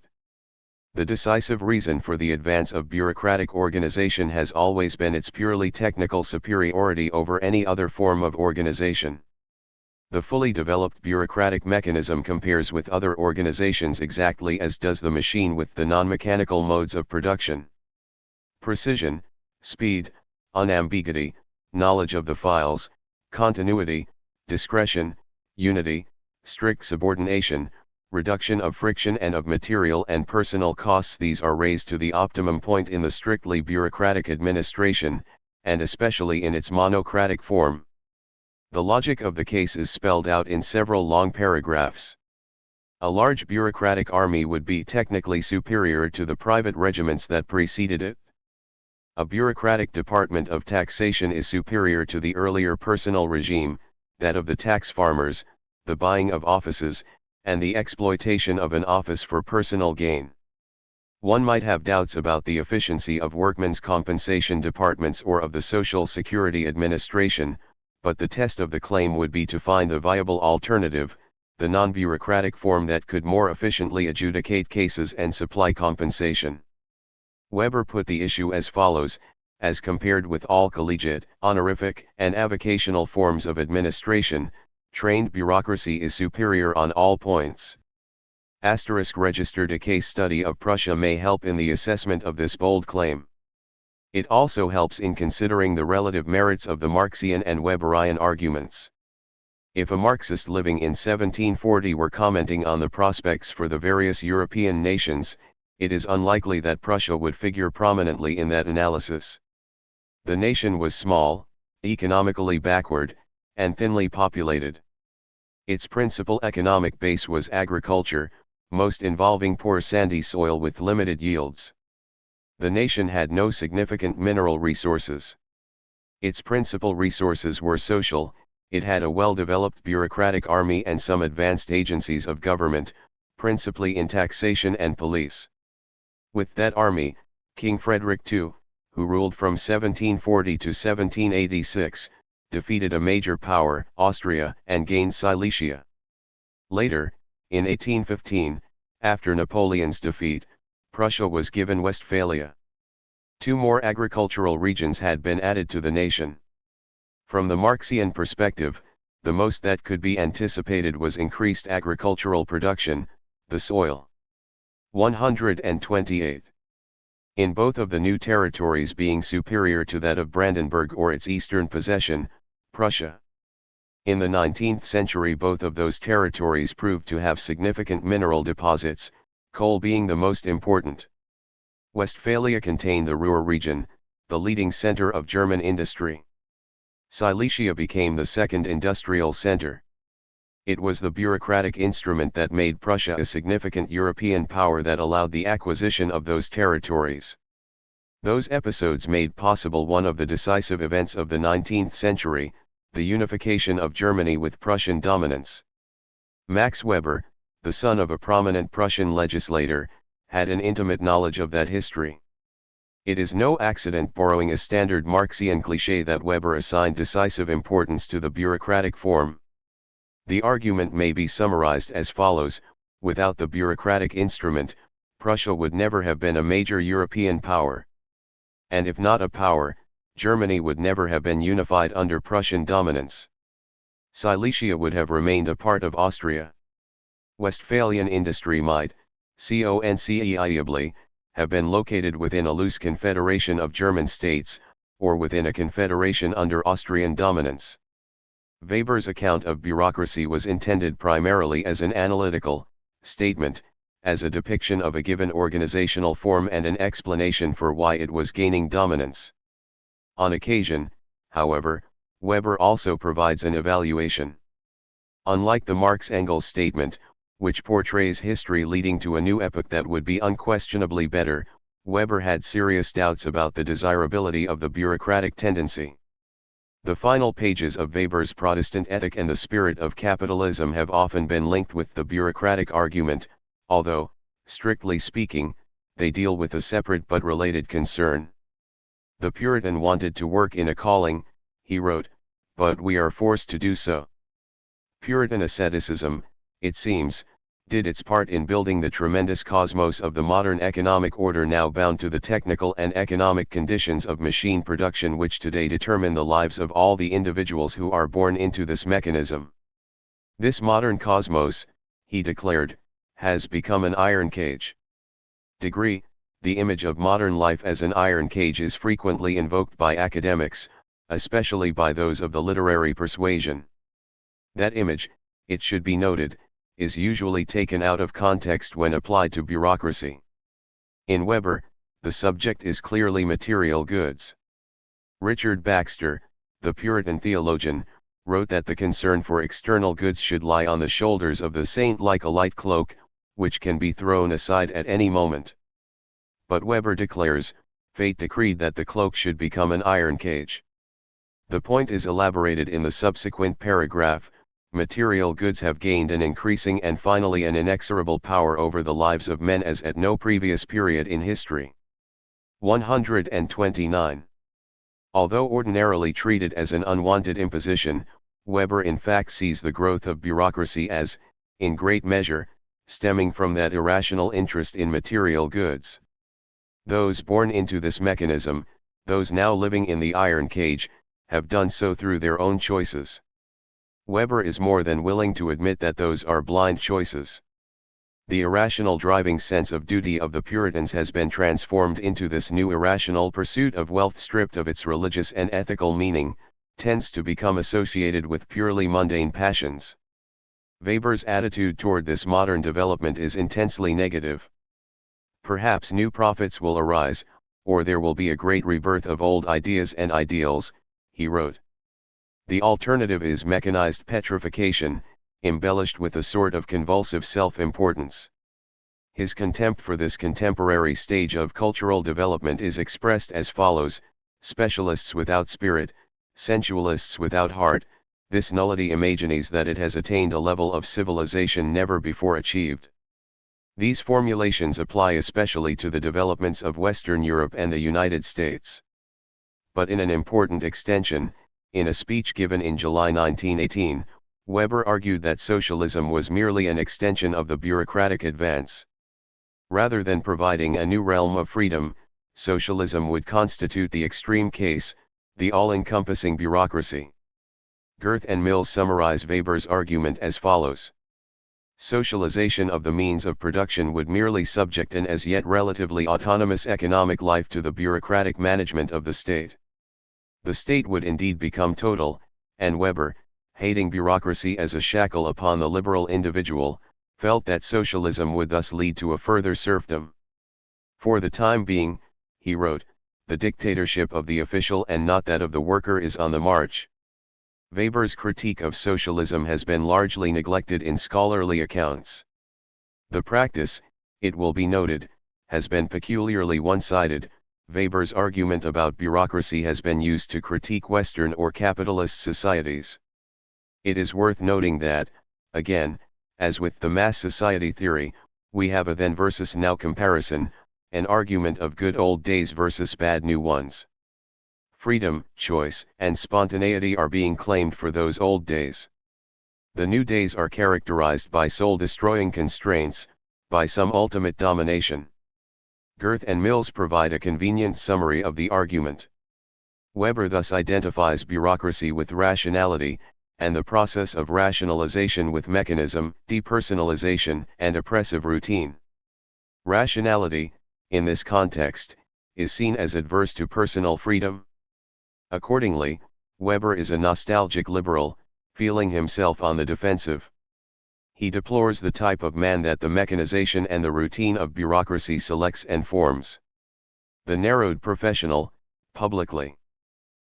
S1: The decisive reason for the advance of bureaucratic organization has always been its purely technical superiority over any other form of organization. The fully developed bureaucratic mechanism compares with other organizations exactly as does the machine with the non-mechanical modes of production. Precision, speed, unambiguity, knowledge of the files, continuity, discretion, unity, strict subordination, reduction of friction and of material and personal costs, these are raised to the optimum point in the strictly bureaucratic administration, and especially in its monocratic form. The logic of the case is spelled out in several long paragraphs. A large bureaucratic army would be technically superior to the private regiments that preceded it. A bureaucratic department of taxation is superior to the earlier personal regime, that of the tax farmers, the buying of offices, and the exploitation of an office for personal gain. One might have doubts about the efficiency of workmen's compensation departments or of the Social Security Administration, but the test of the claim would be to find the viable alternative, the non-bureaucratic form that could more efficiently adjudicate cases and supply compensation. Weber put the issue as follows: as compared with all collegiate, honorific, and avocational forms of administration, trained bureaucracy is superior on all points. Registered a case study of Prussia may help in the assessment of this bold claim. It also helps in considering the relative merits of the Marxian and Weberian arguments. If a Marxist living in 1740 were commenting on the prospects for the various European nations, it is unlikely that Prussia would figure prominently in that analysis. The nation was small, economically backward, and thinly populated. Its principal economic base was agriculture, most involving poor sandy soil with limited yields. The nation had no significant mineral resources. Its principal resources were social. It had a well-developed bureaucratic army and some advanced agencies of government, principally in taxation and police. With that army, King Frederick II, who ruled from 1740 to 1786, defeated a major power, Austria, and gained Silesia. Later, in 1815, after Napoleon's defeat, Prussia was given Westphalia. 2 more agricultural regions had been added to the nation. From the Marxian perspective, the most that could be anticipated was increased agricultural production, the soil. 128. In both of the new territories being superior to that of Brandenburg or its eastern possession, Prussia. In the 19th century both of those territories proved to have significant mineral deposits, coal being the most important. Westphalia contained the Ruhr region, the leading center of German industry. Silesia became the second industrial center. It was the bureaucratic instrument that made Prussia a significant European power that allowed the acquisition of those territories. Those episodes made possible one of the decisive events of the 19th century, the unification of Germany with Prussian dominance. Max Weber, the son of a prominent Prussian legislator, had an intimate knowledge of that history. It is no accident, borrowing a standard Marxian cliché, that Weber assigned decisive importance to the bureaucratic form. The argument may be summarized as follows: without the bureaucratic instrument, Prussia would never have been a major European power. And if not a power, Germany would never have been unified under Prussian dominance. Silesia would have remained a part of Austria. Westphalian industry might, conceivably, have been located within a loose confederation of German states, or within a confederation under Austrian dominance. Weber's account of bureaucracy was intended primarily as an analytical statement, as a depiction of a given organizational form and an explanation for why it was gaining dominance. On occasion, however, Weber also provides an evaluation. Unlike the Marx-Engels statement, which portrays history leading to a new epoch that would be unquestionably better, Weber had serious doubts about the desirability of the bureaucratic tendency. The final pages of Weber's Protestant Ethic and the Spirit of Capitalism have often been linked with the bureaucratic argument, although, strictly speaking, they deal with a separate but related concern. The Puritan wanted to work in a calling, he wrote, but we are forced to do so. Puritan asceticism, it seems, did its part in building the tremendous cosmos of the modern economic order, now bound to the technical and economic conditions of machine production which today determine the lives of all the individuals who are born into this mechanism. This modern cosmos, he declared, has become an iron cage. The image of modern life as an iron cage is frequently invoked by academics, especially by those of the literary persuasion. That image, it should be noted, is usually taken out of context when applied to bureaucracy. In Weber, the subject is clearly material goods. Richard Baxter, the Puritan theologian, wrote that the concern for external goods should lie on the shoulders of the saint like a light cloak, which can be thrown aside at any moment. But Weber declares, fate decreed that the cloak should become an iron cage. The point is elaborated in the subsequent paragraph, material goods have gained an increasing and finally an inexorable power over the lives of men as at no previous period in history. 129. Although ordinarily treated as an unwanted imposition, Weber in fact sees the growth of bureaucracy as, in great measure, stemming from that irrational interest in material goods. Those born into this mechanism, those now living in the iron cage, have done so through their own choices. Weber is more than willing to admit that those are blind choices. The irrational driving sense of duty of the Puritans has been transformed into this new irrational pursuit of wealth stripped of its religious and ethical meaning, tends to become associated with purely mundane passions. Weber's attitude toward this modern development is intensely negative. Perhaps new prophets will arise, or there will be a great rebirth of old ideas and ideals, he wrote. The alternative is mechanized petrification, embellished with a sort of convulsive self-importance. His contempt for this contemporary stage of cultural development is expressed as follows: specialists without spirit, sensualists without heart, this nullity imagines that it has attained a level of civilization never before achieved. These formulations apply especially to the developments of Western Europe and the United States. But in an important extension, in a speech given in July 1918, Weber argued that socialism was merely an extension of the bureaucratic advance. Rather than providing a new realm of freedom, socialism would constitute the extreme case, the all-encompassing bureaucracy. Girth and Mills summarize Weber's argument as follows. Socialization of the means of production would merely subject an as yet relatively autonomous economic life to the bureaucratic management of the state. The state would indeed become total, and Weber, hating bureaucracy as a shackle upon the liberal individual, felt that socialism would thus lead to a further serfdom. For the time being, he wrote, the dictatorship of the official and not that of the worker is on the march. Weber's critique of socialism has been largely neglected in scholarly accounts. The practice, it will be noted, has been peculiarly one-sided. Weber's argument about bureaucracy has been used to critique Western or capitalist societies. It is worth noting that, again, as with the mass society theory, we have a then versus now comparison, an argument of good old days versus bad new ones. Freedom, choice, and spontaneity are being claimed for those old days. The new days are characterized by soul-destroying constraints, by some ultimate domination. Girth and Mills provide a convenient summary of the argument. Weber thus identifies bureaucracy with rationality, and the process of rationalization with mechanism, depersonalization, and oppressive routine. Rationality, in this context, is seen as adverse to personal freedom. Accordingly, Weber is a nostalgic liberal, feeling himself on the defensive. He deplores the type of man that the mechanization and the routine of bureaucracy selects and forms. The narrowed professional, publicly.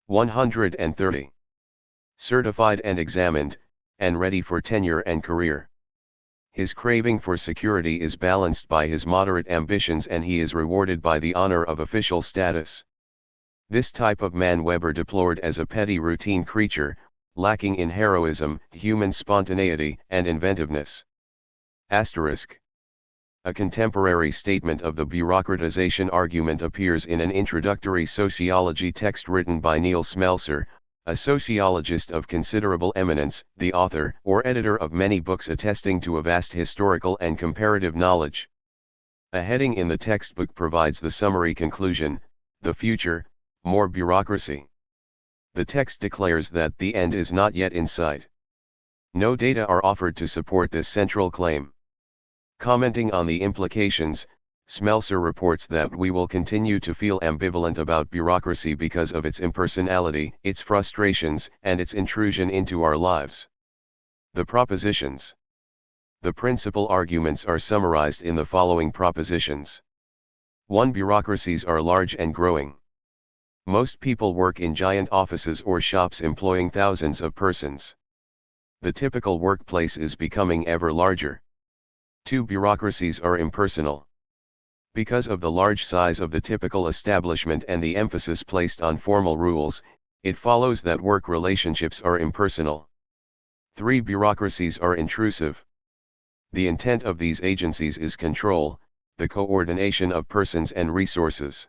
S1: 130. Certified and examined, and ready for tenure and career. His craving for security is balanced by his moderate ambitions and he is rewarded by the honor of official status. This type of man Weber deplored as a petty routine creature, lacking in heroism, human spontaneity, and inventiveness. Asterisk. A contemporary statement of the bureaucratization argument appears in an introductory sociology text written by Neil Smelser, a sociologist of considerable eminence, the author or editor of many books attesting to a vast historical and comparative knowledge. A heading in the textbook provides the summary conclusion: the future, more bureaucracy. The text declares that the end is not yet in sight. No data are offered to support this central claim. Commenting on the implications, Smelser reports that we will continue to feel ambivalent about bureaucracy because of its impersonality, its frustrations, and its intrusion into our lives. The propositions. The principal arguments are summarized in the following propositions. 1. Bureaucracies are large and growing. Most people work in giant offices or shops employing thousands of persons. The typical workplace is becoming ever larger. 2. Bureaucracies are impersonal. Because of the large size of the typical establishment and the emphasis placed on formal rules, it follows that work relationships are impersonal. 3. Bureaucracies are intrusive. The intent of these agencies is control, the coordination of persons and resources.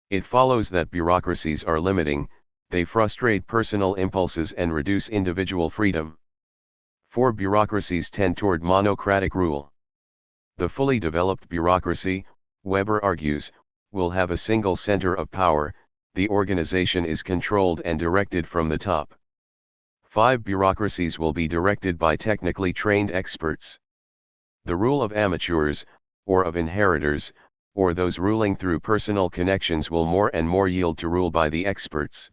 S1: It follows that bureaucracies are limiting, they frustrate personal impulses and reduce individual freedom. 4. Bureaucracies tend toward monocratic rule. The fully developed bureaucracy, Weber argues, will have a single center of power, the organization is controlled and directed from the top. 5. Bureaucracies will be directed by technically trained experts. The rule of amateurs, or of inheritors, or those ruling through personal connections will more and more yield to rule by the experts.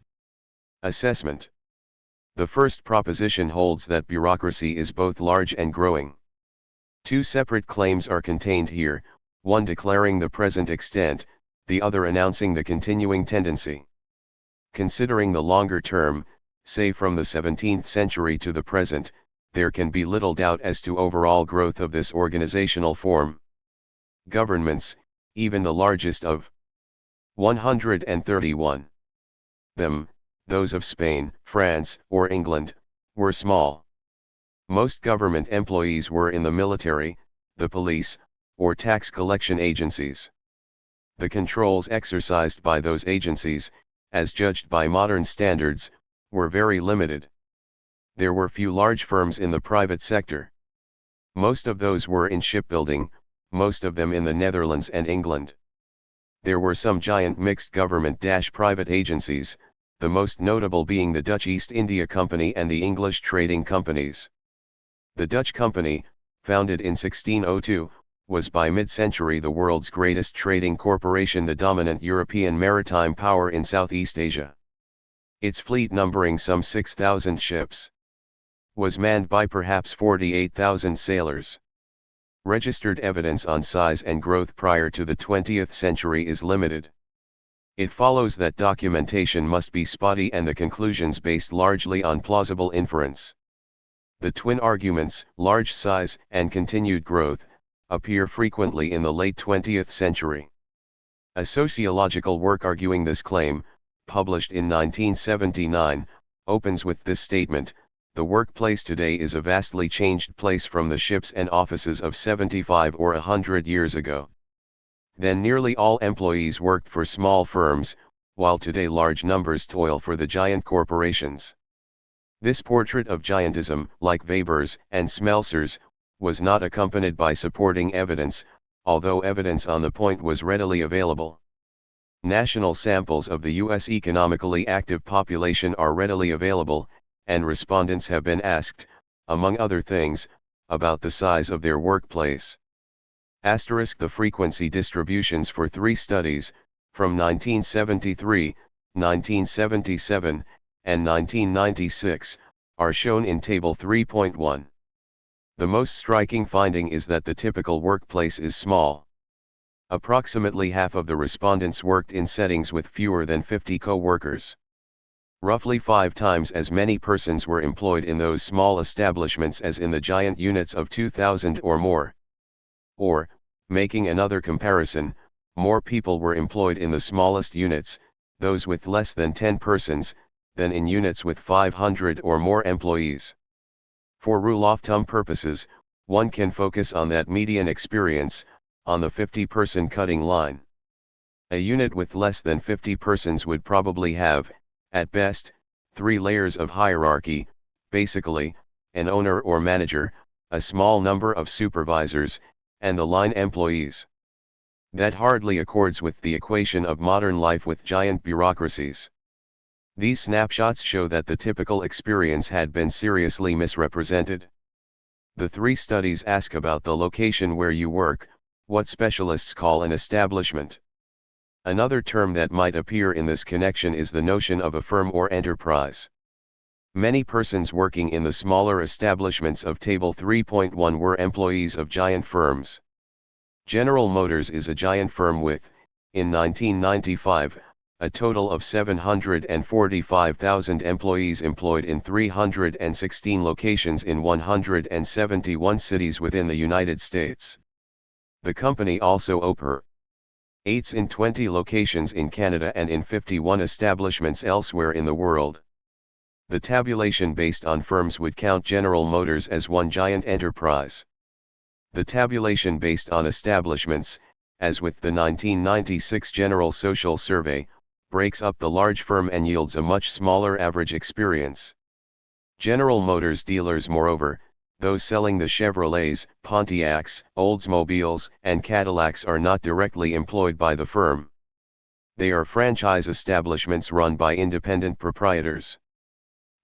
S1: Assessment. The first proposition holds that bureaucracy is both large and growing. Two separate claims are contained here, one declaring the present extent, the other announcing the continuing tendency. Considering the longer term, say from the 17th century to the present, there can be little doubt as to overall growth of this organizational form. Governments, even the largest of 131 them, those of Spain, France, or England, were small. Most government employees were in the military, the police, or tax collection agencies. The controls exercised by those agencies, as judged by modern standards, were very limited. There were few large firms in the private sector. Most of those were in shipbuilding, most of them in the Netherlands and England. There were some giant mixed government-private agencies, the most notable being the Dutch East India Company and the English trading companies. The Dutch Company, founded in 1602, was by mid-century the world's greatest trading corporation, the dominant European maritime power in Southeast Asia. Its fleet, numbering some 6,000 ships, was manned by perhaps 48,000 sailors. Registered evidence on size and growth prior to the 20th century is limited. It follows that documentation must be spotty and the conclusions based largely on plausible inference. The twin arguments, large size and continued growth, appear frequently in the late 20th century. A sociological work arguing this claim, published in 1979, opens with this statement: the workplace today is a vastly changed place from the ships and offices of 75 or 100 years ago. Then nearly all employees worked for small firms, while today large numbers toil for the giant corporations. This portrait of giantism, like Weber's and Smelser's, was not accompanied by supporting evidence, although evidence on the point was readily available. National samples of the U.S. economically active population are readily available, and respondents have been asked, among other things, about the size of their workplace. The frequency distributions for 3 studies, from 1973, 1977, and 1996, are shown in Table 3.1. The most striking finding is that the typical workplace is small. Approximately half of the respondents worked in settings with fewer than 50 co-workers. Roughly 5 times as many persons were employed in those small establishments as in the giant units of 2,000 or more. Or, making another comparison, more people were employed in the smallest units, those with less than 10 persons, than in units with 500 or more employees. For rule of thumb purposes, one can focus on that median experience, on the 50-person cutting line. A unit with less than 50 persons would probably have, at best, 3 layers of hierarchy, basically, an owner or manager, a small number of supervisors, and the line employees. That hardly accords with the equation of modern life with giant bureaucracies. These snapshots show that the typical experience had been seriously misrepresented. The 3 studies ask about the location where you work, what specialists call an establishment. Another term that might appear in this connection is the notion of a firm or enterprise. Many persons working in the smaller establishments of Table 3.1 were employees of giant firms. General Motors is a giant firm with, in 1995, a total of 745,000 employees employed in 316 locations in 171 cities within the United States. The company also operates in 20 locations in Canada and in 51 establishments elsewhere in the world. The tabulation based on firms would count General Motors as one giant enterprise. The tabulation based on establishments, as with the 1996 General Social Survey, breaks up the large firm and yields a much smaller average experience. General Motors dealers, moreover, those selling the Chevrolets, Pontiacs, Oldsmobiles, and Cadillacs, are not directly employed by the firm. They are franchise establishments run by independent proprietors.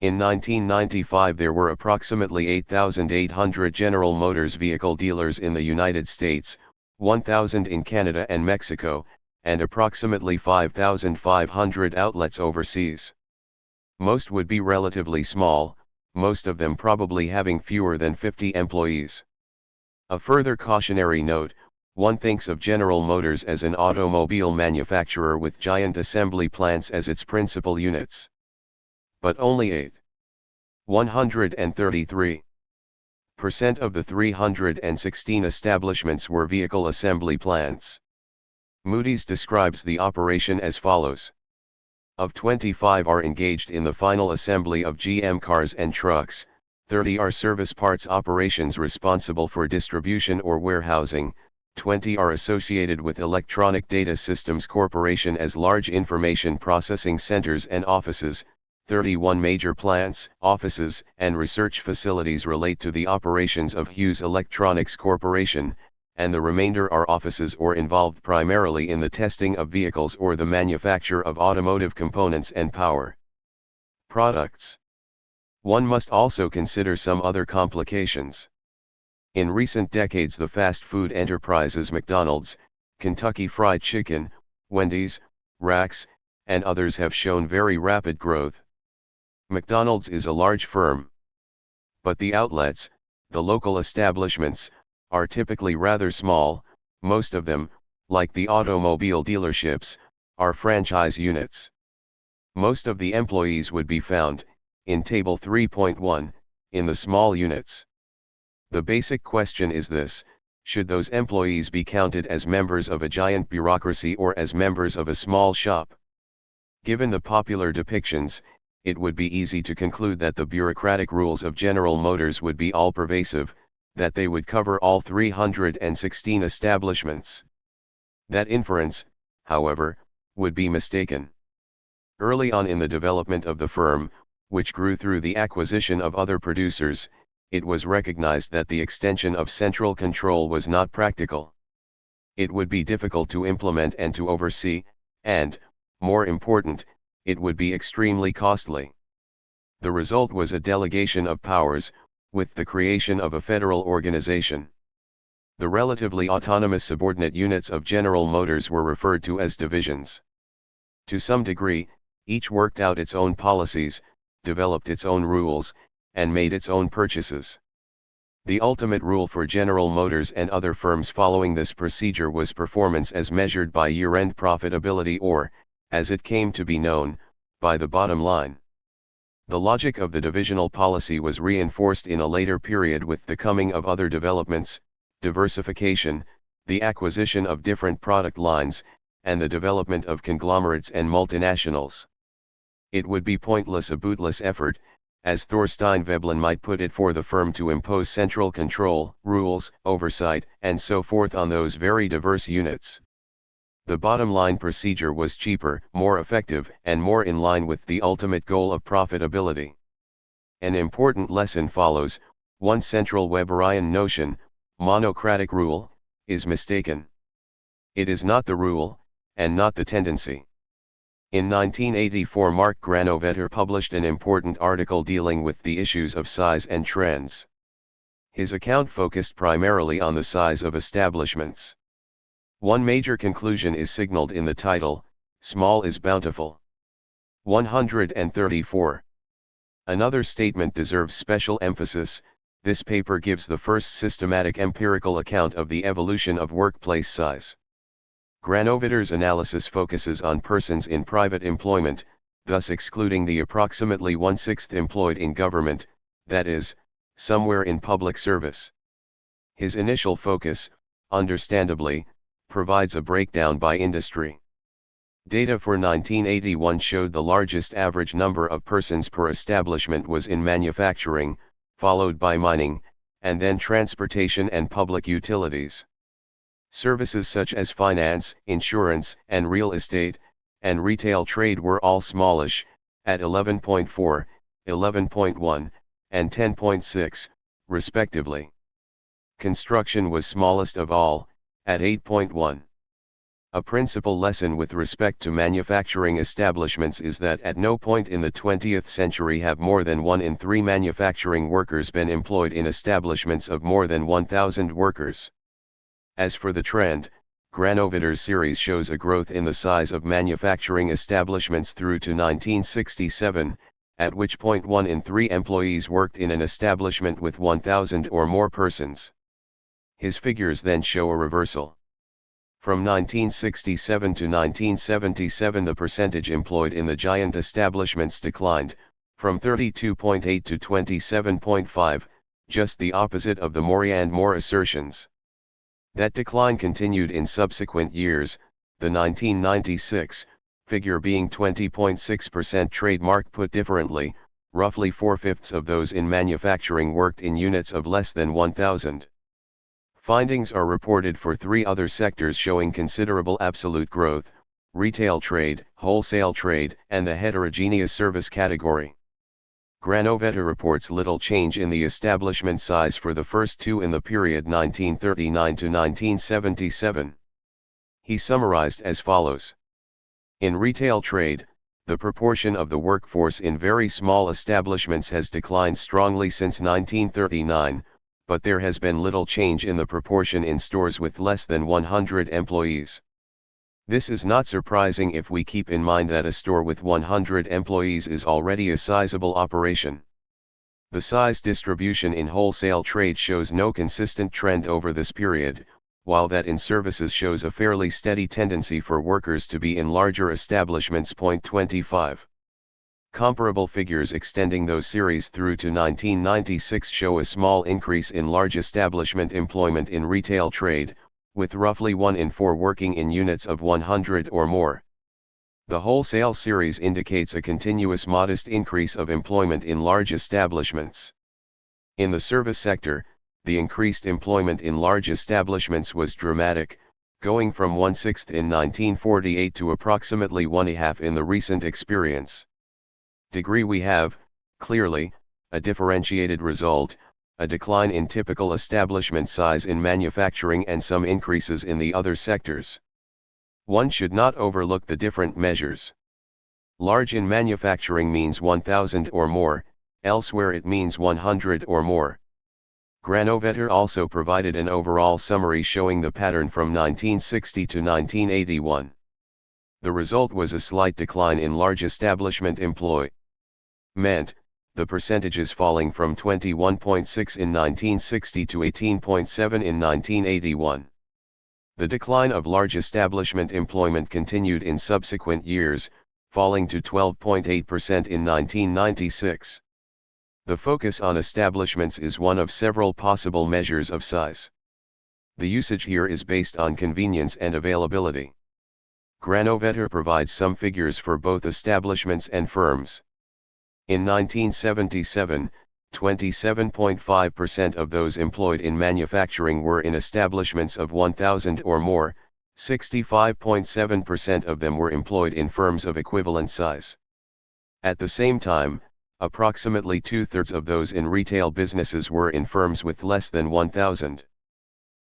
S1: In 1995 there were approximately 8,800 General Motors vehicle dealers in the United States, 1,000 in Canada and Mexico, and approximately 5,500 outlets overseas. Most would be relatively small, most of them probably having fewer than 50 employees. A further cautionary note: one thinks of General Motors as an automobile manufacturer with giant assembly plants as its principal units. But only 133% of the 316 establishments were vehicle assembly plants. Moody's describes the operation as follows. Of 25 are engaged in the final assembly of GM cars and trucks, 30 are service parts operations responsible for distribution or warehousing, 20 are associated with Electronic Data Systems Corporation as large information processing centers and offices, 31 major plants, offices, and research facilities relate to the operations of Hughes Electronics Corporation, and the remainder are offices or involved primarily in the testing of vehicles or the manufacture of automotive components and power products. One must also consider some other complications. In recent decades, the fast food enterprises McDonald's, Kentucky Fried Chicken, Wendy's, Rax, and others have shown very rapid growth. McDonald's is a large firm. But the outlets, the local establishments, are typically rather small. Most of them, like the automobile dealerships, are franchise units. Most of the employees would be found, in Table 3.1, in the small units. The basic question is this: should those employees be counted as members of a giant bureaucracy or as members of a small shop? Given the popular depictions, it would be easy to conclude that the bureaucratic rules of General Motors would be all-pervasive, that they would cover all 316 establishments. That inference, however, would be mistaken. Early on in the development of the firm, which grew through the acquisition of other producers, it was recognized that the extension of central control was not practical. It would be difficult to implement and to oversee, and, more important, it would be extremely costly. The result was a delegation of powers, with the creation of a federal organization. The relatively autonomous subordinate units of General Motors were referred to as divisions. To some degree, each worked out its own policies, developed its own rules, and made its own purchases. The ultimate rule for General Motors and other firms following this procedure was performance as measured by year-end profitability, or, as it came to be known, by the bottom line. The logic of the divisional policy was reinforced in a later period with the coming of other developments, diversification, the acquisition of different product lines, and the development of conglomerates and multinationals. It would be pointless, a bootless effort, as Thorstein Veblen might put it, for the firm to impose central control, rules, oversight, and so forth on those very diverse units. The bottom line procedure was cheaper, more effective, and more in line with the ultimate goal of profitability. An important lesson follows: one central Weberian notion, monocratic rule, is mistaken. It is not the rule, and not the tendency. In 1984, Mark Granovetter published an important article dealing with the issues of size and trends. His account focused primarily on the size of establishments. One major conclusion is signaled in the title: small is bountiful. 134. Another statement deserves special emphasis: this paper gives the first systematic empirical account of the evolution of workplace size. Granovetter's analysis focuses on persons in private employment, thus excluding the approximately 1/6 employed in government, that is, somewhere in public service. His initial focus, understandably, provides a breakdown by industry. Data for 1981 showed the largest average number of persons per establishment was in manufacturing, followed by mining, and then transportation and public utilities. Services such as finance, insurance, and real estate, and retail trade were all smallish, at 11.4, 11.1, and 10.6, respectively. Construction was smallest of all, at 8.1. A principal lesson with respect to manufacturing establishments is that at no point in the 20th century have more than 1 in 3 manufacturing workers been employed in establishments of more than 1,000 workers. As for the trend, Granovetter's series shows a growth in the size of manufacturing establishments through to 1967, at which point 1 in 3 employees worked in an establishment with 1,000 or more persons. His figures then show a reversal. From 1967 to 1977 the percentage employed in the giant establishments declined, from 32.8 to 27.5, just the opposite of the more and more assertions. That decline continued in subsequent years, the 1996 figure being 20.6%. Trademark put differently, roughly 4/5 of those in manufacturing worked in units of less than 1,000. Findings are reported for 3 other sectors showing considerable absolute growth: retail trade, wholesale trade, and the heterogeneous service category. Granovetter reports little change in the establishment size for the first 2 in the period 1939 to 1977. He summarized as follows. In retail trade, the proportion of the workforce in very small establishments has declined strongly since 1939, but there has been little change in the proportion in stores with less than 100 employees. This is not surprising if we keep in mind that a store with 100 employees is already a sizable operation. The size distribution in wholesale trade shows no consistent trend over this period, while that in services shows a fairly steady tendency for workers to be in larger establishments. 25. Comparable figures extending those series through to 1996 show a small increase in large establishment employment in retail trade, with roughly 1 in 4 working in units of 100 or more. The wholesale series indicates a continuous modest increase of employment in large establishments. In the service sector, the increased employment in large establishments was dramatic, going from 1/6 in 1948 to approximately 1/2 in the recent experience. We have, clearly, a differentiated result, a decline in typical establishment size in manufacturing and some increases in the other sectors. One should not overlook the different measures. Large in manufacturing means 1,000 or more, elsewhere it means 100 or more. Granovetter also provided an overall summary showing the pattern from 1960 to 1981. The result was a slight decline in large establishment employment, the percentages falling from 21.6 in 1960 to 18.7 in 1981. The decline of large establishment employment continued in subsequent years, falling to 12.8% in 1996. The focus on establishments is one of several possible measures of size. The usage here is based on convenience and availability. Granovetter provides some figures for both establishments and firms. In 1977, 27.5% of those employed in manufacturing were in establishments of 1,000 or more, 65.7% of them were employed in firms of equivalent size. At the same time, approximately 2/3 of those in retail businesses were in firms with less than 1,000.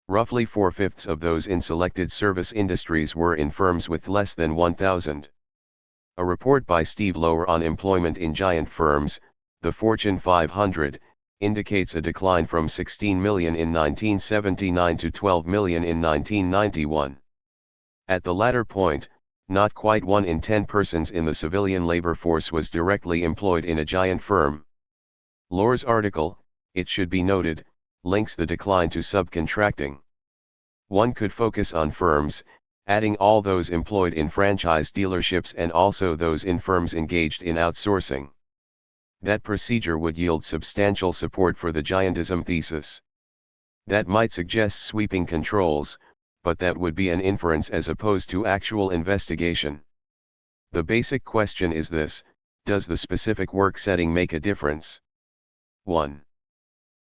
S1: Roughly 4/5 of those in selected service industries were in firms with less than 1,000. A report by Steve Lower on employment in giant firms, the Fortune 500, indicates a decline from 16 million in 1979 to 12 million in 1991. At the latter point, not quite 1 in 10 persons in the civilian labor force was directly employed in a giant firm. Lower's article, it should be noted, links the decline to subcontracting. One could focus on firms, adding all those employed in franchise dealerships and also those in firms engaged in outsourcing. That procedure would yield substantial support for the giantism thesis. That might suggest sweeping controls, but that would be an inference as opposed to actual investigation. The basic question is this: does the specific work setting make a difference? 1.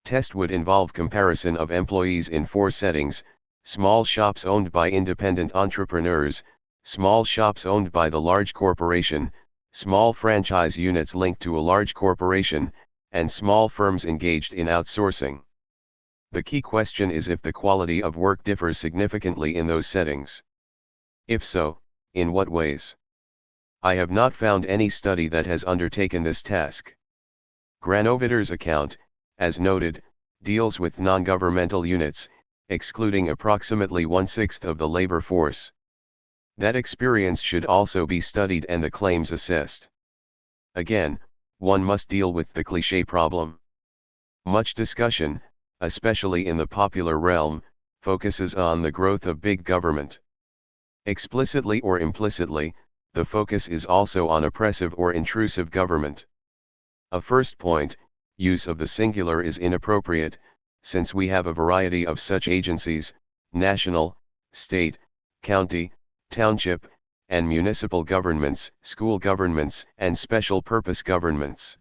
S1: Test would involve comparison of employees in 4 settings: small shops owned by independent entrepreneurs, small shops owned by the large corporation, small franchise units linked to a large corporation, and small firms engaged in outsourcing. The key question is if the quality of work differs significantly in those settings. If so, in what ways? I have not found any study that has undertaken this task. Granovetter's account, as noted, deals with non-governmental units, excluding approximately 1/6 of the labor force. That experience should also be studied and the claims assessed. Again, one must deal with the cliché problem. Much discussion, especially in the popular realm, focuses on the growth of big government. Explicitly or implicitly, the focus is also on oppressive or intrusive government. A first point, use of the singular is inappropriate, since we have a variety of such agencies: national, state, county, township, and municipal governments, school governments, and special purpose governments.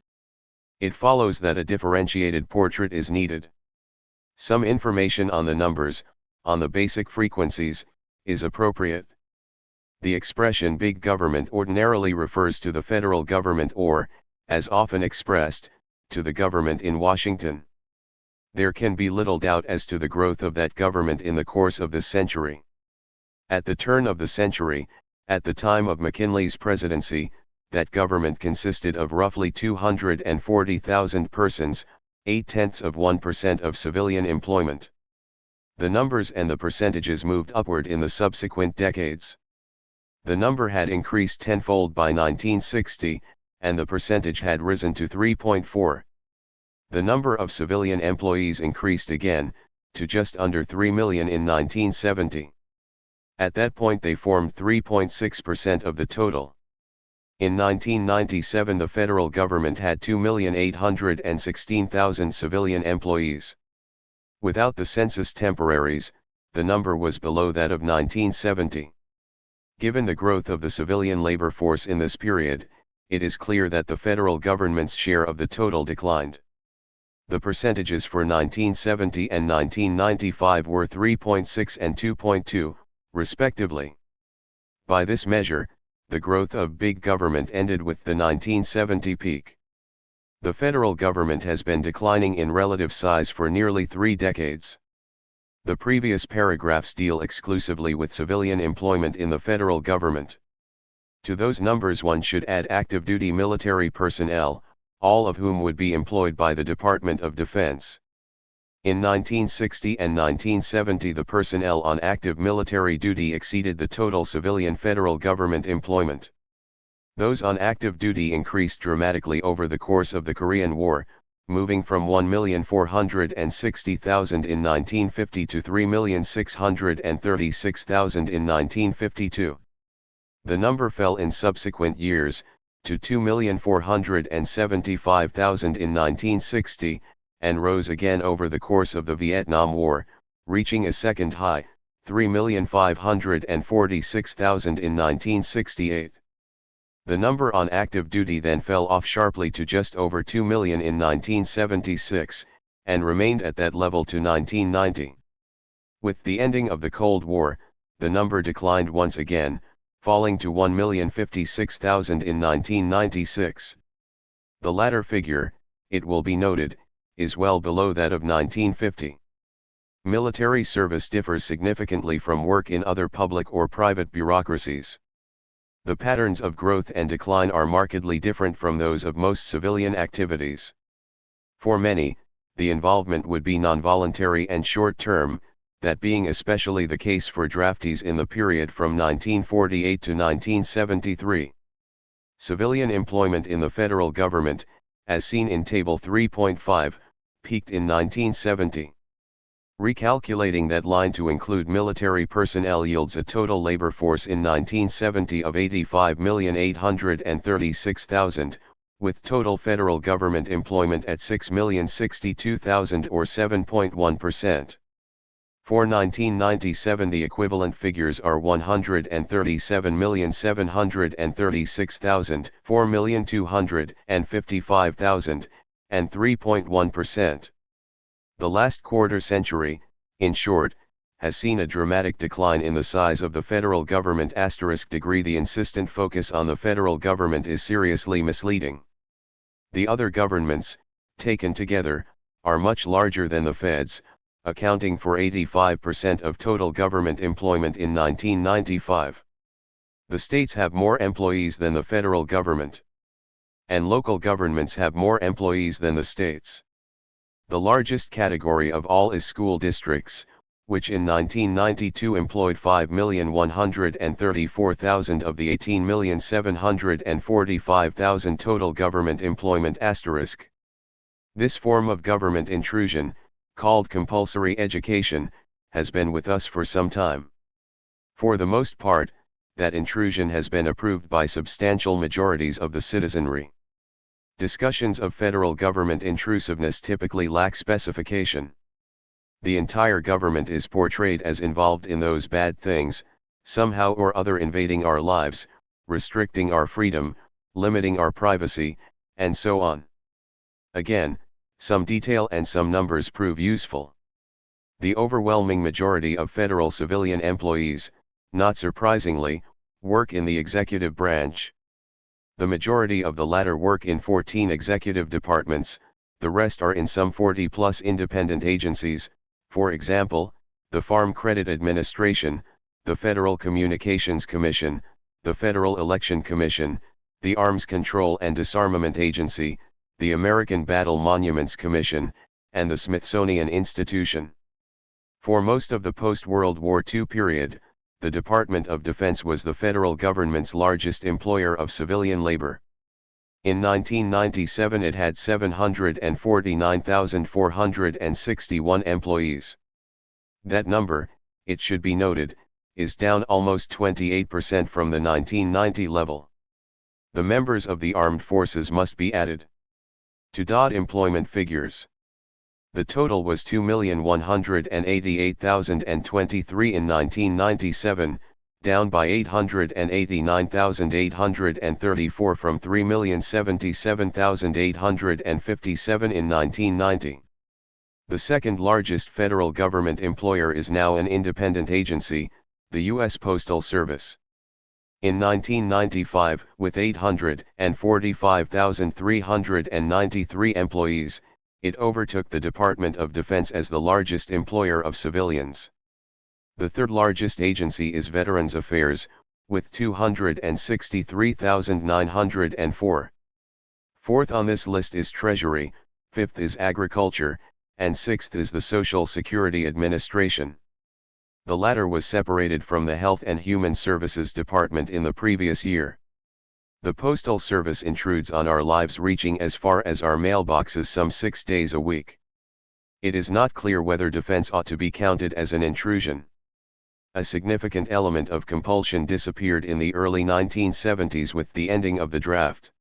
S1: It follows that a differentiated portrait is needed. Some information on the numbers, on the basic frequencies, is appropriate. The expression big government ordinarily refers to the federal government or, as often expressed, to the government in Washington. There can be little doubt as to the growth of that government in the course of this century. At the turn of the century, at the time of McKinley's presidency, that government consisted of roughly 240,000 persons, 0.8% of civilian employment. The numbers and the percentages moved upward in the subsequent decades. The number had increased tenfold by 1960, and the percentage had risen to 3.4. The number of civilian employees increased again, to just under 3 million in 1970. At that point they formed 3.6% of the total. In 1997 the federal government had 2,816,000 civilian employees. Without the census temporaries, the number was below that of 1970. Given the growth of the civilian labor force in this period, it is clear that the federal government's share of the total declined. The percentages for 1970 and 1995 were 3.6 and 2.2, respectively. By this measure, the growth of big government ended with the 1970 peak. The federal government has been declining in relative size for nearly 3 decades. The previous paragraphs deal exclusively with civilian employment in the federal government. To those numbers one should add active duty military personnel, all of whom would be employed by the Department of Defense. In 1960 and 1970 the personnel on active military duty exceeded the total civilian federal government employment. Those on active duty increased dramatically over the course of the Korean War, moving from 1,460,000 in 1950 to 3,636,000 in 1952. The number fell in subsequent years, to 2,475,000 in 1960, and rose again over the course of the Vietnam War, reaching a second high, 3,546,000 in 1968. The number on active duty then fell off sharply to just over 2 million in 1976, and remained at that level to 1990. With the ending of the Cold War, the number declined once again, falling to 1,056,000 in 1996. The latter figure, it will be noted, is well below that of 1950. Military service differs significantly from work in other public or private bureaucracies. The patterns of growth and decline are markedly different from those of most civilian activities. For many, the involvement would be non-voluntary and short-term, that being especially the case for draftees in the period from 1948 to 1973. Civilian employment in the federal government, as seen in Table 3.5, peaked in 1970. Recalculating that line to include military personnel yields a total labor force in 1970 of 85,836,000, with total federal government employment at 6,062,000 or 7.1%. For 1997 the equivalent figures are 137,736,000, 4,255,000, and 3.1%. The last quarter century, in short, has seen a dramatic decline in the size of the federal government. Degree the insistent focus on the federal government is seriously misleading. The other governments, taken together, are much larger than the feds, accounting for 85% of total government employment in 1995. The states have more employees than the federal government. And local governments have more employees than the states. The largest category of all is school districts, which in 1992 employed 5,134,000 of the 18,745,000 total government employment. This form of government intrusion, called compulsory education, has been with us for some time. For the most part, that intrusion has been approved by substantial majorities of the citizenry. Discussions of federal government intrusiveness typically lack specification. The entire government is portrayed as involved in those bad things, somehow or other invading our lives, restricting our freedom, limiting our privacy, and so on. Again, some detail and some numbers prove useful. The overwhelming majority of federal civilian employees, not surprisingly, work in the executive branch. The majority of the latter work in 14 executive departments, the rest are in some 40+ independent agencies, for example, the Farm Credit Administration, the Federal Communications Commission, the Federal Election Commission, the Arms Control and Disarmament Agency, the American Battle Monuments Commission, and the Smithsonian Institution. For most of the post-World War II period, the Department of Defense was the federal government's largest employer of civilian labor. In 1997 it had 749,461 employees. That number, it should be noted, is down almost 28% from the 1990 level. The members of the armed forces must be added to employment figures. The total was 2,188,023 in 1997, down by 889,834 from 3,077,857 in 1990. The second largest federal government employer is now an independent agency, the U.S. Postal Service. In 1995, with 845,393 employees, it overtook the Department of Defense as the largest employer of civilians. The third largest agency is Veterans Affairs, with 263,904. Fourth on this list is Treasury, fifth is Agriculture, and sixth is the Social Security Administration. The latter was separated from the Health and Human Services Department in the previous year. The Postal Service intrudes on our lives, reaching as far as our mailboxes some 6 days a week. It is not clear whether defense ought to be counted as an intrusion. A significant element of compulsion disappeared in the early 1970s with the ending of the draft.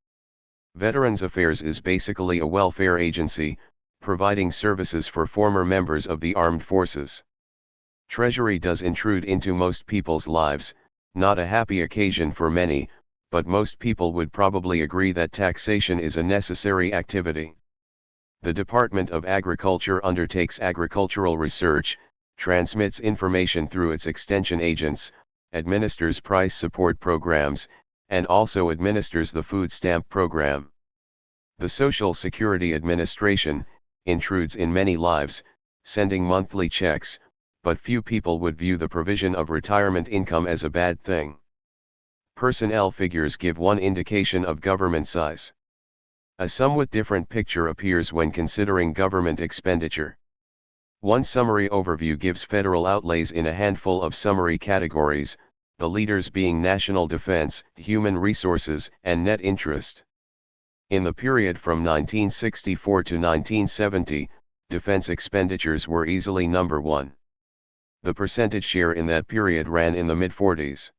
S1: Veterans Affairs is basically a welfare agency, providing services for former members of the armed forces. Treasury does intrude into most people's lives, not a happy occasion for many, but most people would probably agree that taxation is a necessary activity. The Department of Agriculture undertakes agricultural research, transmits information through its extension agents, administers price support programs, and also administers the food stamp program. The Social Security Administration intrudes in many lives, sending monthly checks, but few people would view the provision of retirement income as a bad thing. Personnel figures give one indication of government size. A somewhat different picture appears when considering government expenditure. One summary overview gives federal outlays in a handful of summary categories, the leaders being national defense, human resources, and net interest. In the period from 1964 to 1970, defense expenditures were easily number one. The percentage share in that period ran in the mid-40s.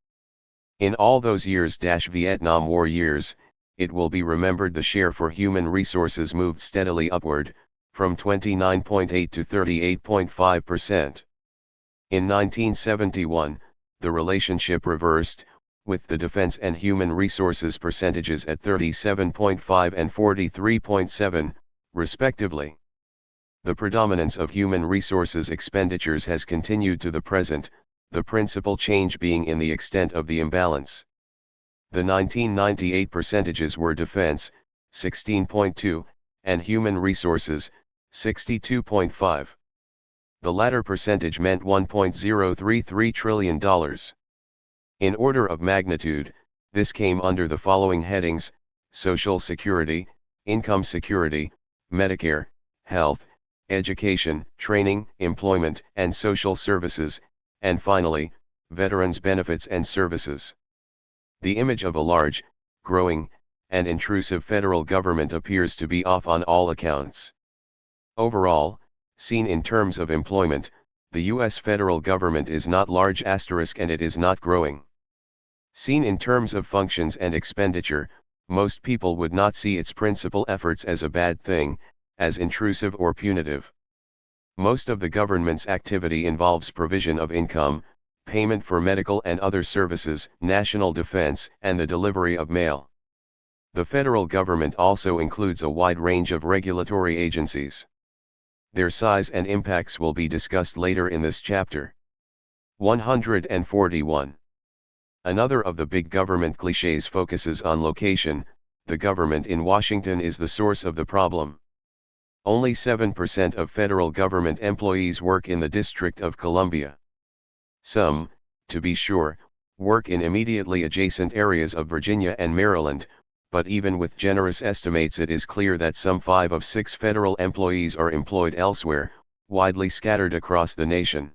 S1: In all those years Vietnam War years, it will be remembered the share for human resources moved steadily upward, from 29.8 to 38.5%. In 1971, the relationship reversed, with the defense and human resources percentages at 37.5 and 43.7, respectively. The predominance of human resources expenditures has continued to the present, the principal change being in the extent of the imbalance. The 1998 percentages were defense, 16.2, and human resources, 62.5. The latter percentage meant $1.033 trillion. In order of magnitude, this came under the following headings: Social Security, Income Security, Medicare, Health, Education, Training, Employment, and Social Services, and finally, Veterans Benefits and Services. The image of a large, growing, and intrusive federal government appears to be off on all accounts. Overall, seen in terms of employment, the U.S. federal government is not large asterisk and it is not growing. Seen in terms of functions and expenditure, most people would not see its principal efforts as a bad thing, as intrusive or punitive. Most of the government's activity involves provision of income, payment for medical and other services, national defense, and the delivery of mail. The federal government also includes a wide range of regulatory agencies. Their size and impacts will be discussed later in this chapter. 141. Another of the big government clichés focuses on location. The government in Washington is the source of the problem. Only 7% of federal government employees work in the District of Columbia. Some, to be sure, work in immediately adjacent areas of Virginia and Maryland, but even with generous estimates it is clear that some 5 of 6 federal employees are employed elsewhere, widely scattered across the nation.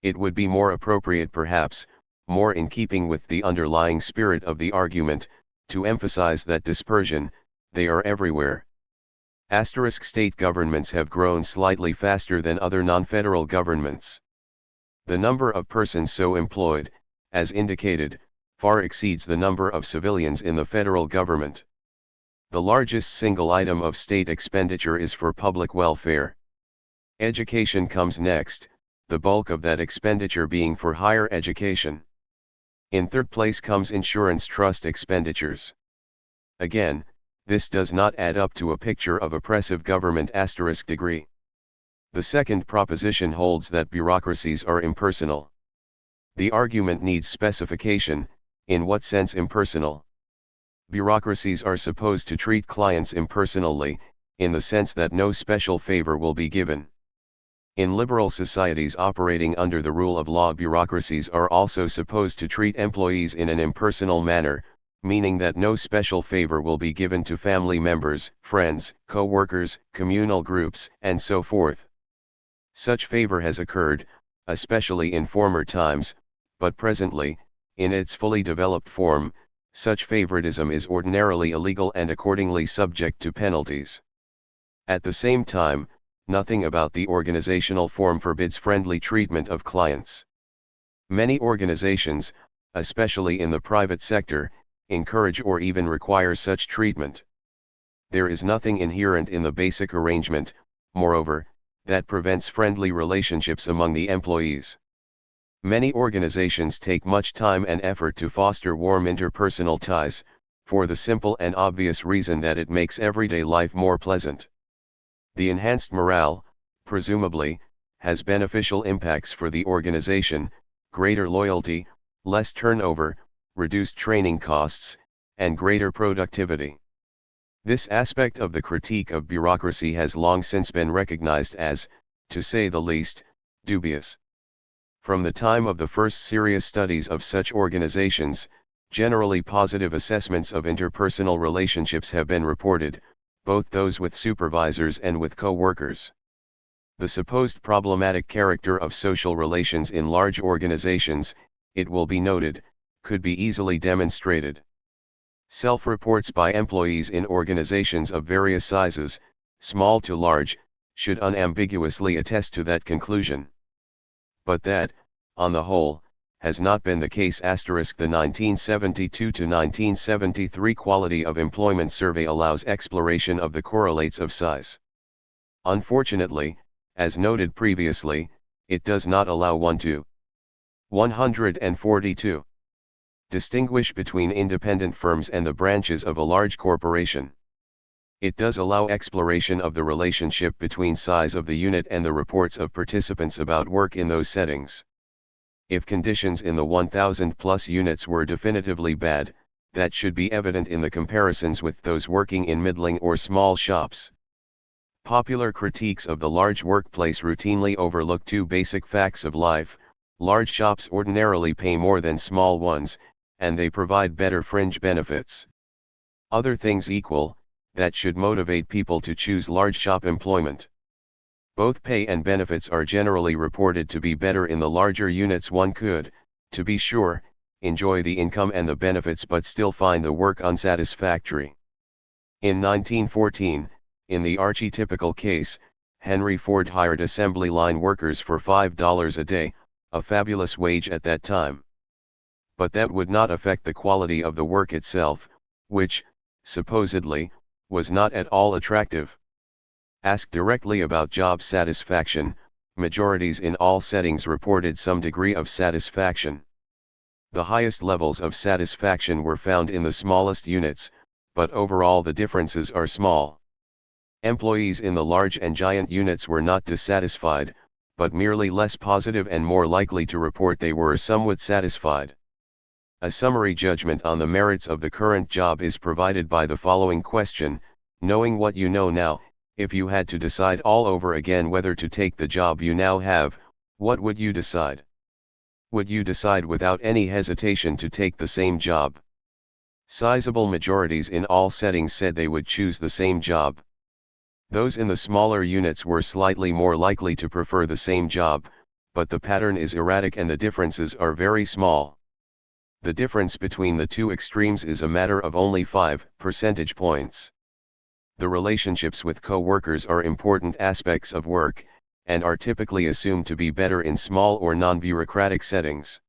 S1: It would be more appropriate perhaps, more in keeping with the underlying spirit of the argument, to emphasize that dispersion, they are everywhere. State governments have grown slightly faster than other non-federal governments. The number of persons so employed, as indicated, far exceeds the number of civilians in the federal government. The largest single item of state expenditure is for public welfare. Education comes next, the bulk of that expenditure being for higher education. In third place comes insurance trust expenditures. Again, this does not add up to a picture of oppressive government degree. The second proposition holds that bureaucracies are impersonal. The argument needs specification. In what sense impersonal? Bureaucracies are supposed to treat clients impersonally, in the sense that no special favor will be given. In liberal societies operating under the rule of law, bureaucracies are also supposed to treat employees in an impersonal manner, meaning that no special favor will be given to family members, friends, co-workers, communal groups, and so forth. Such favor has occurred, especially in former times, but presently, in its fully developed form, such favoritism is ordinarily illegal and accordingly subject to penalties. At the same time, nothing about the organizational form forbids friendly treatment of clients. Many organizations, especially in the private sector, encourage or even require such treatment. There is nothing inherent in the basic arrangement, moreover, that prevents friendly relationships among the employees. Many organizations take much time and effort to foster warm interpersonal ties, for the simple and obvious reason that it makes everyday life more pleasant. The enhanced morale, presumably, has beneficial impacts for the organization: greater loyalty, less turnover, reduced training costs, and greater productivity. This aspect of the critique of bureaucracy has long since been recognized as, to say the least, dubious. From the time of the first serious studies of such organizations, generally positive assessments of interpersonal relationships have been reported, both those with supervisors and with co-workers. The supposed problematic character of social relations in large organizations, it will be noted, could be easily demonstrated. Self-reports by employees in organizations of various sizes, small to large, should unambiguously attest to that conclusion. But that, on the whole, has not been the case. The 1972 to 1973 Quality of Employment Survey allows exploration of the correlates of size. Unfortunately, as noted previously, it does not allow one to 142. Distinguish between independent firms and the branches of a large corporation. It does allow exploration of the relationship between size of the unit and the reports of participants about work in those settings. If conditions in the 1,000 plus units were definitively bad, that should be evident in the comparisons with those working in middling or small shops. Popular critiques of the large workplace routinely overlook two basic facts of life: large shops ordinarily pay more than small ones, and they provide better fringe benefits. Other things equal, that should motivate people to choose large shop employment. Both pay and benefits are generally reported to be better in the larger units. One could, to be sure, enjoy the income and the benefits but still find the work unsatisfactory. In 1914, in the archetypical case, Henry Ford hired assembly line workers for $5 a day, a fabulous wage at that time. But that would not affect the quality of the work itself, which, supposedly, was not at all attractive. Asked directly about job satisfaction, majorities in all settings reported some degree of satisfaction. The highest levels of satisfaction were found in the smallest units, but overall the differences are small. Employees in the large and giant units were not dissatisfied, but merely less positive and more likely to report they were somewhat satisfied. A summary judgment on the merits of the current job is provided by the following question: knowing what you know now, if you had to decide all over again whether to take the job you now have, what would you decide? Would you decide without any hesitation to take the same job? Sizable majorities in all settings said they would choose the same job. Those in the smaller units were slightly more likely to prefer the same job, but the pattern is erratic and the differences are very small. The difference between the two extremes is a matter of only 5 percentage points. The relationships with co-workers are important aspects of work, and are typically assumed to be better in small or non-bureaucratic settings.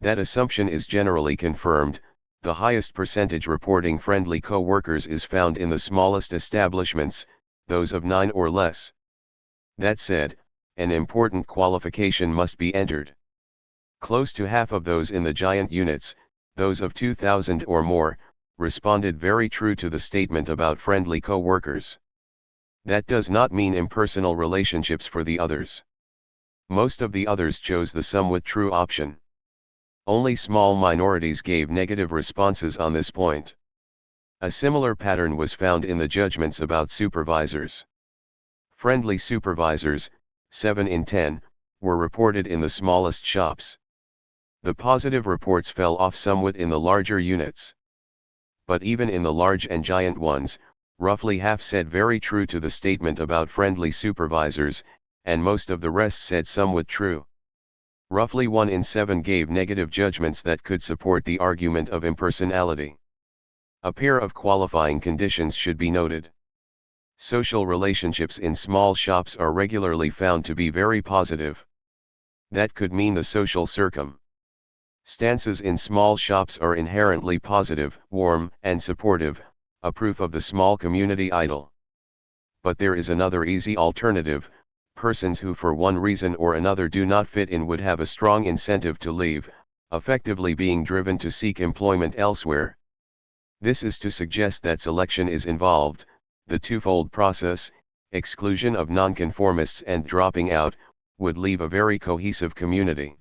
S1: That assumption is generally confirmed. The highest percentage reporting friendly co-workers is found in the smallest establishments, those of 9 or less. That said, an important qualification must be entered. Close to half of those in the giant units, those of 2,000 or more, responded very true to the statement about friendly co-workers. That does not mean impersonal relationships for the others. Most of the others chose the somewhat true option. Only small minorities gave negative responses on this point. A similar pattern was found in the judgments about supervisors. Friendly supervisors, 7 in 10, were reported in the smallest shops. The positive reports fell off somewhat in the larger units. But even in the large and giant ones, roughly half said very true to the statement about friendly supervisors, and most of the rest said somewhat true. Roughly 1 in 7 gave negative judgments that could support the argument of impersonality. A pair of qualifying conditions should be noted. Social relationships in small shops are regularly found to be very positive. That could mean the social circumstances in small shops are inherently positive, warm, and supportive, a proof of the small community ideal. But there is another easy alternative: persons who for one reason or another do not fit in would have a strong incentive to leave, effectively being driven to seek employment elsewhere. This is to suggest that selection is involved. The twofold process, exclusion of nonconformists and dropping out, would leave a very cohesive community.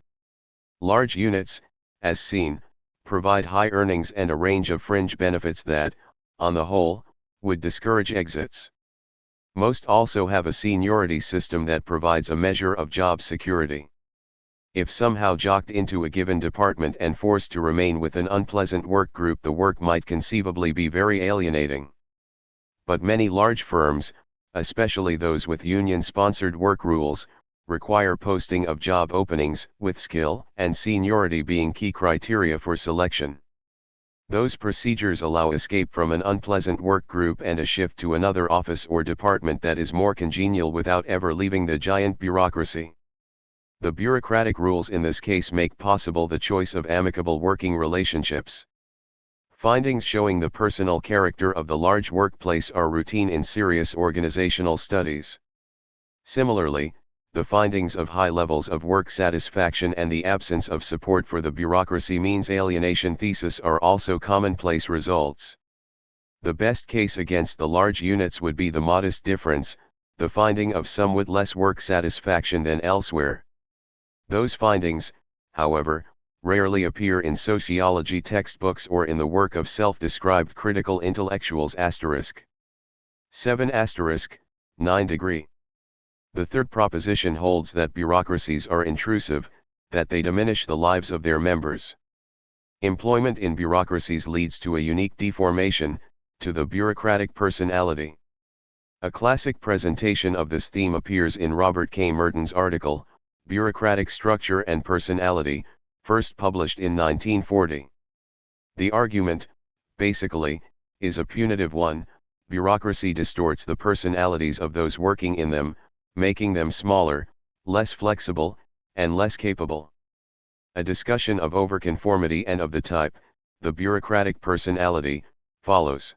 S1: Large units, as seen, provide high earnings and a range of fringe benefits that, on the whole, would discourage exits. Most also have a seniority system that provides a measure of job security. If somehow jocked into a given department and forced to remain with an unpleasant work group, the work might conceivably be very alienating. But many large firms, especially those with union-sponsored work rules, require posting of job openings, with skill and seniority being key criteria for selection. Those procedures allow escape from an unpleasant work group and a shift to another office or department that is more congenial without ever leaving the giant bureaucracy. The bureaucratic rules in this case make possible the choice of amicable working relationships. Findings showing the personal character of the large workplace are routine in serious organizational studies. Similarly, the findings of high levels of work satisfaction and the absence of support for the bureaucracy means alienation thesis are also commonplace results. The best case against the large units would be the modest difference, the finding of somewhat less work satisfaction than elsewhere. Those findings, however, rarely appear in sociology textbooks or in the work of self-described critical intellectuals. 7 9 degree. The third proposition holds that bureaucracies are intrusive, that they diminish the lives of their members. Employment in bureaucracies leads to a unique deformation, to the bureaucratic personality. A classic presentation of this theme appears in Robert K. Merton's article, Bureaucratic Structure and Personality, first published in 1940. The argument, basically, is a punitive one: bureaucracy distorts the personalities of those working in them, making them smaller, less flexible, and less capable. A discussion of overconformity and of the type, the bureaucratic personality, follows.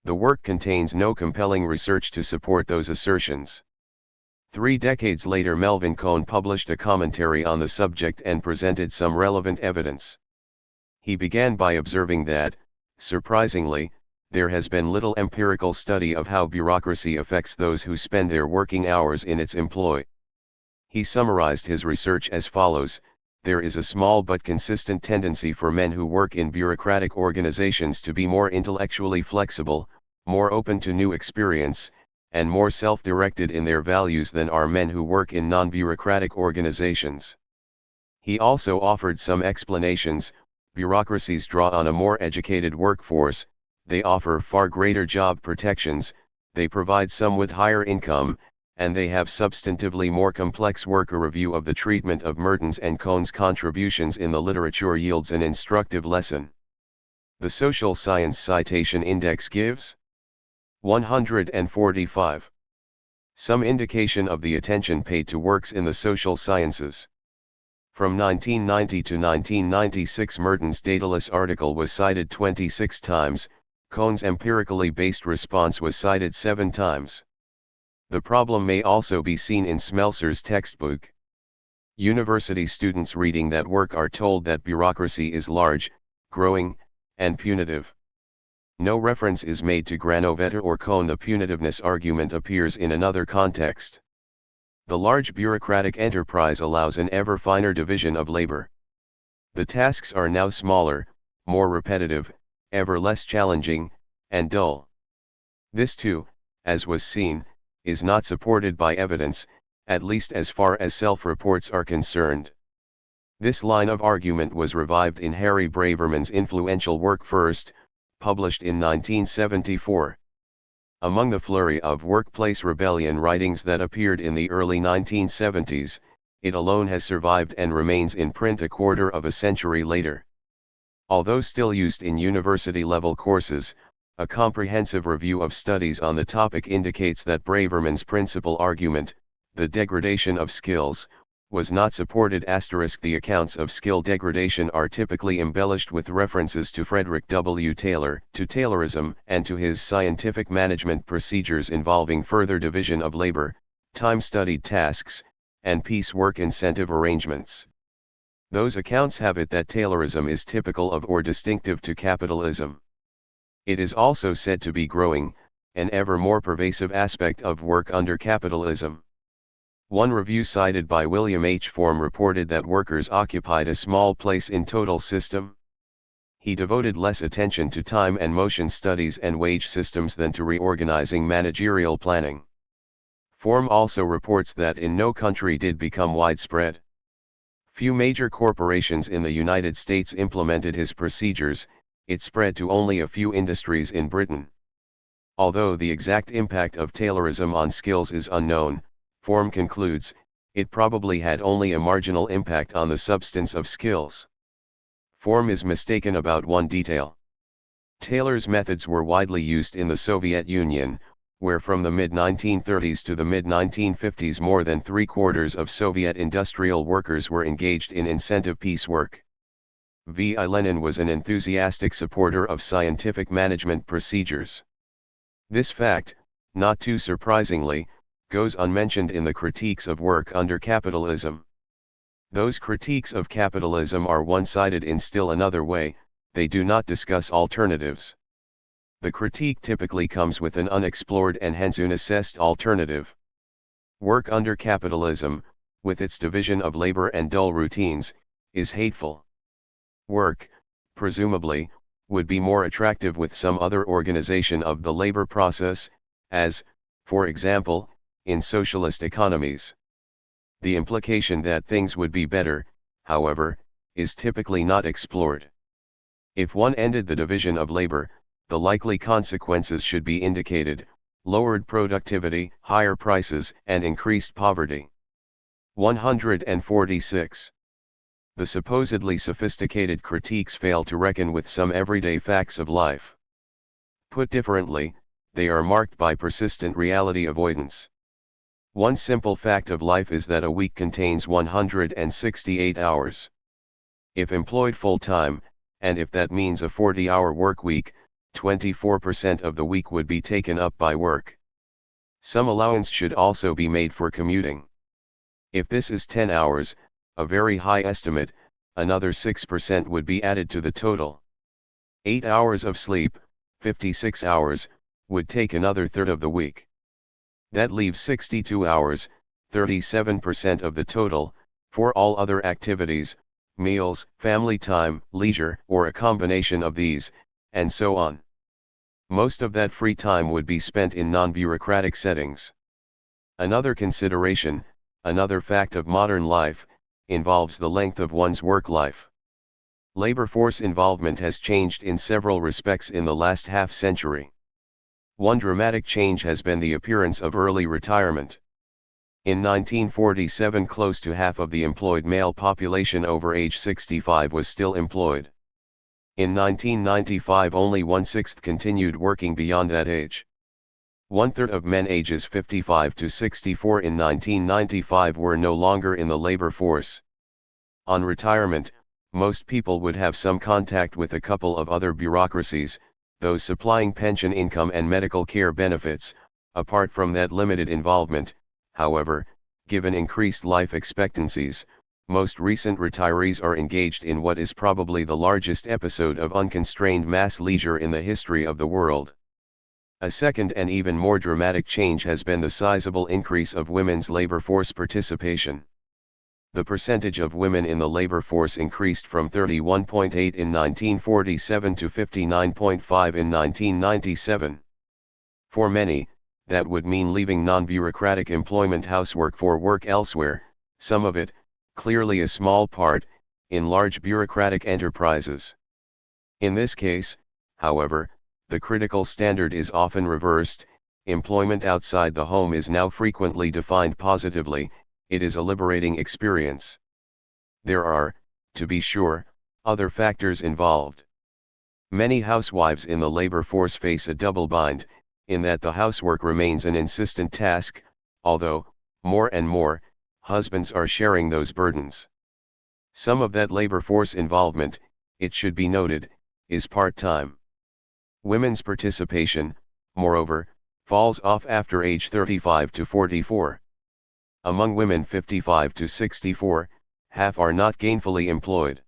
S1: The work contains no compelling research to support those assertions. 3 decades later, Melvin Cohn published a commentary on the subject and presented some relevant evidence. He began by observing that, surprisingly, there has been little empirical study of how bureaucracy affects those who spend their working hours in its employ. He summarized his research as follows: there is a small but consistent tendency for men who work in bureaucratic organizations to be more intellectually flexible, more open to new experience, and more self-directed in their values than are men who work in non-bureaucratic organizations. He also offered some explanations. Bureaucracies draw on a more educated workforce, they offer far greater job protections, they provide somewhat higher income, and they have substantively more complex work. A review of the treatment of Merton's and Cohn's contributions in the literature yields an instructive lesson. The Social Science Citation Index gives 145. Some indication of the attention paid to works in the social sciences. From 1990 to 1996, Merton's dataless article was cited 26 times, Cohn's empirically based response was cited 7 times. The problem may also be seen in Smelser's textbook. University students reading that work are told that bureaucracy is large, growing, and punitive. No reference is made to Granovetter or Cohn. The punitiveness argument appears in another context. The large bureaucratic enterprise allows an ever finer division of labor. The tasks are now smaller, more repetitive, ever less challenging, and dull. This too, as was seen, is not supported by evidence, at least as far as self-reports are concerned. This line of argument was revived in Harry Braverman's influential work First, published in 1974. Among the flurry of workplace rebellion writings that appeared in the early 1970s, it alone has survived and remains in print a quarter of a century later. Although still used in university-level courses, a comprehensive review of studies on the topic indicates that Braverman's principal argument, the degradation of skills, was not supported. The accounts of skill degradation are typically embellished with references to Frederick W. Taylor, to Taylorism, and to his scientific management procedures involving further division of labor, time-studied tasks, and piecework incentive arrangements. Those accounts have it that Taylorism is typical of or distinctive to capitalism. It is also said to be growing, an ever more pervasive aspect of work under capitalism. One review cited by William H. Form reported that workers occupied a small place in total system. He devoted less attention to time and motion studies and wage systems than to reorganizing managerial planning. Form also reports that in no country did become widespread. Few major corporations in the United States implemented his procedures, it spread to only a few industries in Britain. Although the exact impact of Taylorism on skills is unknown, Form concludes, it probably had only a marginal impact on the substance of skills. Form is mistaken about one detail. Taylor's methods were widely used in the Soviet Union, where from the mid-1930s to the mid-1950s more than 3/4 of Soviet industrial workers were engaged in incentive piecework. V.I. Lenin was an enthusiastic supporter of scientific management procedures. This fact, not too surprisingly, goes unmentioned in the critiques of work under capitalism. Those critiques of capitalism are one-sided in still another way, they do not discuss alternatives. The critique typically comes with an unexplored and hence unassessed alternative. Work under capitalism, with its division of labor and dull routines, is hateful. Work, presumably, would be more attractive with some other organization of the labor process, as, for example, in socialist economies. The implication that things would be better, however, is typically not explored. If one ended the division of labor, the likely consequences should be indicated: lowered productivity, higher prices, and increased poverty. 146. The supposedly sophisticated critiques fail to reckon with some everyday facts of life. Put differently, they are marked by persistent reality avoidance. One simple fact of life is that a week contains 168 hours. If employed full-time, and if that means a 40-hour work week, 24% of the week would be taken up by work. Some allowance should also be made for commuting. If this is 10 hours, a very high estimate, another 6% would be added to the total. 8 hours of sleep, 56 hours, would take another third of the week. That leaves 62 hours, 37% of the total, for all other activities, meals, family time, leisure, or a combination of these, and so on. Most of that free time would be spent in non-bureaucratic settings. Another consideration, another fact of modern life, involves the length of one's work life. Labor force involvement has changed in several respects in the last half-century. One dramatic change has been the appearance of early retirement. In 1947, close to half of the employed male population over age 65 was still employed. In 1995, only 1/6 continued working beyond that age. 1/3 of men ages 55 to 64 in 1995 were no longer in the labor force. On retirement, most people would have some contact with a couple of other bureaucracies, those supplying pension income and medical care benefits. Apart from that limited involvement, however, given increased life expectancies, most recent retirees are engaged in what is probably the largest episode of unconstrained mass leisure in the history of the world. A second and even more dramatic change has been the sizable increase of women's labor force participation. The percentage of women in the labor force increased from 31.8 in 1947 to 59.5 in 1997. For many, that would mean leaving non-bureaucratic employment, housework, for work elsewhere, some of it, clearly a small part, in large bureaucratic enterprises. In this case, however, the critical standard is often reversed. Employment outside the home is now frequently defined positively. It is a liberating experience. There are, to be sure, other factors involved. Many housewives in the labor force face a double bind, in that the housework remains an insistent task, although, more and more, husbands are sharing those burdens. Some of that labor force involvement, it should be noted, is part-time. Women's participation, moreover, falls off after age 35 to 44. Among women 55 to 64, half are not gainfully employed.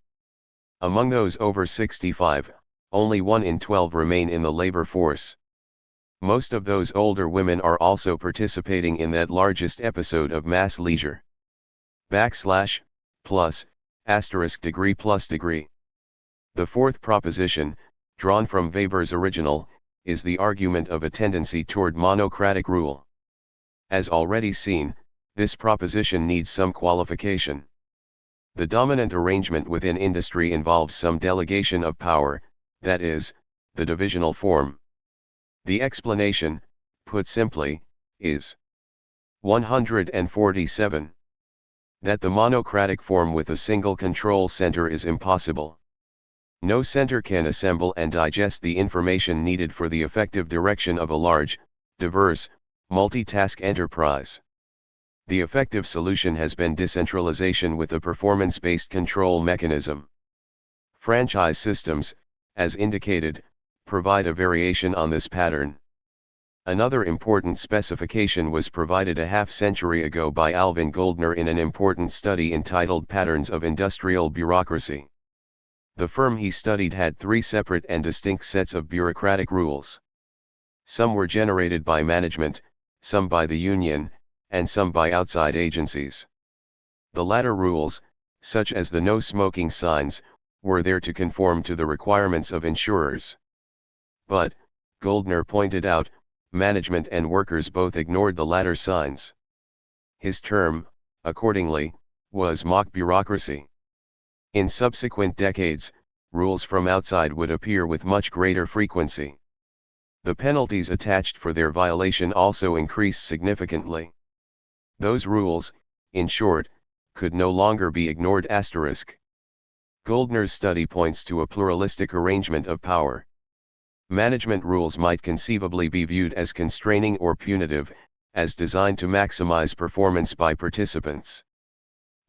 S1: Among those over 65, only 1 in 12 remain in the labor force. Most of those older women are also participating in that largest episode of mass leisure. \plus, degree plus degree. The fourth proposition, drawn from Weber's original, is the argument of a tendency toward monocratic rule. As already seen, this proposition needs some qualification. The dominant arrangement within industry involves some delegation of power, that is, the divisional form. The explanation, put simply, is 147. That the monocratic form with a single control center is impossible. No center can assemble and digest the information needed for the effective direction of a large, diverse, multitask enterprise. The effective solution has been decentralization with a performance-based control mechanism. Franchise systems, as indicated, provide a variation on this pattern. Another important specification was provided a half-century ago by Alvin Goldner in an important study entitled Patterns of Industrial Bureaucracy. The firm he studied had 3 separate and distinct sets of bureaucratic rules. Some were generated by management, some by the union, and some by outside agencies. The latter rules, such as the no smoking signs, were there to conform to the requirements of insurers. But, Goldner pointed out, management and workers both ignored the latter signs. His term, accordingly, was mock bureaucracy. In subsequent decades, rules from outside would appear with much greater frequency. The penalties attached for their violation also increased significantly. Those rules, in short, could no longer be ignored. Goldner's study points to a pluralistic arrangement of power. Management rules might conceivably be viewed as constraining or punitive, as designed to maximize performance by participants.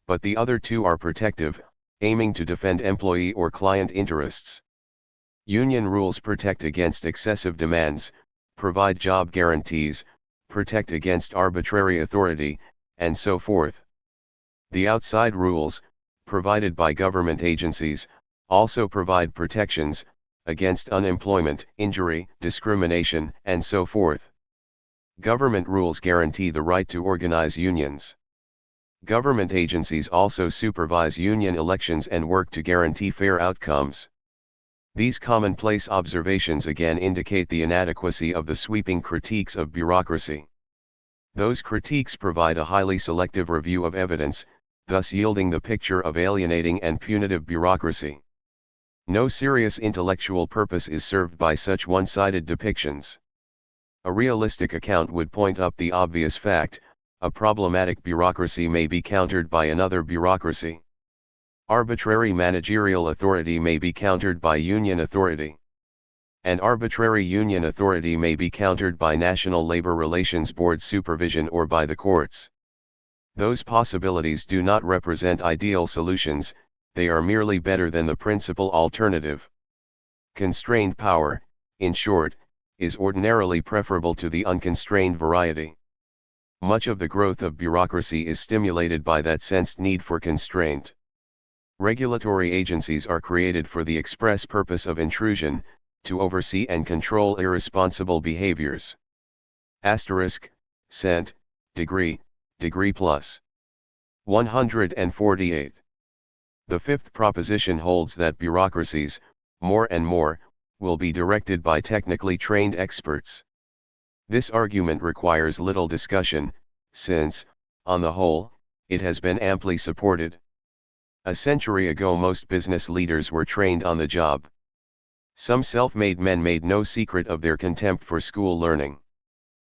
S1: But the other two are protective, aiming to defend employee or client interests. Union rules protect against excessive demands, provide job guarantees, protect against arbitrary authority, and so forth. The outside rules, provided by government agencies, also provide protections against unemployment, injury, discrimination, and so forth. Government rules guarantee the right to organize unions. Government agencies also supervise union elections and work to guarantee fair outcomes. These commonplace observations again indicate the inadequacy of the sweeping critiques of bureaucracy. Those critiques provide a highly selective review of evidence, thus yielding the picture of alienating and punitive bureaucracy. No serious intellectual purpose is served by such one-sided depictions. A realistic account would point up the obvious fact: a problematic bureaucracy may be countered by another bureaucracy. Arbitrary managerial authority may be countered by union authority. And arbitrary union authority may be countered by National Labor Relations Board supervision or by the courts. Those possibilities do not represent ideal solutions, they are merely better than the principal alternative. Constrained power, in short, is ordinarily preferable to the unconstrained variety. Much of the growth of bureaucracy is stimulated by that sensed need for constraint. Regulatory agencies are created for the express purpose of intrusion, to oversee and control irresponsible behaviors. Cent, degree plus. 148. The fifth proposition holds that bureaucracies, more and more, will be directed by technically trained experts. This argument requires little discussion, since, on the whole, it has been amply supported. A century ago most business leaders were trained on the job. Some self-made men made no secret of their contempt for school learning.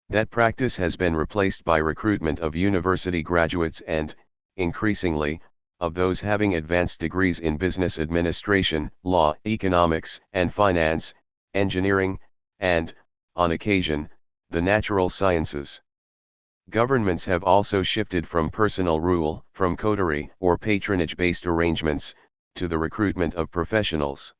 S1: That practice has been replaced by recruitment of university graduates and, increasingly, of those having advanced degrees in business administration, law, economics and finance, engineering, and, on occasion, the natural sciences. Governments have also shifted from personal rule, from coterie or patronage-based arrangements, to the recruitment of professionals.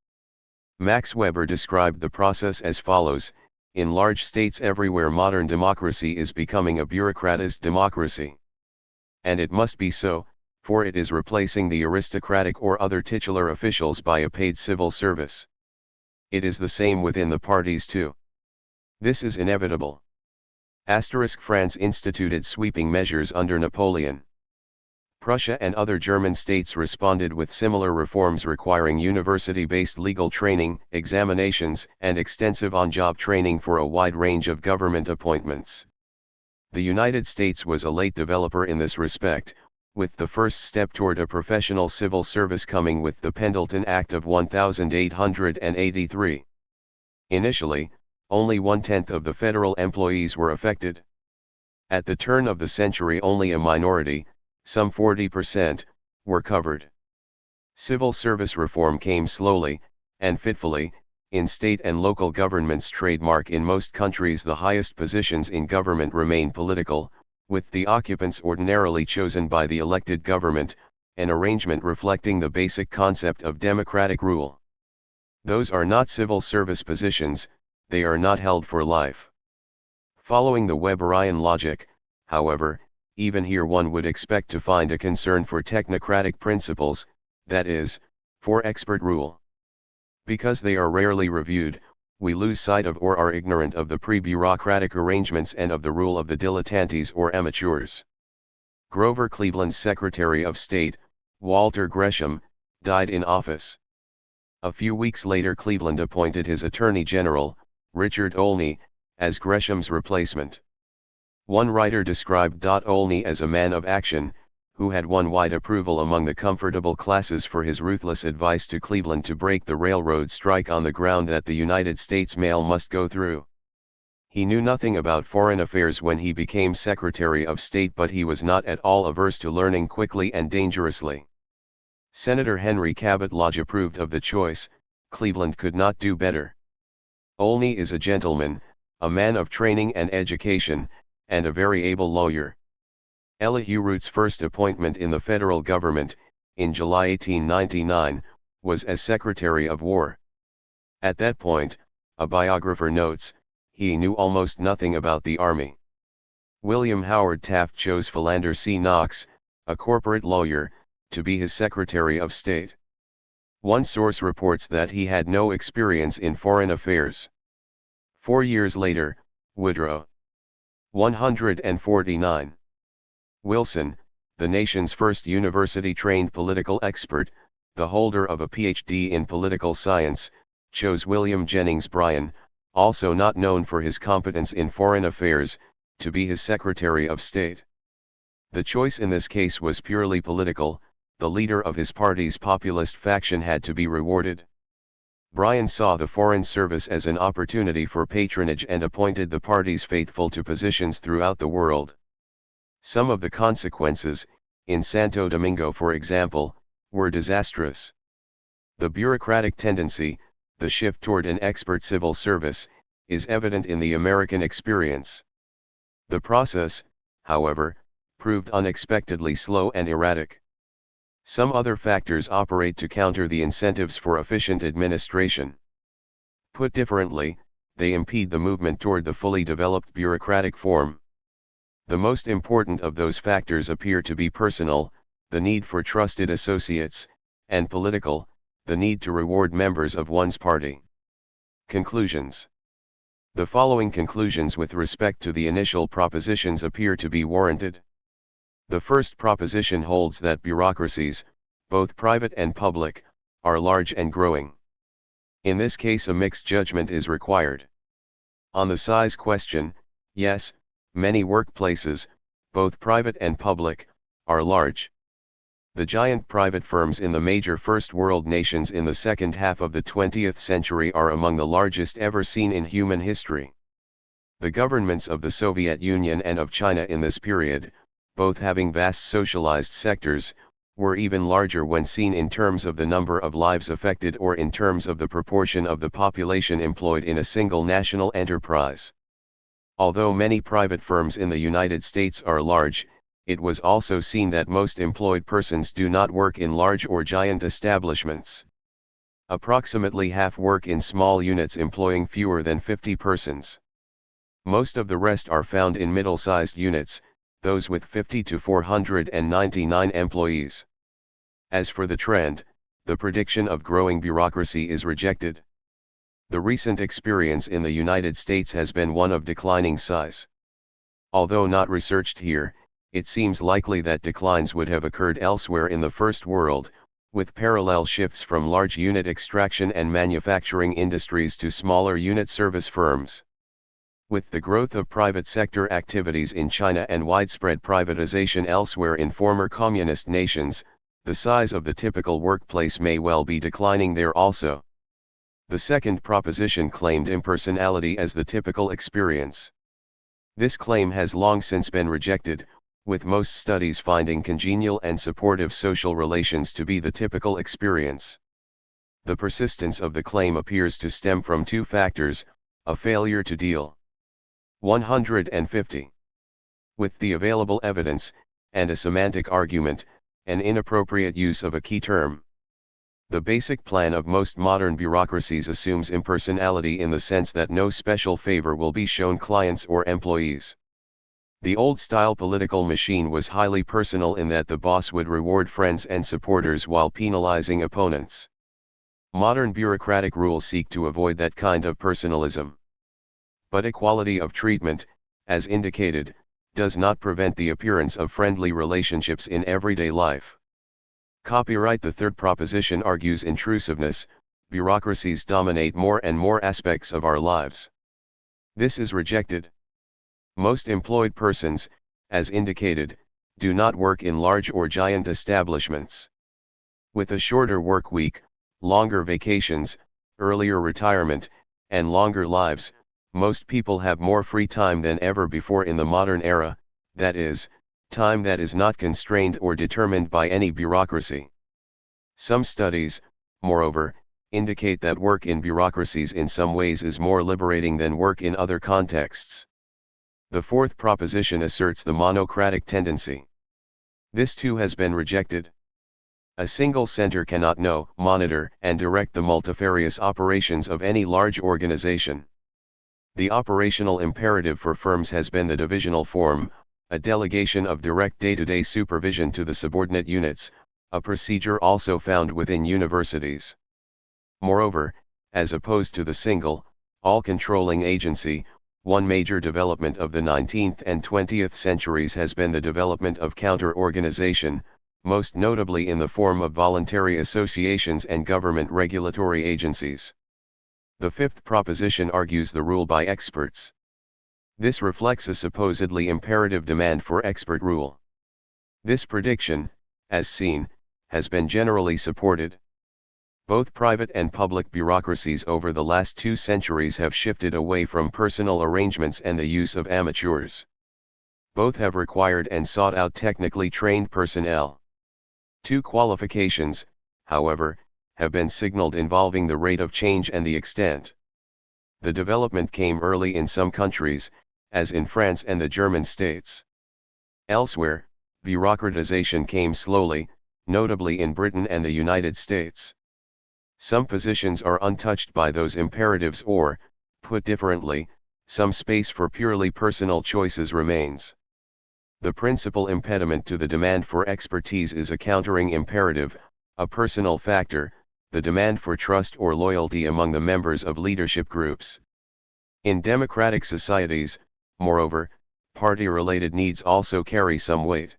S1: Max Weber described the process as follows: in large states everywhere modern democracy is becoming a bureaucratized democracy. And it must be so, for it is replacing the aristocratic or other titular officials by a paid civil service. It is the same within the parties too. This is inevitable. France instituted sweeping measures under Napoleon. Prussia and other German states responded with similar reforms requiring university-based legal training, examinations, and extensive on-job training for a wide range of government appointments. The United States was a late developer in this respect, with the first step toward a professional civil service coming with the Pendleton Act of 1883. Initially, only 1/10 of the federal employees were affected. At the turn of the century only a minority, some 40%, were covered. Civil service reform came slowly, and fitfully. In state and local governments trademark in most countries the highest positions in government remain political, with the occupants ordinarily chosen by the elected government, an arrangement reflecting the basic concept of democratic rule. Those are not civil service positions, they are not held for life. Following the Weberian logic, however, even here one would expect to find a concern for technocratic principles, that is, for expert rule. Because they are rarely reviewed, we lose sight of or are ignorant of the pre-bureaucratic arrangements and of the rule of the dilettantes or amateurs. Grover Cleveland's Secretary of State, Walter Gresham, died in office. A few weeks later Cleveland appointed his Attorney General, Richard Olney, as Gresham's replacement. One writer described Olney as a man of action, who had won wide approval among the comfortable classes for his ruthless advice to Cleveland to break the railroad strike on the ground that the United States mail must go through. He knew nothing about foreign affairs when he became Secretary of State, but he was not at all averse to learning quickly and dangerously. Senator Henry Cabot Lodge approved of the choice. Cleveland could not do better. Olney is a gentleman, a man of training and education, and a very able lawyer. Elihu Root's first appointment in the federal government, in July 1899, was as Secretary of War. At that point, a biographer notes, he knew almost nothing about the Army. William Howard Taft chose Philander C. Knox, a corporate lawyer, to be his Secretary of State. One source reports that he had no experience in foreign affairs. 4 years later, Woodrow. 149. Wilson, the nation's first university-trained political expert, the holder of a Ph.D. in political science, chose William Jennings Bryan, also not known for his competence in foreign affairs, to be his Secretary of State. The choice in this case was purely political. The leader of his party's populist faction had to be rewarded. Bryan saw the Foreign Service as an opportunity for patronage and appointed the party's faithful to positions throughout the world. Some of the consequences, in Santo Domingo for example, were disastrous. The bureaucratic tendency, the shift toward an expert civil service, is evident in the American experience. The process, however, proved unexpectedly slow and erratic. Some other factors operate to counter the incentives for efficient administration. Put differently, they impede the movement toward the fully developed bureaucratic form. The most important of those factors appear to be personal, the need for trusted associates, and political, the need to reward members of one's party. Conclusions. The following conclusions with respect to the initial propositions appear to be warranted. The first proposition holds that bureaucracies, both private and public, are large and growing. In this case a mixed judgment is required. On the size question, yes, many workplaces, both private and public, are large. The giant private firms in the major first world nations in the second half of the 20th century are among the largest ever seen in human history. The governments of the Soviet Union and of China in this period, both having vast socialized sectors, were even larger when seen in terms of the number of lives affected or in terms of the proportion of the population employed in a single national enterprise. Although many private firms in the United States are large, it was also seen that most employed persons do not work in large or giant establishments. Approximately half work in small units employing fewer than 50 persons. Most of the rest are found in middle-sized units, those with 50 to 499 employees. As for the trend, the prediction of growing bureaucracy is rejected. The recent experience in the United States has been one of declining size. Although not researched here, it seems likely that declines would have occurred elsewhere in the First World, with parallel shifts from large unit extraction and manufacturing industries to smaller unit service firms. With the growth of private sector activities in China and widespread privatization elsewhere in former communist nations, the size of the typical workplace may well be declining there also. The second proposition claimed impersonality as the typical experience. This claim has long since been rejected, with most studies finding congenial and supportive social relations to be the typical experience. The persistence of the claim appears to stem from two factors: a failure to deal 150 with the available evidence, and a semantic argument, an inappropriate use of a key term. The basic plan of most modern bureaucracies assumes impersonality in the sense that no special favor will be shown clients or employees. The old-style political machine was highly personal in that the boss would reward friends and supporters while penalizing opponents. Modern bureaucratic rules seek to avoid that kind of personalism. But equality of treatment, as indicated, does not prevent the appearance of friendly relationships in everyday life. Copyright. The third proposition argues intrusiveness. Bureaucracies dominate more and more aspects of our lives. This is rejected. Most employed persons, as indicated, do not work in large or giant establishments. With a shorter work week, longer vacations, earlier retirement, and longer lives, most people have more free time than ever before in the modern era, that is, time that is not constrained or determined by any bureaucracy. Some studies, moreover, indicate that work in bureaucracies in some ways is more liberating than work in other contexts. The fourth proposition asserts the monocratic tendency. This too has been rejected. A single center cannot know, monitor, and direct the multifarious operations of any large organization. The operational imperative for firms has been the divisional form, a delegation of direct day-to-day supervision to the subordinate units, a procedure also found within universities. Moreover, as opposed to the single, all-controlling agency, one major development of the 19th and 20th centuries has been the development of counter-organization, most notably in the form of voluntary associations and government regulatory agencies. The fifth proposition argues the rule by experts. This reflects a supposedly imperative demand for expert rule. This prediction, as seen, has been generally supported. Both private and public bureaucracies over the last 2 centuries have shifted away from personal arrangements and the use of amateurs. Both have required and sought out technically trained personnel. 2 qualifications, however, have been signaled involving the rate of change and the extent. The development came early in some countries, as in France and the German states. Elsewhere, bureaucratization came slowly, notably in Britain and the United States. Some positions are untouched by those imperatives or, put differently, some space for purely personal choices remains. The principal impediment to the demand for expertise is a countering imperative, a personal factor, the demand for trust or loyalty among the members of leadership groups. In democratic societies, moreover, party-related needs also carry some weight.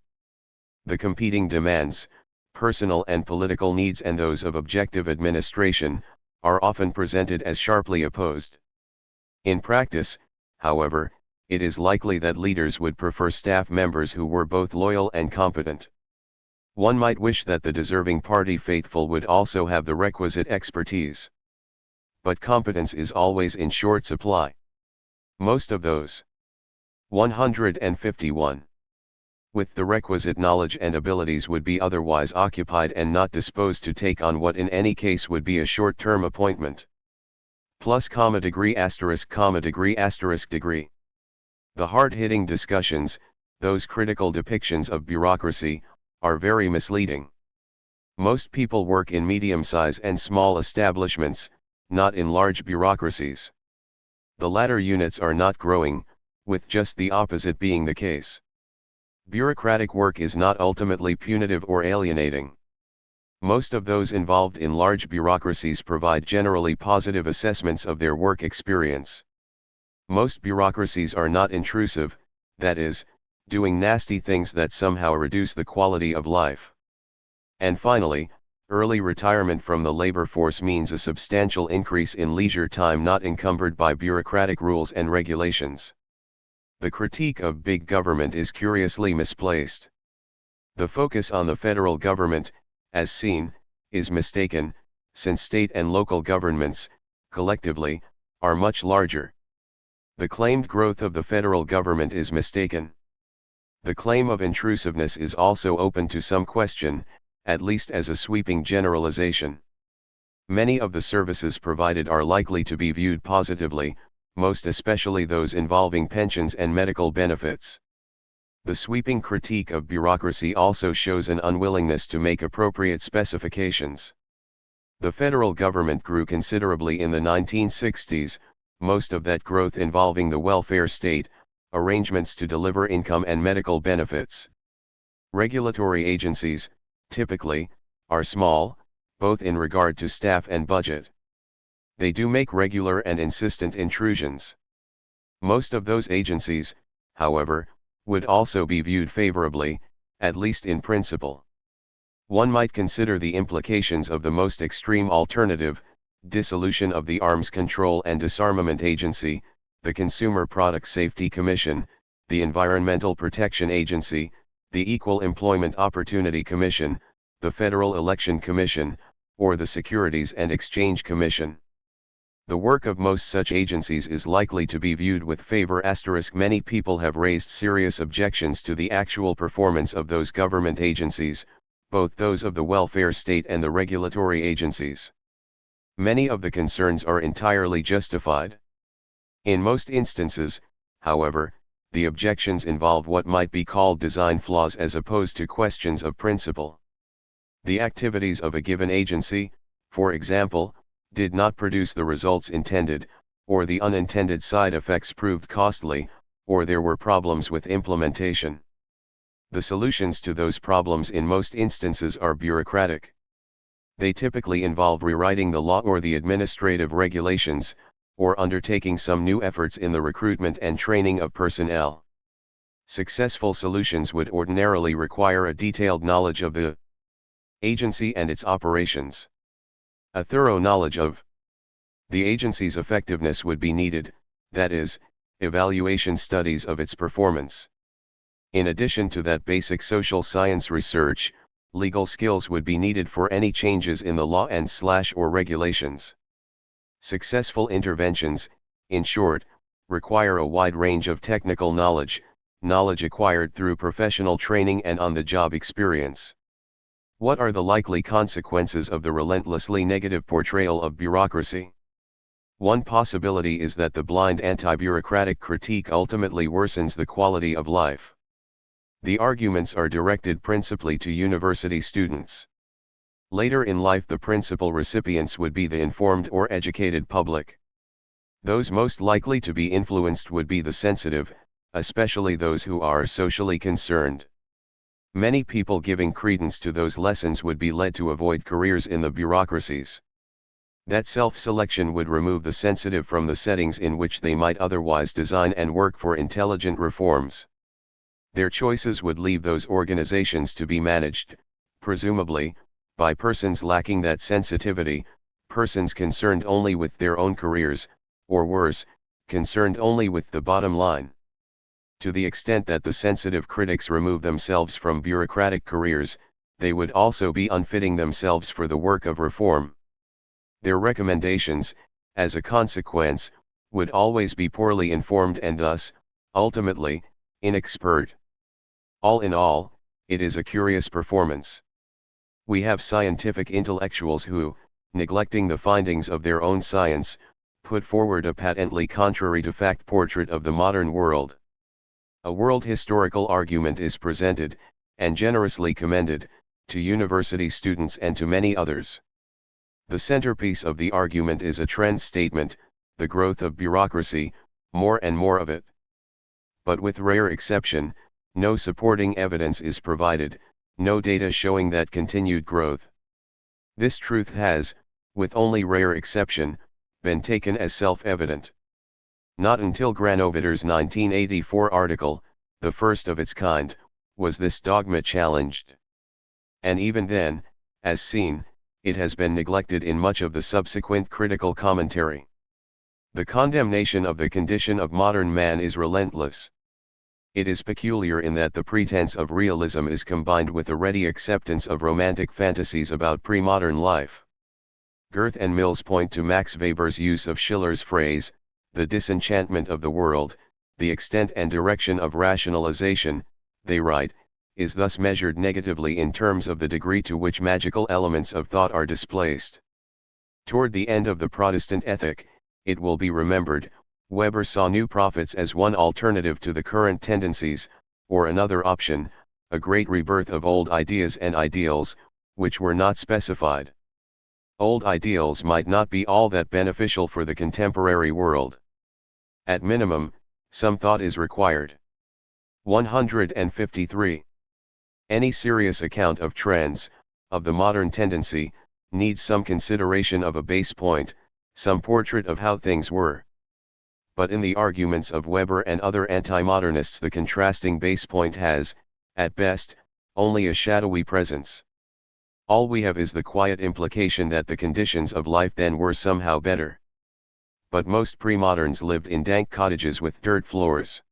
S1: The competing demands, personal and political needs and those of objective administration, are often presented as sharply opposed. In practice, however, it is likely that leaders would prefer staff members who were both loyal and competent. One might wish that the deserving party faithful would also have the requisite expertise. But competence is always in short supply. Most of those 151 with the requisite knowledge and abilities would be otherwise occupied and not disposed to take on what in any case would be a short-term appointment. +degree****. The hard-hitting discussions, those critical depictions of bureaucracy, are very misleading. Most people work in medium-size and small establishments, not in large bureaucracies. The latter units are not growing, with just the opposite being the case. Bureaucratic work is not ultimately punitive or alienating. Most of those involved in large bureaucracies provide generally positive assessments of their work experience. Most bureaucracies are not intrusive, that is, doing nasty things that somehow reduce the quality of life. And finally, early retirement from the labor force means a substantial increase in leisure time not encumbered by bureaucratic rules and regulations. The critique of big government is curiously misplaced. The focus on the federal government, as seen, is mistaken, since state and local governments, collectively, are much larger. The claimed growth of the federal government is mistaken. The claim of intrusiveness is also open to some question, at least as a sweeping generalization. Many of the services provided are likely to be viewed positively, most especially those involving pensions and medical benefits. The sweeping critique of bureaucracy also shows an unwillingness to make appropriate specifications. The federal government grew considerably in the 1960s, most of that growth involving the welfare state, arrangements to deliver income and medical benefits. Regulatory agencies, typically, are small, both in regard to staff and budget. They do make regular and insistent intrusions. Most of those agencies, however, would also be viewed favorably, at least in principle. One might consider the implications of the most extreme alternative: dissolution of the Arms Control and Disarmament Agency, the Consumer Product Safety Commission, the Environmental Protection Agency, the Equal Employment Opportunity Commission, the Federal Election Commission, or the Securities and Exchange Commission. The work of most such agencies is likely to be viewed with favor. Many people have raised serious objections to the actual performance of those government agencies, both those of the welfare state and the regulatory agencies. Many of the concerns are entirely justified. In most instances, however, the objections involve what might be called design flaws as opposed to questions of principle. The activities of a given agency, for example, did not produce the results intended, or the unintended side effects proved costly, or there were problems with implementation. The solutions to those problems in most instances are bureaucratic. They typically involve rewriting the law or the administrative regulations, or undertaking some new efforts in the recruitment and training of personnel. Successful solutions would ordinarily require a detailed knowledge of the agency and its operations. A thorough knowledge of the agency's effectiveness would be needed, that is, evaluation studies of its performance. In addition to that, basic social science research, legal skills would be needed for any changes in the law and/or regulations. Successful interventions, in short, require a wide range of technical knowledge acquired through professional training and on-the-job experience. What are the likely consequences of the relentlessly negative portrayal of bureaucracy? One possibility is that the blind anti-bureaucratic critique ultimately worsens the quality of life. The arguments are directed principally to university students. Later in life, the principal recipients would be the informed or educated public. Those most likely to be influenced would be the sensitive, especially those who are socially concerned. Many people giving credence to those lessons would be led to avoid careers in the bureaucracies. That self-selection would remove the sensitive from the settings in which they might otherwise design and work for intelligent reforms. Their choices would leave those organizations to be managed, presumably, by persons lacking that sensitivity, persons concerned only with their own careers, or worse, concerned only with the bottom line. To the extent that the sensitive critics remove themselves from bureaucratic careers, they would also be unfitting themselves for the work of reform. Their recommendations, as a consequence, would always be poorly informed and thus, ultimately, inexpert. All in all, it is a curious performance. We have scientific intellectuals who, neglecting the findings of their own science, put forward a patently contrary to fact portrait of the modern world. A world historical argument is presented, and generously commended, to university students and to many others. The centerpiece of the argument is a trend statement: the growth of bureaucracy, more and more of it. But with rare exception, no supporting evidence is provided, no data showing that continued growth. This truth has, with only rare exception, been taken as self-evident. Not until Granovetter's 1984 article, the first of its kind, was this dogma challenged. And even then, as seen, it has been neglected in much of the subsequent critical commentary. The condemnation of the condition of modern man is relentless. It is peculiar in that the pretense of realism is combined with a ready acceptance of romantic fantasies about pre-modern life. Goethe and Mills point to Max Weber's use of Schiller's phrase, "the disenchantment of the world, the extent and direction of rationalization," they write, is thus measured negatively in terms of the degree to which magical elements of thought are displaced. Toward the end of the Protestant ethic, it will be remembered, Weber saw new prophets as one alternative to the current tendencies, or another option, a great rebirth of old ideas and ideals, which were not specified. Old ideals might not be all that beneficial for the contemporary world. At minimum, some thought is required. 153. Any serious account of trends, of the modern tendency, needs some consideration of a base point, some portrait of how things were. But in the arguments of Weber and other anti-modernists, the contrasting base point has, at best, only a shadowy presence. All we have is the quiet implication that the conditions of life then were somehow better. But most pre-moderns lived in dank cottages with dirt floors.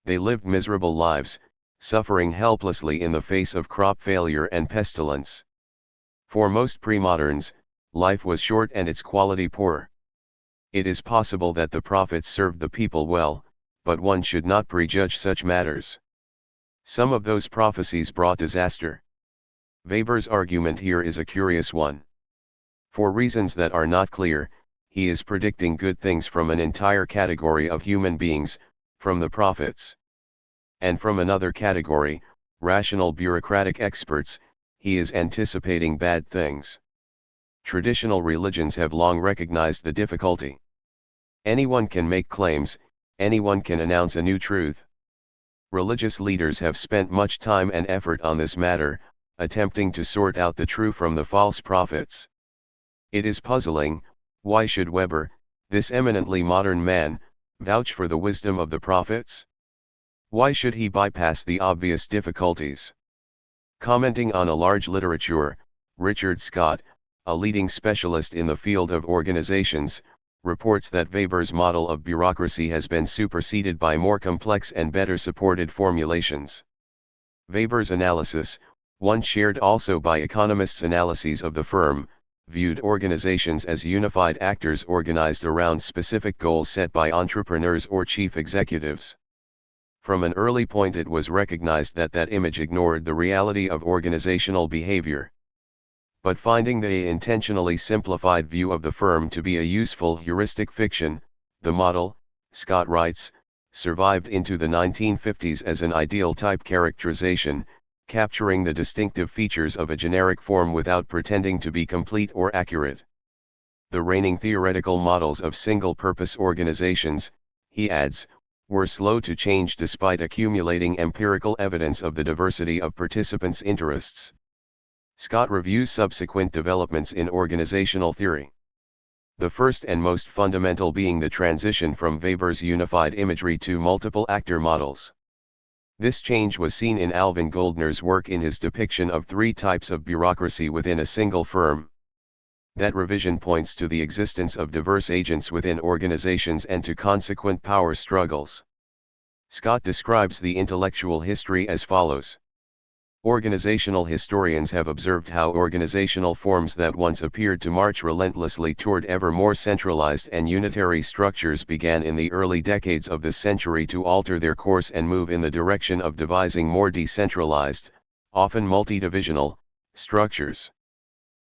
S1: They lived miserable lives, suffering helplessly in the face of crop failure and pestilence. For most pre-moderns, life was short and its quality poor. It is possible that the prophets served the people well, but one should not prejudge such matters. Some of those prophecies brought disaster. Weber's argument here is a curious one. For reasons that are not clear, he is predicting good things from an entire category of human beings, from the prophets. And from another category, rational bureaucratic experts, he is anticipating bad things. Traditional religions have long recognized the difficulty. Anyone can make claims, anyone can announce a new truth. Religious leaders have spent much time and effort on this matter, attempting to sort out the true from the false prophets. It is puzzling, why should Weber, this eminently modern man, vouch for the wisdom of the prophets? Why should he bypass the obvious difficulties? Commenting on a large literature, Richard Scott, a leading specialist in the field of organizations, reports that Weber's model of bureaucracy has been superseded by more complex and better supported formulations. Weber's analysis, one shared also by economists' analyses of the firm, viewed organizations as unified actors organized around specific goals set by entrepreneurs or chief executives. From an early point it was recognized that that image ignored the reality of organizational behavior. But finding the intentionally simplified view of the firm to be a useful heuristic fiction, the model, Scott writes, survived into the 1950s as an ideal type characterization, capturing the distinctive features of a generic form without pretending to be complete or accurate. The reigning theoretical models of single-purpose organizations, he adds, were slow to change despite accumulating empirical evidence of the diversity of participants' interests. Scott reviews subsequent developments in organizational theory. The first and most fundamental being the transition from Weber's unified imagery to multiple actor models. This change was seen in Alvin Goldner's work in his depiction of three types of bureaucracy within a single firm. That revision points to the existence of diverse agents within organizations and to consequent power struggles. Scott describes the intellectual history as follows. Organizational historians have observed how organizational forms that once appeared to march relentlessly toward ever more centralized and unitary structures began in the early decades of this century to alter their course and move in the direction of devising more decentralized, often multidivisional, structures.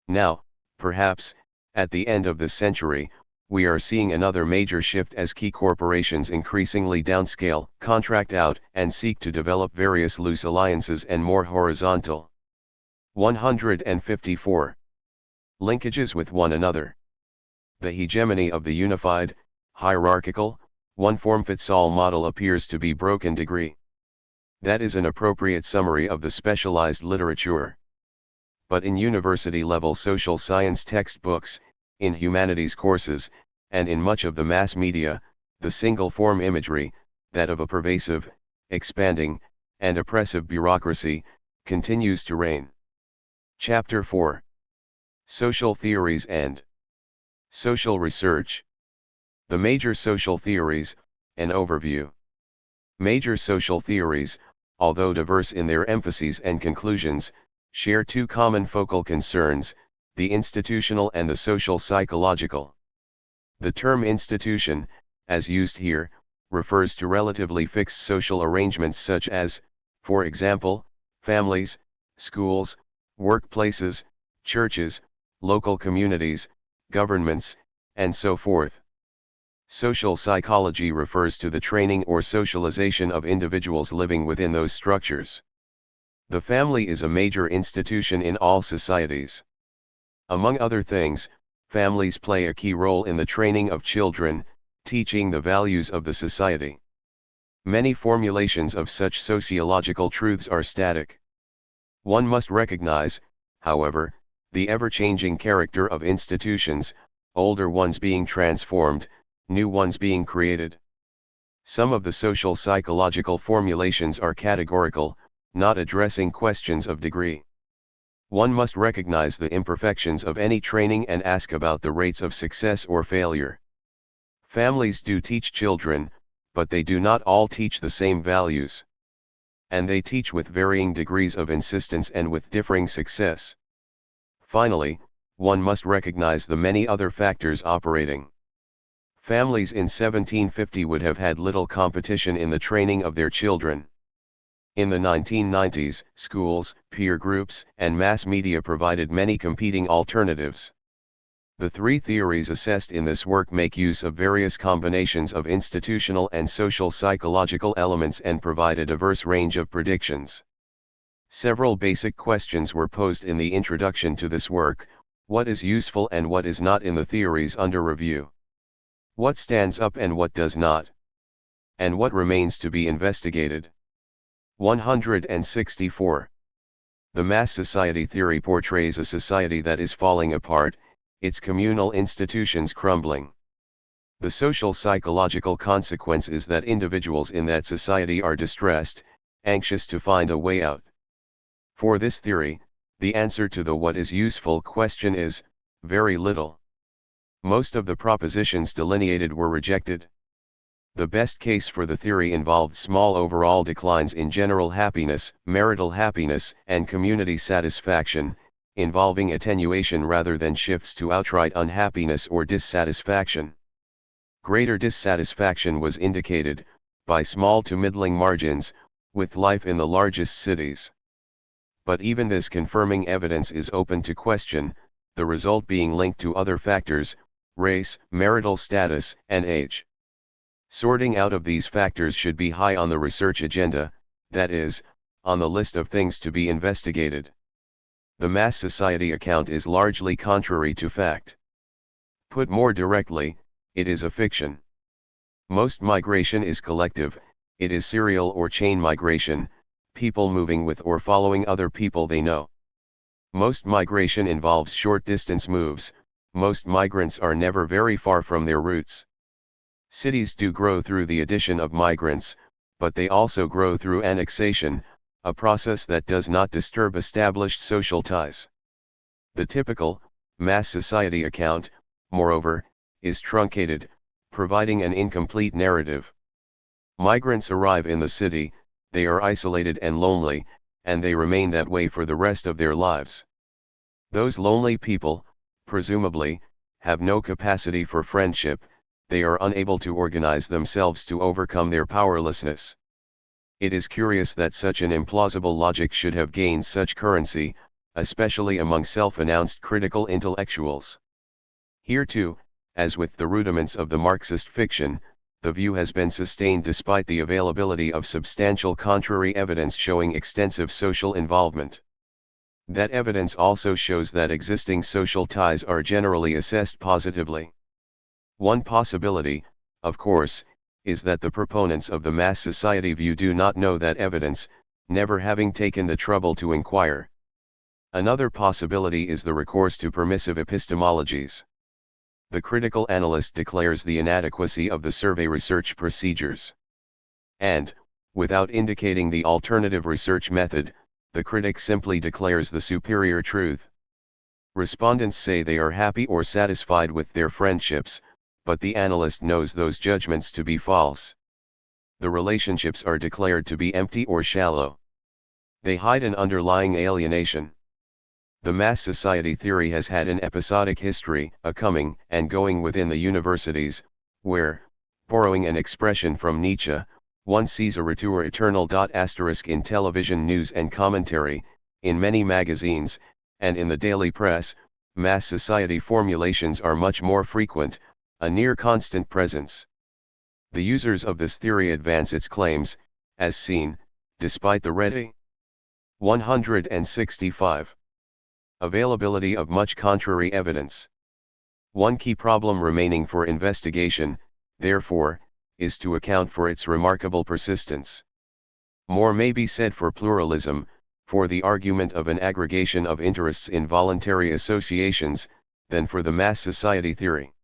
S1: Now, perhaps, at the end of this century, we are seeing another major shift as key corporations increasingly downscale, contract out, and seek to develop various loose alliances and more horizontal. 154. Linkages with one another. The hegemony of the unified, hierarchical, one-form-fits-all model appears to be broken degree. That is an appropriate summary of the specialized literature. But in university-level social science textbooks, in humanities courses, and in much of the mass media, the single-form imagery, that of a pervasive, expanding, and oppressive bureaucracy, continues to reign. Chapter 4. Social Theories and Social Research. The major social theories, an overview. Major social theories, although diverse in their emphases and conclusions, share two common focal concerns, the institutional and the social psychological. The term institution, as used here, refers to relatively fixed social arrangements such as, for example, families, schools, workplaces, churches, local communities, governments, and so forth. Social psychology refers to the training or socialization of individuals living within those structures. The family is a major institution in all societies. Among other things, families play a key role in the training of children, teaching the values of the society. Many formulations of such sociological truths are static. One must recognize, however, the ever-changing character of institutions, older ones being transformed, new ones being created. Some of the social psychological formulations are categorical, not addressing questions of degree. One must recognize the imperfections of any training and ask about the rates of success or failure. Families do teach children, but they do not all teach the same values. And they teach with varying degrees of insistence and with differing success. Finally, one must recognize the many other factors operating. Families in 1750 would have had little competition in the training of their children. In the 1990s, schools, peer groups, and mass media provided many competing alternatives. The three theories assessed in this work make use of various combinations of institutional and social psychological elements and provide a diverse range of predictions. Several basic questions were posed in the introduction to this work: what is useful and what is not in the theories under review? What stands up and what does not? And what remains to be investigated? 164. The mass society theory portrays a society that is falling apart, its communal institutions crumbling. The social psychological consequence is that individuals in that society are distressed, anxious to find a way out. For this theory, the answer to the what is useful question is, very little. Most of the propositions delineated were rejected. The best case for the theory involved small overall declines in general happiness, marital happiness, and community satisfaction, involving attenuation rather than shifts to outright unhappiness or dissatisfaction. Greater dissatisfaction was indicated, by small to middling margins, with life in the largest cities. But even this confirming evidence is open to question, the result being linked to other factors: race, marital status, and age. Sorting out of these factors should be high on the research agenda, that is, on the list of things to be investigated. The mass society account is largely contrary to fact. Put more directly, it is a fiction. Most migration is collective, it is serial or chain migration, people moving with or following other people they know. Most migration involves short-distance moves, most migrants are never very far from their roots. Cities do grow through the addition of migrants, but they also grow through annexation, a process that does not disturb established social ties. The typical, mass society account, moreover, is truncated, providing an incomplete narrative. Migrants arrive in the city, they are isolated and lonely, and they remain that way for the rest of their lives. Those lonely people, presumably, have no capacity for friendship, they are unable to organize themselves to overcome their powerlessness. It is curious that such an implausible logic should have gained such currency, especially among self-announced critical intellectuals. Here too, as with the rudiments of the Marxist fiction, the view has been sustained despite the availability of substantial contrary evidence showing extensive social involvement. That evidence also shows that existing social ties are generally assessed positively. One possibility, of course, is that the proponents of the mass society view do not know that evidence, never having taken the trouble to inquire. Another possibility is the recourse to permissive epistemologies. The critical analyst declares the inadequacy of the survey research procedures. And, without indicating the alternative research method, the critic simply declares the superior truth. Respondents say they are happy or satisfied with their friendships, but the analyst knows those judgments to be false. The relationships are declared to be empty or shallow. They hide an underlying alienation. The mass society theory has had an episodic history, a coming and going within the universities, where, borrowing an expression from Nietzsche, one sees a retour éternel. In television news and commentary, in many magazines, and in the daily press, mass society formulations are much more frequent, a near constant presence. The users of this theory advance its claims, as seen, despite the ready. 165. Availability of much contrary evidence. One key problem remaining for investigation, therefore, is to account for its remarkable persistence. More may be said for pluralism, for the argument of an aggregation of interests in voluntary associations, than for the mass society theory.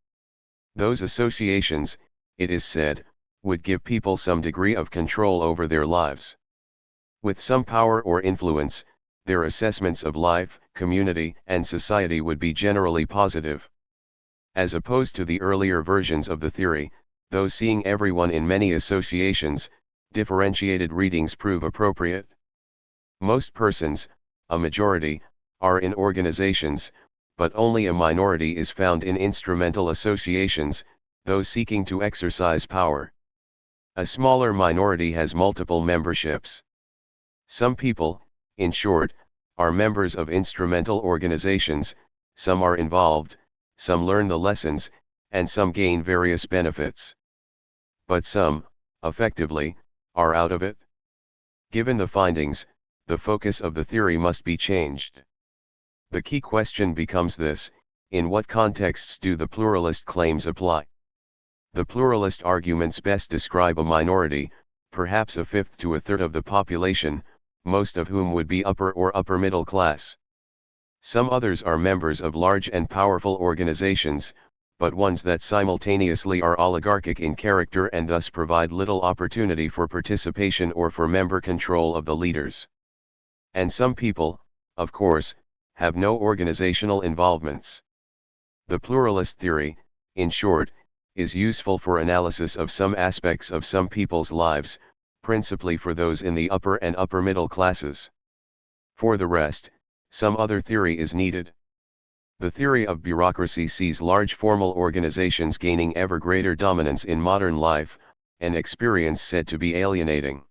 S1: Those associations, it is said, would give people some degree of control over their lives. With some power or influence, their assessments of life, community, and society would be generally positive. As opposed to the earlier versions of the theory, those seeing everyone in many associations, differentiated readings prove appropriate. Most persons, a majority, are in organizations, but only a minority is found in instrumental associations, those seeking to exercise power. A smaller minority has multiple memberships. Some people, in short, are members of instrumental organizations, some are involved, some learn the lessons, and some gain various benefits. But some, effectively, are out of it. Given the findings, the focus of the theory must be changed. The key question becomes this: in what contexts do the pluralist claims apply? The pluralist arguments best describe a minority, perhaps a fifth to a third of the population, most of whom would be upper or upper middle class. Some others are members of large and powerful organizations, but ones that simultaneously are oligarchic in character and thus provide little opportunity for participation or for member control of the leaders. And some people, of course, have no organizational involvements. The pluralist theory, in short, is useful for analysis of some aspects of some people's lives, principally for those in the upper and upper middle classes. For the rest, some other theory is needed. The theory of bureaucracy sees large formal organizations gaining ever greater dominance in modern life, an experience said to be alienating.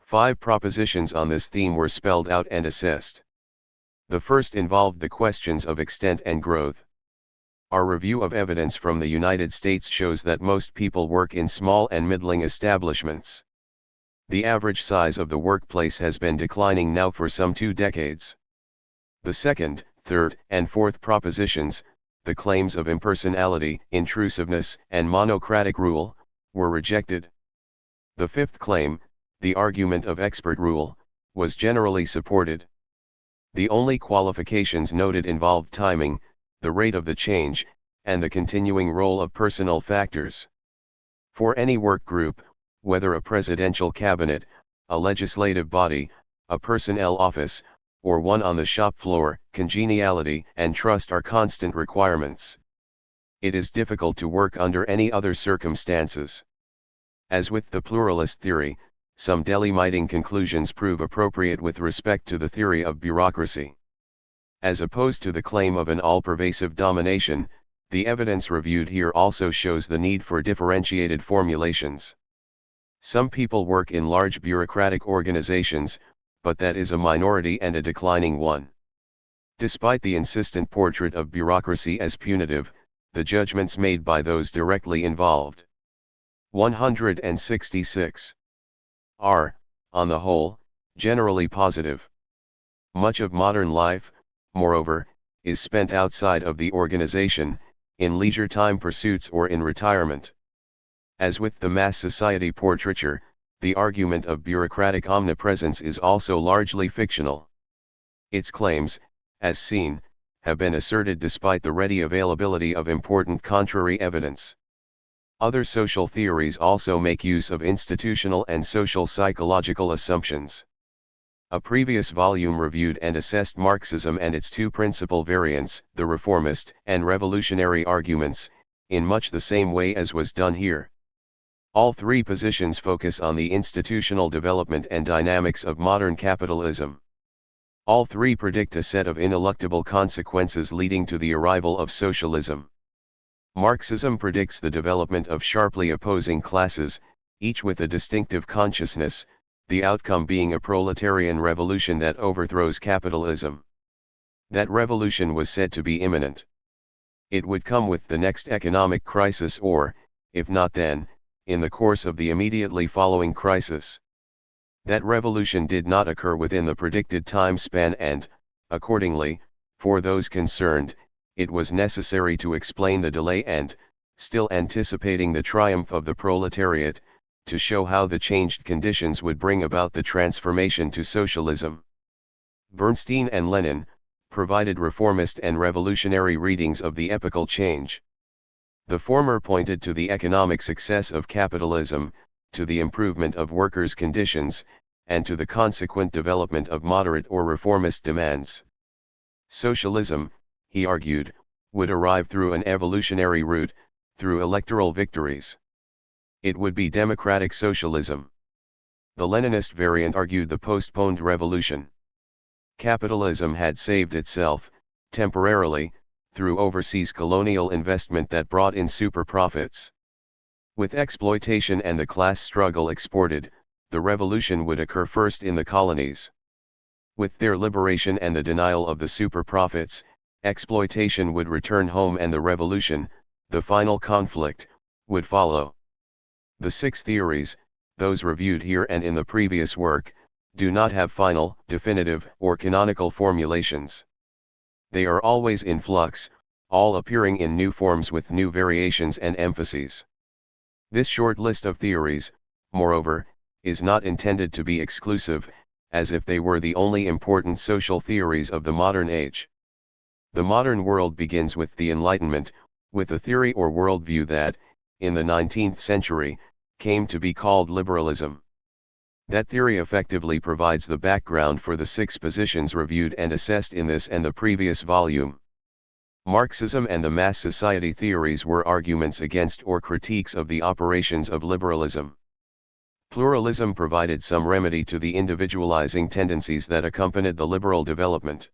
S1: 5 propositions on this theme were spelled out and assessed. The first involved the questions of extent and growth. Our review of evidence from the United States shows that most people work in small and middling establishments. The average size of the workplace has been declining now for some 2 decades. The second, third, and fourth propositions, the claims of impersonality, intrusiveness, and monocratic rule, were rejected. The fifth claim, the argument of expert rule, was generally supported. The only qualifications noted involved timing, the rate of the change, and the continuing role of personal factors. For any work group, whether a presidential cabinet, a legislative body, a personnel office, or one on the shop floor, congeniality and trust are constant requirements. It is difficult to work under any other circumstances. As with the pluralist theory, some delimiting conclusions prove appropriate with respect to the theory of bureaucracy. As opposed to the claim of an all-pervasive domination, the evidence reviewed here also shows the need for differentiated formulations. Some people work in large bureaucratic organizations, but that is a minority and a declining one. Despite the insistent portrait of bureaucracy as punitive, the judgments made by those directly involved. 166. Are, on the whole, generally positive. Much of modern life, moreover, is spent outside of the organization, in leisure time pursuits or in retirement. As with the mass society portraiture, the argument of bureaucratic omnipresence is also largely fictional. Its claims, as seen, have been asserted despite the ready availability of important contrary evidence. Other social theories also make use of institutional and social psychological assumptions. A previous volume reviewed and assessed Marxism and its 2 principal variants, the reformist and revolutionary arguments, in much the same way as was done here. All 3 positions focus on the institutional development and dynamics of modern capitalism. All 3 predict a set of ineluctable consequences leading to the arrival of socialism. Marxism predicts the development of sharply opposing classes, each with a distinctive consciousness, the outcome being a proletarian revolution that overthrows capitalism. That revolution was said to be imminent. It would come with the next economic crisis or, if not then, in the course of the immediately following crisis. That revolution did not occur within the predicted time span and, accordingly, For those concerned, it was necessary to explain the delay and, still anticipating the triumph of the proletariat, to show how the changed conditions would bring about the transformation to socialism. Bernstein and Lenin provided reformist and revolutionary readings of the epochal change. The former pointed to the economic success of capitalism, to the improvement of workers' conditions, and to the consequent development of moderate or reformist demands. Socialism, he argued, would arrive through an evolutionary route, through electoral victories. It would be democratic socialism. The Leninist variant argued the postponed revolution. Capitalism had saved itself, temporarily, through overseas colonial investment that brought in super profits. With exploitation and the class struggle exported, the revolution would occur first in the colonies. With their liberation and the denial of the super profits, exploitation would return home and the revolution, the final conflict, would follow. The 6 theories, those reviewed here and in the previous work, do not have final, definitive, or canonical formulations. They are always in flux, all appearing in new forms with new variations and emphases. This short list of theories, moreover, is not intended to be exclusive, as if they were the only important social theories of the modern age. The modern world begins with the Enlightenment, with a theory or worldview that, in the 19th century, came to be called liberalism. That theory effectively provides the background for the 6 positions reviewed and assessed in this and the previous volume. Marxism and the mass society theories were arguments against or critiques of the operations of liberalism. Pluralism provided some remedy to the individualizing tendencies that accompanied the liberal development.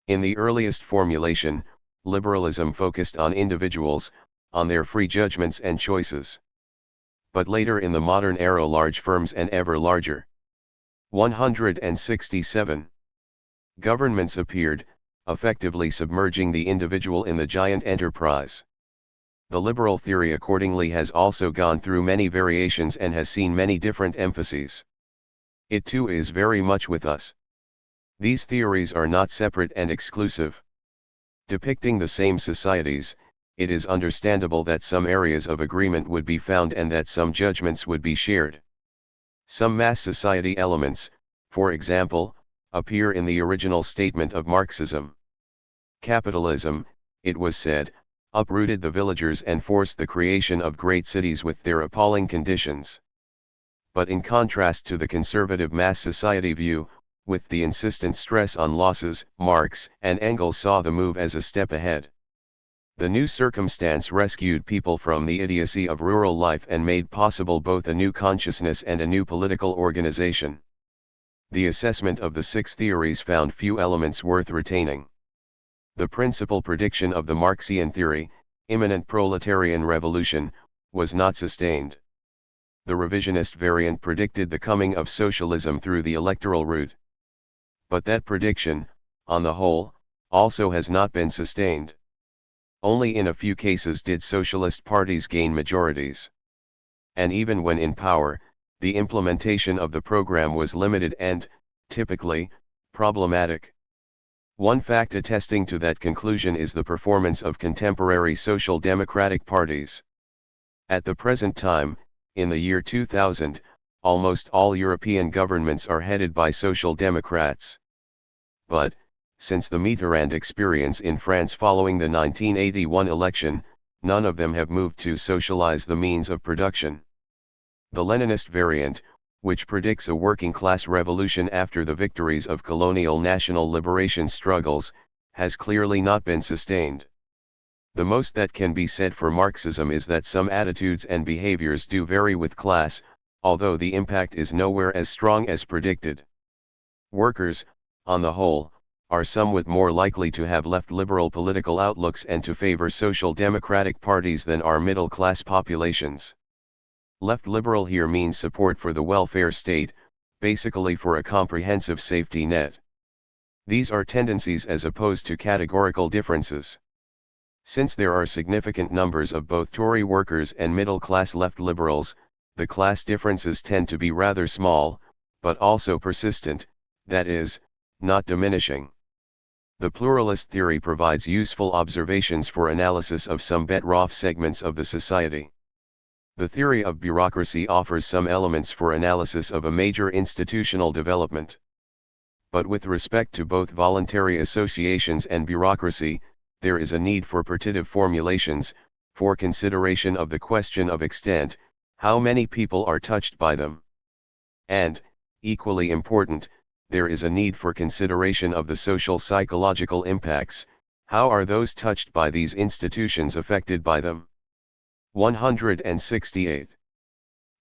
S1: In the earliest formulation, liberalism focused on individuals, on their free judgments and choices. But later in the modern era, large firms and ever larger 167 governments appeared, effectively submerging the individual in the giant enterprise. The liberal theory accordingly has also gone through many variations and has seen many different emphases. It too is very much with us. These theories are not separate and exclusive. Depicting the same societies, it is understandable that some areas of agreement would be found and that some judgments would be shared. Some mass society elements, for example, appear in the original statement of Marxism. Capitalism, it was said, uprooted the villagers and forced the creation of great cities with their appalling conditions. But in contrast to the conservative mass society view, with the insistent stress on losses, Marx and Engels saw the move as a step ahead. The new circumstance rescued people from the idiocy of rural life and made possible both a new consciousness and a new political organization. The assessment of the 6 theories found few elements worth retaining. The principal prediction of the Marxian theory, imminent proletarian revolution, was not sustained. The revisionist variant predicted the coming of socialism through the electoral route. But that prediction, on the whole, also has not been sustained. Only in a few cases did socialist parties gain majorities. And even when in power, the implementation of the program was limited and, typically, problematic. One fact attesting to that conclusion is the performance of contemporary social democratic parties. At the present time, in the year 2000, almost all European governments are headed by social democrats. But, since the Mitterrand experience in France following the 1981 election, none of them have moved to socialize the means of production. The Leninist variant, which predicts a working-class revolution after the victories of colonial national liberation struggles, has clearly not been sustained. The most that can be said for Marxism is that some attitudes and behaviors do vary with class, although the impact is nowhere as strong as predicted. Workers, on the whole, are somewhat more likely to have left liberal political outlooks and to favor social democratic parties than are middle-class populations. Left liberal here means support for the welfare state, basically for a comprehensive safety net. These are tendencies as opposed to categorical differences. Since there are significant numbers of both Tory workers and middle-class left liberals, the class differences tend to be rather small, but also persistent, that is, not diminishing. The pluralist theory provides useful observations for analysis of some better-off segments of the society. The theory of bureaucracy offers some elements for analysis of a major institutional development. But with respect to both voluntary associations and bureaucracy, there is a need for partitive formulations, for consideration of the question of extent, how many people are touched by them. And, equally important, there is a need for consideration of the social psychological impacts, how are those touched by these institutions affected by them? 168.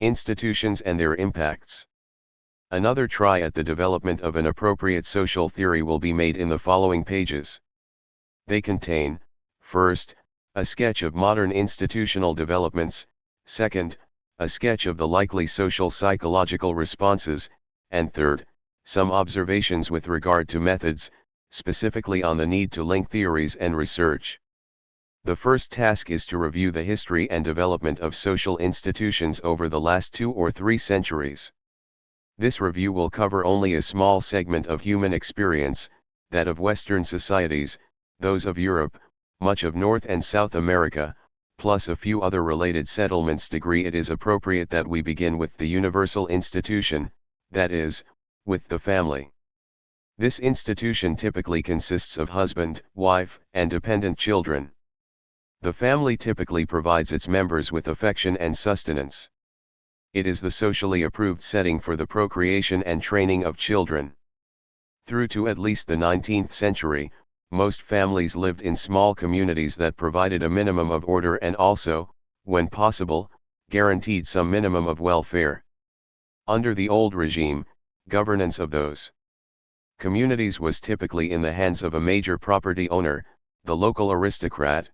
S1: Institutions and their impacts. Another try at the development of an appropriate social theory will be made in the following pages. They contain, first, a sketch of modern institutional developments, second, a sketch of the likely social psychological responses, and third, some observations with regard to methods, specifically on the need to link theories and research. The first task is to review the history and development of social institutions over the last 2 or 3 centuries. This review will cover only a small segment of human experience, that of Western societies, those of Europe, much of North and South America, plus a few other related settlements. It is appropriate that we begin with the universal institution, that is, with the family. This institution typically consists of husband, wife, and dependent children. The family typically provides its members with affection and sustenance. It is the socially approved setting for the procreation and training of children. Through to at least the 19th century, most families lived in small communities that provided a minimum of order and also, when possible, guaranteed some minimum of welfare. Under the old regime, governance of those communities was typically in the hands of a major property owner, the local aristocrat.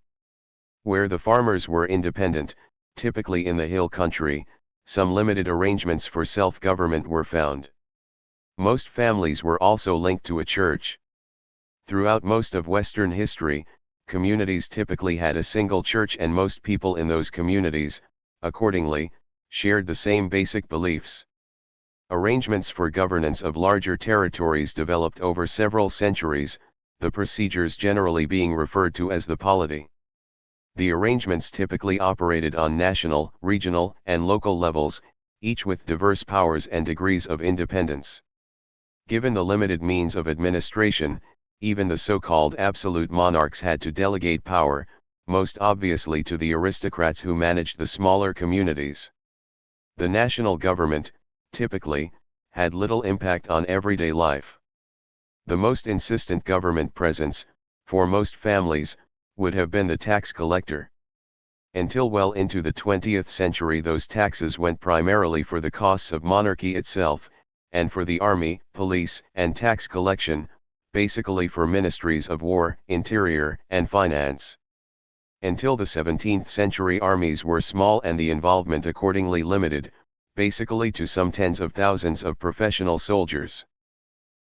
S1: Where the farmers were independent, typically in the hill country, some limited arrangements for self-government were found. Most families were also linked to a church. Throughout most of Western history, communities typically had a single church and most people in those communities, accordingly, shared the same basic beliefs. Arrangements for governance of larger territories developed over several centuries, the procedures generally being referred to as the polity. The arrangements typically operated on national, regional, and local levels, each with diverse powers and degrees of independence. Given the limited means of administration, even the so-called absolute monarchs had to delegate power, most obviously to the aristocrats who managed the smaller communities. The national government, typically, had little impact on everyday life. The most insistent government presence, for most families, would have been the tax collector. Until well into the 20th century those taxes went primarily for the costs of monarchy itself, and for the army, police, and tax collection, basically for ministries of war, interior, and finance. Until the 17th century armies were small and the involvement accordingly limited, basically to some tens of thousands of professional soldiers.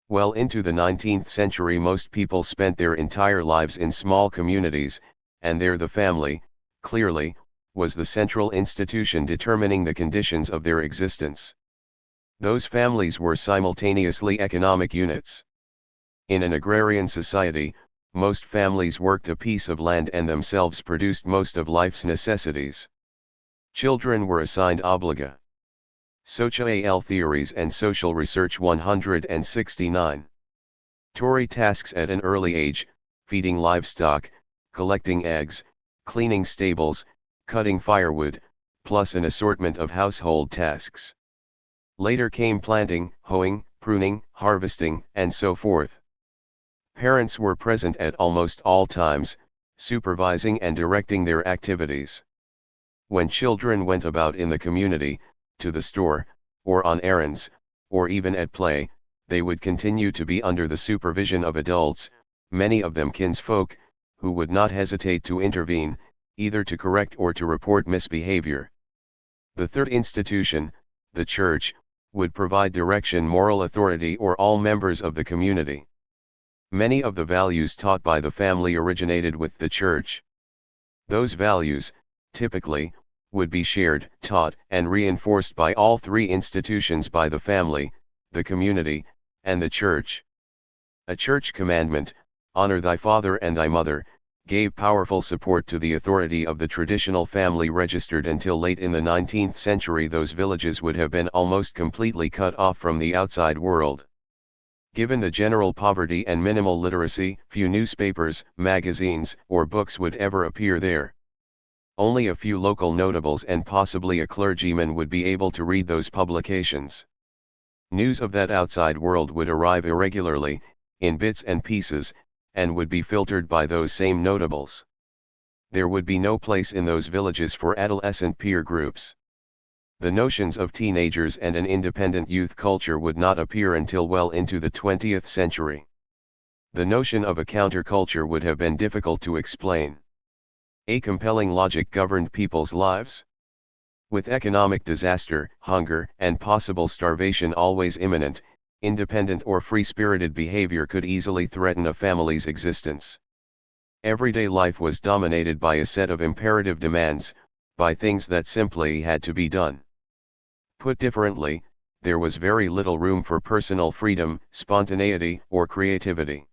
S1: Well into the 19th century most people spent their entire lives in small communities, and there the family, clearly, was the central institution determining the conditions of their existence. Those families were simultaneously economic units. In an agrarian society, most families worked a piece of land and themselves produced most of life's necessities. Children were assigned obliga. Social Theories and Social Research 169. Tory tasks at an early age, feeding livestock, collecting eggs, cleaning stables, cutting firewood, plus an assortment of household tasks. Later came planting, hoeing, pruning, harvesting, and so forth. Parents were present at almost all times, supervising and directing their activities. When children went about in the community, to the store, or on errands, or even at play, they would continue to be under the supervision of adults, many of them kinsfolk, who would not hesitate to intervene, either to correct or to report misbehavior. The third institution, the church, would provide direction, moral authority or all members of the community. Many of the values taught by the family originated with the church. Those values, typically, would be shared, taught, and reinforced by all three institutions, by the family, the community, and the church. A church commandment, honor thy father and thy mother, gave powerful support to the authority of the traditional family registered until late in the 19th century. Those villages would have been almost completely cut off from the outside world. Given the general poverty and minimal literacy, few newspapers, magazines, or books would ever appear there. Only a few local notables and possibly a clergyman would be able to read those publications. News of that outside world would arrive irregularly, in bits and pieces, and would be filtered by those same notables. There would be no place in those villages for adolescent peer groups. The notions of teenagers and an independent youth culture would not appear until well into the 20th century. The notion of a counterculture would have been difficult to explain. A compelling logic governed people's lives. With economic disaster, hunger, and possible starvation always imminent, independent or free-spirited behavior could easily threaten a family's existence. Everyday life was dominated by a set of imperative demands, by things that simply had to be done. Put differently, there was very little room for personal freedom, spontaneity, or creativity.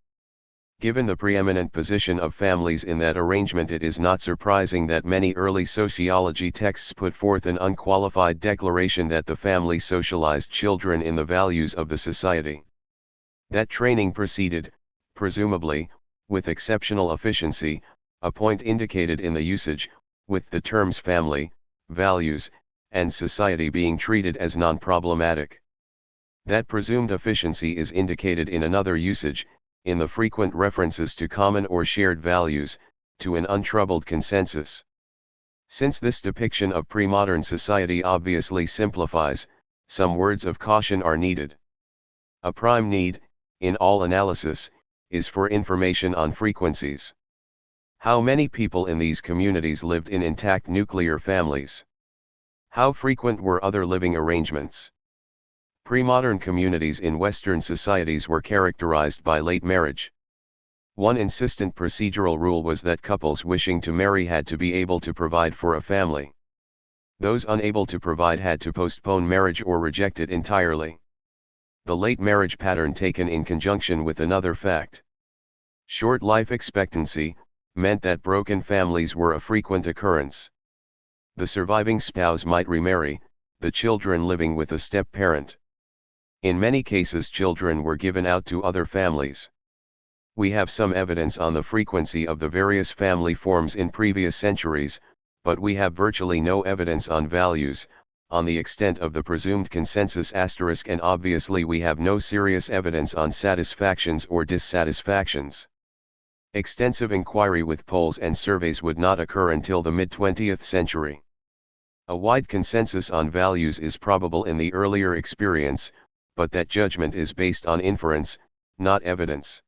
S1: Given the preeminent position of families in that arrangement, it is not surprising that many early sociology texts put forth an unqualified declaration that the family socialized children in the values of the society. That training proceeded, presumably, with exceptional efficiency, a point indicated in the usage, with the terms family, values, and society being treated as non-problematic. That presumed efficiency is indicated in another usage, in the frequent references to common or shared values, to an untroubled consensus. Since this depiction of pre-modern society obviously simplifies, some words of caution are needed. A prime need, in all analysis, is for information on frequencies. How many people in these communities lived in intact nuclear families? How frequent were other living arrangements? Pre-modern communities in Western societies were characterized by late marriage. One insistent procedural rule was that couples wishing to marry had to be able to provide for a family. Those unable to provide had to postpone marriage or reject it entirely. The late marriage pattern, taken in conjunction with another fact, short life expectancy, meant that broken families were a frequent occurrence. The surviving spouse might remarry, the children living with a step-parent. In many cases, children were given out to other families. We have some evidence on the frequency of the various family forms in previous centuries, but we have virtually no evidence on values, on the extent of the presumed consensus *, and obviously we have no serious evidence on satisfactions or dissatisfactions. Extensive inquiry with polls and surveys would not occur until the mid-20th century. A wide consensus on values is probable in the earlier experience, but that judgment is based on inference, not evidence.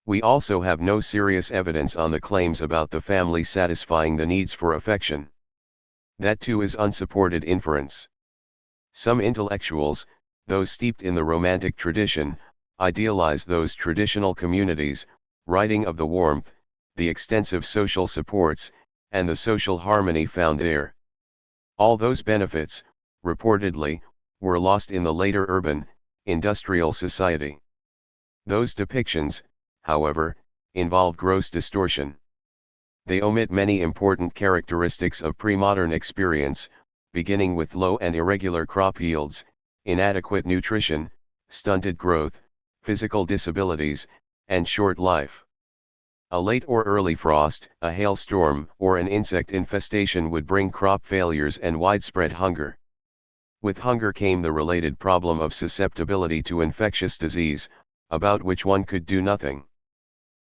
S1: We also have no serious evidence on the claims about the family satisfying the needs for affection. That too is unsupported inference. Some intellectuals, those steeped in the Romantic tradition, idealize those traditional communities, writing of the warmth, the extensive social supports, and the social harmony found there. All those benefits, reportedly, were lost in the later urban, industrial society. Those depictions, however, involve gross distortion. They omit many important characteristics of pre-modern experience, beginning with low and irregular crop yields, inadequate nutrition, stunted growth, physical disabilities, and short life. A late or early frost, a hailstorm, or an insect infestation would bring crop failures and widespread hunger. With hunger came the related problem of susceptibility to infectious disease, about which one could do nothing.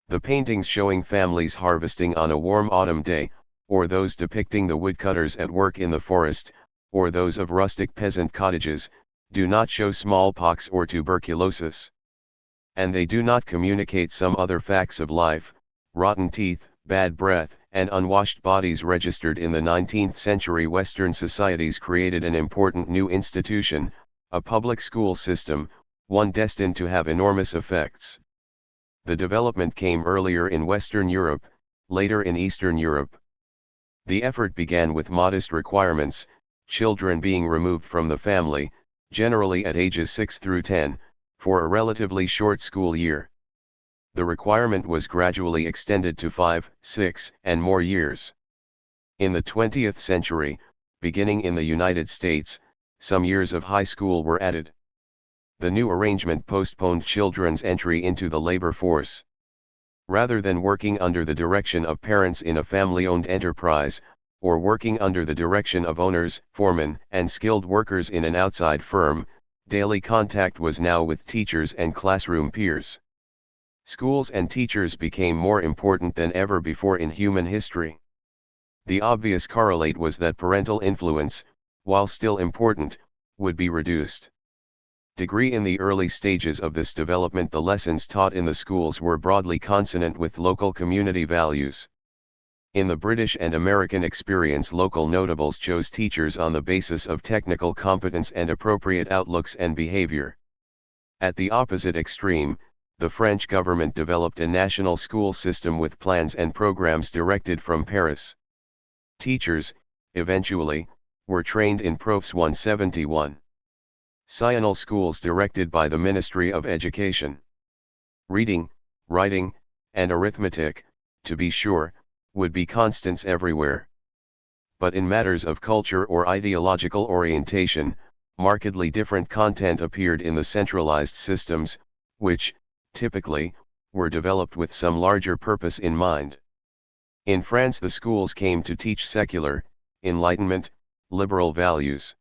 S1: The paintings showing families harvesting on a warm autumn day, or those depicting the woodcutters at work in the forest, or those of rustic peasant cottages, do not show smallpox or tuberculosis. And they do not communicate some other facts of life: rotten teeth, bad breath, and unwashed bodies. Registered in the 19th century Western societies created an important new institution, a public school system, one destined to have enormous effects. The development came earlier in Western Europe, later in Eastern Europe. The effort began with modest requirements, children being removed from the family, generally at ages 6 through 10, for a relatively short school year. the requirement was gradually extended to 5, 6, and more years. In the 20th century, beginning in the United States, some years of high school were added. The new arrangement postponed children's entry into the labor force. Rather than working under the direction of parents in a family-owned enterprise, or working under the direction of owners, foremen, and skilled workers in an outside firm, daily contact was now with teachers and classroom peers. Schools and teachers became more important than ever before in human history. The obvious correlate was that parental influence, while still important, would be reduced. In the early stages of this development, the lessons taught in the schools were broadly consonant with local community values. In the British and American experience, local notables chose teachers on the basis of technical competence and appropriate outlooks and behavior. At the opposite extreme, the French government developed a national school system with plans and programs directed from Paris. Teachers, eventually, were trained in Profs 171. Scienal schools directed by the Ministry of Education. Reading, writing, and arithmetic, to be sure, would be constants everywhere. But in matters of culture or ideological orientation, markedly different content appeared in the centralized systems, which, typically, were developed with some larger purpose in mind. In France, the schools came to teach secular, Enlightenment, liberal values.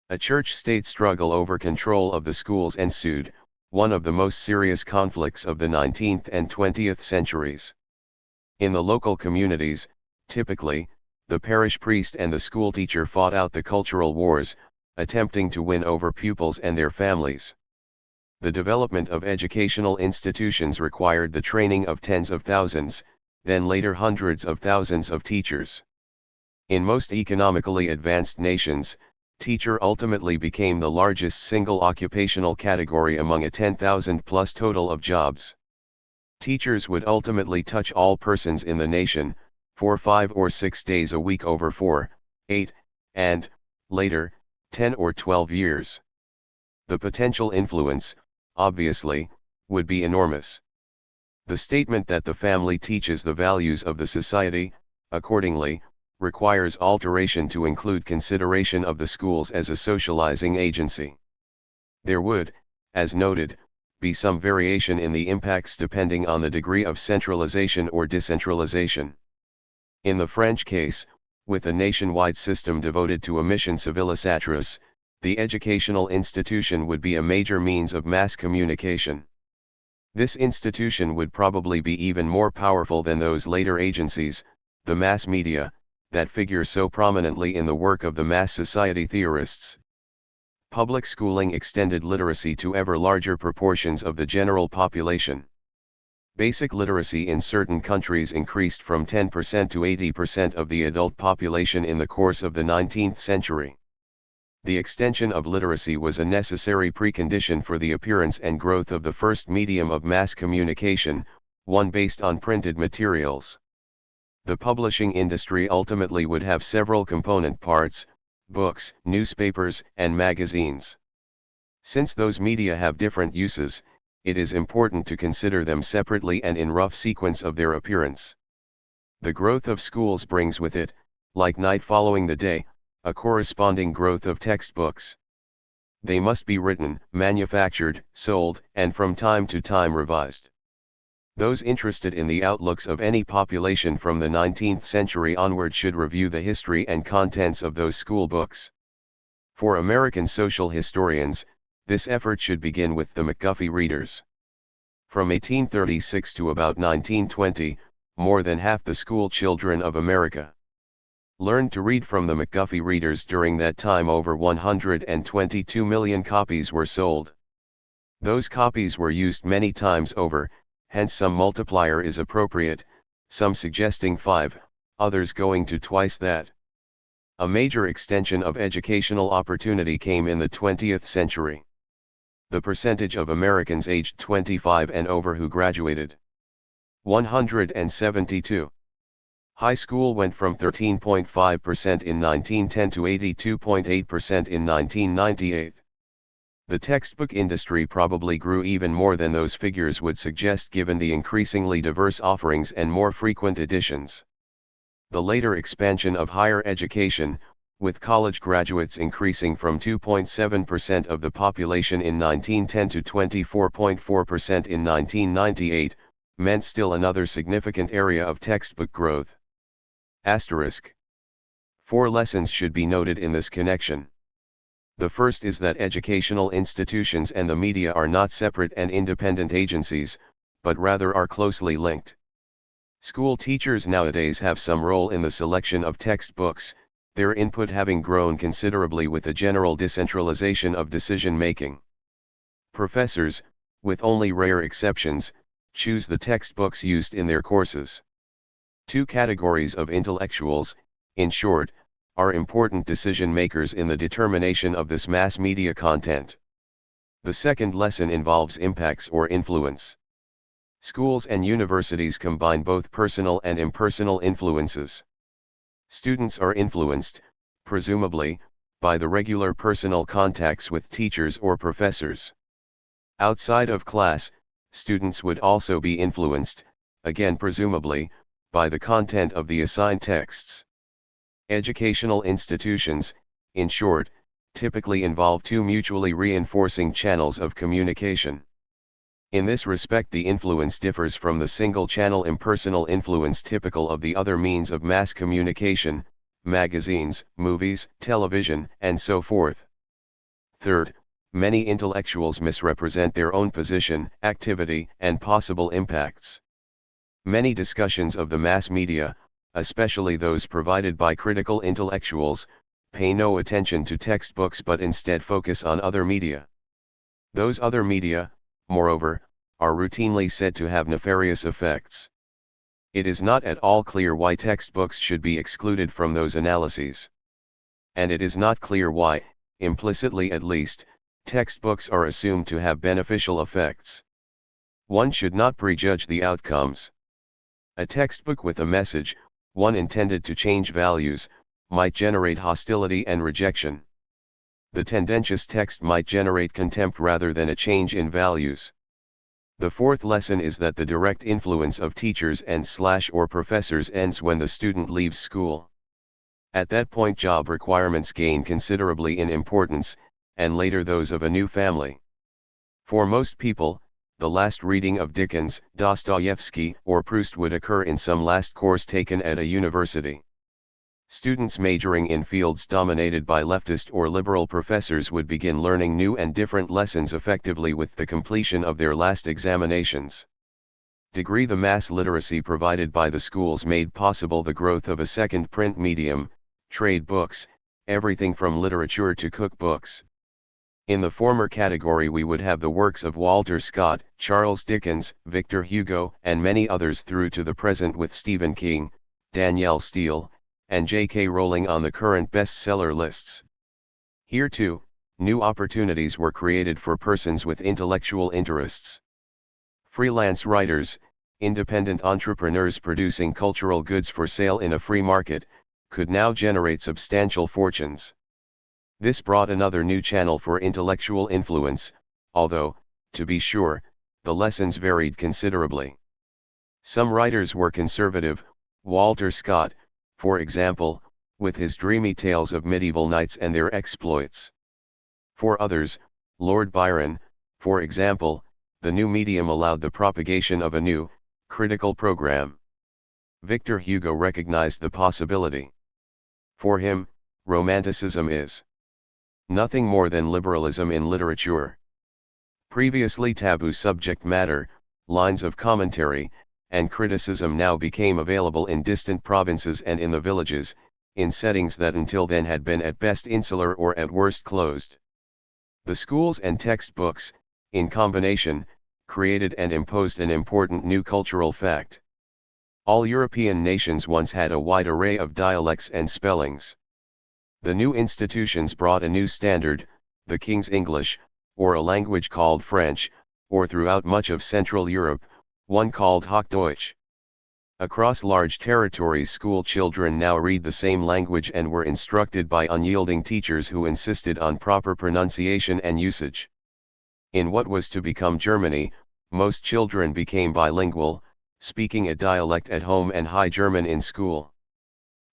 S1: A church-state struggle over control of the schools ensued, one of the most serious conflicts of the 19th and 20th centuries. In the local communities, typically, the parish priest and the schoolteacher fought out the cultural wars, attempting to win over pupils and their families. The development of educational institutions required the training of tens of thousands, then later hundreds of thousands of teachers. In most economically advanced nations, teacher ultimately became the largest single occupational category among a 10,000 plus total of jobs. Teachers would ultimately touch all persons in the nation, for 5 or 6 days a week over 4, 8, and, later, 10 or 12 years. The potential influence, obviously, would be enormous. The statement that the family teaches the values of the society, accordingly, requires alteration to include consideration of the schools as a socializing agency. There would, as noted, be some variation in the impacts depending on the degree of centralization or decentralization. In the French case, with a nationwide system devoted to a mission civilisatrice, the educational institution would be a major means of mass communication. This institution would probably be even more powerful than those later agencies, the mass media, that figure so prominently in the work of the mass society theorists. Public schooling extended literacy to ever larger proportions of the general population. Basic literacy in certain countries increased from 10% to 80% of the adult population in the course of the 19th century. The extension of literacy was a necessary precondition for the appearance and growth of the first medium of mass communication, one based on printed materials. The publishing industry ultimately would have several component parts: books, newspapers, and magazines. Since those media have different uses, it is important to consider them separately and in rough sequence of their appearance. The growth of schools brings with it, like night following the day, a corresponding growth of textbooks. They must be written, manufactured, sold, and from time to time revised. Those interested in the outlooks of any population from the 19th century onward should review the history and contents of those school books. For American social historians, this effort should begin with the McGuffey readers. From 1836 to about 1920, more than half the school children of America learned to read from the McGuffey readers. During that time, over 122 million copies were sold. Those copies were used many times over, hence some multiplier is appropriate, some suggesting 5, others going to twice that. A major extension of educational opportunity came in the 20th century. The percentage of Americans aged 25 and over who graduated. 172. High school went from 13.5% in 1910 to 82.8% in 1998. The textbook industry probably grew even more than those figures would suggest given the increasingly diverse offerings and more frequent editions. The later expansion of higher education, with college graduates increasing from 2.7% of the population in 1910 to 24.4% in 1998, meant still another significant area of textbook growth. Asterisk. 4 lessons should be noted in this connection. The first is that educational institutions and the media are not separate and independent agencies, but rather are closely linked. School teachers nowadays have some role in the selection of textbooks, their input having grown considerably with the general decentralization of decision-making. Professors, with only rare exceptions, choose the textbooks used in their courses. 2 categories of intellectuals, in short, are important decision-makers in the determination of this mass media content. The second lesson involves impacts or influence. Schools and universities combine both personal and impersonal influences. Students are influenced, presumably, by the regular personal contacts with teachers or professors. Outside of class, students would also be influenced, again presumably, by the content of the assigned texts. Educational institutions, in short, typically involve 2 mutually reinforcing channels of communication. In this respect, the influence differs from the single-channel impersonal influence typical of the other means of mass communication, magazines, movies, television, and so forth. Third, many intellectuals misrepresent their own position, activity, and possible impacts. Many discussions of the mass media, especially those provided by critical intellectuals, pay no attention to textbooks but instead focus on other media. Those other media, moreover, are routinely said to have nefarious effects. It is not at all clear why textbooks should be excluded from those analyses. And it is not clear why, implicitly at least, textbooks are assumed to have beneficial effects. One should not prejudge the outcomes. A textbook with a message, one intended to change values, might generate hostility and rejection. The tendentious text might generate contempt rather than a change in values. The fourth lesson is that the direct influence of teachers and/or professors ends when the student leaves school. At that point, job requirements gain considerably in importance, and later those of a new family. For most people, the last reading of Dickens, Dostoevsky, or Proust would occur in some last course taken at a university. Students majoring in fields dominated by leftist or liberal professors would begin learning new and different lessons effectively with the completion of their last examinations. The mass literacy provided by the schools made possible the growth of a second print medium, trade books, everything from literature to cookbooks. In the former category we would have the works of Walter Scott, Charles Dickens, Victor Hugo, and many others through to the present with Stephen King, Danielle Steele, and J.K. Rowling on the current bestseller lists. Here too, new opportunities were created for persons with intellectual interests. Freelance writers, independent entrepreneurs producing cultural goods for sale in a free market, could now generate substantial fortunes. This brought another new channel for intellectual influence, although, to be sure, the lessons varied considerably. Some writers were conservative, Walter Scott, for example, with his dreamy tales of medieval knights and their exploits. For others, Lord Byron, for example, the new medium allowed the propagation of a new, critical program. Victor Hugo recognized the possibility. For him, Romanticism is nothing more than liberalism in literature. Previously taboo subject matter, lines of commentary, and criticism now became available in distant provinces and in the villages, in settings that until then had been at best insular or at worst closed. The schools and textbooks, in combination, created and imposed an important new cultural fact. All European nations once had a wide array of dialects and spellings. The new institutions brought a new standard, the King's English, or a language called French, or throughout much of Central Europe, one called Hochdeutsch. Across large territories school children now read the same language and were instructed by unyielding teachers who insisted on proper pronunciation and usage. In what was to become Germany, most children became bilingual, speaking a dialect at home and High German in school.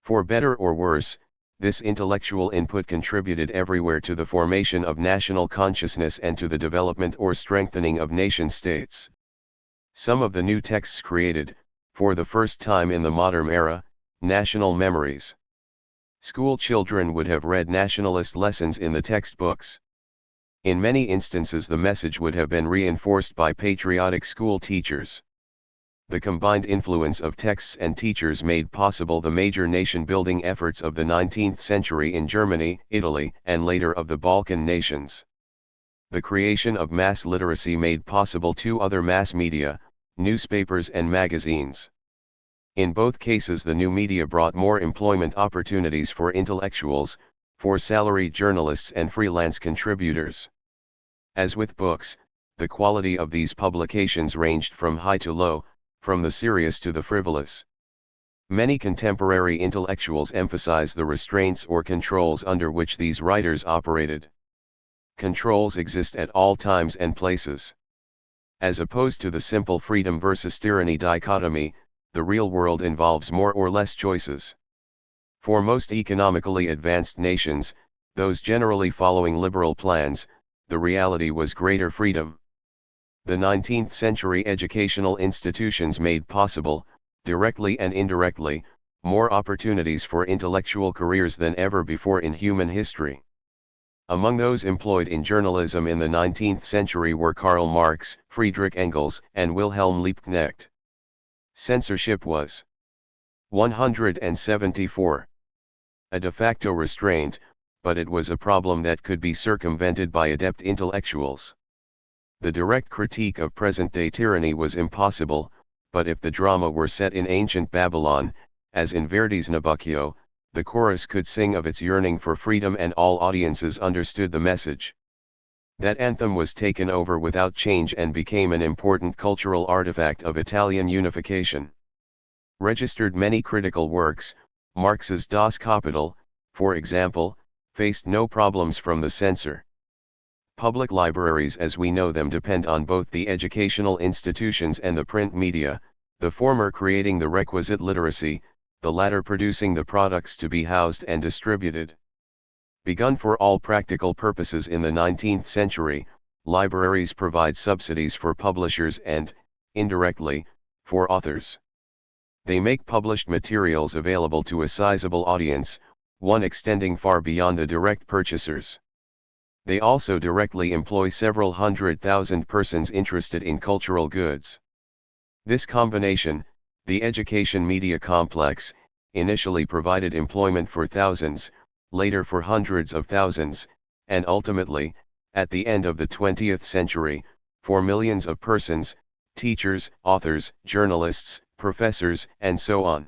S1: For better or worse, this intellectual input contributed everywhere to the formation of national consciousness and to the development or strengthening of nation-states. Some of the new texts created, for the first time in the modern era, national memories. School children would have read nationalist lessons in the textbooks. In many instances the message would have been reinforced by patriotic school teachers. The combined influence of texts and teachers made possible the major nation-building efforts of the 19th century in Germany, Italy, and later of the Balkan nations. The creation of mass literacy made possible two other mass media, newspapers and magazines. In both cases the new media brought more employment opportunities for intellectuals, for salaried journalists and freelance contributors. As with books, the quality of these publications ranged from high to low, from the serious to the frivolous. Many contemporary intellectuals emphasize the restraints or controls under which these writers operated. Controls exist at all times and places. As opposed to the simple freedom versus tyranny dichotomy, the real world involves more or less choices. For most economically advanced nations, those generally following liberal plans, the reality was greater freedom. The 19th century educational institutions made possible, directly and indirectly, more opportunities for intellectual careers than ever before in human history. Among those employed in journalism in the 19th century were Karl Marx, Friedrich Engels, and Wilhelm Liebknecht. Censorship was 174. A de facto restraint, but it was a problem that could be circumvented by adept intellectuals. The direct critique of present-day tyranny was impossible, but if the drama were set in ancient Babylon, as in Verdi's Nabucco, the chorus could sing of its yearning for freedom and all audiences understood the message. That anthem was taken over without change and became an important cultural artifact of Italian unification. Registered many critical works, Marx's Das Kapital, for example, faced no problems from the censor. Public libraries as we know them depend on both the educational institutions and the print media, the former creating the requisite literacy, the latter producing the products to be housed and distributed. Begun for all practical purposes in the 19th century, libraries provide subsidies for publishers and, indirectly, for authors. They make published materials available to a sizable audience, one extending far beyond the direct purchasers. They also directly employ several 100,000 persons interested in cultural goods. This combination, the education media complex, initially provided employment for thousands, later for hundreds of thousands, and ultimately, at the end of the 20th century, for millions of persons, teachers, authors, journalists, professors, and so on.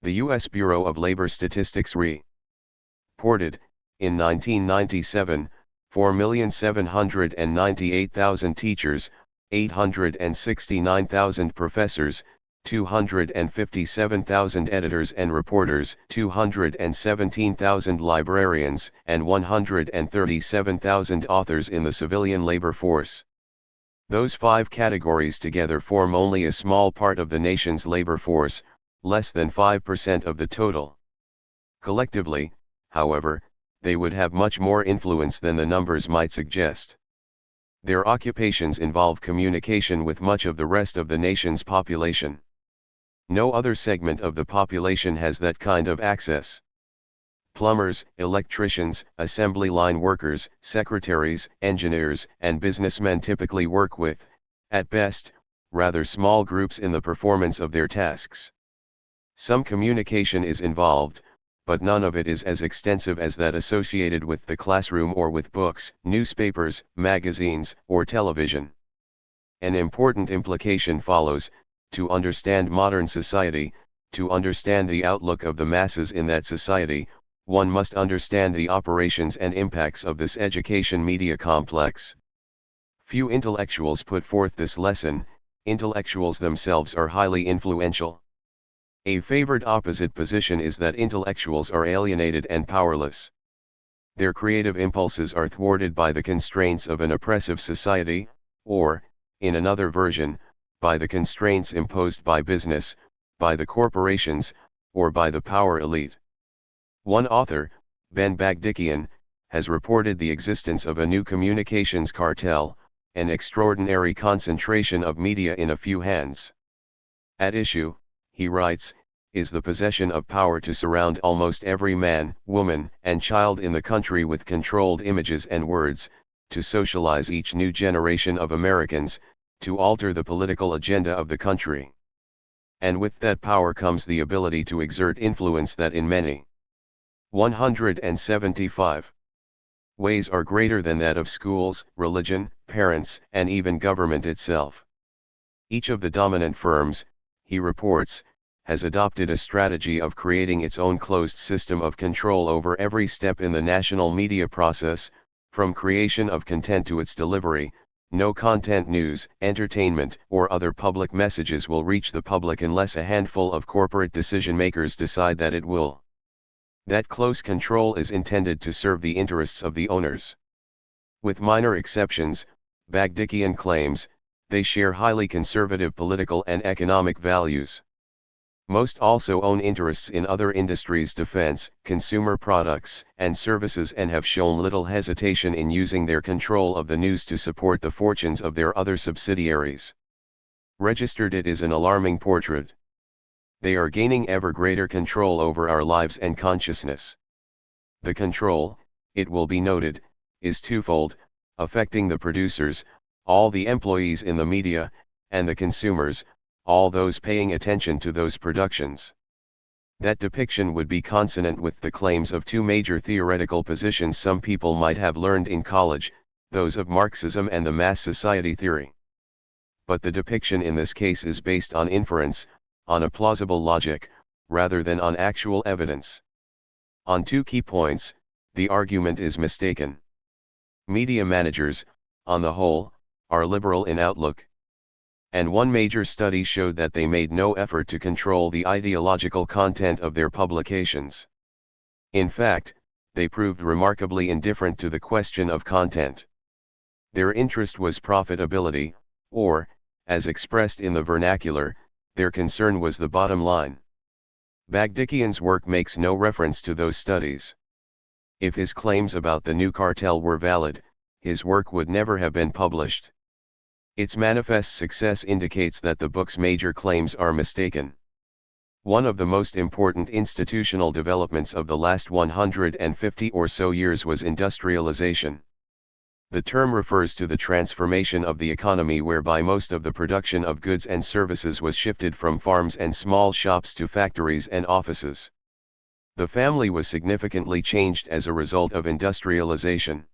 S1: The U.S. Bureau of Labor Statistics reported, in 1997, 4,798,000 teachers, 869,000 professors, 257,000 editors and reporters, 217,000 librarians, and 137,000 authors in the civilian labor force. Those five categories together form only a small part of the nation's labor force, less than 5% of the total. Collectively, however, they would have much more influence than the numbers might suggest. Their occupations involve communication with much of the rest of the nation's population. No other segment of the population has that kind of access. Plumbers, electricians, assembly line workers, secretaries, engineers, and businessmen typically work with, at best, rather small groups in the performance of their tasks. Some communication is involved, but none of it is as extensive as that associated with the classroom or with books, newspapers, magazines, or television. An important implication follows: to understand modern society, to understand the outlook of the masses in that society, one must understand the operations and impacts of this education media complex. Few intellectuals put forth this lesson. Intellectuals themselves are highly influential. A favored opposite position is that intellectuals are alienated and powerless. Their creative impulses are thwarted by the constraints of an oppressive society, or, in another version, by the constraints imposed by business, by the corporations, or by the power elite. One author, Ben Bagdikian, has reported the existence of a new communications cartel, an extraordinary concentration of media in a few hands. At issue, he writes, is the possession of power to surround almost every man, woman, and child in the country with controlled images and words, to socialize each new generation of Americans, to alter the political agenda of the country. And with that power comes the ability to exert influence that in many 175 ways are greater than that of schools, religion, parents, and even government itself. Each of the dominant firms, he reports, has adopted a strategy of creating its own closed system of control over every step in the national media process, from creation of content to its delivery. No content, news, entertainment, or other public messages will reach the public unless a handful of corporate decision-makers decide that it will. That close control is intended to serve the interests of the owners. With minor exceptions, Bagdikian claims, they share highly conservative political and economic values. Most also own interests in other industries, defense, consumer products, and services, and have shown little hesitation in using their control of the news to support the fortunes of their other subsidiaries. Registered, it is an alarming portrait. They are gaining ever greater control over our lives and consciousness. The control, it will be noted, is twofold, affecting the producers, all the employees in the media, and the consumers, all those paying attention to those productions. That depiction would be consonant with the claims of two major theoretical positions some people might have learned in college, those of Marxism and the mass society theory. But the depiction in this case is based on inference, on a plausible logic, rather than on actual evidence. On two key points, the argument is mistaken. Media managers, on the whole, are liberal in outlook. And one major study showed that they made no effort to control the ideological content of their publications. In fact, they proved remarkably indifferent to the question of content. Their interest was profitability, or, as expressed in the vernacular, their concern was the bottom line. Bagdikian's work makes no reference to those studies. If his claims about the new cartel were valid, his work would never have been published. Its manifest success indicates that the book's major claims are mistaken. One of the most important institutional developments of the last 150 or so years was industrialization. The term refers to the transformation of the economy whereby most of the production of goods and services was shifted from farms and small shops to factories and offices. The family was significantly changed as a result of industrialization.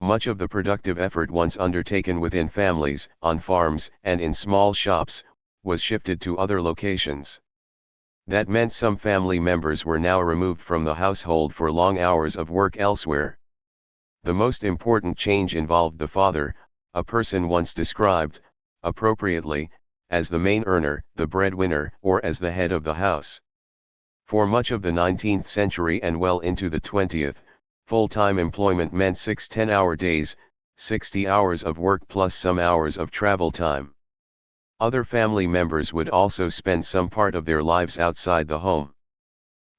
S1: Much of the productive effort once undertaken within families, on farms, and in small shops, was shifted to other locations. That meant some family members were now removed from the household for long hours of work elsewhere. The most important change involved the father, a person once described, appropriately, as the main earner, the breadwinner, or as the head of the house. For much of the 19th century and well into the 20th, full-time employment meant 6 10-hour days, 60 hours of work plus some hours of travel time. Other family members would also spend some part of their lives outside the home.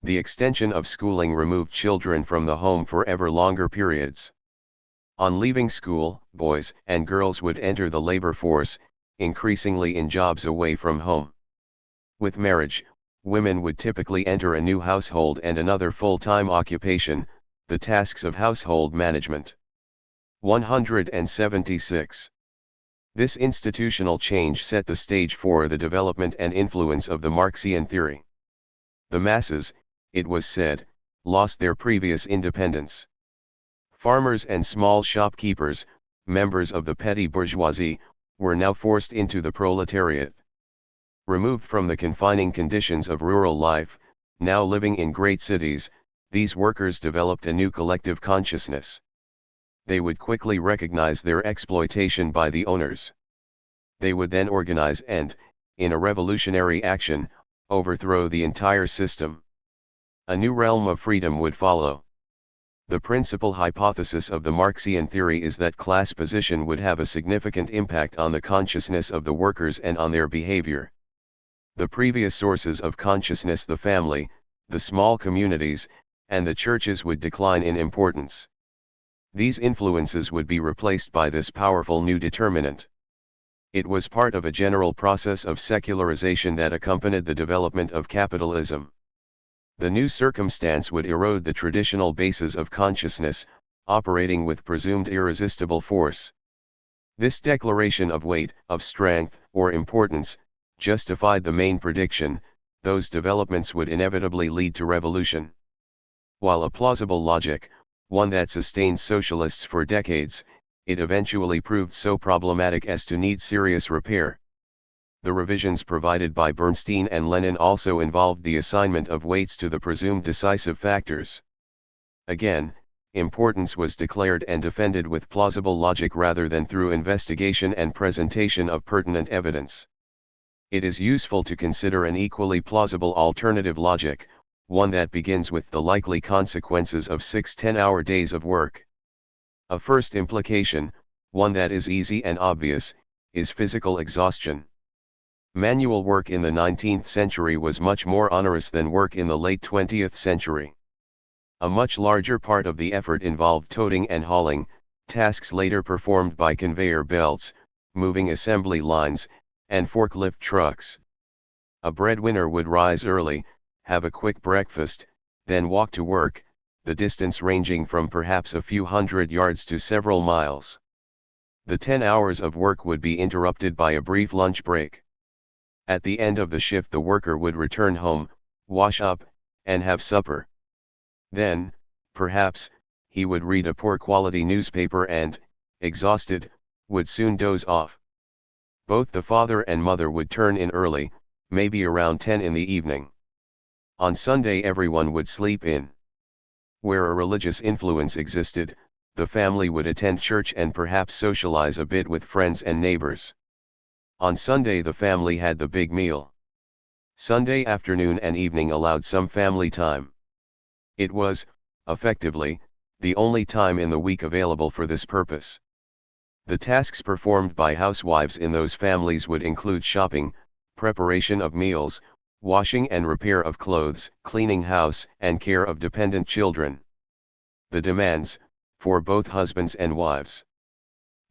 S1: The extension of schooling removed children from the home for ever longer periods. On leaving school, boys and girls would enter the labor force, increasingly in jobs away from home. With marriage, women would typically enter a new household and another full-time occupation, the tasks of household management. 176. This institutional change set the stage for the development and influence of the Marxian theory. The masses, it was said, lost their previous independence. Farmers and small shopkeepers, members of the petty bourgeoisie, were now forced into the proletariat. Removed from the confining conditions of rural life, now living in great cities, these workers developed a new collective consciousness. They would quickly recognize their exploitation by the owners. They would then organize and, in a revolutionary action, overthrow the entire system. A new realm of freedom would follow. The principal hypothesis of the Marxian theory is that class position would have a significant impact on the consciousness of the workers and on their behavior. The previous sources of consciousness, the family, the small communities, and the churches, would decline in importance. These influences would be replaced by this powerful new determinant. It was part of a general process of secularization that accompanied the development of capitalism. The new circumstance would erode the traditional bases of consciousness, operating with presumed irresistible force. This declaration of weight, of strength, or importance, justified the main prediction: those developments would inevitably lead to revolution. While a plausible logic, one that sustained socialists for decades, it eventually proved so problematic as to need serious repair. The revisions provided by Bernstein and Lenin also involved the assignment of weights to the presumed decisive factors. Again, importance was declared and defended with plausible logic rather than through investigation and presentation of pertinent evidence. It is useful to consider an equally plausible alternative logic, one that begins with the likely consequences of 6 10-hour days of work. A first implication, one that is easy and obvious, is physical exhaustion. Manual work in the 19th century was much more onerous than work in the late 20th century. A much larger part of the effort involved toting and hauling, tasks later performed by conveyor belts, moving assembly lines, and forklift trucks. A breadwinner would rise early, have a quick breakfast, then walk to work, the distance ranging from perhaps a few hundred yards to several miles. The 10 hours of work would be interrupted by a brief lunch break. At the end of the shift, the worker would return home, wash up, and have supper. Then, perhaps, he would read a poor quality newspaper and, exhausted, would soon doze off. Both the father and mother would turn in early, maybe around 10 in the evening. On Sunday everyone would sleep in. Where a religious influence existed, the family would attend church and perhaps socialize a bit with friends and neighbors. On Sunday the family had the big meal. Sunday afternoon and evening allowed some family time. It was, effectively, the only time in the week available for this purpose. The tasks performed by housewives in those families would include shopping, preparation of meals, washing and repair of clothes, cleaning house, and care of dependent children. The demands, for both husbands and wives,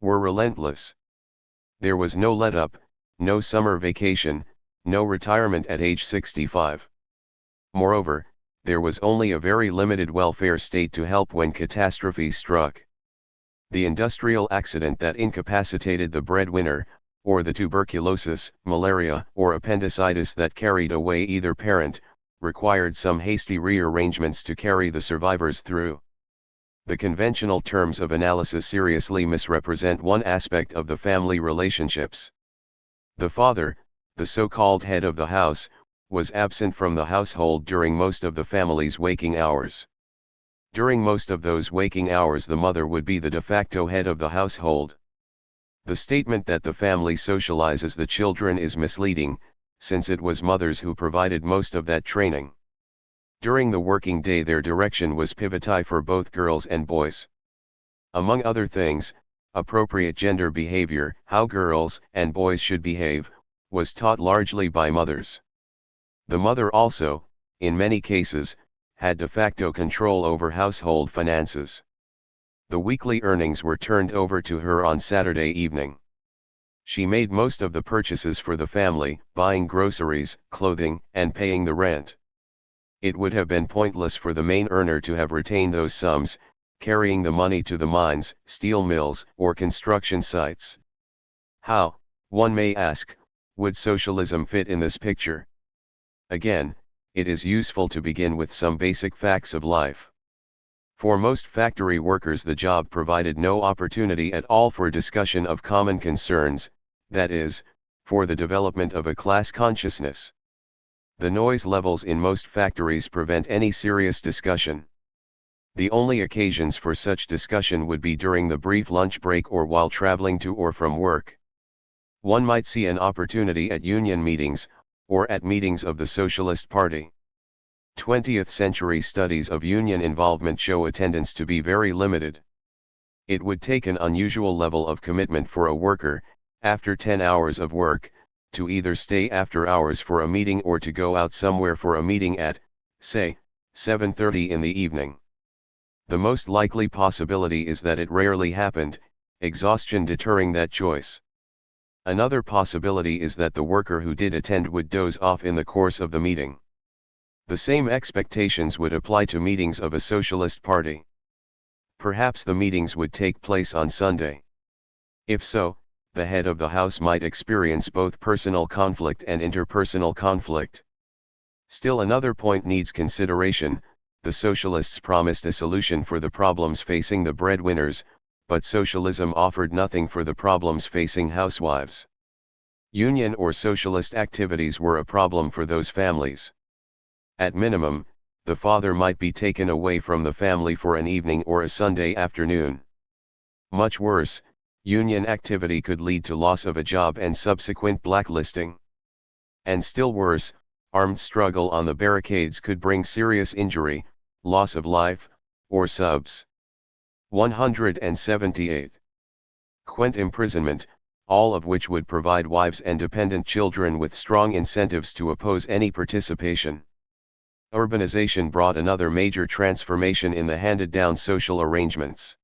S1: were relentless. There was no let-up, no summer vacation, no retirement at age 65. Moreover, there was only a very limited welfare state to help when catastrophe struck. The industrial accident that incapacitated the breadwinner, or the tuberculosis, malaria, or appendicitis that carried away either parent, required some hasty rearrangements to carry the survivors through. The conventional terms of analysis seriously misrepresent one aspect of the family relationships. The father, the so-called head of the house, was absent from the household during most of the family's waking hours. During most of those waking hours the mother would be the de facto head of the household. The statement that the family socializes the children is misleading, since it was mothers who provided most of that training. During the working day their direction was pivotal for both girls and boys. Among other things, appropriate gender behavior, how girls and boys should behave, was taught largely by mothers. The mother also, in many cases, had de facto control over household finances. The weekly earnings were turned over to her on Saturday evening. She made most of the purchases for the family, buying groceries, clothing, and paying the rent. It would have been pointless for the main earner to have retained those sums, carrying the money to the mines, steel mills, or construction sites. How, one may ask, would socialism fit in this picture? Again, it is useful to begin with some basic facts of life. For most factory workers the job provided no opportunity at all for discussion of common concerns, that is, for the development of a class consciousness. The noise levels in most factories prevent any serious discussion. The only occasions for such discussion would be during the brief lunch break or while traveling to or from work. One might see an opportunity at union meetings, or at meetings of the Socialist Party. 20th century studies of union involvement show attendance to be very limited. It would take an unusual level of commitment for a worker, after 10 hours of work, to either stay after hours for a meeting or to go out somewhere for a meeting at, say, 7:30 in the evening. The most likely possibility is that it rarely happened, exhaustion deterring that choice. Another possibility is that the worker who did attend would doze off in the course of the meeting. The same expectations would apply to meetings of a socialist party. Perhaps the meetings would take place on Sunday. If so, the head of the house might experience both personal conflict and interpersonal conflict. Still another point needs consideration: the socialists promised a solution for the problems facing the breadwinners, but socialism offered nothing for the problems facing housewives. Union or socialist activities were a problem for those families. At minimum, the father might be taken away from the family for an evening or a Sunday afternoon. Much worse, union activity could lead to loss of a job and subsequent blacklisting. And still worse, armed struggle on the barricades could bring serious injury, loss of life, or subs. 178. Quent imprisonment, all of which would provide wives and dependent children with strong incentives to oppose any participation. Urbanization brought another major transformation in the handed-down social arrangements.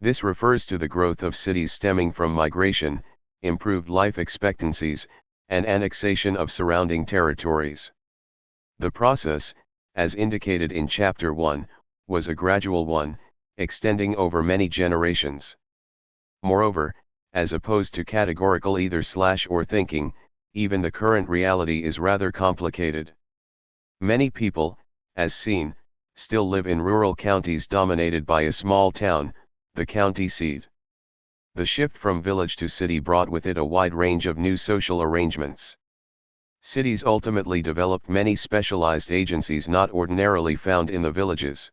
S1: This refers to the growth of cities stemming from migration, improved life expectancies, and annexation of surrounding territories. The process, as indicated in Chapter 1, was a gradual one, extending over many generations. Moreover, as opposed to categorical either/or thinking, even the current reality is rather complicated. Many people, as seen, still live in rural counties dominated by a small town, the county seat. The shift from village to city brought with it a wide range of new social arrangements. Cities ultimately developed many specialized agencies not ordinarily found in the villages.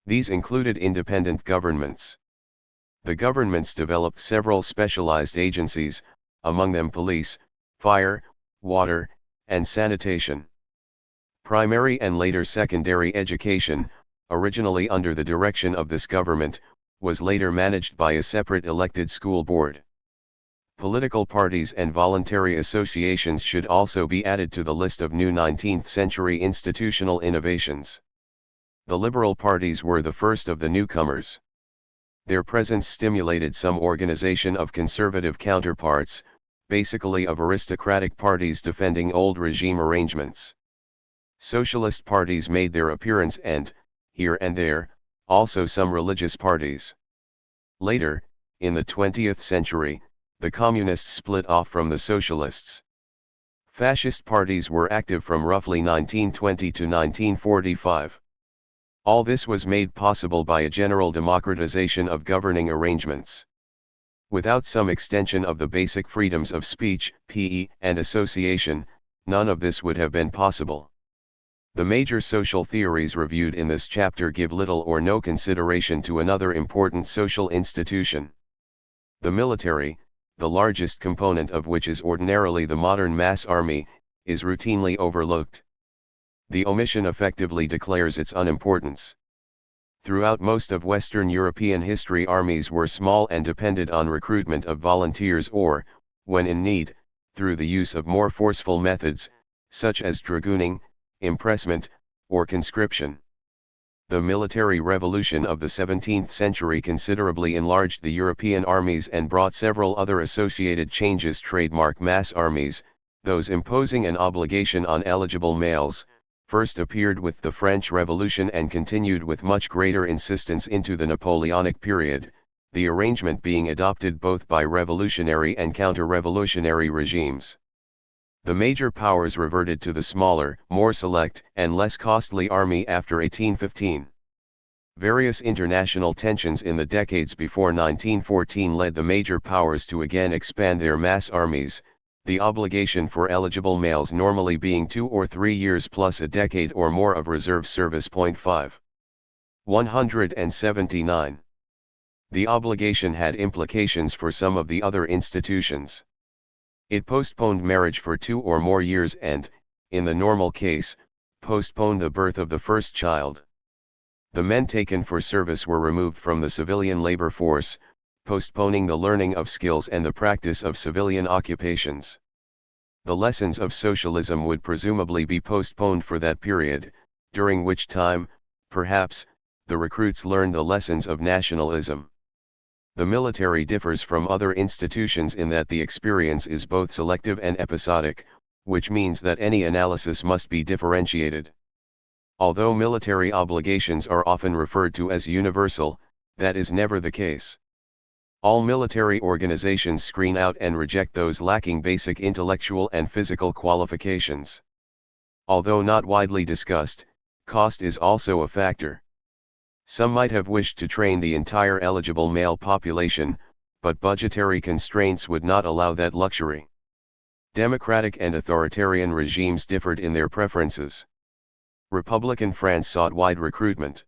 S1: These included independent governments. The governments developed several specialized agencies, among them police, fire, water, and sanitation. Primary and later secondary education, originally under the direction of this government, was later managed by a separate elected school board. Political parties and voluntary associations should also be added to the list of new 19th century institutional innovations. The liberal parties were the first of the newcomers. Their presence stimulated some organization of conservative counterparts, basically of aristocratic parties defending old regime arrangements. Socialist parties made their appearance and, here and there, also some religious parties. Later, in the 20th century, the communists split off from the socialists. Fascist parties were active from roughly 1920 to 1945. All this was made possible by a general democratization of governing arrangements. Without some extension of the basic freedoms of speech, and association, none of this would have been possible. The major social theories reviewed in this chapter give little or no consideration to another important social institution. The military, the largest component of which is ordinarily the modern mass army, is routinely overlooked. The omission effectively declares its unimportance. Throughout most of Western European history, armies were small and depended on recruitment of volunteers or, when in need, through the use of more forceful methods, such as dragooning, impressment, or conscription. The military revolution of the 17th century considerably enlarged the European armies and brought several other associated changes. Trademark mass armies, those imposing an obligation on eligible males, first appeared with the French Revolution and continued with much greater insistence into the Napoleonic period, the arrangement being adopted both by revolutionary and counter-revolutionary regimes. The major powers reverted to the smaller, more select, and less costly army after 1815. Various international tensions in the decades before 1914 led the major powers to again expand their mass armies, the obligation for eligible males normally being 2 or 3 years plus a decade or more of reserve service. 5. 179. The obligation had implications for some of the other institutions. It postponed marriage for 2 or more years and, in the normal case, Postpone the birth of the first child. The men taken for service were removed from the civilian labor force, postponing the learning of skills and the practice of civilian occupations. The lessons of socialism would presumably be postponed for that period, during which time, perhaps, the recruits learned the lessons of nationalism. The military differs from other institutions in that the experience is both selective and episodic, which means that any analysis must be differentiated. Although military obligations are often referred to as universal, that is never the case. All military organizations screen out and reject those lacking basic intellectual and physical qualifications. Although not widely discussed, cost is also a factor. Some might have wished to train the entire eligible male population, but budgetary constraints would not allow that luxury. Democratic and authoritarian regimes differed in their preferences. Republican France sought wide recruitment.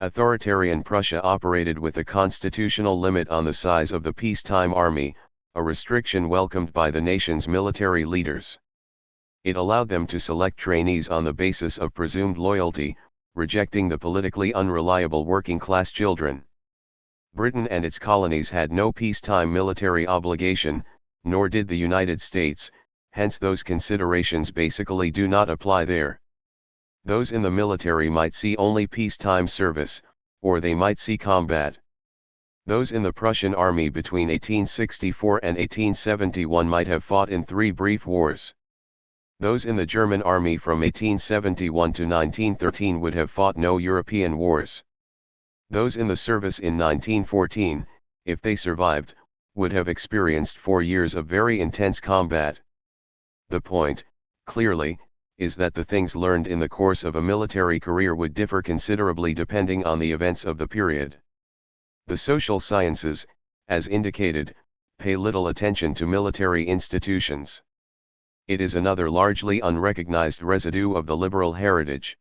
S1: Authoritarian Prussia operated with a constitutional limit on the size of the peacetime army, a restriction welcomed by the nation's military leaders. It allowed them to select trainees on the basis of presumed loyalty, rejecting the politically unreliable working-class children. Britain and its colonies had no peacetime military obligation, nor did the United States, hence those considerations basically do not apply there. Those in the military might see only peacetime service, or they might see combat. Those in the Prussian army between 1864 and 1871 might have fought in 3 brief wars. Those in the German army from 1871 to 1913 would have fought no European wars. Those in the service in 1914, if they survived, would have experienced 4 years of very intense combat. The point, clearly, is that the things learned in the course of a military career would differ considerably depending on the events of the period. The social sciences, as indicated, pay little attention to military institutions. It is another largely unrecognized residue of the liberal heritage.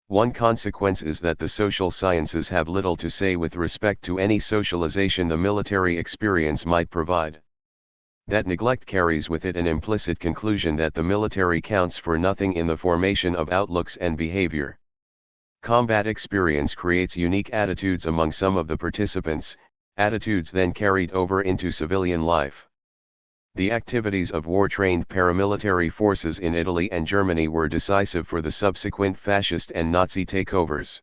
S1: One consequence is that the social sciences have little to say with respect to any socialization the military experience might provide. That neglect carries with it an implicit conclusion that the military counts for nothing in the formation of outlooks and behavior. Combat experience creates unique attitudes among some of the participants, attitudes then carried over into civilian life. The activities of war-trained paramilitary forces in Italy and Germany were decisive for the subsequent fascist and Nazi takeovers.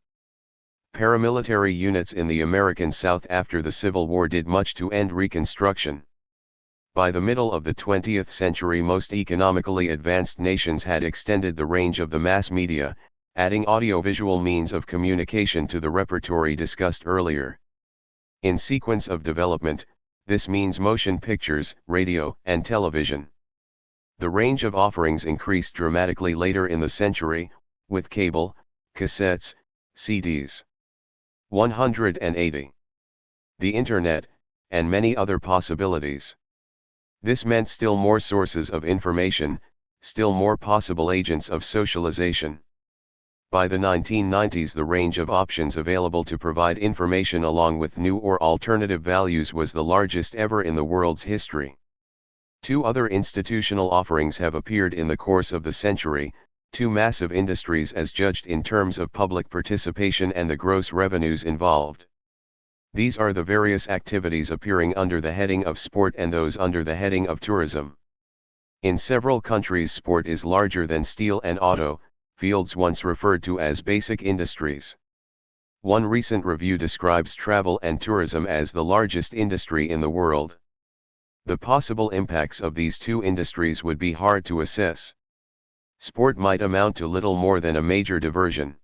S1: Paramilitary units in the American South after the Civil War did much to end Reconstruction. By the middle of the 20th century, most economically advanced nations had extended the range of the mass media, adding audiovisual means of communication to the repertory discussed earlier. In sequence of development, this means motion pictures, radio, and television. The range of offerings increased dramatically later in the century, with cable, cassettes, CDs. 180. The Internet, and many other possibilities. This meant still more sources of information, still more possible agents of socialization. By the 1990s, the range of options available to provide information along with new or alternative values was the largest ever in the world's history. 2 other institutional offerings have appeared in the course of the century, 2 massive industries as judged in terms of public participation and the gross revenues involved. These are the various activities appearing under the heading of sport and those under the heading of tourism. In several countries, sport is larger than steel and auto, fields once referred to as basic industries. One recent review describes travel and tourism as the largest industry in the world. The possible impacts of these 2 industries would be hard to assess. Sport might amount to little more than a major diversion.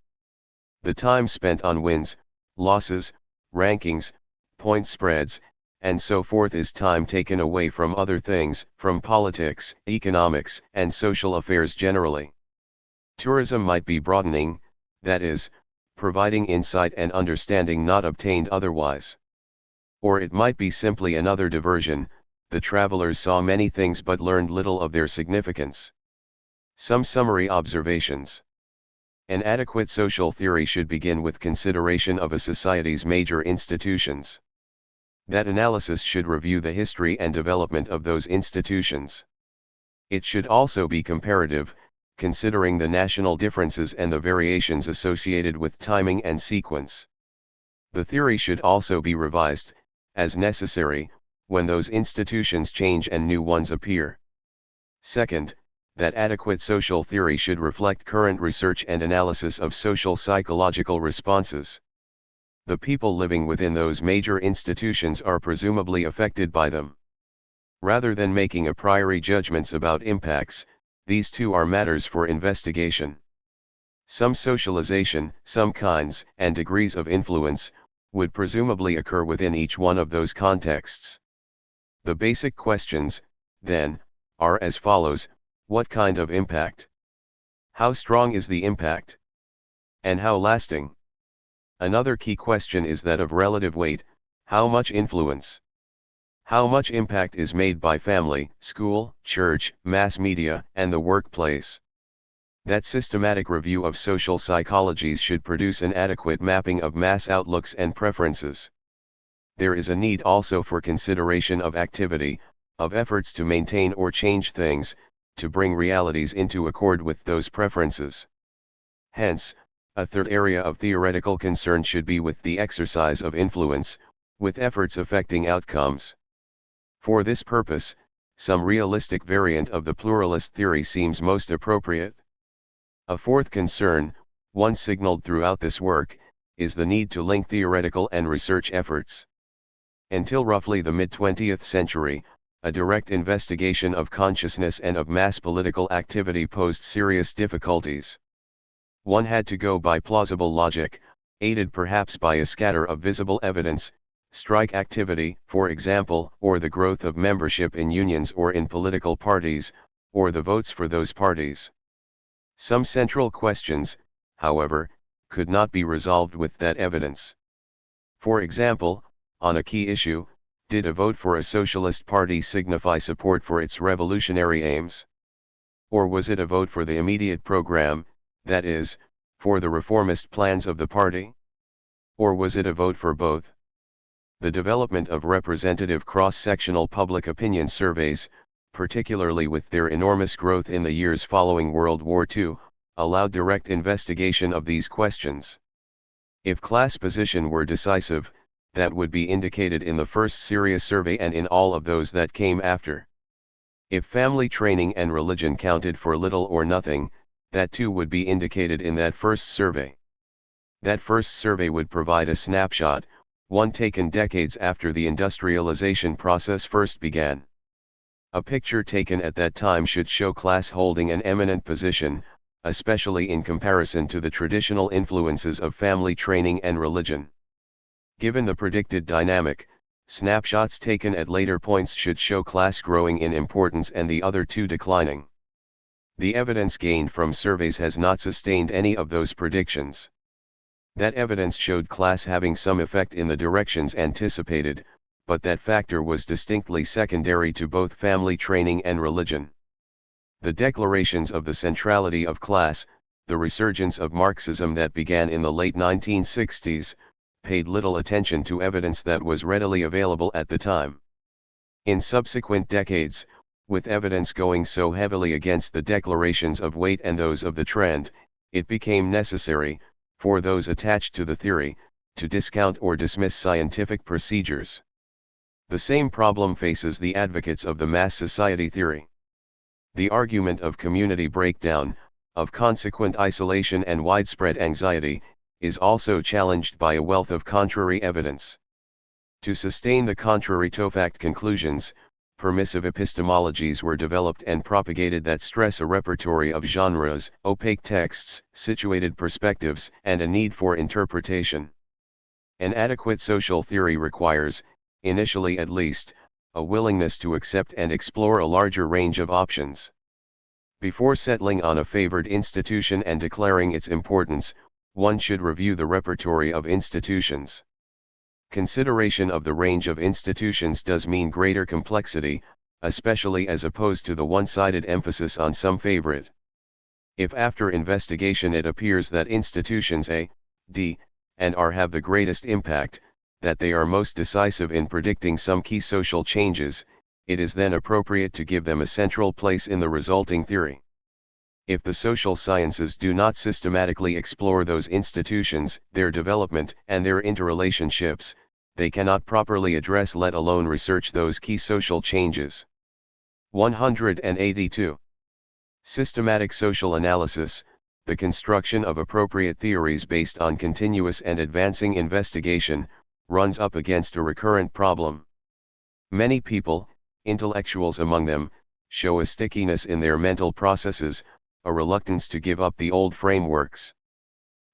S1: The time spent on wins, losses, rankings, point spreads, and so forth is time taken away from other things, from politics, economics, and social affairs generally. Tourism might be broadening, that is, providing insight and understanding not obtained otherwise. Or it might be simply another diversion, the travelers saw many things but learned little of their significance. Some summary observations. An adequate social theory should begin with consideration of a society's major institutions. That analysis should review the history and development of those institutions. It should also be comparative, considering the national differences and the variations associated with timing and sequence. The theory should also be revised, as necessary, when those institutions change and new ones appear. Second, that adequate social theory should reflect current research and analysis of social psychological responses. The people living within those major institutions are presumably affected by them. Rather than making a priori judgments about impacts, these two are matters for investigation. Some socialization, some kinds and degrees of influence, would presumably occur within each one of those contexts. The basic questions, then, are as follows: what kind of impact? How strong is the impact? And how lasting? Another key question is that of relative weight: how much influence? How much impact is made by family, school, church, mass media, and the workplace? That systematic review of social psychologies should produce an adequate mapping of mass outlooks and preferences. There is a need also for consideration of activity, of efforts to maintain or change things, to bring realities into accord with those preferences. Hence, a third area of theoretical concern should be with the exercise of influence, with efforts affecting outcomes. For this purpose, some realistic variant of the pluralist theory seems most appropriate. A fourth concern, one signaled throughout this work, is the need to link theoretical and research efforts. Until roughly the mid-20th century, a direct investigation of consciousness and of mass political activity posed serious difficulties. One had to go by plausible logic, aided perhaps by a scatter of visible evidence, strike activity, for example, or the growth of membership in unions or in political parties, or the votes for those parties. Some central questions, however, could not be resolved with that evidence. For example, on a key issue, did a vote for a socialist party signify support for its revolutionary aims? Or was it a vote for the immediate program, that is, for the reformist plans of the party? Or was it a vote for both? The development of representative cross-sectional public opinion surveys, particularly with their enormous growth in the years following World War II, allowed direct investigation of these questions. If class position were decisive, that would be indicated in the first serious survey and in all of those that came after. If family training and religion counted for little or nothing, that too would be indicated in that first survey. That first survey would provide a snapshot, one taken decades after the industrialization process first began. A picture taken at that time should show class holding an eminent position, especially in comparison to the traditional influences of family training and religion. Given the predicted dynamic, snapshots taken at later points should show class growing in importance and the other two declining. The evidence gained from surveys has not sustained any of those predictions. That evidence showed class having some effect in the directions anticipated, but that factor was distinctly secondary to both family training and religion. The declarations of the centrality of class, the resurgence of Marxism that began in the late 1960s, paid little attention to evidence that was readily available at the time. In subsequent decades, with evidence going so heavily against the declarations of weight and those of the trend, it became necessary, for those attached to the theory, to discount or dismiss scientific procedures. The same problem faces the advocates of the mass society theory. The argument of community breakdown, of consequent isolation and widespread anxiety, is also challenged by a wealth of contrary evidence. To sustain the contrary to fact conclusions, permissive epistemologies were developed and propagated that stress a repertory of genres, opaque texts, situated perspectives, and a need for interpretation. An adequate social theory requires, initially at least, a willingness to accept and explore a larger range of options. Before settling on a favored institution and declaring its importance, one should review the repertory of institutions. Consideration of the range of institutions does mean greater complexity, especially as opposed to the one-sided emphasis on some favorite. If after investigation it appears that institutions A, D, and R have the greatest impact, that they are most decisive in predicting some key social changes, it is then appropriate to give them a central place in the resulting theory. If the social sciences do not systematically explore those institutions, their development, and their interrelationships, they cannot properly address, let alone research, those key social changes. 182. Systematic social analysis, the construction of appropriate theories based on continuous and advancing investigation, runs up against a recurrent problem. Many people, intellectuals among them, show a stickiness in their mental processes, a reluctance to give up the old frameworks.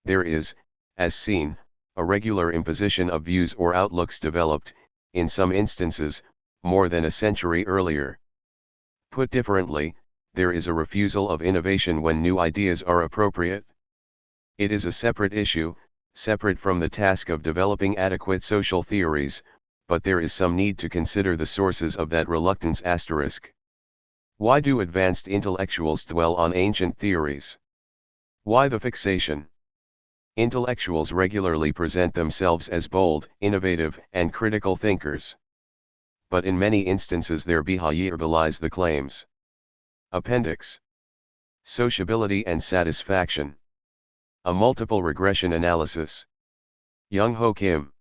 S1: There is, as seen, a regular imposition of views or outlooks developed, in some instances, more than a century earlier. Put differently, there is a refusal of innovation when new ideas are appropriate. It is a separate issue, separate from the task of developing adequate social theories, but there is some need to consider the sources of that reluctance. Why do advanced intellectuals dwell on ancient theories? Why the fixation? Intellectuals regularly present themselves as bold, innovative, and critical thinkers. But in many instances their behavior belies the claims. Appendix. Sociability and satisfaction. A multiple regression analysis. Young-Ho Kim.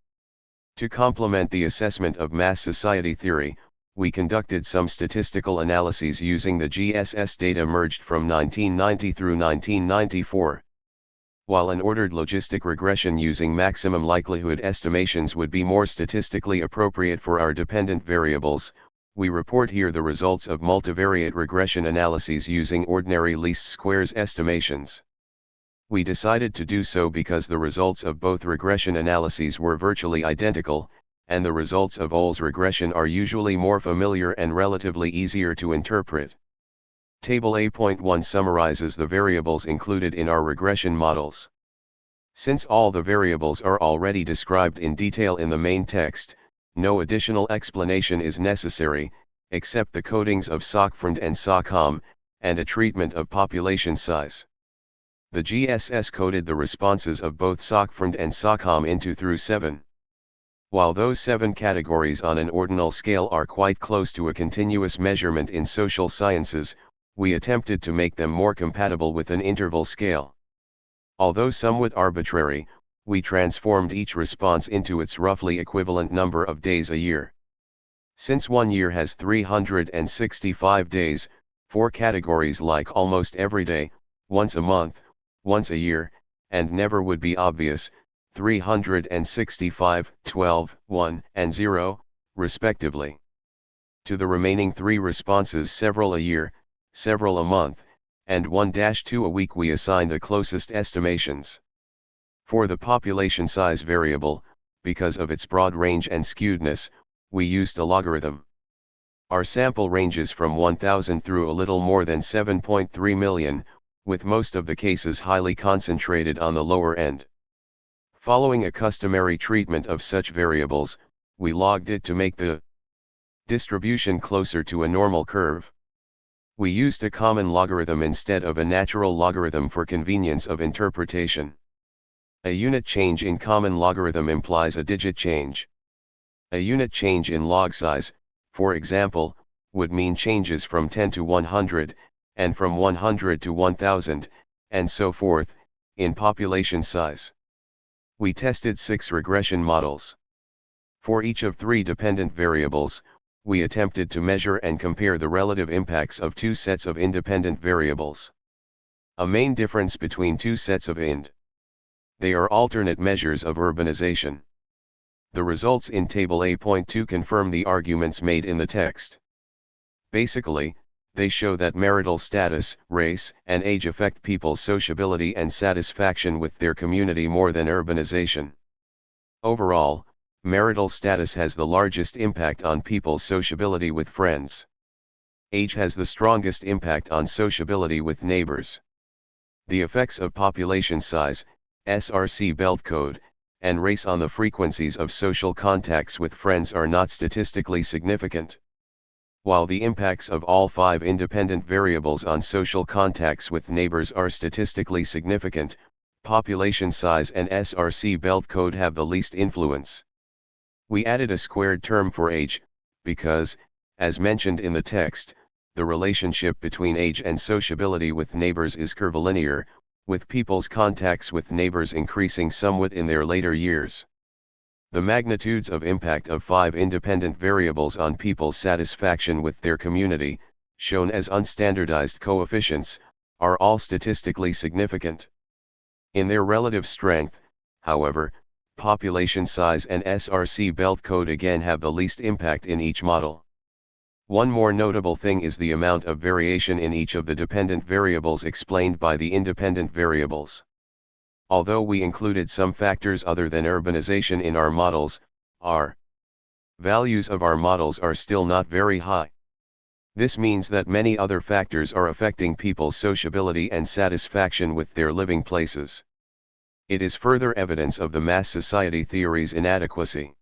S1: To complement the assessment of mass society theory, we conducted some statistical analyses using the GSS data merged from 1990 through 1994. While an ordered logistic regression using maximum likelihood estimations would be more statistically appropriate for our dependent variables, we report here the results of multivariate regression analyses using ordinary least squares estimations. We decided to do so because the results of both regression analyses were virtually identical, and the results of Ol's regression are usually more familiar and relatively easier to interpret. Table A.1 summarizes the variables included in our regression models. Since all the variables are already described in detail in the main text, no additional explanation is necessary, except the codings of SOCFRONT and SOCOM, and a treatment of population size. The GSS coded the responses of both SOCFRONT and SOCOM into through 7. While those 7 categories on an ordinal scale are quite close to a continuous measurement in social sciences, we attempted to make them more compatible with an interval scale. Although somewhat arbitrary, we transformed each response into its roughly equivalent number of days a year. Since 1 year has 365 days, 4 categories like almost every day, once a month, once a year, and never would be obvious, 365, 12, 1, and 0, respectively. To the remaining 3 responses, several a year, several a month, and 1-2 a week, we assign the closest estimations. For the population size variable, because of its broad range and skewedness, we used a logarithm. Our sample ranges from 1,000 through a little more than 7.3 million, with most of the cases highly concentrated on the lower end. Following a customary treatment of such variables, we logged it to make the distribution closer to a normal curve. We used a common logarithm instead of a natural logarithm for convenience of interpretation. A unit change in common logarithm implies a digit change. A unit change in log size, for example, would mean changes from 10 to 100, and from 100 to 1000, and so forth, in population size. We tested 6 regression models. For each of 3 dependent variables, we attempted to measure and compare the relative impacts of 2 sets of independent variables. A main difference between 2 sets of they are alternate measures of urbanization. The results in Table A.2 confirm the arguments made in the text. Basically, they show that marital status, race, and age affect people's sociability and satisfaction with their community more than urbanization. Overall, marital status has the largest impact on people's sociability with friends. Age has the strongest impact on sociability with neighbors. The effects of population size, SRC belt code, and race on the frequencies of social contacts with friends are not statistically significant. While the impacts of all 5 independent variables on social contacts with neighbors are statistically significant, population size and SRC belt code have the least influence. We added a squared term for age, because, as mentioned in the text, the relationship between age and sociability with neighbors is curvilinear, with people's contacts with neighbors increasing somewhat in their later years. The magnitudes of impact of 5 independent variables on people's satisfaction with their community, shown as unstandardized coefficients, are all statistically significant. In their relative strength, however, population size and SRC belt code again have the least impact in each model. One more notable thing is the amount of variation in each of the dependent variables explained by the independent variables. Although we included some factors other than urbanization in our models, our values of our models are still not very high. This means that many other factors are affecting people's sociability and satisfaction with their living places. It is further evidence of the mass society theory's inadequacy.